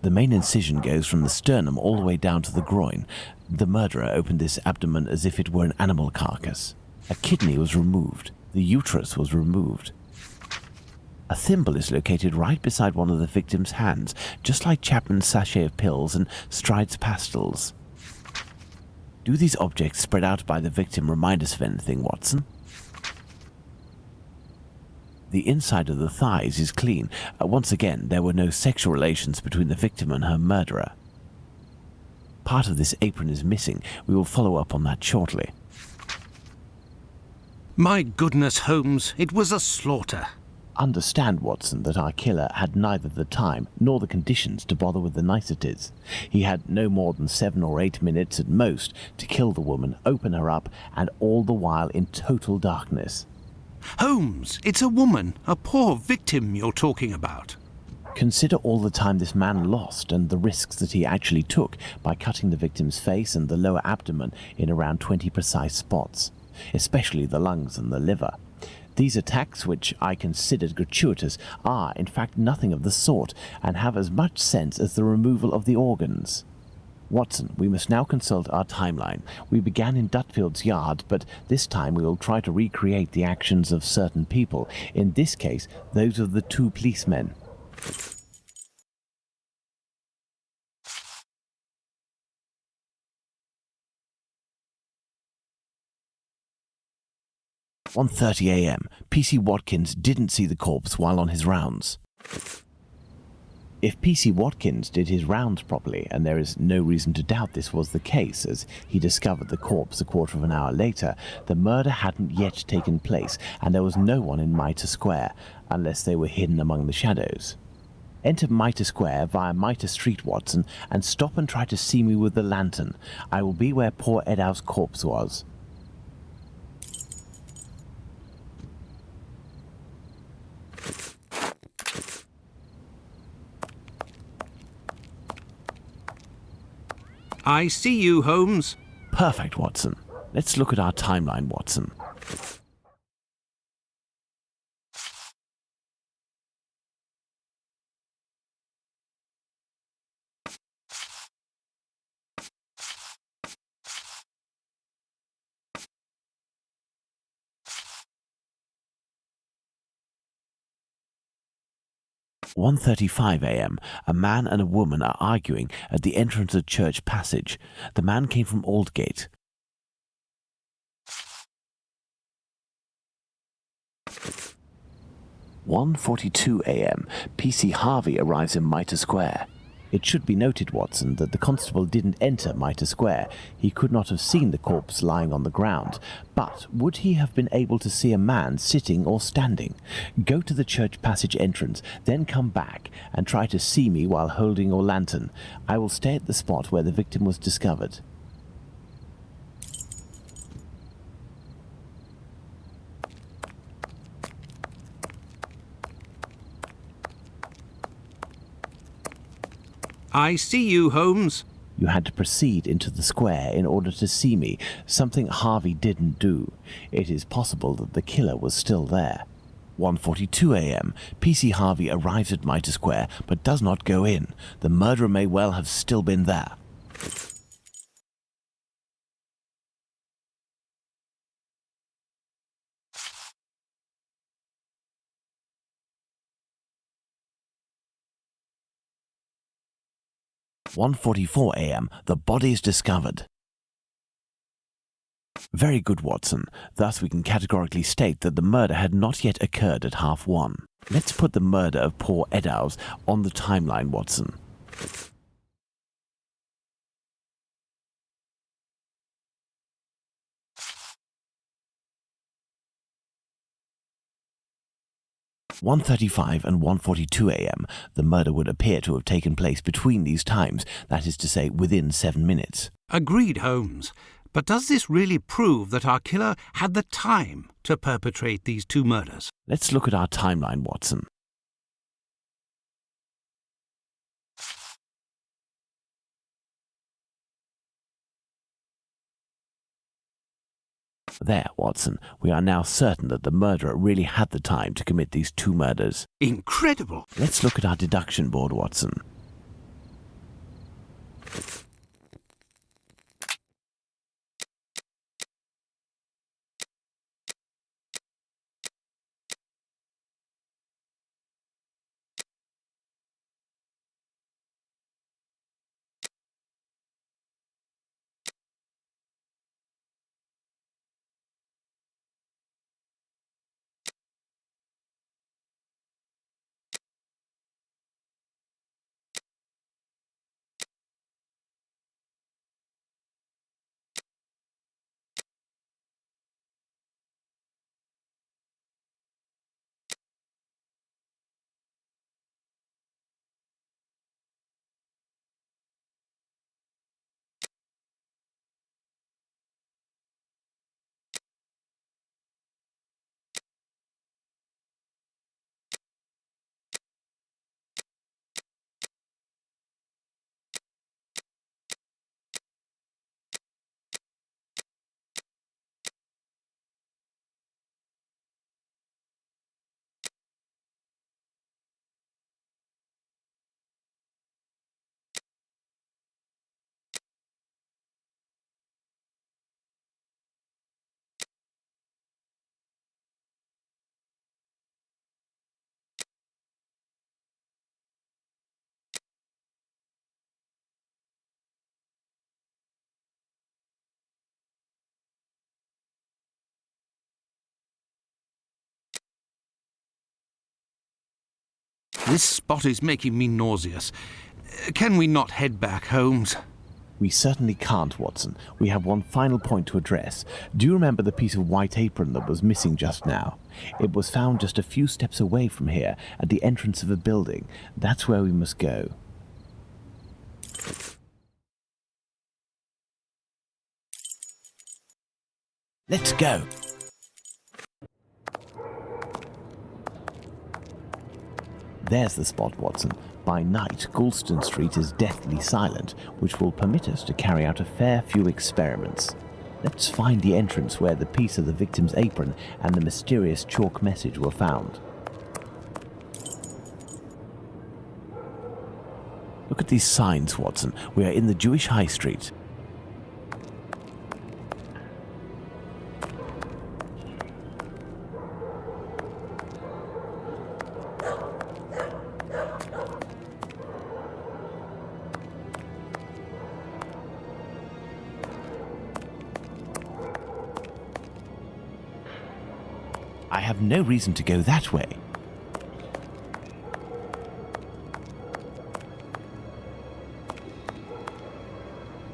The main incision goes from the sternum all the way down to the groin. The murderer opened this abdomen as if it were an animal carcass. A kidney was removed. The uterus was removed. A thimble is located right beside one of the victim's hands, just like Chapman's sachet of pills and Stride's pastils. Do these objects spread out by the victim remind us of anything, Watson? The inside of the thighs is clean. Once again, there were no sexual relations between the victim and her murderer. Part of this apron is missing. We will follow up on that shortly. My goodness, Holmes, it was a slaughter. Understand, Watson, that our killer had neither the time nor the conditions to bother with the niceties. He had no more than 7 or 8 minutes at most to kill the woman, open her up, and all the while in total darkness. Holmes, it's a woman, a poor victim you're talking about. Consider all the time this man lost and the risks that he actually took by cutting the victim's face and the lower abdomen in around 20 precise spots, especially the lungs and the liver. These attacks, which I considered gratuitous, are in fact nothing of the sort, and have as much sense as the removal of the organs. Watson, we must now consult our timeline. We began in Dutfield's yard, but this time we will try to recreate the actions of certain people, in this case, those of the 2 policemen. At 1:30 a.m., P.C. Watkins didn't see the corpse while on his rounds. If P.C. Watkins did his rounds properly, and there is no reason to doubt this was the case, as he discovered the corpse a quarter of an hour later, the murder hadn't yet taken place, and there was no one in Mitre Square, unless they were hidden among the shadows. Enter Mitre Square via Mitre Street, Watson, and stop and try to see me with the lantern. I will be where poor Edow's corpse was. I see you, Holmes. Perfect, Watson. Let's look at our timeline, Watson. At 1:35 a.m., a man and a woman are arguing at the entrance of Church Passage. The man came from Aldgate. At 1:42 a.m., P.C. Harvey arrives in Mitre Square. It should be noted, Watson, that the constable didn't enter Mitre Square. He could not have seen the corpse lying on the ground. But would he have been able to see a man sitting or standing? Go to the Church Passage entrance, then come back and try to see me while holding your lantern. I will stay at the spot where the victim was discovered. I see you, Holmes. You had to proceed into the square in order to see me, something Harvey didn't do. It is possible that the killer was still there. 1:42 a.m. P.C. Harvey arrives at Mitre Square, but does not go in. The murderer may well have still been there. At 1:44 a.m., the body is discovered. Very good, Watson. Thus we can categorically state that the murder had not yet occurred at 1:30. Let's put the murder of poor Eddowes on the timeline, Watson. At 1:35 and 1:42 a.m., the murder would appear to have taken place between these times, that is to say, within 7 minutes. Agreed, Holmes. But does this really prove that our killer had the time to perpetrate these 2 murders? Let's look at our timeline, Watson. There, Watson. We are now certain that the murderer really had the time to commit these 2 murders. Incredible! Let's look at our deduction board, Watson. This spot is making me nauseous. Can we not head back, Holmes? We certainly can't, Watson. We have one final point to address. Do you remember the piece of white apron that was missing just now? It was found just a few steps away from here, at the entrance of a building. That's where we must go. Let's go. There's the spot, Watson. By night, Goulston Street is deathly silent, which will permit us to carry out a fair few experiments. Let's find the entrance where the piece of the victim's apron and the mysterious chalk message were found. Look at these signs, Watson. We are in the Jewish High Street. I have no reason to go that way.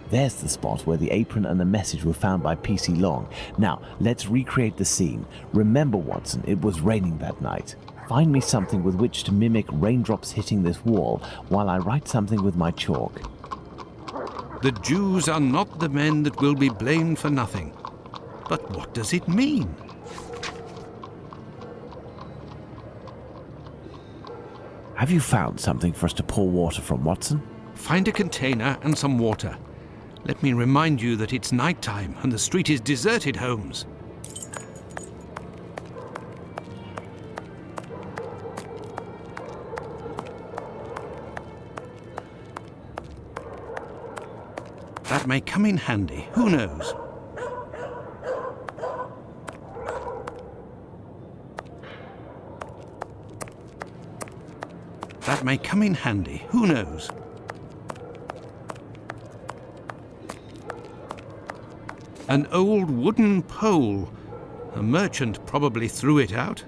There's the spot where the apron and the message were found by PC Long. Now, let's recreate the scene. Remember, Watson, it was raining that night. Find me something with which to mimic raindrops hitting this wall while I write something with my chalk. The Jews are not the men that will be blamed for nothing. But what does it mean? Have you found something for us to pour water from, Watson? Find a container and some water. Let me remind you that it's night time and the street is deserted, Holmes. That may come in handy. Who knows? That may come in handy. Who knows? An old wooden pole. A merchant probably threw it out.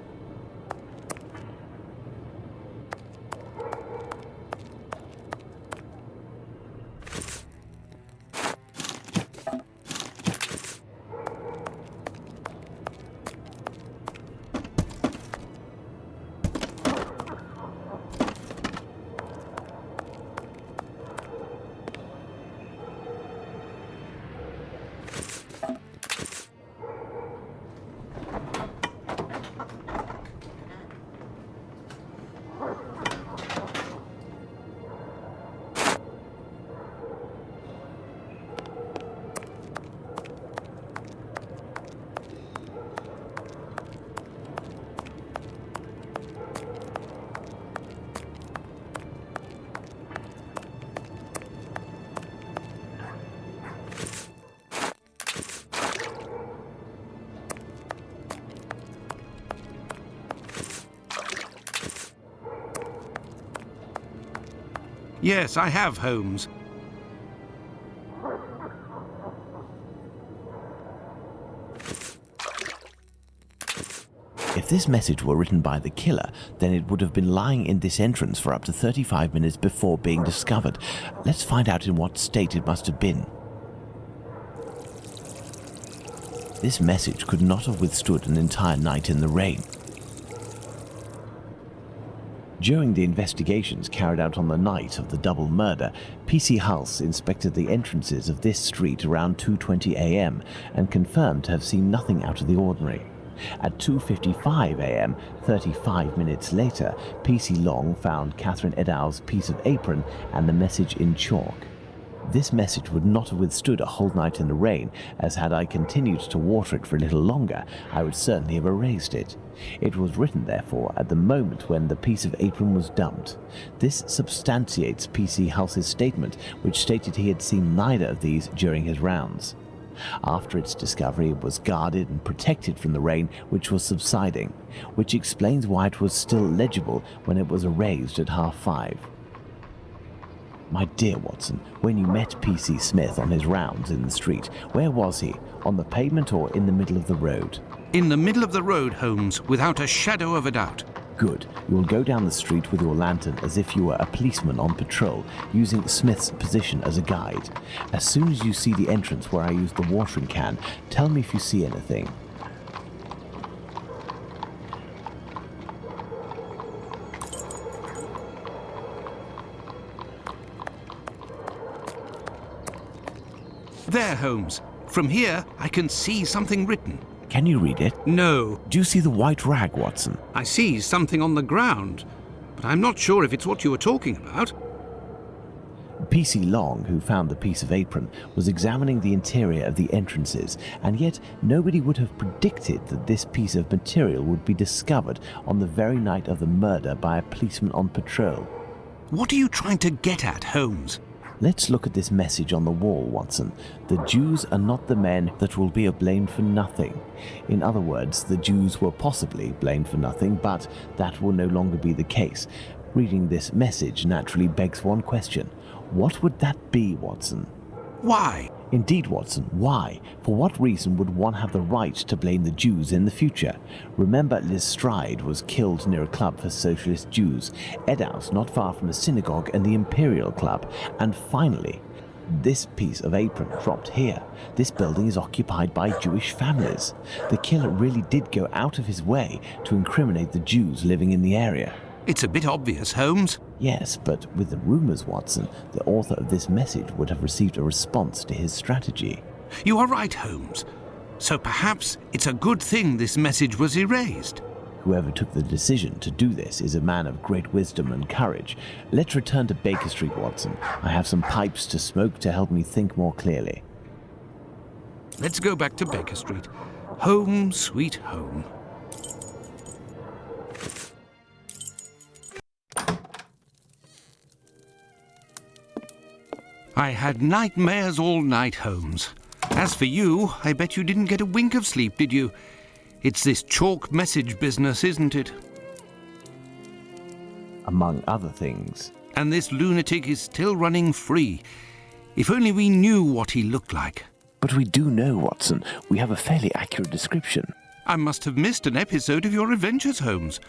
Yes, I have, Holmes. If this message were written by the killer, then it would have been lying in this entrance for up to 35 minutes before being discovered. Let's find out in what state it must have been. This message could not have withstood an entire night in the rain. During the investigations carried out on the night of the double murder, PC Hulse inspected the entrances of this street around 2:20 a.m. and confirmed to have seen nothing out of the ordinary. At 2:55 a.m., 35 minutes later, PC Long found Catherine Edow's piece of apron and the message in chalk. This message would not have withstood a whole night in the rain, as had I continued to water it for a little longer, I would certainly have erased it. It was written, therefore, at the moment when the piece of apron was dumped. This substantiates PC Hulse's statement, which stated he had seen neither of these during his rounds. After its discovery, it was guarded and protected from the rain, which was subsiding, which explains why it was still legible when it was erased at 5:30. My dear Watson, when you met P.C. Smith on his rounds in the street, where was he? On the pavement or in the middle of the road? In the middle of the road, Holmes, without a shadow of a doubt. Good. You will go down the street with your lantern as if you were a policeman on patrol, using Smith's position as a guide. As soon as you see the entrance where I used the watering can, tell me if you see anything. There, Holmes. From here, I can see something written. Can you read it? No. Do you see the white rag, Watson? I see something on the ground, but I'm not sure if it's what you were talking about. P.C. Long, who found the piece of apron, was examining the interior of the entrances, and yet nobody would have predicted that this piece of material would be discovered on the very night of the murder by a policeman on patrol. What are you trying to get at, Holmes? Let's look at this message on the wall, Watson. The Jews are not the men that will be blamed for nothing. In other words, the Jews were possibly blamed for nothing, but that will no longer be the case. Reading this message naturally begs one question. What would that be, Watson? Why? Indeed, Watson, why? For what reason would one have the right to blame the Jews in the future? Remember, Lestrade was killed near a club for socialist Jews, Edow's not far from a synagogue and the Imperial Club, and finally, this piece of apron dropped here. This building is occupied by Jewish families. The killer really did go out of his way to incriminate the Jews living in the area. It's a bit obvious, Holmes. Yes, but with the rumours, Watson, the author of this message would have received a response to his strategy. You are right, Holmes. So perhaps it's a good thing this message was erased. Whoever took the decision to do this is a man of great wisdom and courage. Let's return to Baker Street, Watson. I have some pipes to smoke to help me think more clearly. Let's go back to Baker Street. Home, sweet home. I had nightmares all night, Holmes. As for you, I bet you didn't get a wink of sleep, did you? It's this chalk message business, isn't it? Among other things. And this lunatic is still running free. If only we knew what he looked like. But we do know, Watson. We have a fairly accurate description. I must have missed an episode of your adventures, Holmes.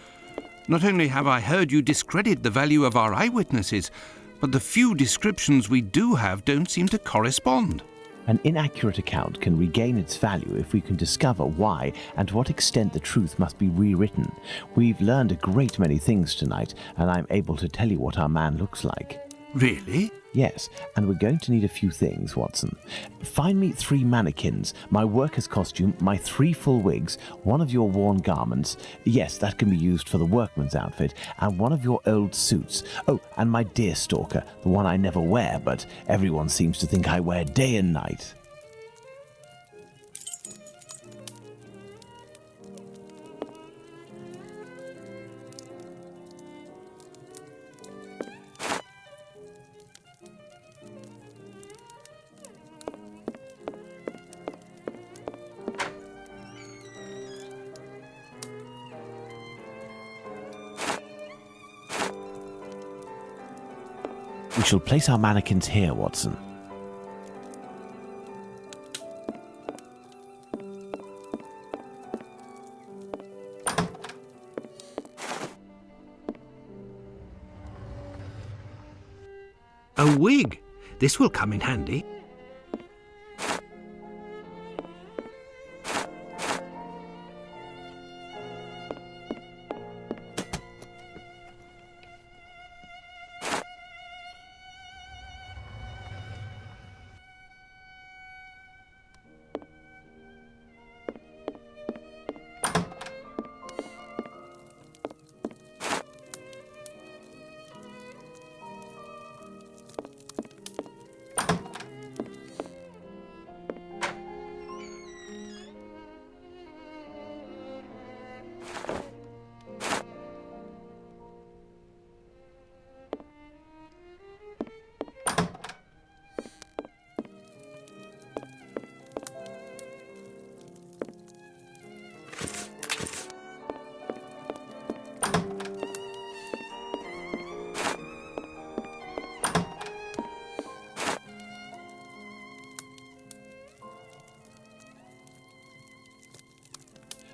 Not only have I heard you discredit the value of our eyewitnesses, but the few descriptions we do have don't seem to correspond. An inaccurate account can regain its value if we can discover why and to what extent the truth must be rewritten. We've learned a great many things tonight, and I'm able to tell you what our man looks like. Really? Yes, and we're going to need a few things, Watson. Find me 3 mannequins, my worker's costume, my 3 full wigs, one of your worn garments, yes, that can be used for the workman's outfit, and one of your old suits. Oh, and my deer stalker, the one I never wear, but everyone seems to think I wear day and night. We shall place our mannequins here, Watson. A wig! This will come in handy.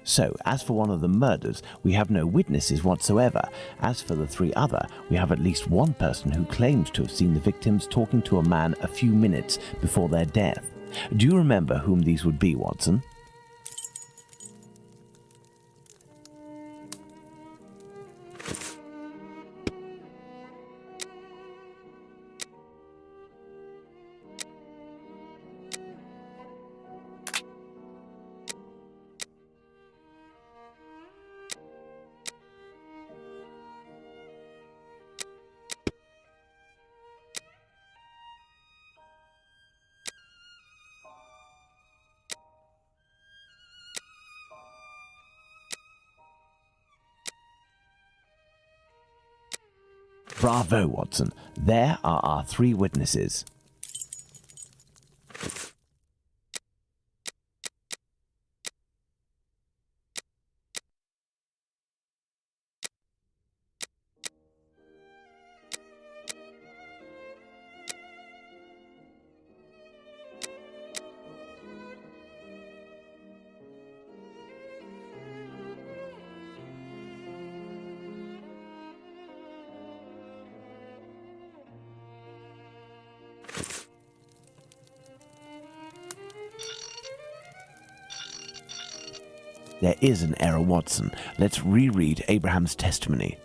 So, as for one of the murders, we have no witnesses whatsoever. As for the three other, we have at least one person who claims to have seen the victims talking to a man a few minutes before their death. Do you remember whom these would be, Watson? Bravo, Watson. There are our three witnesses. There is an error, Watson. Let's reread Abraham's testimony.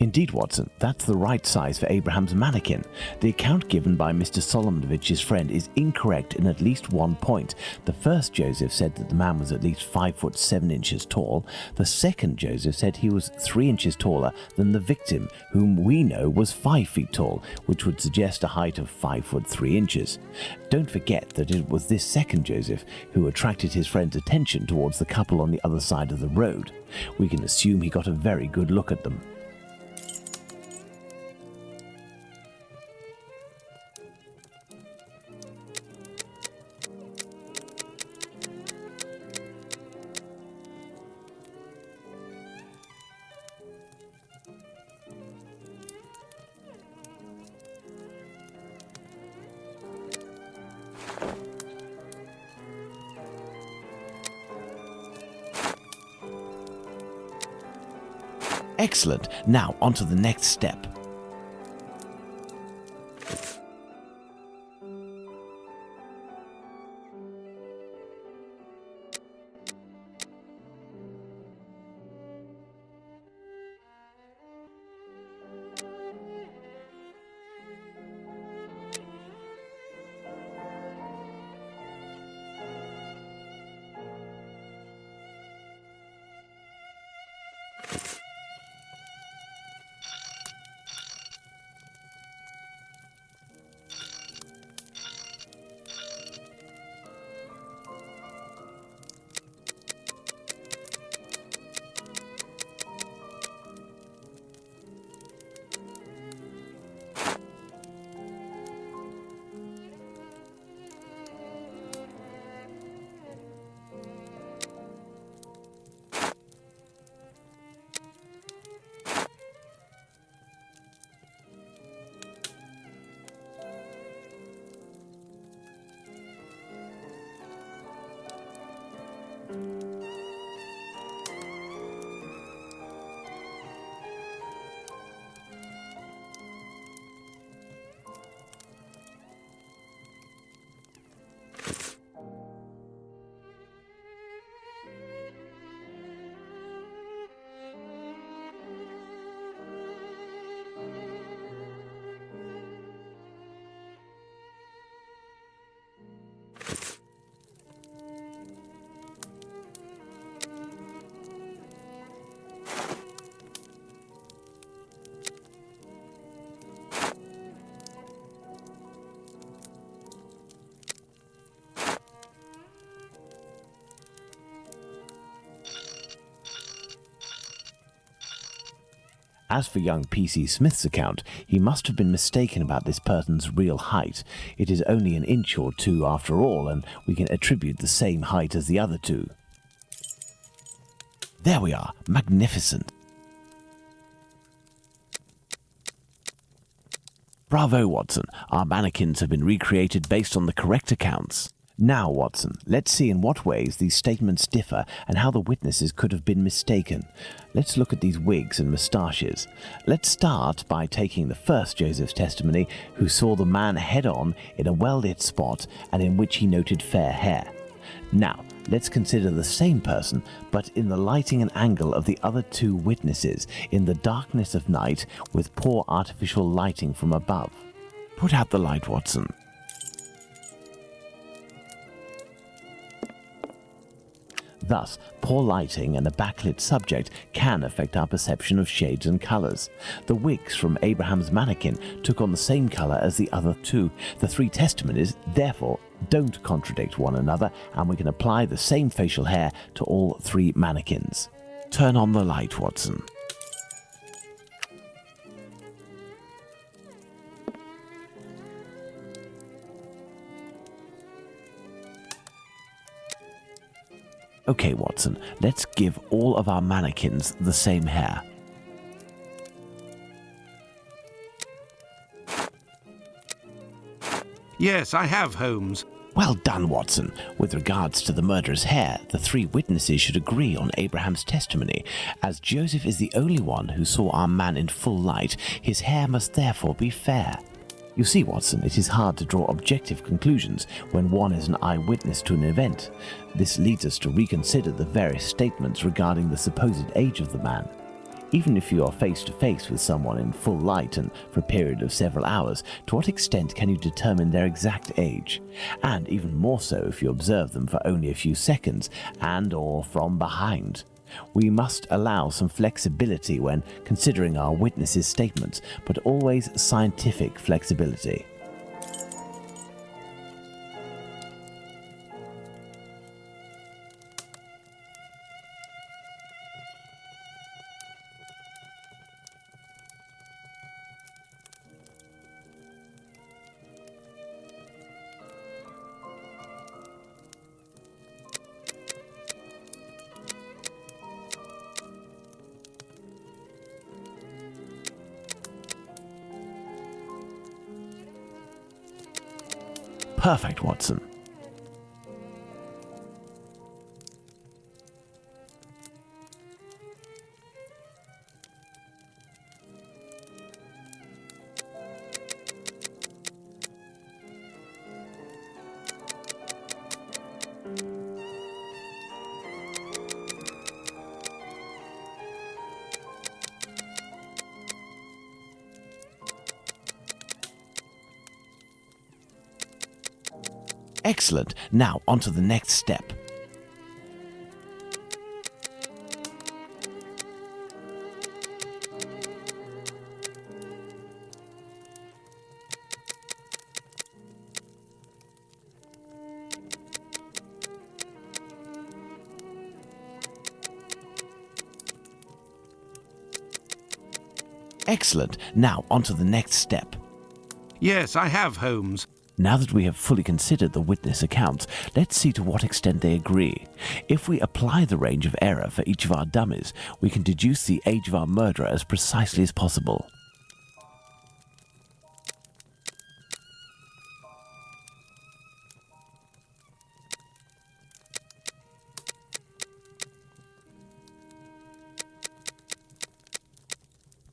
Indeed, Watson, that's the right size for Abraham's mannequin. The account given by Mr. Solomonovich's friend is incorrect in at least one point. The first Joseph said that the man was at least 5 foot 7 inches tall. The second Joseph said he was 3 inches taller than the victim, whom we know was 5 feet tall, which would suggest a height of 5 foot 3 inches. Don't forget that it was this second Joseph who attracted his friend's attention towards the couple on the other side of the road. We can assume he got a very good look at them. Excellent. Now, on to the next step. As for young P.C. Smith's account, he must have been mistaken about this person's real height. It is only an inch or two after all, and we can attribute the same height as the other two. There we are, magnificent. Bravo, Watson. Our mannequins have been recreated based on the correct accounts. Now, Watson, let's see in what ways these statements differ and how the witnesses could have been mistaken. Let's look at these wigs and moustaches. Let's start by taking the first Joseph's testimony, who saw the man head-on in a well-lit spot and in which he noted fair hair. Now, let's consider the same person, but in the lighting and angle of the other two witnesses, in the darkness of night, with poor artificial lighting from above. Put out the light, Watson. Thus, poor lighting and a backlit subject can affect our perception of shades and colours. The wigs from Abraham's mannequin took on the same colour as the other two. The three testimonies, therefore, don't contradict one another, and we can apply the same facial hair to all three mannequins. Turn on the light, Watson. Okay, Watson, let's give all of our mannequins the same hair. Yes, I have, Holmes. Well done, Watson. With regards to the murderer's hair, the three witnesses should agree on Abraham's testimony. As Joseph is the only one who saw our man in full light, his hair must therefore be fair. You see, Watson, it is hard to draw objective conclusions when one is an eyewitness to an event. This leads us to reconsider the various statements regarding the supposed age of the man. Even if you are face to face with someone in full light and for a period of several hours, to what extent can you determine their exact age? And even more so if you observe them for only a few seconds and or from behind. We must allow some flexibility when considering our witnesses' statements, but always scientific flexibility. Perfect, Watson. Excellent. Now, on to the next step. Excellent. Now, on to the next step. Yes, I have, Holmes. Now that we have fully considered the witness accounts, let's see to what extent they agree. If we apply the range of error for each of our dummies, we can deduce the age of our murderer as precisely as possible.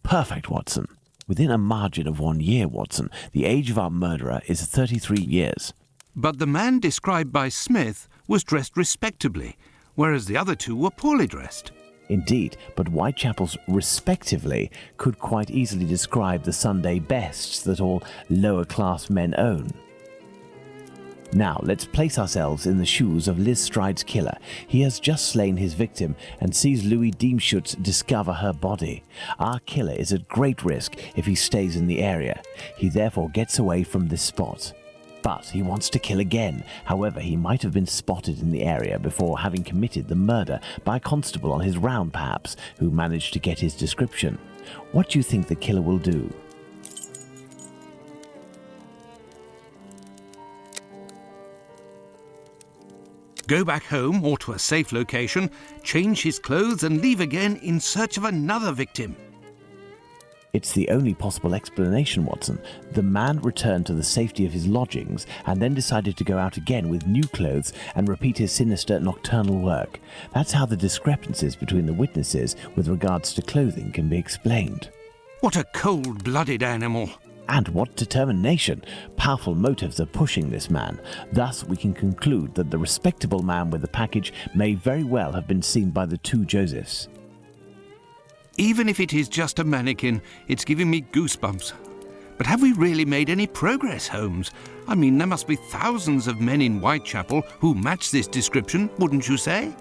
Perfect, Watson. Within a margin of 1 year, Watson, the age of our murderer is 33 years. But the man described by Smith was dressed respectably, whereas the other two were poorly dressed. Indeed, but Whitechapel's respectively could quite easily describe the Sunday bests that all lower-class men own. Now, let's place ourselves in the shoes of Liz Stride's killer. He has just slain his victim and sees Louis Diemschutz discover her body. Our killer is at great risk if he stays in the area. He therefore gets away from this spot. But he wants to kill again. However, he might have been spotted in the area before having committed the murder by a constable on his round perhaps, who managed to get his description. What do you think the killer will do? Go back home or to a safe location, change his clothes and leave again in search of another victim. It's the only possible explanation, Watson. The man returned to the safety of his lodgings and then decided to go out again with new clothes and repeat his sinister nocturnal work. That's how the discrepancies between the witnesses with regards to clothing can be explained. What a cold-blooded animal. And what determination! Powerful motives are pushing this man. Thus, we can conclude that the respectable man with the package may very well have been seen by the two Josephs. Even if it is just a mannequin, it's giving me goosebumps. But have we really made any progress, Holmes? I mean, there must be thousands of men in Whitechapel who match this description, wouldn't you say?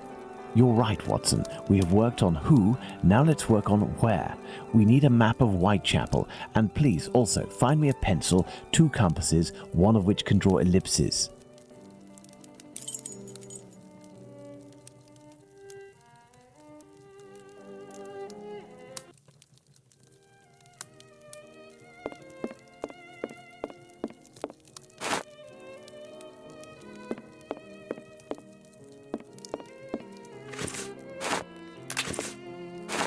You're right, Watson. We have worked on who, now let's work on where. We need a map of Whitechapel, and please also find me a pencil, 2 compasses, one of which can draw ellipses.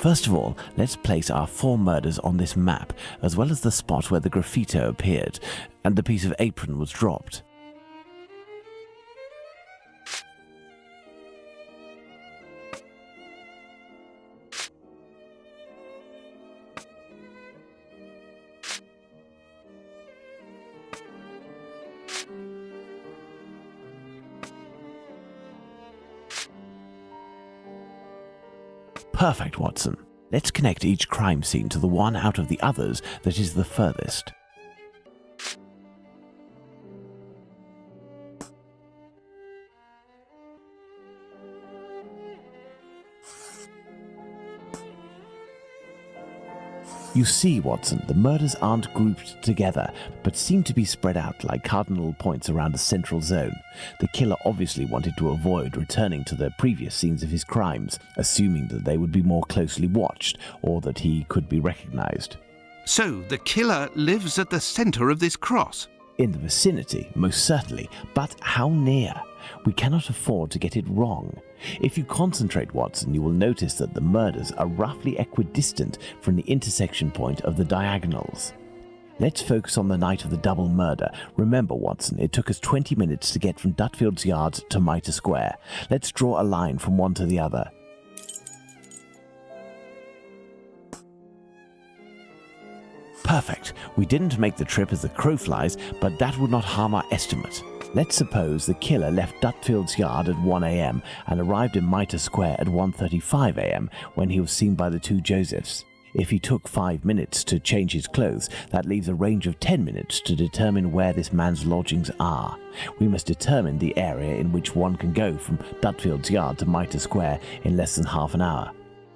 First of all, let's place our 4 murders on this map, as well as the spot where the graffito appeared and the piece of apron was dropped. Perfect, Watson. Let's connect each crime scene to the one out of the others that is the furthest. You see, Watson, the murders aren't grouped together, but seem to be spread out like cardinal points around a central zone. The killer obviously wanted to avoid returning to the previous scenes of his crimes, assuming that they would be more closely watched, or that he could be recognized. So, the killer lives at the center of this cross? In the vicinity, most certainly, but how near? We cannot afford to get it wrong. If you concentrate, Watson, you will notice that the murders are roughly equidistant from the intersection point of the diagonals. Let's focus on the night of the double murder. Remember, Watson, it took us 20 minutes to get from Dutfield's Yard to Mitre Square. Let's draw a line from one to the other. Perfect. We didn't make the trip as the crow flies, but that would not harm our estimate. Let's suppose the killer left Dutfield's Yard at 1 a.m. and arrived in Mitre Square at 1:35 a.m. when he was seen by the two Josephs. If he took 5 minutes to change his clothes, that leaves a range of 10 minutes to determine where this man's lodgings are. We must determine the area in which one can go from Dutfield's Yard to Mitre Square in less than half an hour.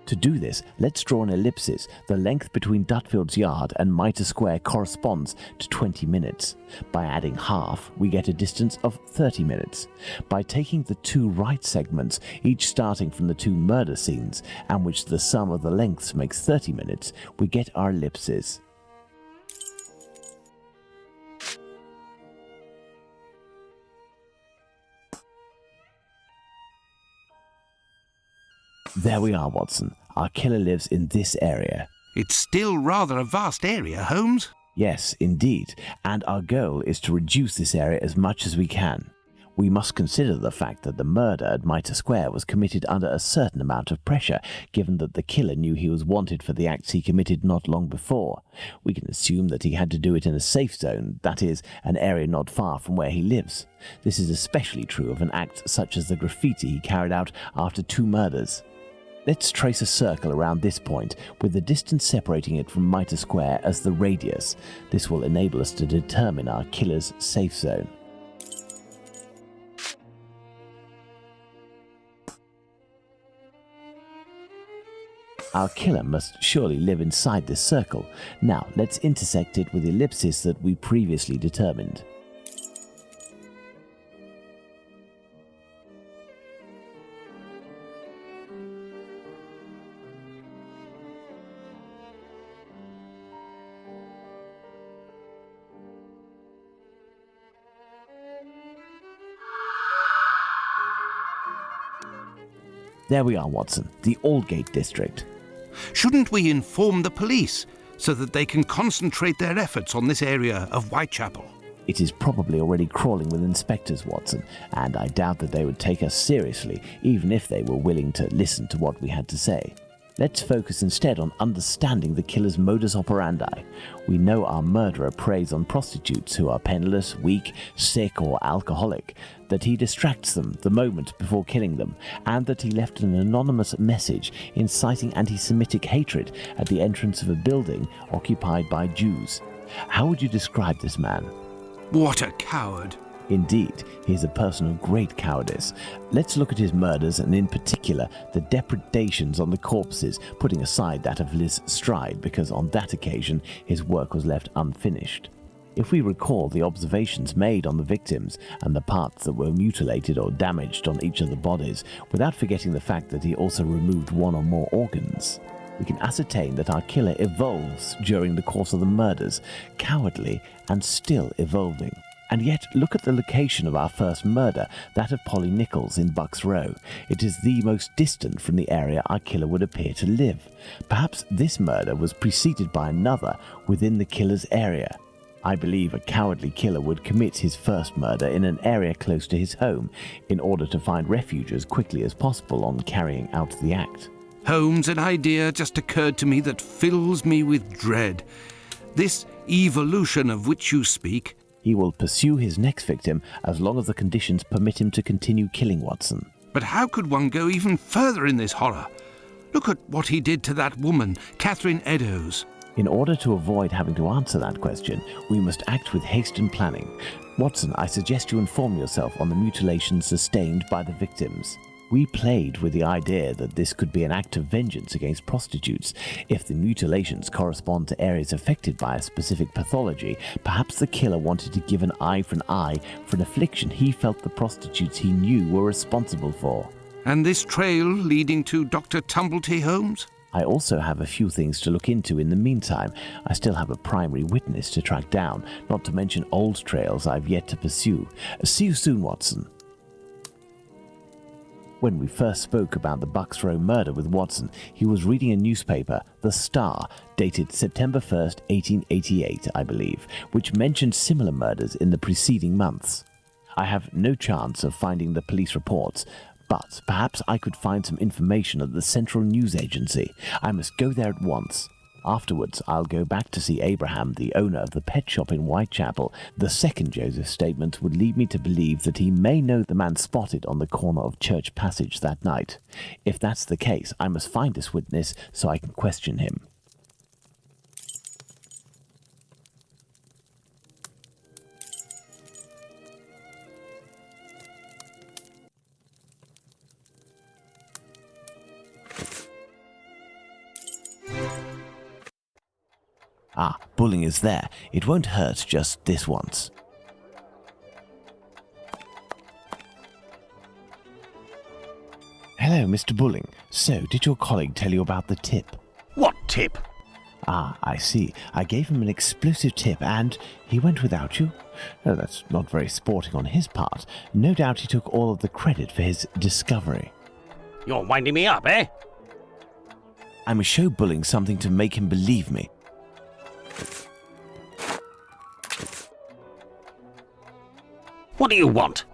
To do this, let's draw an ellipsis. The length between Dutfield's Yard and Mitre Square corresponds to 20 minutes. By adding half, we get a distance of 30 minutes. By taking the 2 right segments, each starting from the 2 murder scenes, and which the sum of the lengths makes 30 minutes, we get our ellipses. There we are, Watson. Our killer lives in this area. It's still rather a vast area, Holmes. Yes, indeed. And our goal is to reduce this area as much as we can. We must consider the fact that the murder at Mitre Square was committed under a certain amount of pressure, given that the killer knew he was wanted for the acts he committed not long before. We can assume that he had to do it in a safe zone, that is, an area not far from where he lives. This is especially true of an act such as the graffiti he carried out after 2 murders. Let's trace a circle around this point, with the distance separating it from Mitre Square as the radius. This will enable us to determine our killer's safe zone. Our killer must surely live inside this circle. Now, let's intersect it with the ellipsis that we previously determined. There we are, Watson, the Aldgate district. Shouldn't we inform the police so that they can concentrate their efforts on this area of Whitechapel? It is probably already crawling with inspectors, Watson, and I doubt that they would take us seriously, even if they were willing to listen to what we had to say. Let's focus instead on understanding the killer's modus operandi. We know our murderer preys on prostitutes who are penniless, weak, sick, or alcoholic, that he distracts them the moment before killing them, and that he left an anonymous message inciting anti-Semitic hatred at the entrance of a building occupied by Jews. How would you describe this man? What a coward! Indeed, he is a person of great cowardice. Let's look at his murders, and in particular the depredations on the corpses, putting aside that of Liz Stride, because on that occasion his work was left unfinished. If we recall the observations made on the victims and the parts that were mutilated or damaged on each of the bodies, without forgetting the fact that he also removed one or more organs, we can ascertain that our killer evolves during the course of the murders, cowardly and still evolving. And yet, look at the location of our first murder, that of Polly Nichols in Bucks Row. It is the most distant from the area our killer would appear to live. Perhaps this murder was preceded by another within the killer's area. I believe a cowardly killer would commit his first murder in an area close to his home in order to find refuge as quickly as possible on carrying out the act. Holmes, an idea just occurred to me that fills me with dread. This evolution of which you speak. He will pursue his next victim as long as the conditions permit him to continue killing, Watson. But how could one go even further in this horror? Look at what he did to that woman, Catherine Eddowes. In order to avoid having to answer that question, we must act with haste and planning. Watson, I suggest you inform yourself on the mutilations sustained by the victims. We played with the idea that this could be an act of vengeance against prostitutes. If the mutilations correspond to areas affected by a specific pathology, perhaps the killer wanted to give an eye for an affliction he felt the prostitutes he knew were responsible for. And this trail leading to Dr. Tumblety, Holmes? I also have a few things to look into in the meantime. I still have a primary witness to track down, not to mention old trails I've yet to pursue. See you soon, Watson. When we first spoke about the Bucks Row murder with Watson, he was reading a newspaper, The Star, dated September 1st, 1888, I believe, which mentioned similar murders in the preceding months. I have no chance of finding the police reports, but perhaps I could find some information at the Central News Agency. I must go there at once. Afterwards, I'll go back to see Abraham, the owner of the pet shop in Whitechapel. The second Joseph's statement would lead me to believe that he may know the man spotted on the corner of Church Passage that night. If that's the case, I must find this witness so I can question him. Ah, Bulling is there. It won't hurt just this once. Hello, Mr. Bulling. So, did your colleague tell you about the tip? What tip? Ah, I see. I gave him an explosive tip and he went without you? Oh, that's not very sporting on his part. No doubt he took all of the credit for his discovery. You're winding me up, eh? I must show Bulling something to make him believe me. What do you want?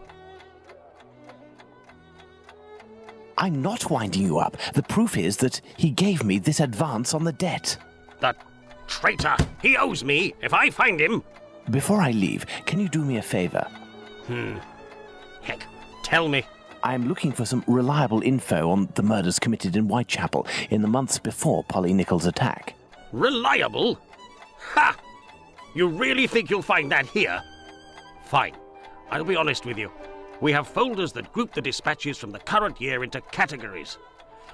I'm not winding you up. The proof is that he gave me this advance on the debt. That traitor! He owes me if I find him! Before I leave, can you do me a favor? Heck, tell me. I am looking for some reliable info on the murders committed in Whitechapel in the months before Polly Nichols' attack. Reliable? Ha! You really think you'll find that here? Fine. I'll be honest with you. We have folders that group the dispatches from the current year into categories.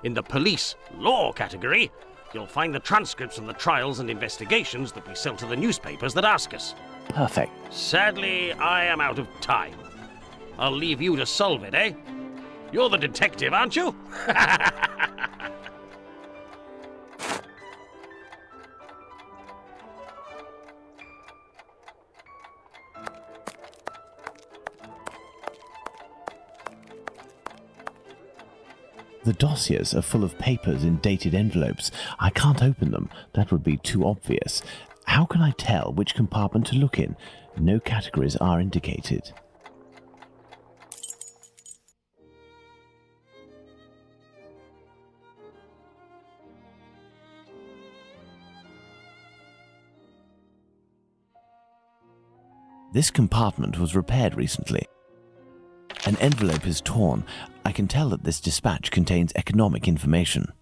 In the police law category, you'll find the transcripts from the trials and investigations that we sell to the newspapers that ask us. Perfect. Sadly, I am out of time. I'll leave you to solve it, eh? You're the detective, aren't you? The dossiers are full of papers in dated envelopes. I can't open them. That would be too obvious. How can I tell which compartment to look in? No categories are indicated. This compartment was repaired recently. An envelope is torn. I can tell that this dispatch contains economic information.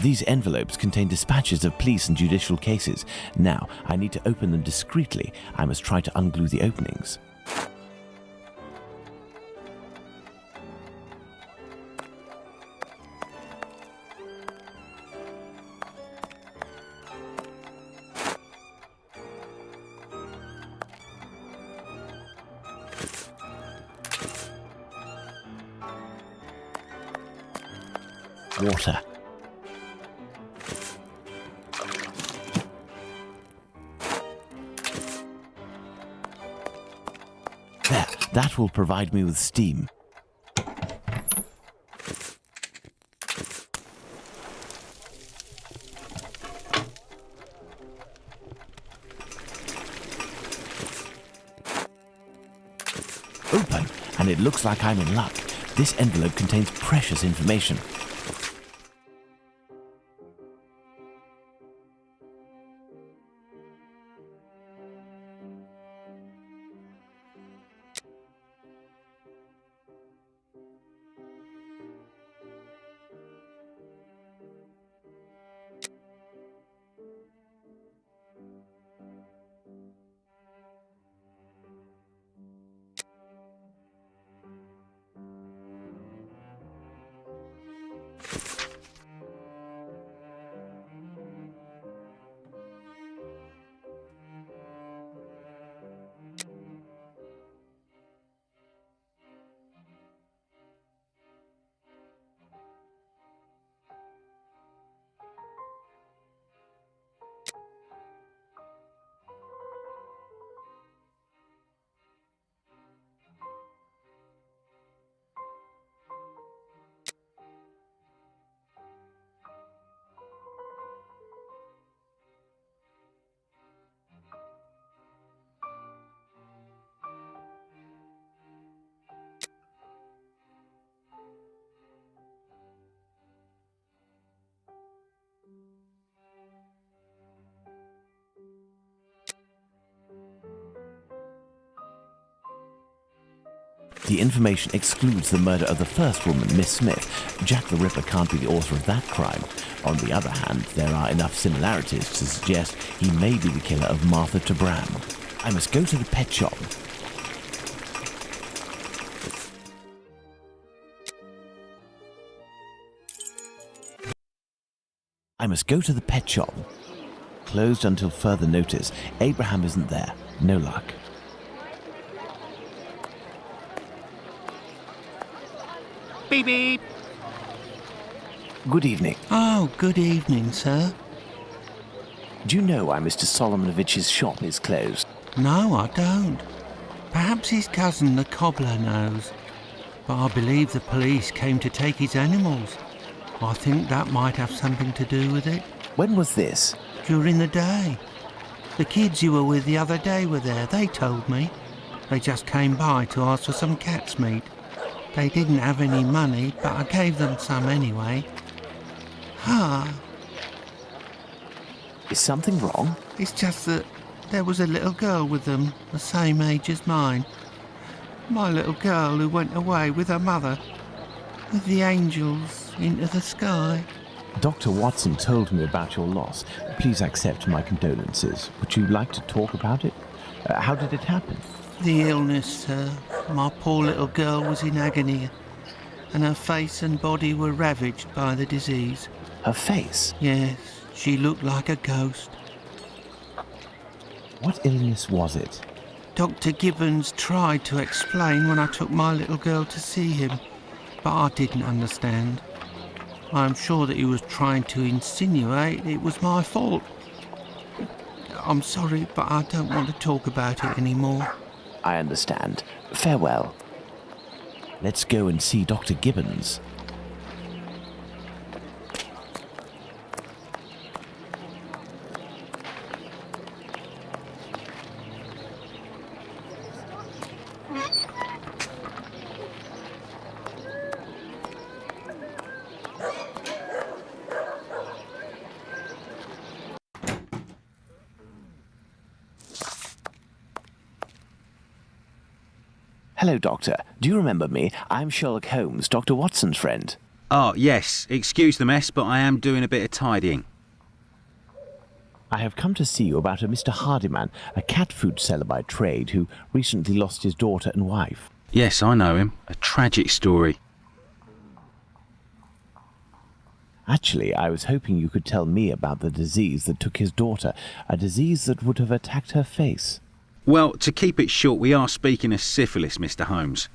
These envelopes contain dispatches of police and judicial cases. Now, I need to open them discreetly. I must try to unglue the openings. Water. There, that will provide me with steam. Open, and it looks like I'm in luck. This envelope contains precious information. the information excludes the murder of the first woman, Miss Smith. Jack the Ripper can't be the author of that crime. On the other hand, there are enough similarities to suggest he may be the killer of Martha Tabram. I must go to the pet shop. Closed until further notice. Abraham isn't there. No luck. Beep beep. Good evening. Oh, good evening, sir. Do you know why Mr. Solomonovich's shop is closed? No, I don't. Perhaps his cousin, the cobbler, knows. But I believe the police came to take his animals. I think that might have something to do with it. When was this? During the day. The kids you were with the other day were there, they told me. They just came by to ask for some cat's meat. They didn't have any money, but I gave them some anyway. Is something wrong? It's just that there was a little girl with them, the same age as mine. My little girl who went away with her mother, with the angels into the sky. Dr. Watson told me about your loss. Please accept my condolences. Would you like to talk about it? How did it happen? The illness, sir. My poor little girl was in agony, and her face and body were ravaged by the disease. Her face? Yes, she looked like a ghost. What illness was it? Dr. Gibbons tried to explain when I took my little girl to see him, but I didn't understand. I'm sure that he was trying to insinuate it was my fault. I'm sorry, but I don't want to talk about it anymore. I understand. Farewell. Let's go and see Dr. Gibbons. Hello, Doctor. Do you remember me? I'm Sherlock Holmes, Dr. Watson's friend. Oh, yes. Excuse the mess, but I am doing a bit of tidying. I have come to see you about a Mr. Hardyman, a cat food seller by trade who recently lost his daughter and wife. Yes, I know him. A tragic story. Actually, I was hoping you could tell me about the disease that took his daughter, a disease that would have attacked her face. Well, to keep it short, we are speaking of syphilis, Mr. Holmes.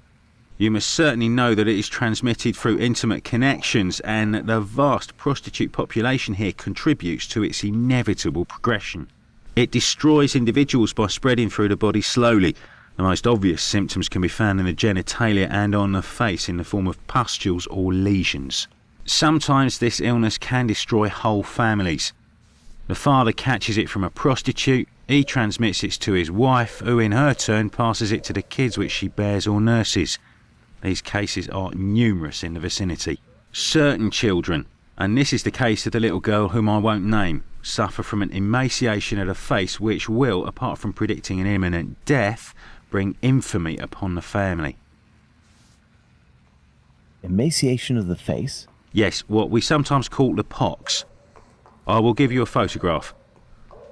You must certainly know that it is transmitted through intimate connections, and that the vast prostitute population here contributes to its inevitable progression. It destroys individuals by spreading through the body slowly. The most obvious symptoms can be found in the genitalia and on the face in the form of pustules or lesions. Sometimes this illness can destroy whole families. The father catches it from a prostitute. He transmits it to his wife, who in her turn passes it to the kids which she bears or nurses. These cases are numerous in the vicinity. Certain children, and this is the case of the little girl whom I won't name, suffer from an emaciation of the face which will, apart from predicting an imminent death, bring infamy upon the family. Emaciation of the face? Yes, what we sometimes call the pox. I will give you a photograph.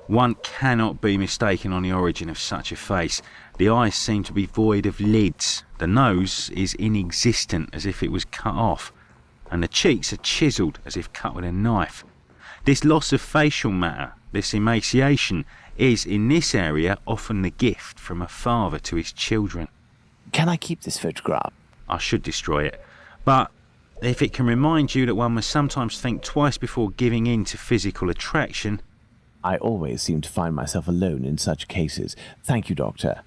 One cannot be mistaken on the origin of such a face. The eyes seem to be void of lids. The nose is inexistent, as if it was cut off. And the cheeks are chiselled, as if cut with a knife. This loss of facial matter, this emaciation, is, in this area, often the gift from a father to his children. Can I keep this photograph? I should destroy it. But if it can remind you that one must sometimes think twice before giving in to physical attraction... I always seem to find myself alone in such cases. Thank you, Doctor.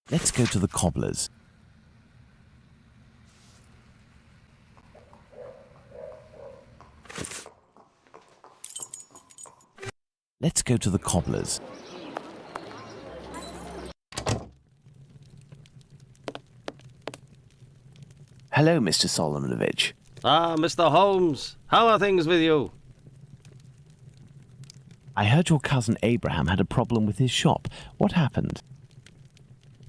Let's go to the cobbler's. Let's go to the cobbler's. Hello, Mr. Solomonovich. Ah, Mr. Holmes, how are things with you? I heard your cousin Abraham had a problem with his shop. What happened?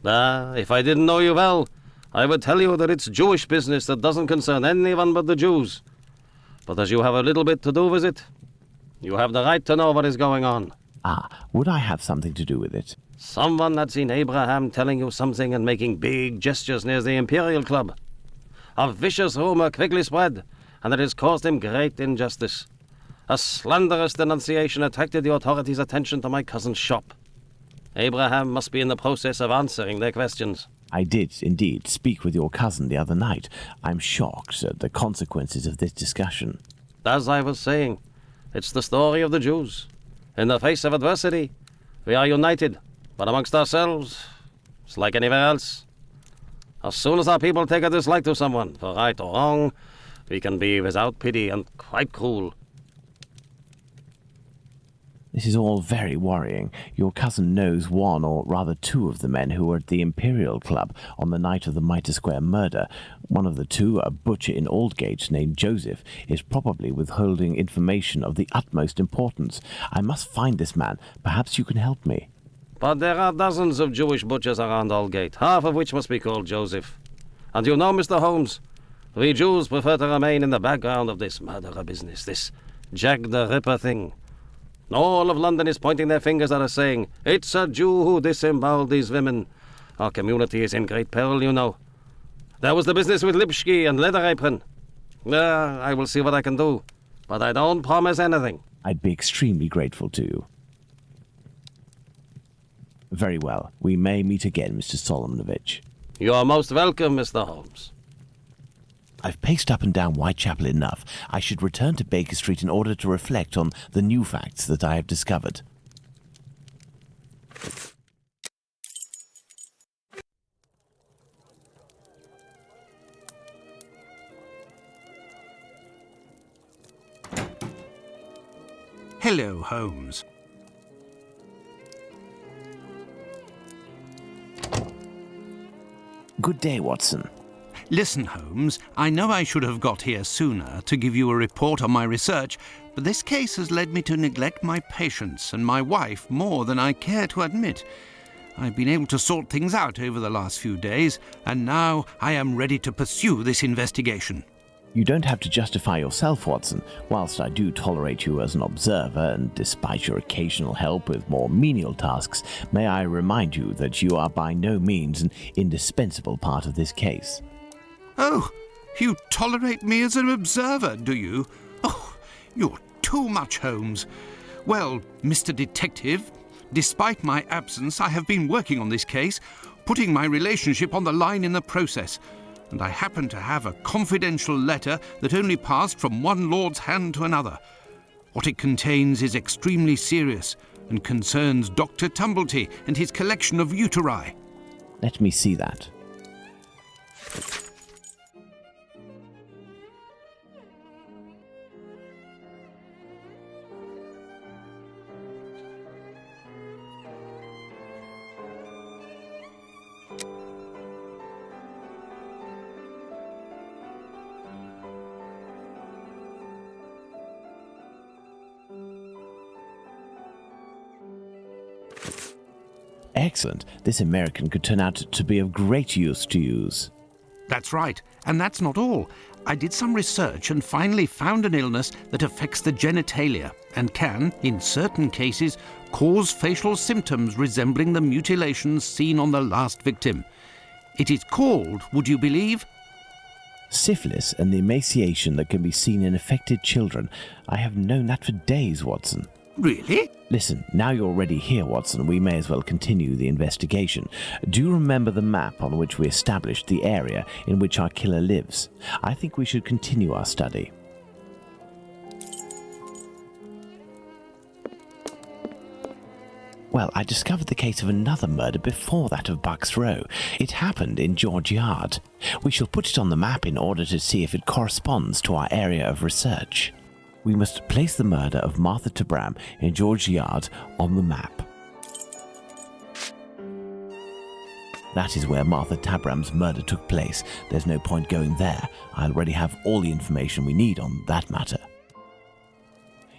If I didn't know you well, I would tell you that it's Jewish business that doesn't concern anyone but the Jews. But as you have a little bit to do with it, you have the right to know what is going on. Ah, would I have something to do with it? Someone had seen Abraham telling you something and making big gestures near the Imperial Club. A vicious rumor quickly spread, and it has caused him great injustice. A slanderous denunciation attracted the authorities' attention to my cousin's shop. Abraham must be in the process of answering their questions. I did, indeed, speak with your cousin the other night. I'm shocked at the consequences of this discussion. As I was saying, it's the story of the Jews. In the face of adversity, we are united, but amongst ourselves, it's like anywhere else. As soon as our people take a dislike to someone, for right or wrong, we can be without pity and quite cruel. This is all very worrying. Your cousin knows one, or rather two, of the men who were at the Imperial Club on the night of the Mitre Square murder. One of the two, a butcher in Aldgate named Joseph, is probably withholding information of the utmost importance. I must find this man. Perhaps you can help me. But there are dozens of Jewish butchers around Aldgate, half of which must be called Joseph. And you know, Mr. Holmes, we Jews prefer to remain in the background of this murderer business, this Jack the Ripper thing. All of London is pointing their fingers at us, saying, "It's a Jew who disemboweled these women." Our community is in great peril, you know. There was the business with Lipsky and Leather Apron. I will see what I can do, but I don't promise anything. I'd be extremely grateful to you. Very well. We may meet again, Mr. Solomonovich. You are most welcome, Mr. Holmes. I've paced up and down Whitechapel enough. I should return to Baker Street in order to reflect on the new facts that I have discovered. Hello, Holmes. Good day, Watson. Listen, Holmes, I know I should have got here sooner to give you a report on my research, but this case has led me to neglect my patients and my wife more than I care to admit. I've been able to sort things out over the last few days, and now I am ready to pursue this investigation. You don't have to justify yourself, Watson. Whilst I do tolerate you as an observer, and despite your occasional help with more menial tasks, may I remind you that you are by no means an indispensable part of this case. Oh, you tolerate me as an observer, do you? Oh, you're too much, Holmes. Well, Mr. Detective, despite my absence, I have been working on this case, putting my relationship on the line in the process, and I happen to have a confidential letter that only passed from one lord's hand to another. What it contains is extremely serious and concerns Dr. Tumblety and his collection of uteri. Let me see that. Excellent. This American could turn out to be of great use to use. That's right, and that's not all. I did some research and finally found an illness that affects the genitalia and can, in certain cases, cause facial symptoms resembling the mutilations seen on the last victim. It is called, would you believe? Syphilis and the emaciation that can be seen in affected children. I have known that for days, Watson. Really? Listen, now you're already here, Watson, we may as well continue the investigation. Do you remember the map on which we established the area in which our killer lives? I think we should continue our study. Well, I discovered the case of another murder before that of Bucks Row. It happened in George Yard. We shall put it on the map in order to see if it corresponds to our area of research. We must place the murder of Martha Tabram in George Yard on the map. That is where Martha Tabram's murder took place. There's no point going there. I already have all the information we need on that matter.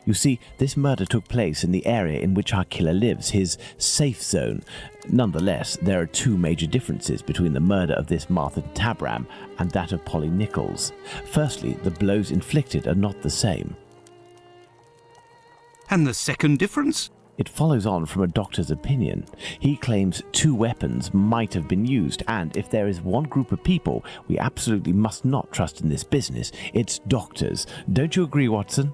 You see, this murder took place in the area in which our killer lives, his safe zone. Nonetheless, there are two major differences between the murder of this Martha Tabram and that of Polly Nichols. Firstly, the blows inflicted are not the same. And the second difference? It follows on from a doctor's opinion. He claims two weapons might have been used, and if there is one group of people we absolutely must not trust in this business, it's doctors. Don't you agree, Watson?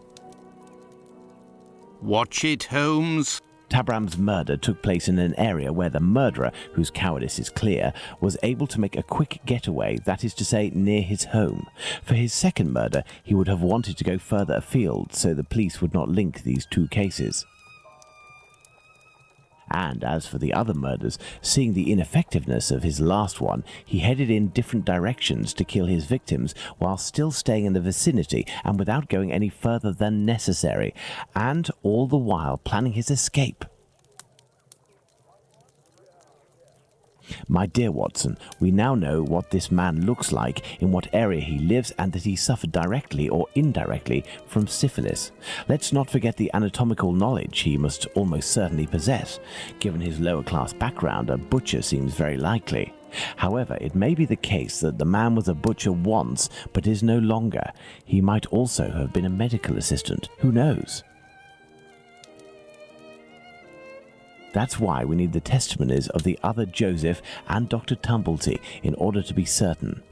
Watch it, Holmes. Tabram's murder took place in an area where the murderer, whose cowardice is clear, was able to make a quick getaway, that is to say, near his home. For his second murder, he would have wanted to go further afield, so the police would not link these two cases. And as for the other murders, seeing the ineffectiveness of his last one, he headed in different directions to kill his victims while still staying in the vicinity and without going any further than necessary, and all the while planning his escape. My dear Watson, we now know what this man looks like, in what area he lives, and that he suffered directly or indirectly from syphilis. Let's not forget the anatomical knowledge he must almost certainly possess. Given his lower-class background, a butcher seems very likely. However, it may be the case that the man was a butcher once, but is no longer. He might also have been a medical assistant. Who knows? That's why we need the testimonies of the other Joseph and Dr. Tumblety in order to be certain.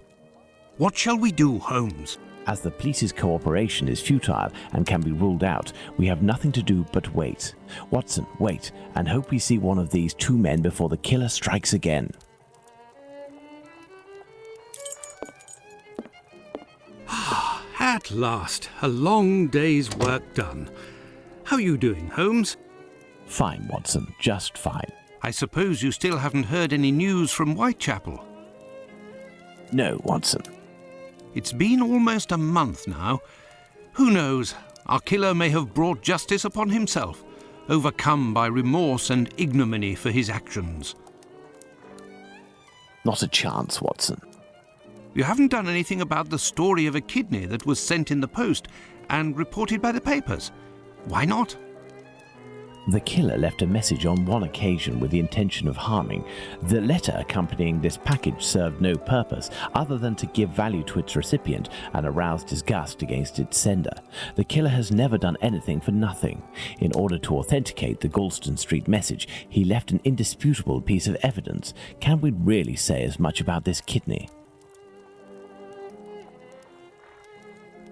What shall we do, Holmes? As the police's cooperation is futile and can be ruled out, we have nothing to do but wait. Watson, wait, and hope we see one of these two men before the killer strikes again. At last, a long day's work done. How are you doing, Holmes? Fine, Watson, just fine. I suppose you still haven't heard any news from Whitechapel? No, Watson. It's been almost a month now. Who knows? Our killer may have brought justice upon himself, overcome by remorse and ignominy for his actions. Not a chance, Watson. You haven't done anything about the story of a kidney that was sent in the post and reported by the papers. Why not? The killer left a message on one occasion with the intention of harming. The letter accompanying this package served no purpose other than to give value to its recipient and arouse disgust against its sender. The killer has never done anything for nothing. In order to authenticate the Galston Street message, he left an indisputable piece of evidence. Can we really say as much about this kidney?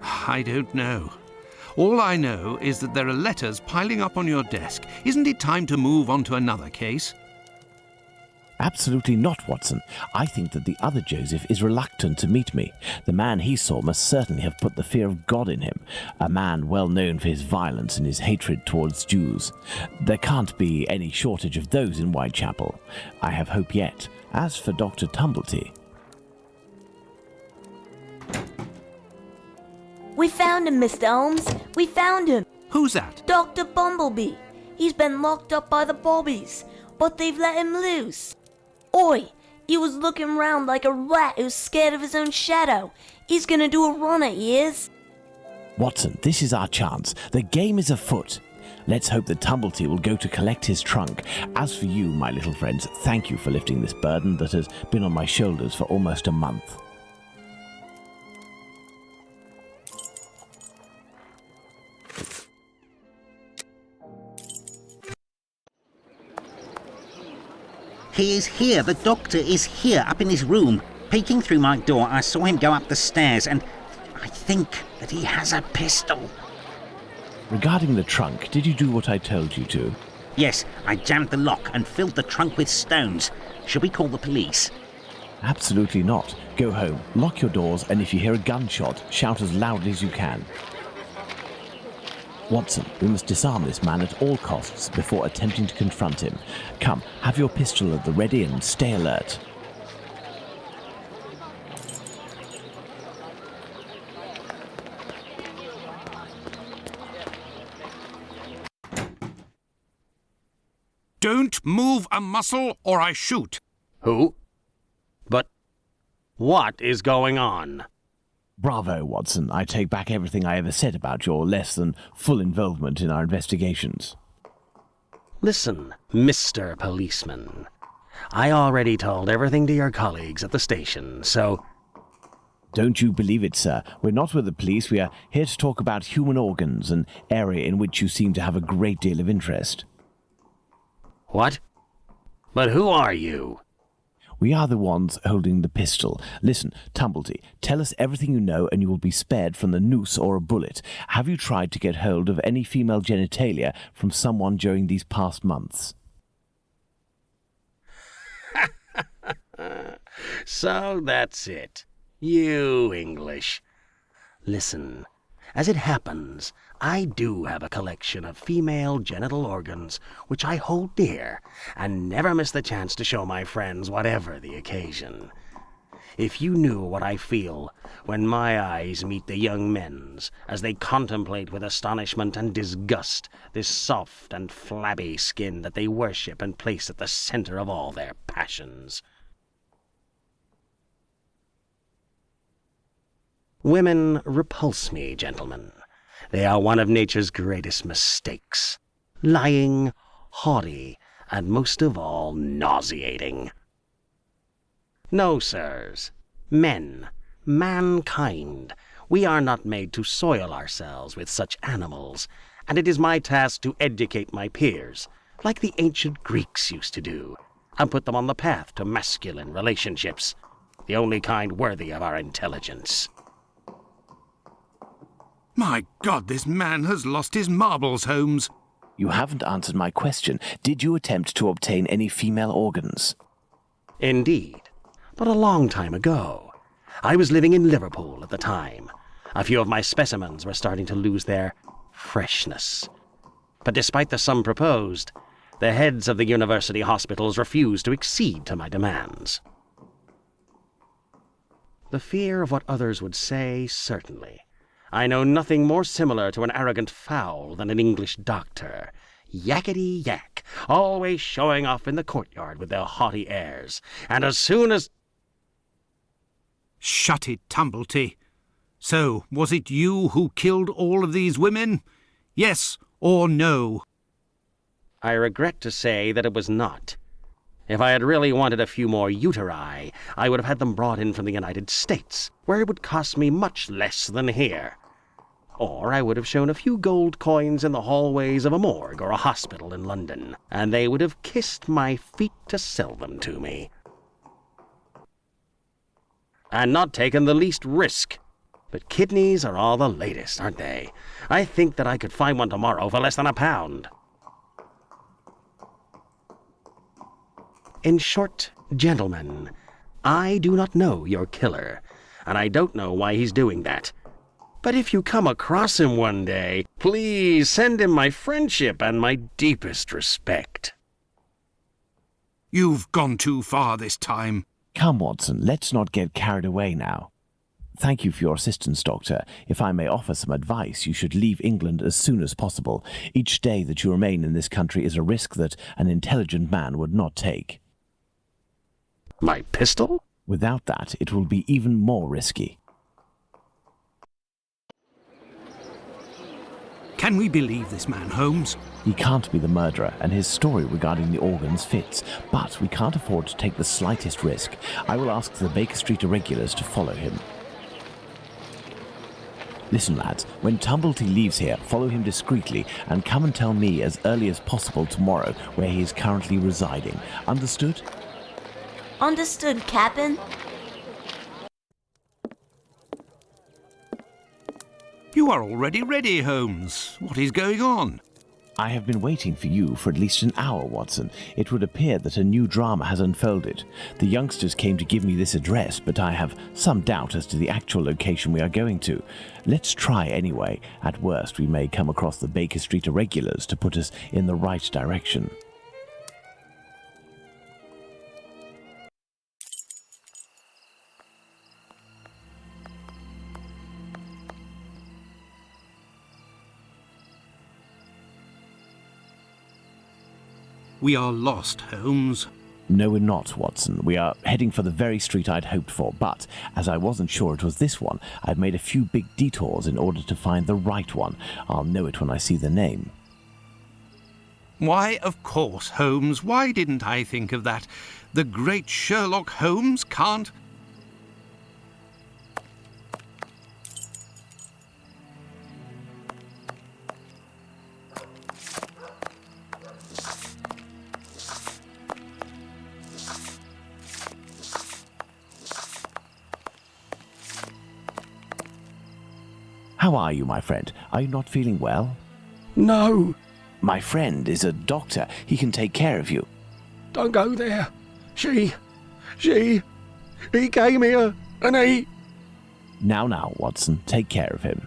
I don't know. All I know is that there are letters piling up on your desk. Isn't it time to move on to another case? Absolutely not, Watson. I think that the other Joseph is reluctant to meet me. The man he saw must certainly have put the fear of God in him, a man well known for his violence and his hatred towards Jews. There can't be any shortage of those in Whitechapel. I have hope yet. As for Dr. Tumblety... We found him, Mr. Holmes. We found him. Who's that? Dr. Bumblebee. He's been locked up by the bobbies, but they've let him loose. Oi, he was looking round like a rat who's scared of his own shadow. He's gonna do a run at years. Watson, this is our chance. The game is afoot. Let's hope that Tumblety will go to collect his trunk. As for you, my little friends, thank you for lifting this burden that has been on my shoulders for almost a month. He is here, the doctor is here, up in his room. Peeking through my door, I saw him go up the stairs, and I think that he has a pistol. Regarding the trunk, did you do what I told you to? Yes, I jammed the lock and filled the trunk with stones. Should we call the police? Absolutely not. Go home, lock your doors, and if you hear a gunshot, shout as loudly as you can. Watson, we must disarm this man at all costs before attempting to confront him. Come, have your pistol at the ready and stay alert. Don't move a muscle or I shoot. Who? What is going on? Bravo, Watson. I take back everything I ever said about your less than full involvement in our investigations. Listen, Mr. Policeman. I already told everything to your colleagues at the station, so... Don't you believe it, sir. We're not with the police. We are here to talk about human organs, an area in which you seem to have a great deal of interest. What? But who are you? We are the ones holding the pistol. Listen, Tumblety, tell us everything you know and you will be spared from the noose or a bullet. Have you tried to get hold of any female genitalia from someone during these past months? So that's it. You English. Listen, as it happens, I do have a collection of female genital organs which I hold dear and never miss the chance to show my friends whatever the occasion. If you knew what I feel when my eyes meet the young men's as they contemplate with astonishment and disgust this soft and flabby skin that they worship and place at the center of all their passions. Women repulse me, gentlemen. They are one of nature's greatest mistakes. Lying, haughty, and most of all, nauseating. No, sirs. Men, mankind, we are not made to soil ourselves with such animals, and it is my task to educate my peers, like the ancient Greeks used to do, and put them on the path to masculine relationships, the only kind worthy of our intelligence. My God, this man has lost his marbles, Holmes. You haven't answered my question. Did you attempt to obtain any female organs? Indeed, but a long time ago. I was living in Liverpool at the time. A few of my specimens were starting to lose their freshness. But despite the sum proposed, the heads of the university hospitals refused to accede to my demands. The fear of what others would say, certainly. I know nothing more similar to an arrogant fowl than an English doctor. Yakety-yak, always showing off in the courtyard with their haughty airs. And as soon as... Shut it, Tumblety. So, was it you who killed all of these women? Yes or no? I regret to say that it was not. If I had really wanted a few more uteri, I would have had them brought in from the United States, where it would cost me much less than here. Or I would have shown a few gold coins in the hallways of a morgue or a hospital in London, and they would have kissed my feet to sell them to me. And not taken the least risk. But kidneys are all the latest, aren't they? I think that I could find one tomorrow for less than £1. In short, gentlemen, I do not know your killer, and I don't know why he's doing that. But if you come across him one day, please send him my friendship and my deepest respect. You've gone too far this time. Come, Watson, let's not get carried away now. Thank you for your assistance, Doctor. If I may offer some advice, you should leave England as soon as possible. Each day that you remain in this country is a risk that an intelligent man would not take. My pistol? Without that, it will be even more risky. Can we believe this man, Holmes? He can't be the murderer, and his story regarding the organs fits. But we can't afford to take the slightest risk. I will ask the Baker Street irregulars to follow him. Listen, lads, when Tumblety leaves here, follow him discreetly and come and tell me as early as possible tomorrow where he is currently residing. Understood? Understood, Captain. You are already ready, Holmes. What is going on? I have been waiting for you for at least an hour, Watson. It would appear that a new drama has unfolded. The youngsters came to give me this address, but I have some doubt as to the actual location we are going to. Let's try anyway. At worst, we may come across the Baker Street irregulars to put us in the right direction. We are lost, Holmes. No, we're not, Watson. We are heading for the very street I'd hoped for, but as I wasn't sure it was this one, I've made a few big detours in order to find the right one. I'll know it when I see the name. Why, of course, Holmes. Why didn't I think of that? The great Sherlock Holmes can't... How are you, my friend? Are you not feeling well? No. My friend is a doctor. He can take care of you. Don't go there. He came here and he... Now, Watson, take care of him.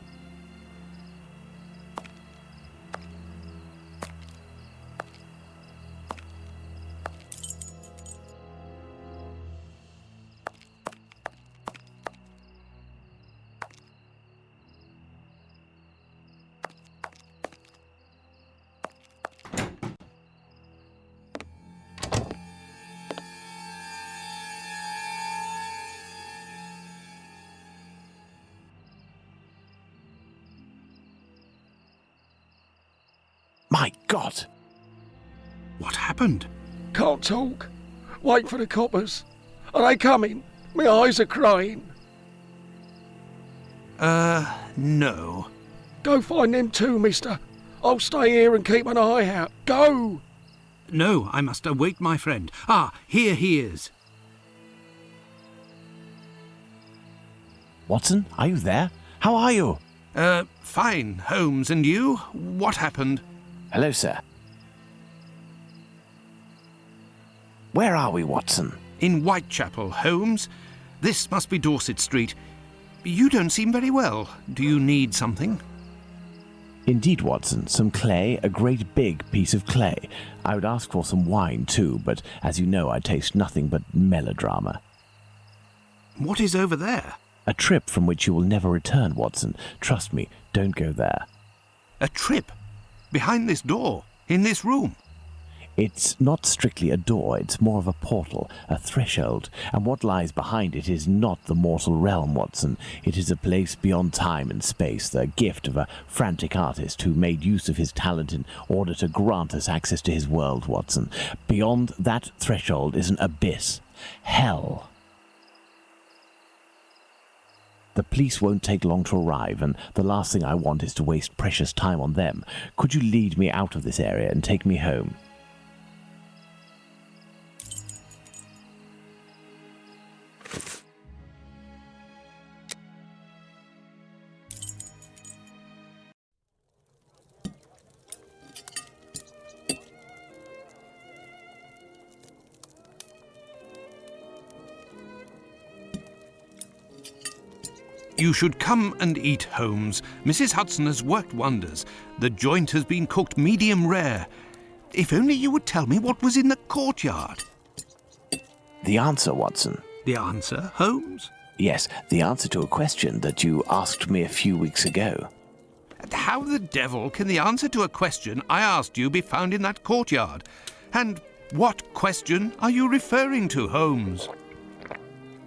My God! What happened? Can't talk. Wait for the coppers. Are they coming? My eyes are crying. No. Go find them too, mister. I'll stay here and keep an eye out. Go! No, I must await my friend. Ah, here he is. Watson, are you there? How are you? Fine, Holmes. And you? What happened? Hello, sir. Where are we, Watson? In Whitechapel, Holmes. This must be Dorset Street. You don't seem very well. Do you need something? Indeed, Watson. Some clay, a great big piece of clay. I would ask for some wine, too, but as you know, I taste nothing but melodrama. What is over there? A trip from which you will never return, Watson. Trust me, don't go there. A trip? Behind this door? In this room? It's not strictly a door, it's more of a portal, a threshold, and what lies behind it is not the mortal realm, Watson. It is a place beyond time and space, the gift of a frantic artist who made use of his talent in order to grant us access to his world, Watson. Beyond that threshold is an abyss. Hell. The police won't take long to arrive, and the last thing I want is to waste precious time on them. Could you lead me out of this area and take me home? You should come and eat, Holmes. Mrs. Hudson has worked wonders. The joint has been cooked medium rare. If only you would tell me what was in the courtyard. The answer, Watson. The answer, Holmes? Yes, the answer to a question that you asked me a few weeks ago. How the devil can the answer to a question I asked you be found in that courtyard? And what question are you referring to, Holmes?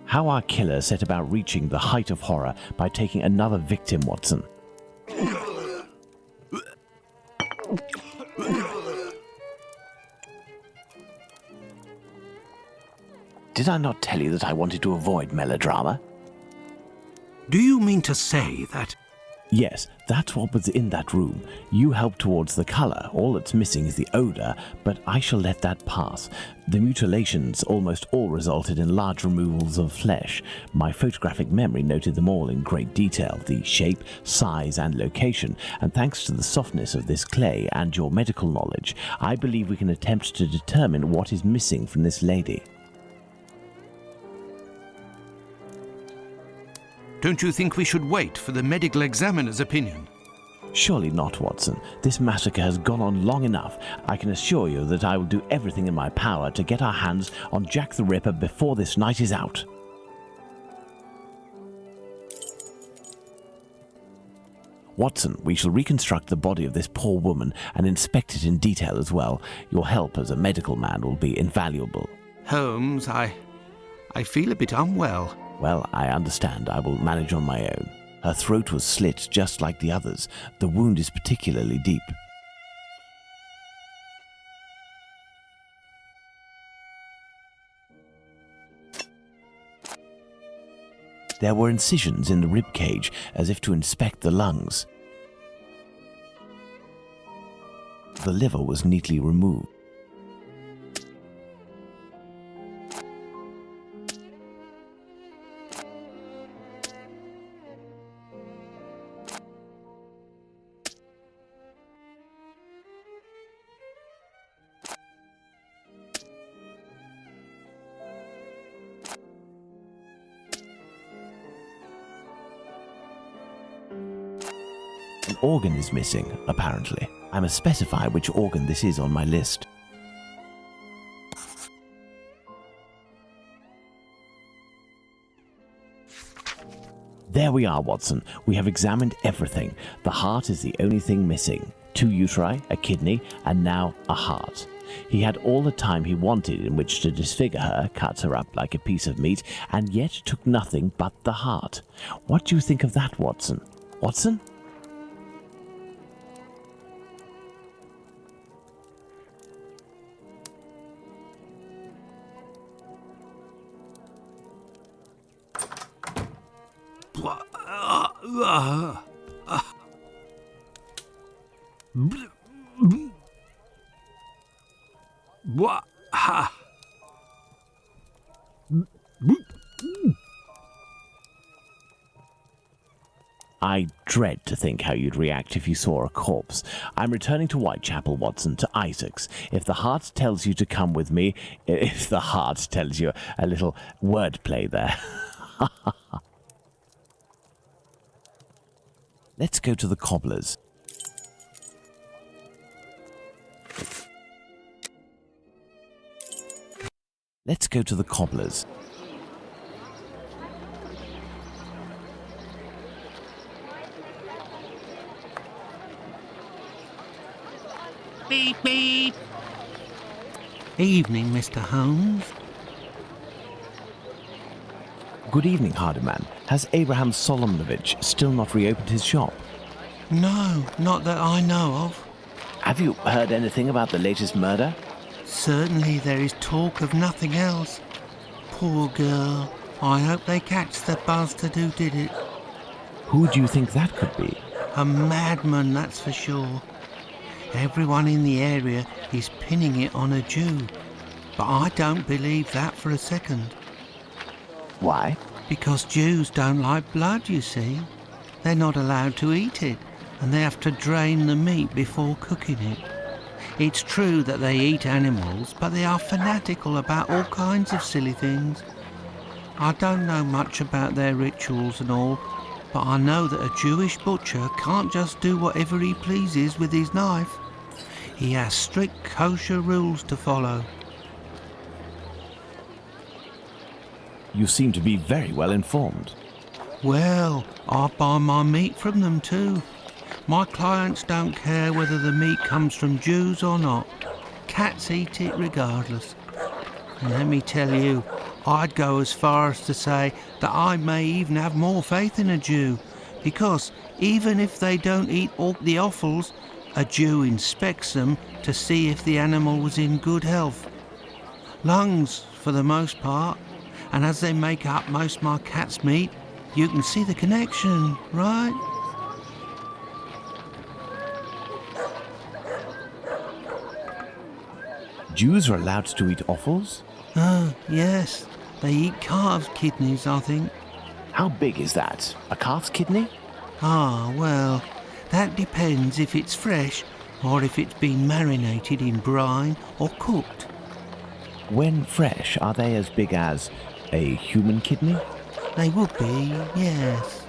How our killer set about reaching the height of horror by taking another victim, Watson. Did I not tell you that I wanted to avoid melodrama? Do you mean to say that... Yes, that's what was in that room. You helped towards the colour. All that's missing is the odour, but I shall let that pass. The mutilations almost all resulted in large removals of flesh. My photographic memory noted them all in great detail, the shape, size and location, and thanks to the softness of this clay and your medical knowledge, I believe we can attempt to determine what is missing from this lady. Don't you think we should wait for the medical examiner's opinion? Surely not, Watson. This massacre has gone on long enough. I can assure you that I will do everything in my power to get our hands on Jack the Ripper before this night is out. Watson, we shall reconstruct the body of this poor woman and inspect it in detail as well. Your help as a medical man will be invaluable. Holmes, I feel a bit unwell. Well, I understand. I will manage on my own. Her throat was slit just like the others. The wound is particularly deep. There were incisions in the rib cage, as if to inspect the lungs. The liver was neatly removed. An organ is missing, apparently. I must specify which organ this is on my list. There we are, Watson. We have examined everything. The heart is the only thing missing. 2 uteri, a kidney, and now a heart. He had all the time he wanted in which to disfigure her, cut her up like a piece of meat, and yet took nothing but the heart. What do you think of that, Watson? Watson? I dread to think how you'd react if you saw a corpse. I'm returning to Whitechapel, Watson, to Isaac's. If the heart tells you to come with me, if the heart tells you a little wordplay there. Let's go to the cobbler's. Let's go to the cobbler's. Beep, beep. Evening, Mr. Holmes. Good evening, Hardyman. Has Abraham Solomonovich still not reopened his shop? No, not that I know of. Have you heard anything about the latest murder? Certainly there is talk of nothing else. Poor girl. I hope they catch the bastard who did it. Who do you think that could be? A madman, that's for sure. Everyone in the area is pinning it on a Jew. But I don't believe that for a second. Why? Because Jews don't like blood, you see. They're not allowed to eat it, and they have to drain the meat before cooking it. It's true that they eat animals, but they are fanatical about all kinds of silly things. I don't know much about their rituals and all, but I know that a Jewish butcher can't just do whatever he pleases with his knife. He has strict kosher rules to follow. You seem to be very well informed. Well, I buy my meat from them too. My clients don't care whether the meat comes from Jews or not. Cats eat it regardless. And let me tell you, I'd go as far as to say that I may even have more faith in a Jew, because even if they don't eat all the offals, a Jew inspects them to see if the animal was in good health. Lungs, for the most part, and as they make up most of my cat's meat, you can see the connection, right? Jews are allowed to eat offals? Oh, yes. They eat calves' kidneys, I think. How big is that? A calf's kidney? Ah, well, that depends if it's fresh or if it's been marinated in brine or cooked. When fresh, are they as big as a human kidney? They would be, yes.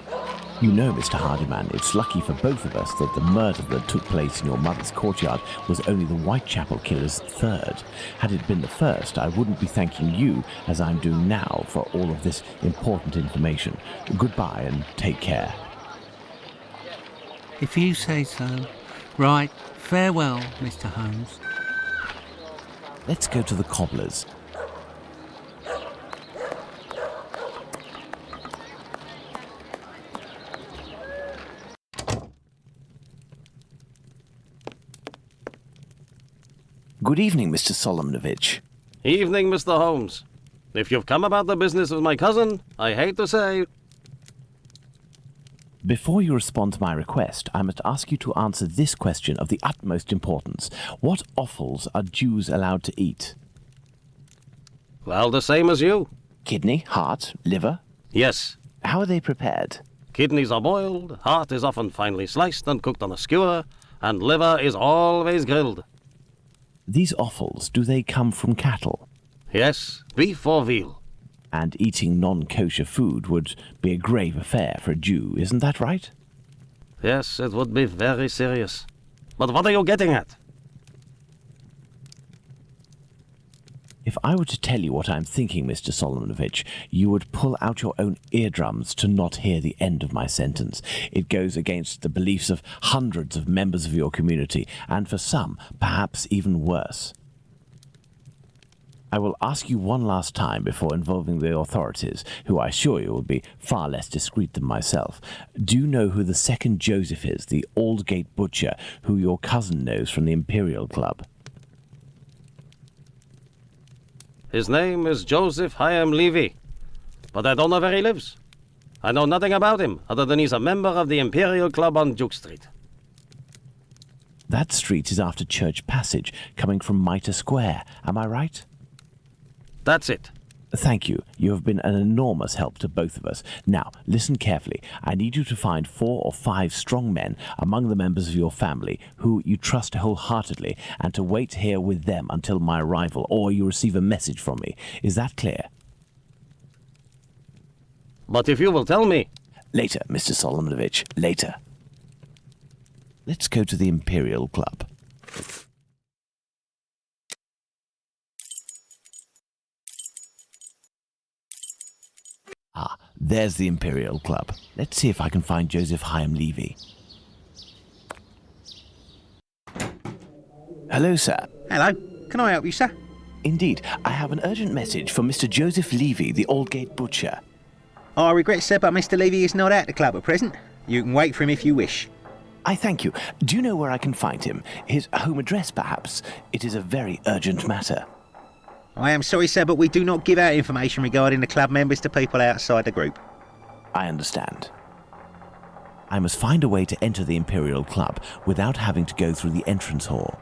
You know, Mr. Hardyman, it's lucky for both of us that the murder that took place in your mother's courtyard was only the Whitechapel killer's third. Had it been the first, I wouldn't be thanking you, as I'm doing now, for all of this important information. Goodbye and take care. If you say so. Right, farewell, Mr. Holmes. Let's go to the cobbler's. Good evening, Mr. Solomonovich. Evening, Mr. Holmes. If you've come about the business of my cousin, I hate to say... Before you respond to my request, I must ask you to answer this question of the utmost importance. What offals are Jews allowed to eat? Well, the same as you. Kidney, heart, liver? Yes. How are they prepared? Kidneys are boiled, heart is often finely sliced and cooked on a skewer, and liver is always grilled. These offals, do they come from cattle? Yes, beef or veal. And eating non-kosher food would be a grave affair for a Jew, isn't that right? Yes, it would be very serious. But what are you getting at? If I were to tell you what I'm thinking, Mr. Solomonovich, you would pull out your own eardrums to not hear the end of my sentence. It goes against the beliefs of hundreds of members of your community, and for some, perhaps even worse. I will ask you one last time before involving the authorities, who I assure you will be far less discreet than myself. Do you know who the second Joseph is, the Aldgate butcher, who your cousin knows from the Imperial Club? His name is Joseph Hyam Levy, but I don't know where he lives. I know nothing about him, other than he's a member of the Imperial Club on Duke Street. That street is after Church Passage, coming from Mitre Square. Am I right? That's it. Thank you. You have been an enormous help to both of us. Now, listen carefully. I need you to find 4 or 5 strong men among the members of your family who you trust wholeheartedly, and to wait here with them until my arrival, or you receive a message from me. Is that clear? But if you will tell me... Later, Mr. Solomonovich. Later. Let's go to the Imperial Club. Ah, there's the Imperial Club. Let's see if I can find Joseph Hyam Levy. Hello, sir. Hello. Can I help you, sir? Indeed. I have an urgent message for Mr. Joseph Levy, the Aldgate butcher. I regret, sir, but Mr. Levy is not at the club at present. You can wait for him if you wish. I thank you. Do you know where I can find him? His home address, perhaps? It is a very urgent matter. I am sorry, sir, but we do not give out information regarding the club members to people outside the group. I understand. I must find a way to enter the Imperial Club without having to go through the entrance hall.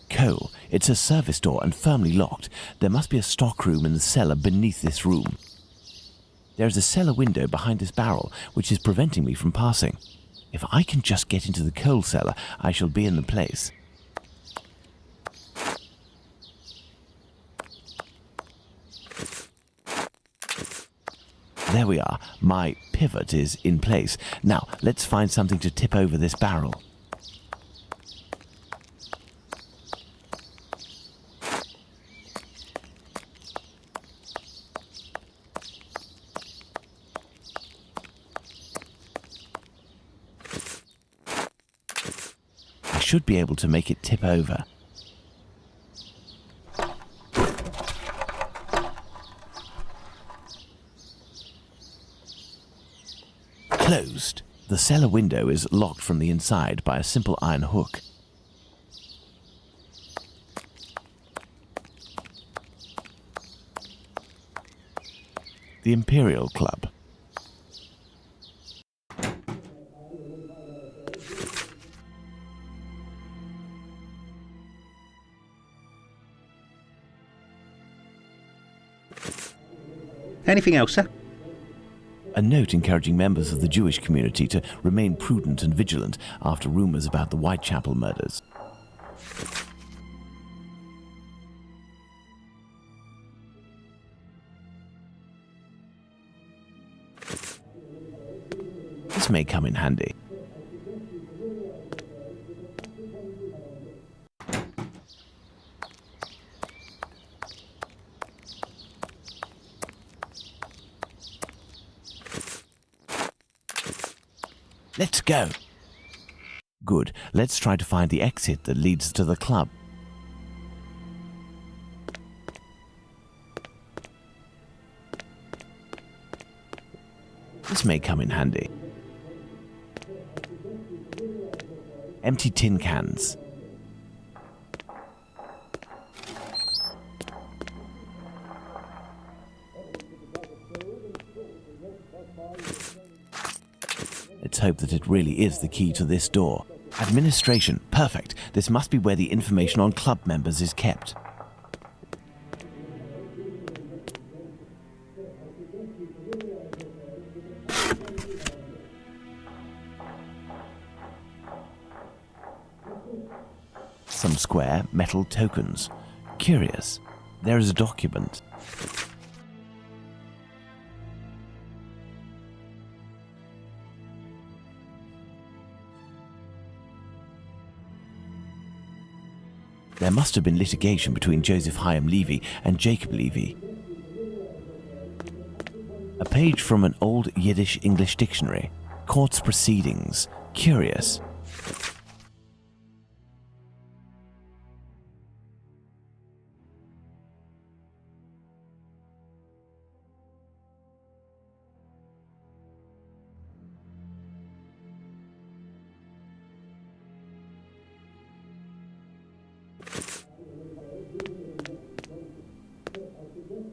Cole, it's a service door and firmly locked. There must be a stockroom in the cellar beneath this room. There is a cellar window behind this barrel, which is preventing me from passing. If I can just get into the coal cellar, I shall be in the place. There we are. My pivot is in place. Now, let's find something to tip over this barrel. I should be able to make it tip over. Closed. The cellar window is locked from the inside by a simple iron hook. The Imperial Club. Anything else, sir? A note encouraging members of the Jewish community to remain prudent and vigilant after rumours about the Whitechapel murders. This may come in handy. Let's go. Good. Let's try to find the exit that leads to the club. This may come in handy. Empty tin cans. Let's hope that it really is the key to this door. Administration. Perfect. This must be where the information on club members is kept. Some square metal tokens. Curious. There is a document. There must have been litigation between Joseph Hyam Levy and Jacob Levy. A page from an old Yiddish-English dictionary. Court's proceedings. Curious.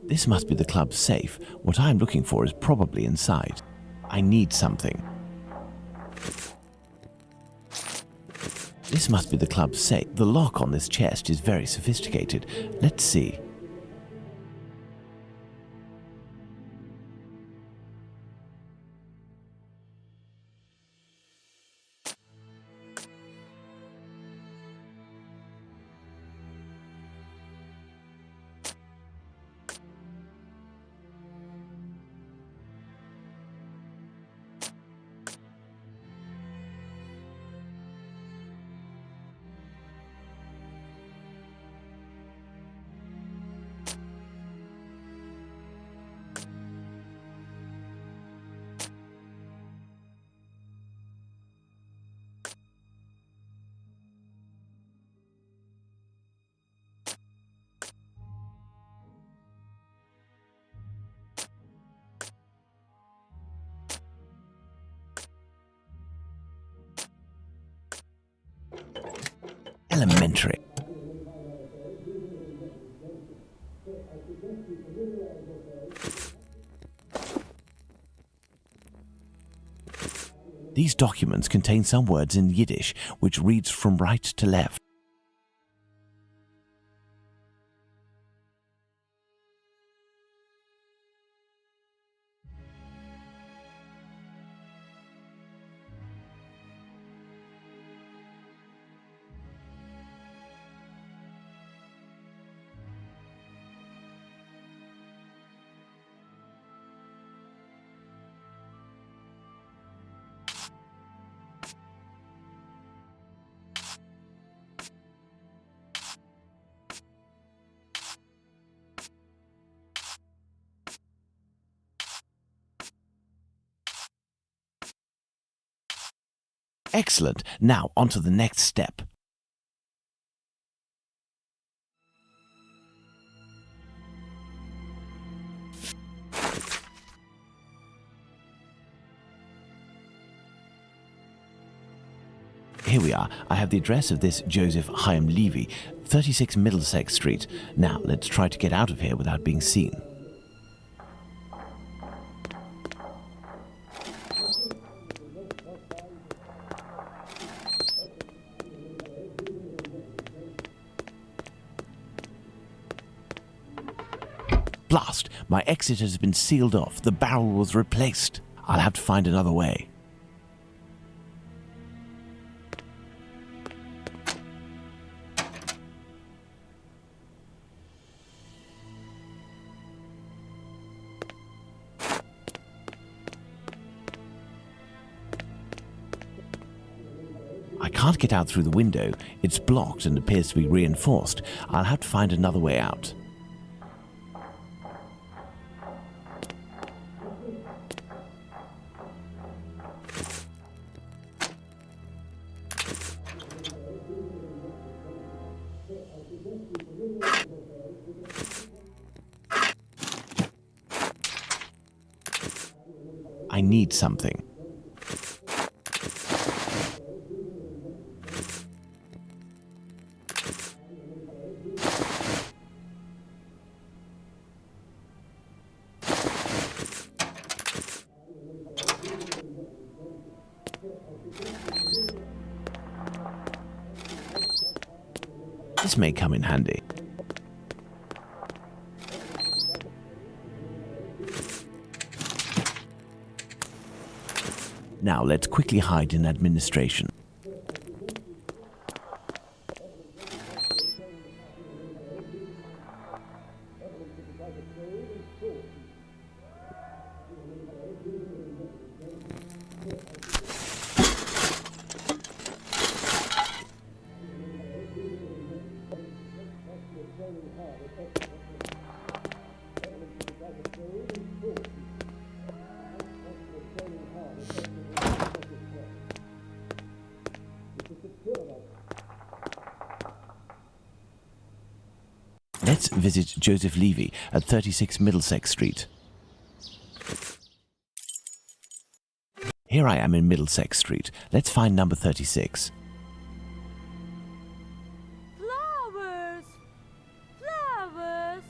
This must be the club's safe. What I'm looking for is probably inside. I need something. This must be the club's safe. The lock on this chest is very sophisticated. Let's see. Elementary. These documents contain some words in Yiddish, which reads from right to left. Excellent. Now, on to the next step. Here we are. I have the address of this Joseph Hyam Levy, 36 Middlesex Street. Now, let's try to get out of here without being seen. Blast! My exit has been sealed off. The barrel was replaced. I'll have to find another way. I can't get out through the window. It's blocked and appears to be reinforced. I'll have to find another way out. I I need something. This may come in handy. Now let's quickly hide in administration. Let's visit Joseph Levy at 36 Middlesex Street. Here I am in Middlesex Street. Let's find number 36. Flowers! Flowers!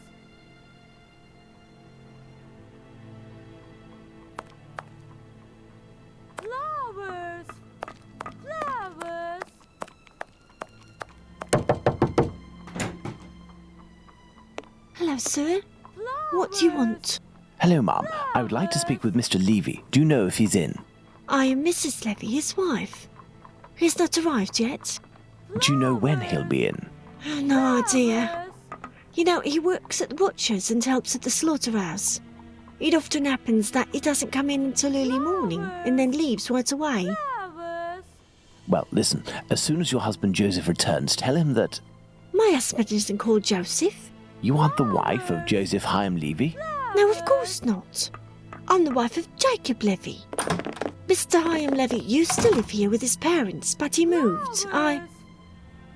Flowers! Flowers! Hello, sir. What do you want? Hello, Ma'am. I would like to speak with Mr. Levy. Do you know if he's in? I am Mrs. Levy, his wife. He's not arrived yet. Do you know when he'll be in? No idea. You know, he works at the butcher's and helps at the slaughterhouse. It often happens that he doesn't come in until early morning and then leaves right away. Well, listen. As soon as your husband Joseph returns, tell him that... My husband isn't called Joseph. You aren't the wife of Joseph Hyam Levy? No, of course not. I'm the wife of Jacob Levy. Mr. Hyam Levy used to live here with his parents, but he moved.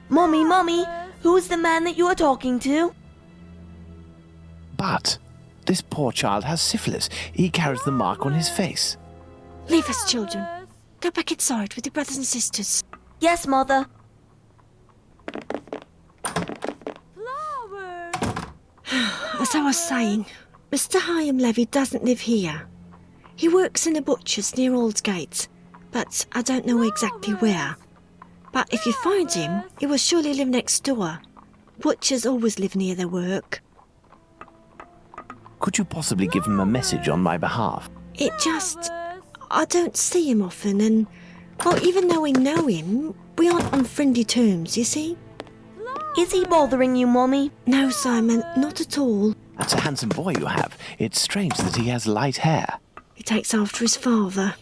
Mommy, who's the man that you are talking to? But this poor child has syphilis. He carries the mark on his face. Leave us, children. Go back inside with your brothers and sisters. Yes, Mother. As I was saying, Mr. Hyam Levy doesn't live here. He works in a butcher's near Aldgate, but I don't know exactly where. But if you find him, he will surely live next door. Butchers always live near their work. Could you possibly give him a message on my behalf? I don't see him often, and, well, even though we know him, we aren't on friendly terms, you see? Is he bothering you, Mommy? No, Simon, not at all. That's a handsome boy you have. It's strange that he has light hair. He takes after his father.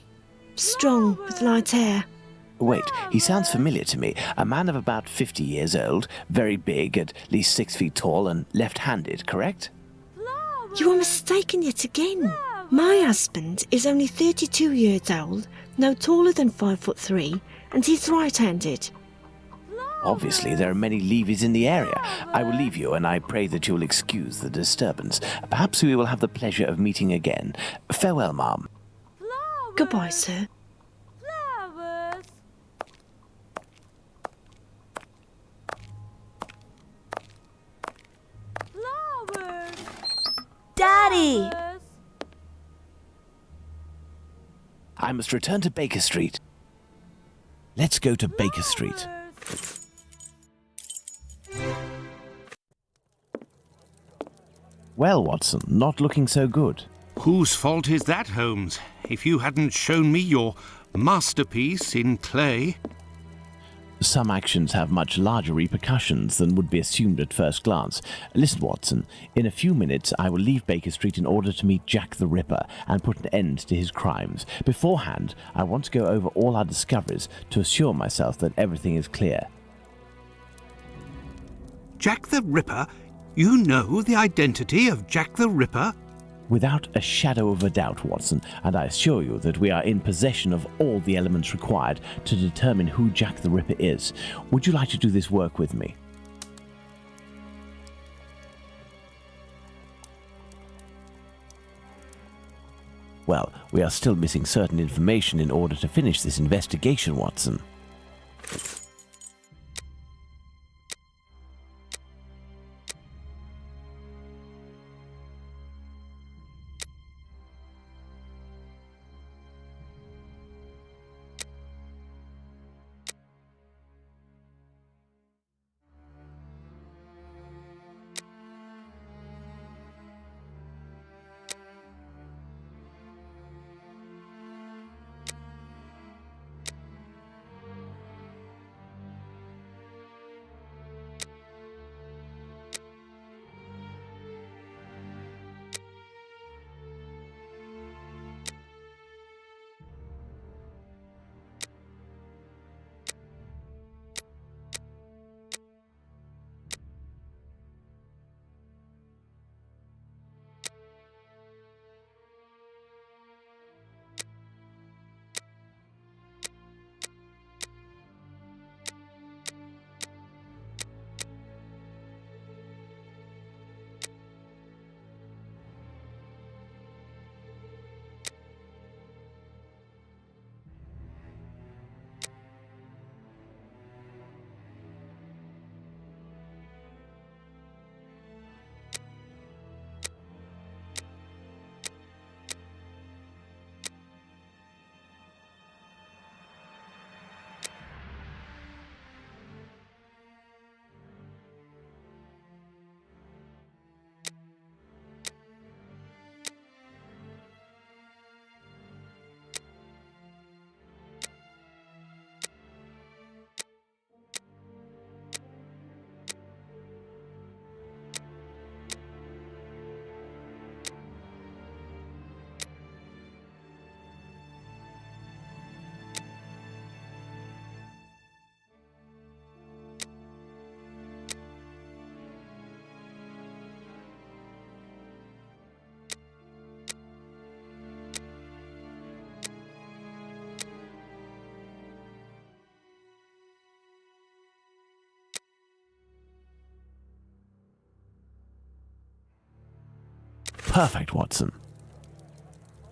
Strong, with light hair. Wait, he sounds familiar to me. A man of about 50 years old, very big, at least 6 feet tall, and left-handed, correct? You are mistaken yet again. My husband is only 32 years old, no taller than 5'3", and he's right-handed. Obviously, there are many Levys in the area. I will leave you, and I pray that you will excuse the disturbance. Perhaps we will have the pleasure of meeting again. Farewell, Ma'am. Goodbye, sir. Flowers! Flowers! Daddy! I must return to Baker Street. Let's go to Baker Street. Well, Watson, not looking so good. Whose fault is that, Holmes? If you hadn't shown me your masterpiece in clay... Some actions have much larger repercussions than would be assumed at first glance. Listen, Watson, in a few minutes I will leave Baker Street in order to meet Jack the Ripper and put an end to his crimes. Beforehand, I want to go over all our discoveries to assure myself that everything is clear. Jack the Ripper? You know the identity of Jack the Ripper? Without a shadow of a doubt, Watson, and I assure you that we are in possession of all the elements required to determine who Jack the Ripper is. Would you like to do this work with me? Well, we are still missing certain information in order to finish this investigation, Watson. Perfect, Watson.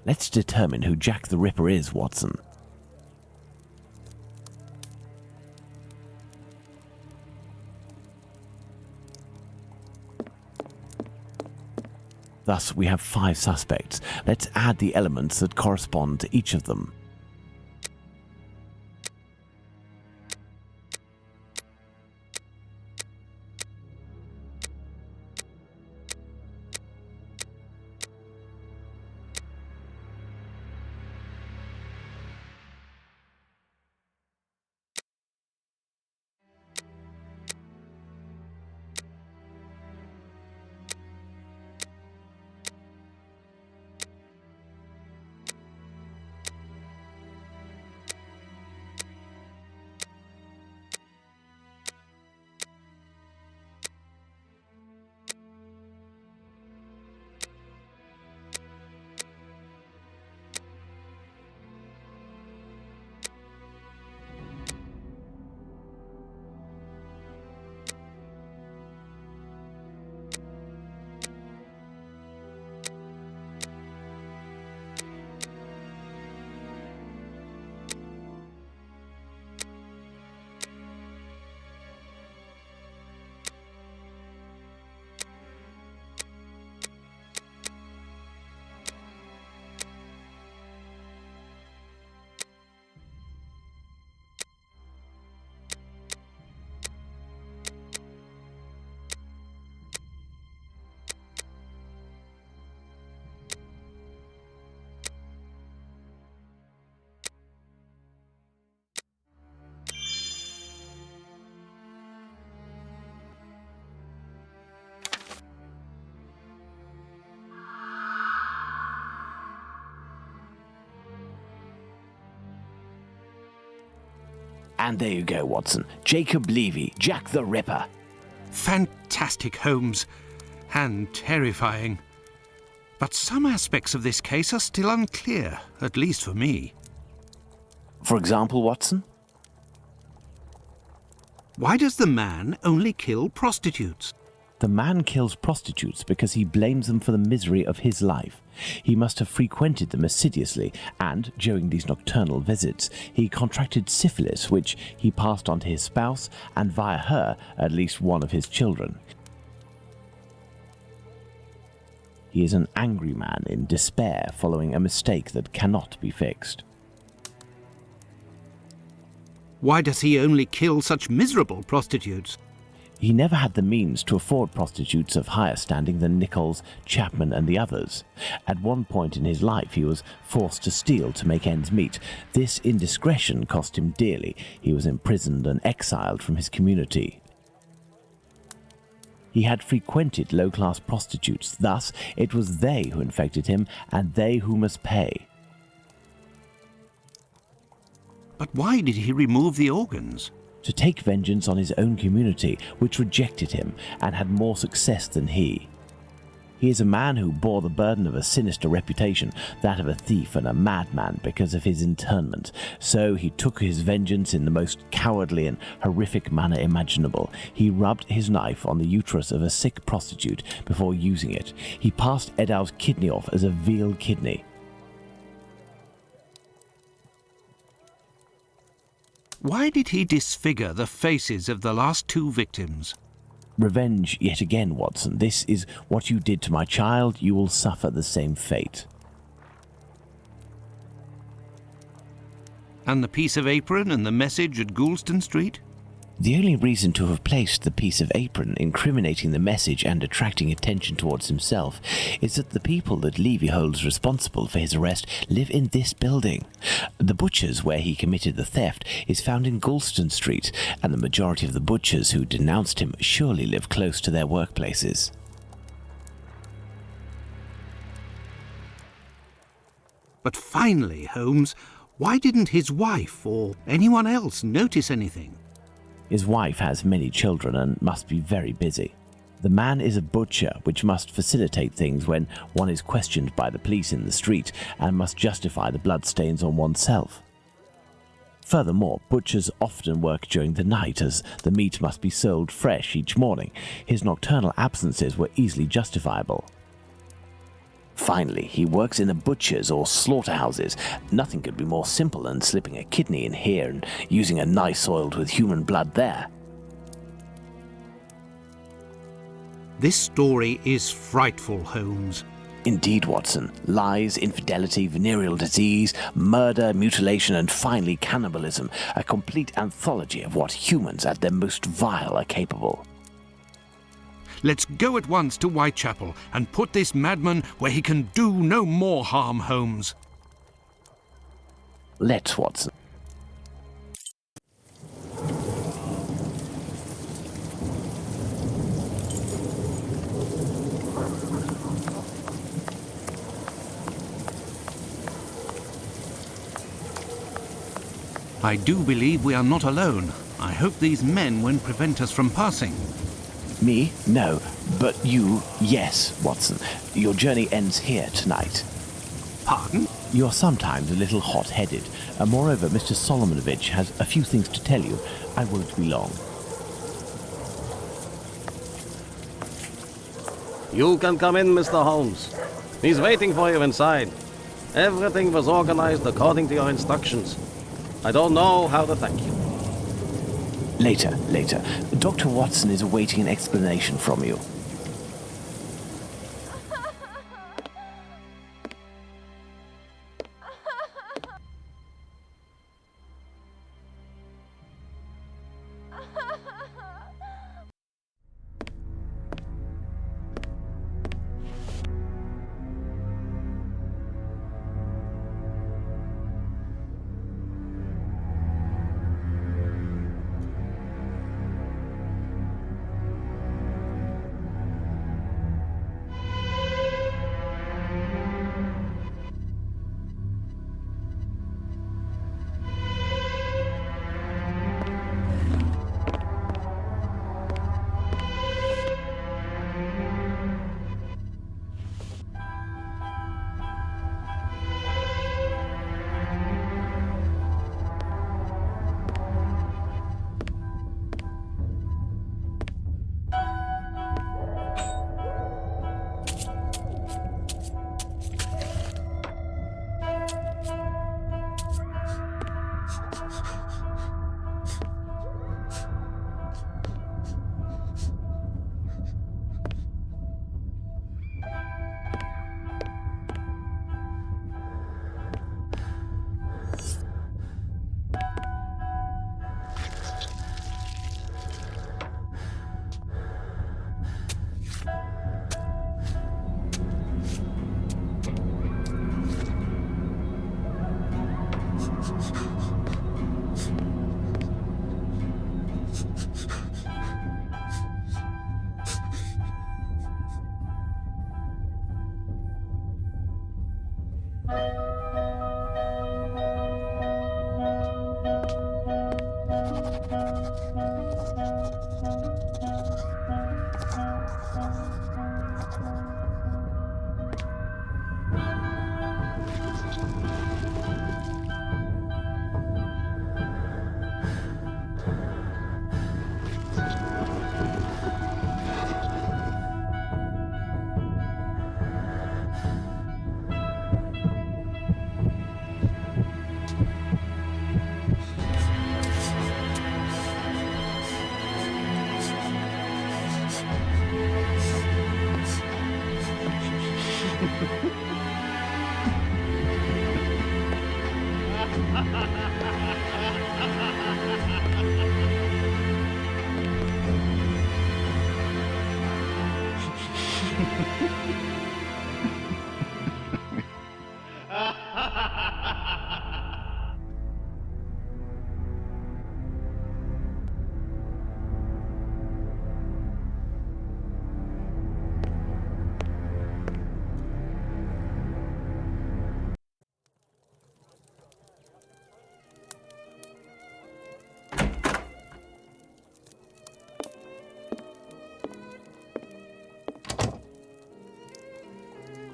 Let's determine who Jack the Ripper is, Watson. Thus, we have 5 suspects. Let's add the elements that correspond to each of them. And there you go, Watson. Jacob Levy, Jack the Ripper. Fantastic, Holmes. And terrifying. But some aspects of this case are still unclear, at least for me. For example, Watson? Why does the man only kill prostitutes? The man kills prostitutes because he blames them for the misery of his life. He must have frequented them assiduously, and during these nocturnal visits, he contracted syphilis, which he passed on to his spouse, and via her, at least one of his children. He is an angry man in despair following a mistake that cannot be fixed. Why does he only kill such miserable prostitutes? He never had the means to afford prostitutes of higher standing than Nichols, Chapman and the others. At one point in his life he was forced to steal to make ends meet. This indiscretion cost him dearly. He was imprisoned and exiled from his community. He had frequented low-class prostitutes, thus it was they who infected him and they who must pay. But why did he remove the organs? To take vengeance on his own community, which rejected him and had more success than he. He is a man who bore the burden of a sinister reputation, that of a thief and a madman, because of his internment. So he took his vengeance in the most cowardly and horrific manner imaginable. He rubbed his knife on the uterus of a sick prostitute before using it. He passed Edow's kidney off as a veal kidney. Why did he disfigure the faces of the last two victims? Revenge yet again, Watson. This is what you did to my child. You will suffer the same fate. And the piece of apron and the message at Goulston Street? The only reason to have placed the piece of apron incriminating the message and attracting attention towards himself is that the people that Levy holds responsible for his arrest live in this building. The butcher's where he committed the theft is found in Goulston Street, and the majority of the butchers who denounced him surely live close to their workplaces. But finally, Holmes, why didn't his wife or anyone else notice anything? His wife has many children and must be very busy. The man is a butcher, which must facilitate things when one is questioned by the police in the street and must justify the bloodstains on oneself. Furthermore, butchers often work during the night as the meat must be sold fresh each morning. His nocturnal absences were easily justifiable. Finally, he works in the butchers or slaughterhouses. Nothing could be more simple than slipping a kidney in here and using a knife oiled with human blood there. This story is frightful, Holmes. Indeed, Watson. Lies, infidelity, venereal disease, murder, mutilation, and finally cannibalism. A complete anthology of what humans at their most vile are capable. Let's go at once to Whitechapel and put this madman where he can do no more harm, Holmes. Let's, Watson. I do believe we are not alone. I hope these men won't prevent us from passing. Me? No. But you, yes, Watson. Your journey ends here tonight. Pardon? You're sometimes a little hot-headed. Moreover, Mr. Solomonovich has a few things to tell you. I won't be long. You can come in, Mr. Holmes. He's waiting for you inside. Everything was organized according to your instructions. I don't know how to thank you. Later. Dr. Watson is awaiting an explanation from you.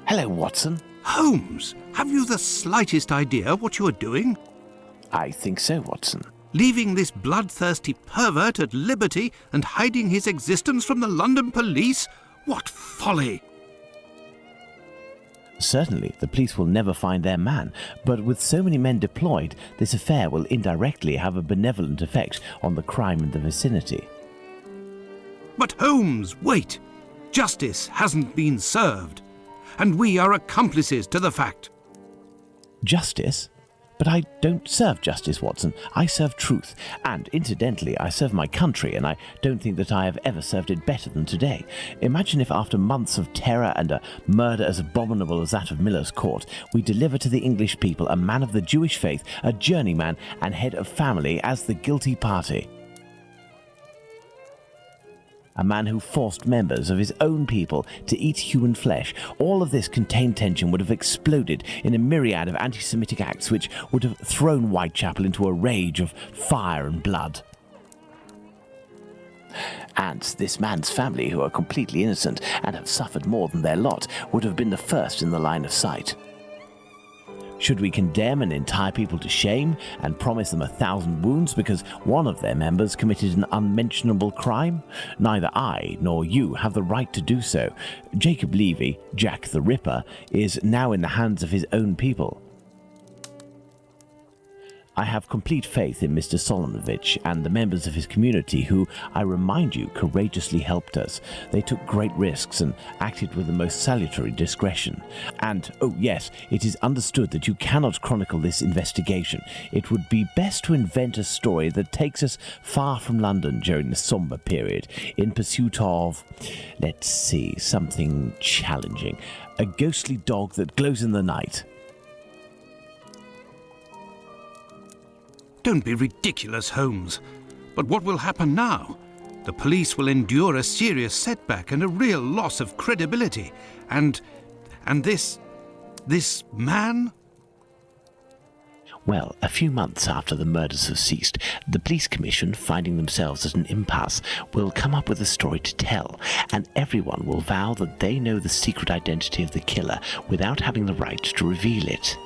Hello, Watson. Holmes, have you the slightest idea what you are doing? I think so, Watson. Leaving this bloodthirsty pervert at liberty and hiding his existence from the London police? What folly! Certainly, the police will never find their man, but with so many men deployed, this affair will indirectly have a benevolent effect on the crime in the vicinity. But Holmes, wait! Justice hasn't been served, and we are accomplices to the fact. Justice? But I don't serve justice, Watson. I serve truth. And incidentally, I serve my country, and I don't think that I have ever served it better than today. Imagine if after months of terror and a murder as abominable as that of Miller's Court, we deliver to the English people a man of the Jewish faith, a journeyman and head of family as the guilty party. A man who forced members of his own people to eat human flesh. All of this contained tension would have exploded in a myriad of anti-Semitic acts which would have thrown Whitechapel into a rage of fire and blood. And this man's family, who are completely innocent and have suffered more than their lot, would have been the first in the line of sight. Should we condemn an entire people to shame and promise them 1,000 wounds because one of their members committed an unmentionable crime? Neither I nor you have the right to do so. Jacob Levy, Jack the Ripper, is now in the hands of his own people. I have complete faith in Mr. Solomovich and the members of his community who, I remind you, courageously helped us. They took great risks and acted with the most salutary discretion. And, oh yes, it is understood that you cannot chronicle this investigation. It would be best to invent a story that takes us far from London during the sombre period, in pursuit of, let's see, something challenging. A ghostly dog that glows in the night. Don't be ridiculous, Holmes. But what will happen now? The police will endure a serious setback and a real loss of credibility. And this man? Well, a few months after the murders have ceased, the police commission, finding themselves at an impasse, will come up with a story to tell, and everyone will vow that they know the secret identity of the killer without having the right to reveal it.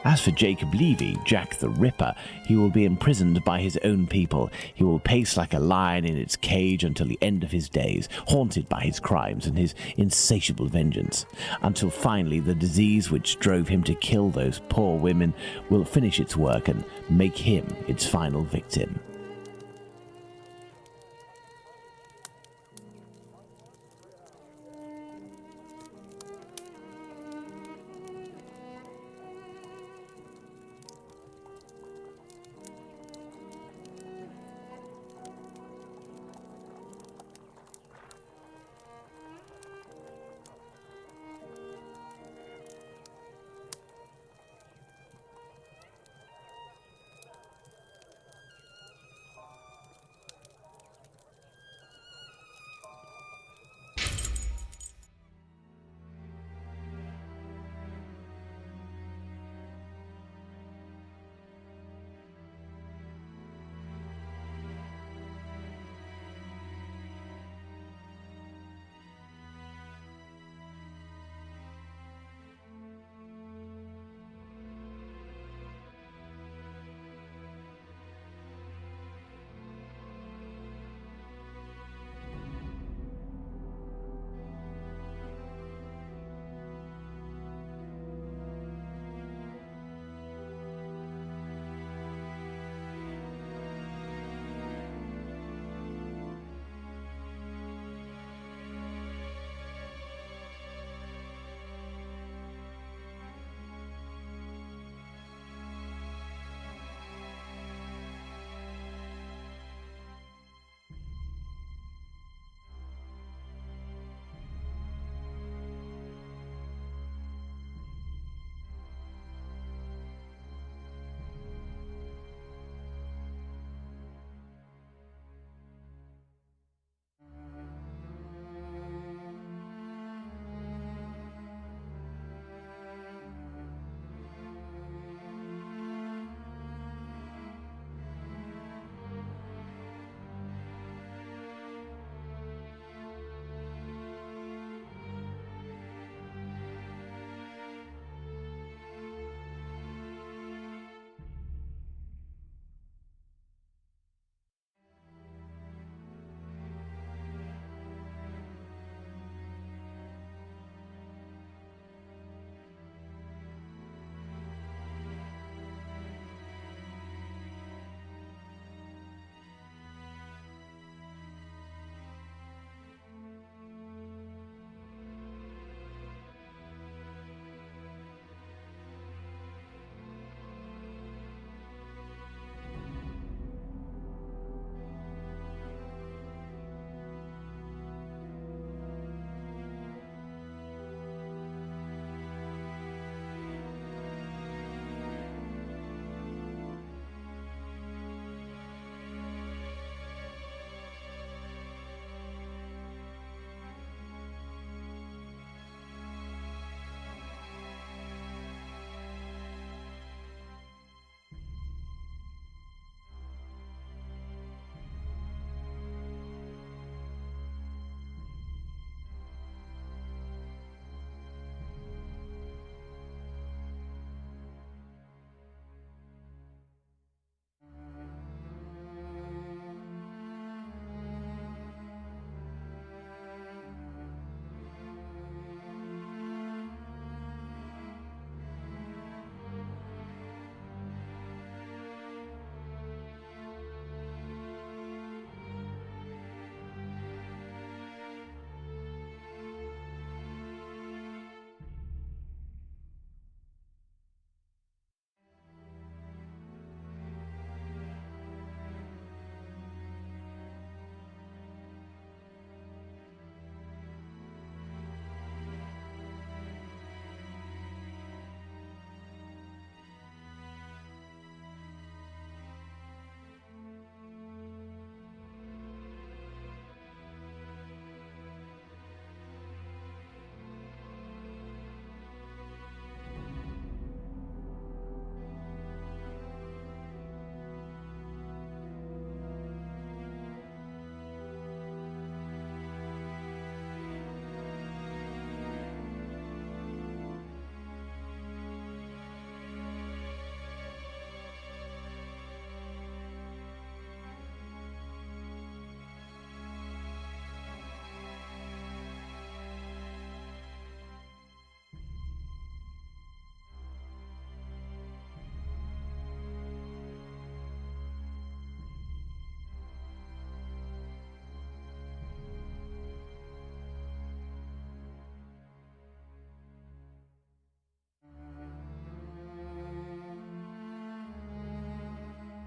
As for Jacob Levy, Jack the Ripper, he will be imprisoned by his own people. He will pace like a lion in its cage until the end of his days, haunted by his crimes and his insatiable vengeance, until finally the disease which drove him to kill those poor women will finish its work and make him its final victim.